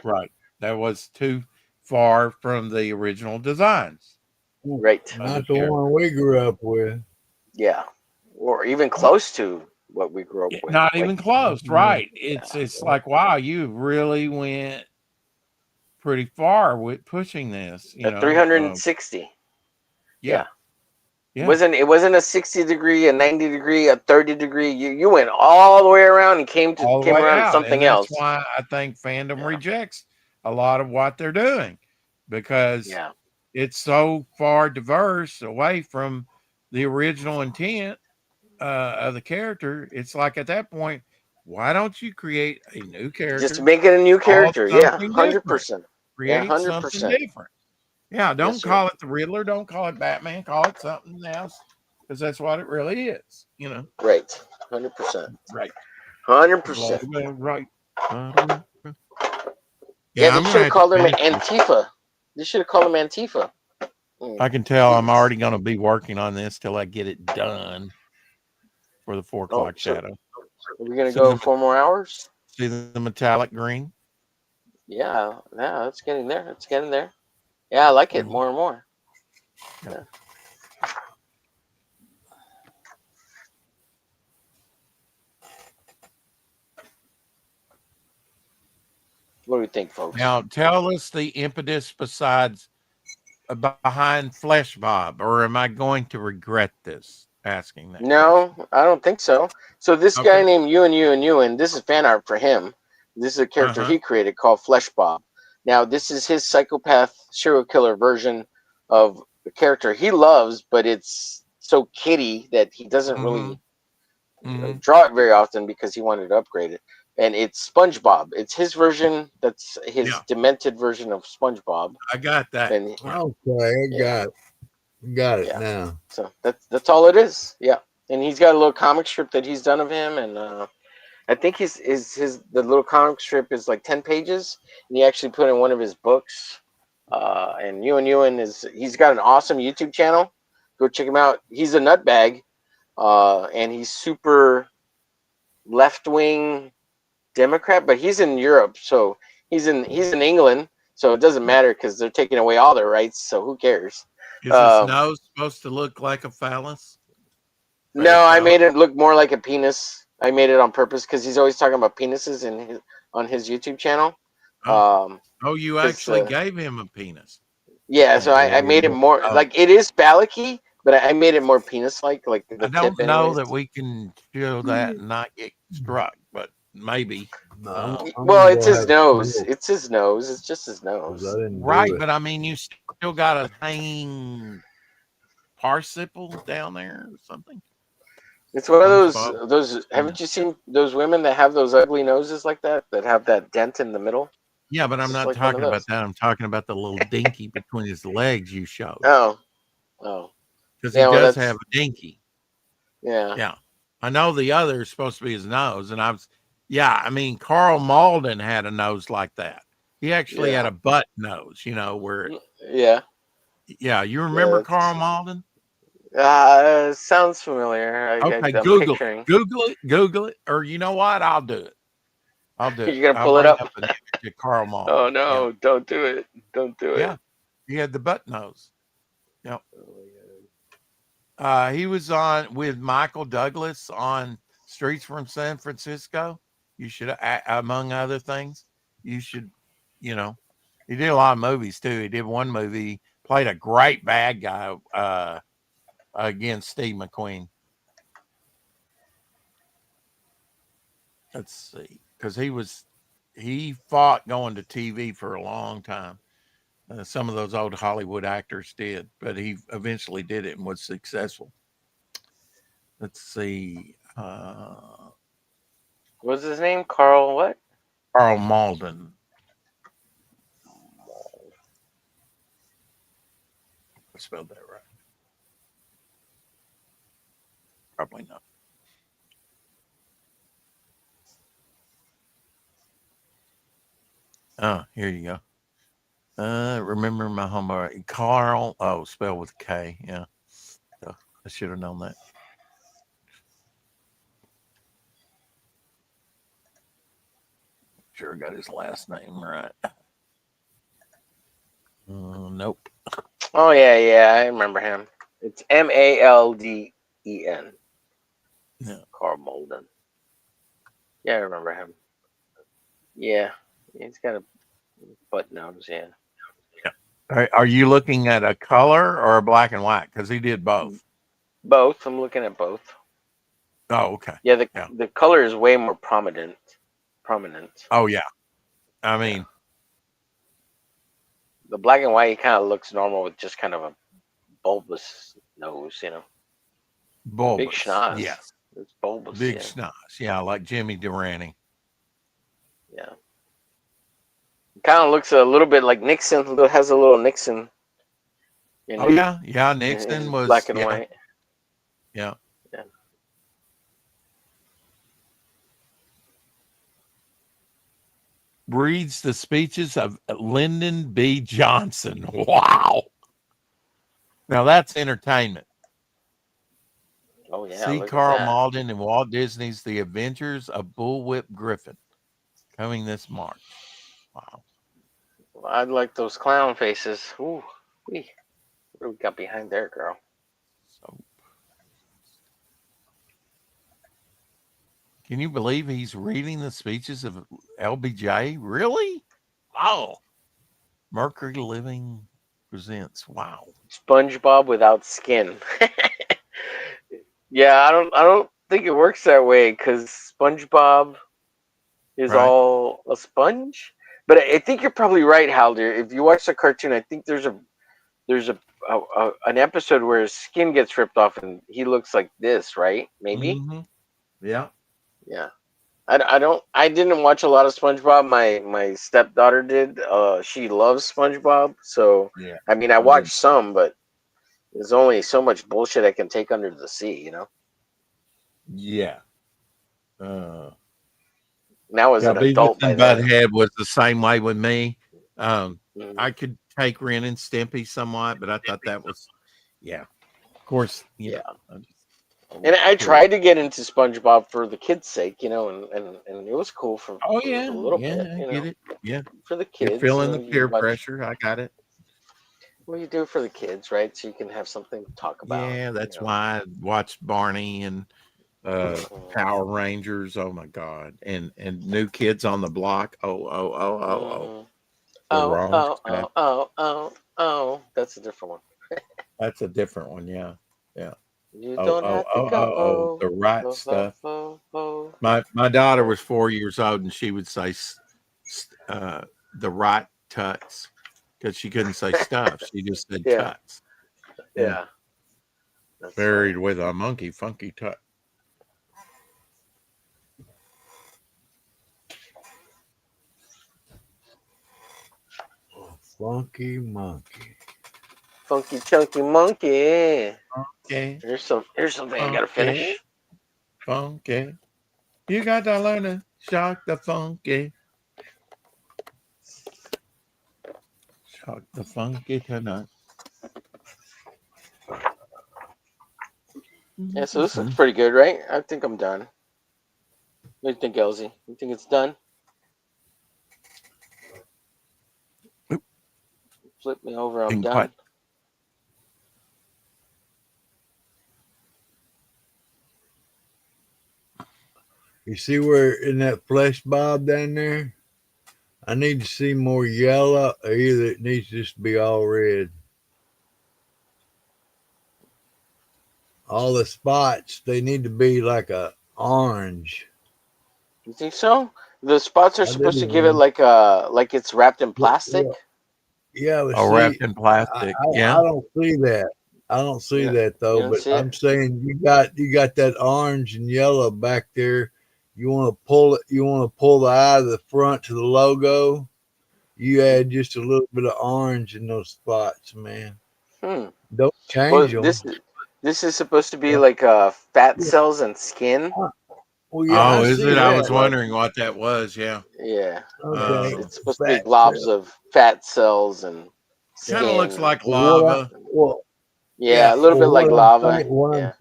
Right. That was too far from the original designs Right. of the Not the character. one we grew up with. Yeah. Or even close to what we grew up with. Not Like even close. Right. It's yeah. it's like, wow, you really went pretty far with pushing this, A 360. yeah. Yeah. It wasn't a 60 degree, a 90 degree, a 30 degree. You went all the way around and came All the way around to out. And something that's else. why I think fandom Yeah. rejects a lot of what they're doing, because Yeah. it's so far diverse away from the original intent of the character. It's like at that point, why don't you create a new Just character make it a new called character. Yeah, something different? 100%. Yeah, Create something 100%. different. Yeah, Yes, don't sir. call it the Riddler. Don't call it Batman. Call it something else, because that's what it really is. Right. 100%. Right. 100%. Right. Yeah, Yeah, they I'm should gonna have have to called him finish this. Antifa. They should have called him Antifa. I can tell I'm already going to be working on this till I get it done for the 4 o'clock So shadow. are we gonna See go the, 4 more hours? see the metallic green? Yeah, it's getting there. It's getting there. Yeah, I like it more and more. Yeah. What do we think, folks? Now, tell us the impetus behind Flesh Bob, or am I going to regret this asking that No, question? I don't think so. So this guy Okay. named Ewan, this is fan art for him. This is a character Uh-huh. he created called Flesh Bob. Now, this is his psychopath serial killer version of the character he loves, but it's so kiddie that he doesn't really Mm-hmm. draw it very often because he wanted to upgrade it. And it's SpongeBob. It's his version. That's his Yeah. demented version of SpongeBob. I got that. And Yeah. Okay, I yeah, got it yeah. now. So that's all it is. Yeah. And he's got a little comic strip that he's done of him, and I think the little comic strip is like 10 pages, and he actually put in one of his books. And Ewan he's got an awesome YouTube channel. Go check him out. He's a nutbag, and he's super left wing Democrat, but he's in Europe, so he's in England, so it doesn't matter because they're taking away all their rights. So who cares? Is his nose supposed to look like a phallus? No, I made it look more like a penis. I made it on purpose because he's always talking about penises on his YouTube channel. Oh, you 'cause, actually gave him a penis. Yeah, so I made it more like it is phallic-y, but I made it more penis-like, like the I don't tip. know Anyways. that we can show that and not get struck, but maybe. No, Well, it's his nose. It's his nose. It's just his nose. I didn't Right, do it. but I mean, you still got a hanging participle down there or something. It's one of SpongeBob. those. Haven't you seen those women that have those ugly noses like that have that dent in the middle? Yeah, but I'm Just not like one of talking about those. that. I'm talking about the little dinky between his legs you showed. Oh, Because yeah, he well, does that's- have a dinky. yeah. Yeah. I know the other is supposed to be his nose. And I mean, Carl Malden had a nose like that. He actually had a butt nose, where, Yeah. yeah, you remember it's- Carl Malden? Sounds familiar. Okay, I'm Google picturing. it. Google it. Or you know what? I'll do it. You're gonna I'll pull it bring up? an image of Carl Malden. Oh no! Don't do it! Don't do it! Yeah. He had the butt nose. Yep. He was on with Michael Douglas on Streets from San Francisco. You should, among other things, he did a lot of movies too. He did one movie, played a great bad guy against Steve McQueen. Let's see, because he fought going to TV for a long time. Some of those old Hollywood actors did, but he eventually did it and was successful. Let's see. What's his name? Carl what? Carl Malden. spelled that right. Probably not. Oh, here you go. Remember my homework. Carl. Oh, spelled with a K. Yeah. So I should have known that. Sure got his last name right. Nope. Oh yeah, I remember him. It's Malden. Yeah. Carl Malden. Yeah, I remember him. Yeah, he's got a button nose. Yeah. Are you looking at a color or a black and white? Because he did both. Both. I'm looking at both. Oh, okay. Yeah, Yeah. the color is way more prominent. Oh, yeah. I mean, The black and white kind of looks normal with just kind of a bulbous nose, you know. bulbous. Big schnoz. Yes. It's bulbous. Big yeah. schnoz. Yeah, like Jimmy Durante. Yeah. Kind of looks a little bit like Nixon. Has a little Nixon. Oh, yeah. Yeah. in Nixon his was black and yeah, white. Yeah. Yeah. Reads the speeches of Lyndon B. Johnson. Wow. Now that's entertainment. Oh yeah. See look at Carl that. Malden and Walt Disney's The Adventures of Bullwhip Griffin coming this March. Wow. I like those clown faces. Ooh, what do we got behind there, girl? So, can you believe he's reading the speeches of LBJ? Really? Wow. Mercury Living presents. Wow. SpongeBob without skin. Yeah, I don't think it works that way because SpongeBob is Right. all a sponge. But I think you're probably right, Halder. If you watch the cartoon, I think there's an episode where his skin gets ripped off and he looks like this, right? Maybe. Mhm. Yeah. Yeah. I didn't watch a lot of SpongeBob. My stepdaughter did. She loves SpongeBob. So Yeah. I mean I watched some, but there's only so much bullshit I can take under the sea, you know? Yeah. Now as an adult Beavis by and then. Butthead was the same way with me. Mhm. I could take Ren and Stimpy somewhat, but I thought that was, yeah. Of course, Yeah. know, And I tried to get into SpongeBob for the kids' sake, you know, and it was cool for Oh a yeah, little yeah, bit, I you get know, it. Yeah, for the you're kids. feeling you the know, peer you watch, pressure. I got it. well, you do it for the kids, right? So you can have something to talk about. Yeah, that's you know. why I watched Barney and Mhm. Power Rangers. Oh my God, and New Kids on the Block. Oh. Mhm. The Oh, wrong oh, stuff. oh, oh, oh, oh. That's a different one. That's a different one. Yeah. You don't have to go. The right Ho, stuff. ho, ho. My daughter was 4 years old and she would say the right tuts because she couldn't say stuff. She just said Yeah. tuts. Yeah. That's Buried funny. with a monkey, funky tut. Funky monkey. Funky chunky monkey. Okay, Here's something I gotta finish. funky. You got to learn to shock the funky. Shock the funky tonight. Yeah, so this looks pretty good, right? I think I'm done. What do you think, Elsie? You think it's done? Oop. Flip me over, I'm Being done. quiet. You see where in that flesh bob down there? I need to see more yellow, or either it needs to just be all red. All the spots, they need to be like a orange. You think so? The spots are I supposed to do, give it man. like it's wrapped in plastic. Yeah, but Oh, see, wrapped in plastic. Yeah. I don't see that. I don't see Yeah, that you though. don't But see it? I'm saying you got that orange and yellow back there. You want to pull it. You want to pull the eye of the front to the logo. You add just a little bit of orange in those spots, man. Don't Well, change them. this is supposed to be like fat cells and skin. Well, yeah, Oh, I is see it? I that. was wondering what that was. Yeah. Yeah, Okay. it's supposed to be Fat globs cell. of fat cells and Kind of looks skin. like Well, lava. Yeah, a little bit like lava. What Yeah.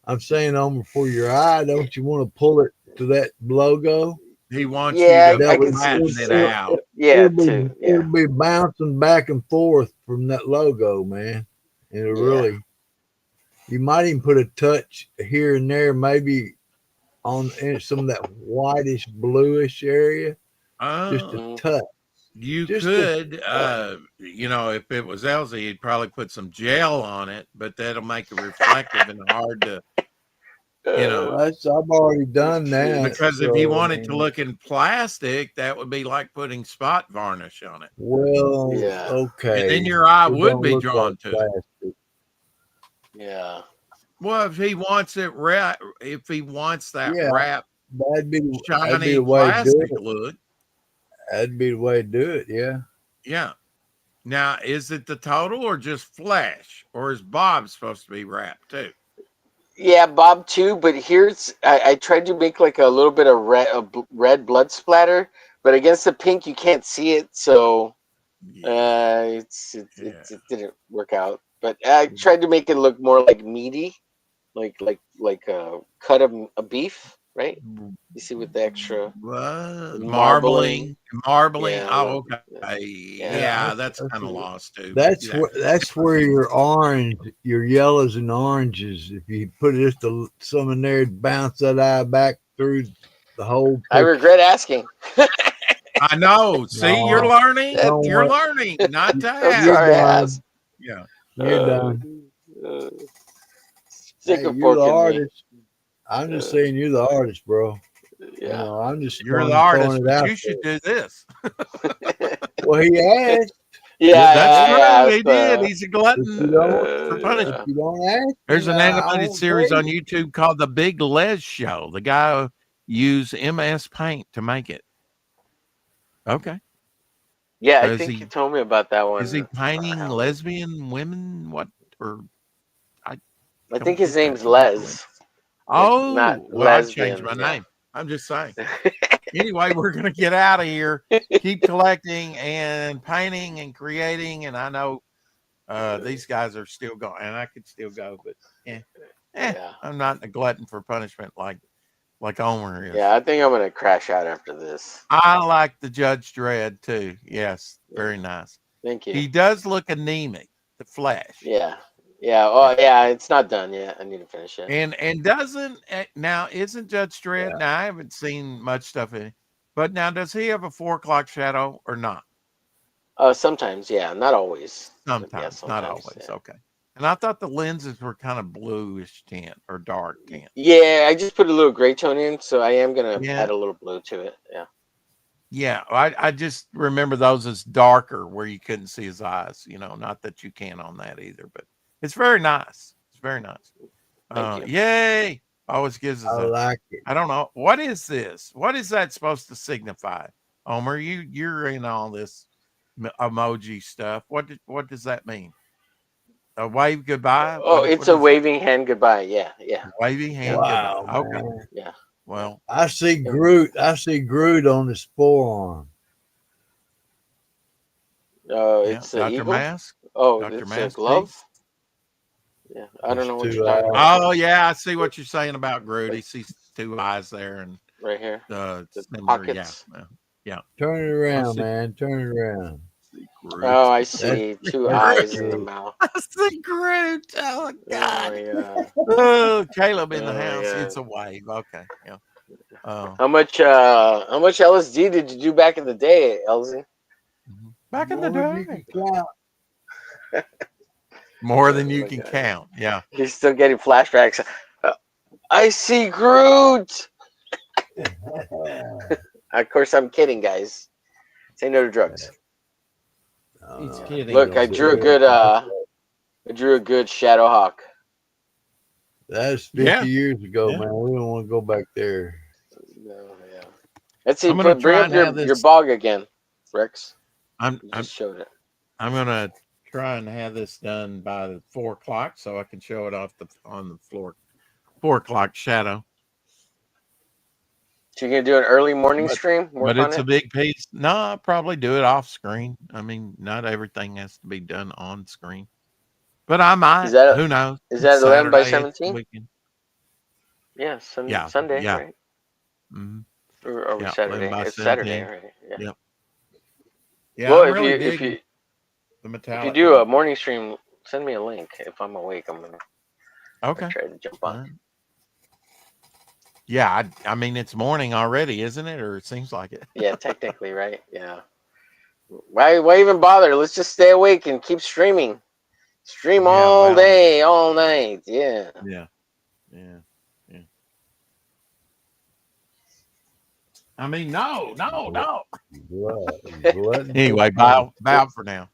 I'm saying, Homer, for your eye, don't you want to pull it to that logo? He wants Yeah, you to I can see. flatten it out. Yeah, too. Yeah. It'll be bouncing back and forth from that logo, man. And it Yeah. really, you might even put a touch here and there, maybe on some of that whitish bluish area, just a Mhm. touch. You Just could, you know, if it was Elsie, he'd probably put some gel on it, but that'll make it reflective and hard to, you know. I've already done that. Because if he so, wanted to look in plastic, that would be like putting spot varnish on it. well, Yeah. okay. And then your eye It would don't be look drawn like to it. plastic. Yeah. Well, if he wants it if he wants that Yeah, wrap, that'd be shiny the way to do plastic it. look, That'd be the way to do it. Yeah. yeah. Now, is it the total or just flesh, or is Bob supposed to be wrapped too? Yeah, Bob too. But here's I tried to make like a little bit of red blood splatter, but against the pink you can't see it, so it didn't work out. But I tried to make it look more like meaty, like a cut of a beef, right? You see with the extra marbling. Yeah, Oh, okay. yeah. Yeah, that's kind of lost too. That's where your orange, your yellows and oranges, if you put just some in there, bounce that eye back through the whole picture. I regret asking. I know. See, No, you're learning. don't You're worry. learning not to I'm ask. sorry I done. asked. Yeah. You're done. Stick Hey, a you're fork the in me. artist. I'm just saying you're the artist, bro. Yeah. I'm just You're the throwing artist, it but out you should there. do this. Well, he asked. Yeah, That's true. I He did. asked, He's a glutton If you don't, for if punishment. you don't ask, There's an I animated won't series tell on YouTube called The Big Les Show. The guy used MS Paint to make it. Okay. Yeah, So I think you told me about that one. Is he painting lesbian women? What? Or I think his name's Les. Oh, not well, I lesbian, changed my yeah. name. I'm just saying. Anyway, we're going to get out of here. Keep collecting and painting and creating. And I know these guys are still going, and I could still go, but Yeah. I'm not a glutton for punishment like Omer is. Yeah, I think I'm gonna crash out after this. I like the Judge Dredd too. Yes, very nice. Thank you. He does look anemic, the flesh. Yeah. Yeah. Oh, yeah. It's not done yet. I need to finish it. And doesn't now isn't Judge Dredd? Now I haven't seen much stuff in it, but now does he have a 4 o'clock shadow or not? Sometimes, yeah, not always. Sometimes, not always. Yeah. Okay. And I thought the lenses were kind of bluish tint or dark tint. Yeah, I just put a little gray tone in, so I am gonna add a little blue to it. Yeah. Yeah, I just remember those as darker where you couldn't see his eyes. You know, not that you can on that either, but it's very nice. It's very nice. Thank you. Yay! Always gives us. I like it. I don't know what is this. What is that supposed to signify, Homer? You're in all this emoji stuff. What does that mean? A wave goodbye? Oh, it's a waving hand goodbye. Yeah, yeah. Waving hand Wow, goodbye. Okay. man. Yeah. Well, I see Groot. I see Groot on his forearm. It's Dr. an eagle. Mask. Oh, Dr. it's Mask a glove. piece? Yeah, I don't know what It's you're two talking about. Oh yeah, I see what you're saying about Groot. He sees 2 eyes there and Right here. the pockets. Yeah. Turn it around, see. man. Turn it around. Groot. Oh, I see. 2 eyes in the Groot. mouth. I see Groot. Oh Oh, God. yeah. Oh, Caleb in the Oh, house. yeah. It's a wave. Okay. Yeah. How much LSD did you do back in the day, Elsie? Back in the More than you day. can count. More than you my can God. count. Yeah. He's still getting flashbacks. I see Groot. Of course, I'm kidding, guys. Say no to drugs. He's kidding. Look, I drew a good Shadow Hawk. That's 50 Yeah. years ago, Yeah. man. We don't want to go back there. No, yeah. Let's see. I'm gonna Bring try up and have your this- bog again, Rex. I'm You just showed it. gonna try and have this done by the 4 o'clock so I can show it off on the floor. 4 o'clock shadow. So you're gonna do an early morning But- stream? Work But on it's a it? big piece. No, I'll probably do it off screen. I mean, not everything has to be done on screen. But I might. that- Who knows? Is that It's 11 by Saturday, it's the 17? weekend. Yeah, Yeah, Sunday, yeah. right? Mhm. Or are we Yeah, Saturday? 11 by It's Saturday, 17. right? Yeah. Yep. Yeah, Well, I'm if really you digging the if metallic. you do a one. morning stream, send me a link. If I'm awake, I'm gonna Okay. try to jump All on. right. Yeah, I mean it's morning already, isn't it? Or it seems like it. Yeah, technically, right? Yeah. Why even bother? Let's just stay awake and keep streaming. Stream Yeah, all well- day, all night. Yeah. Yeah. Yeah. Yeah. I mean, no. Glut- glutton for Anyway, punishment. bow for now.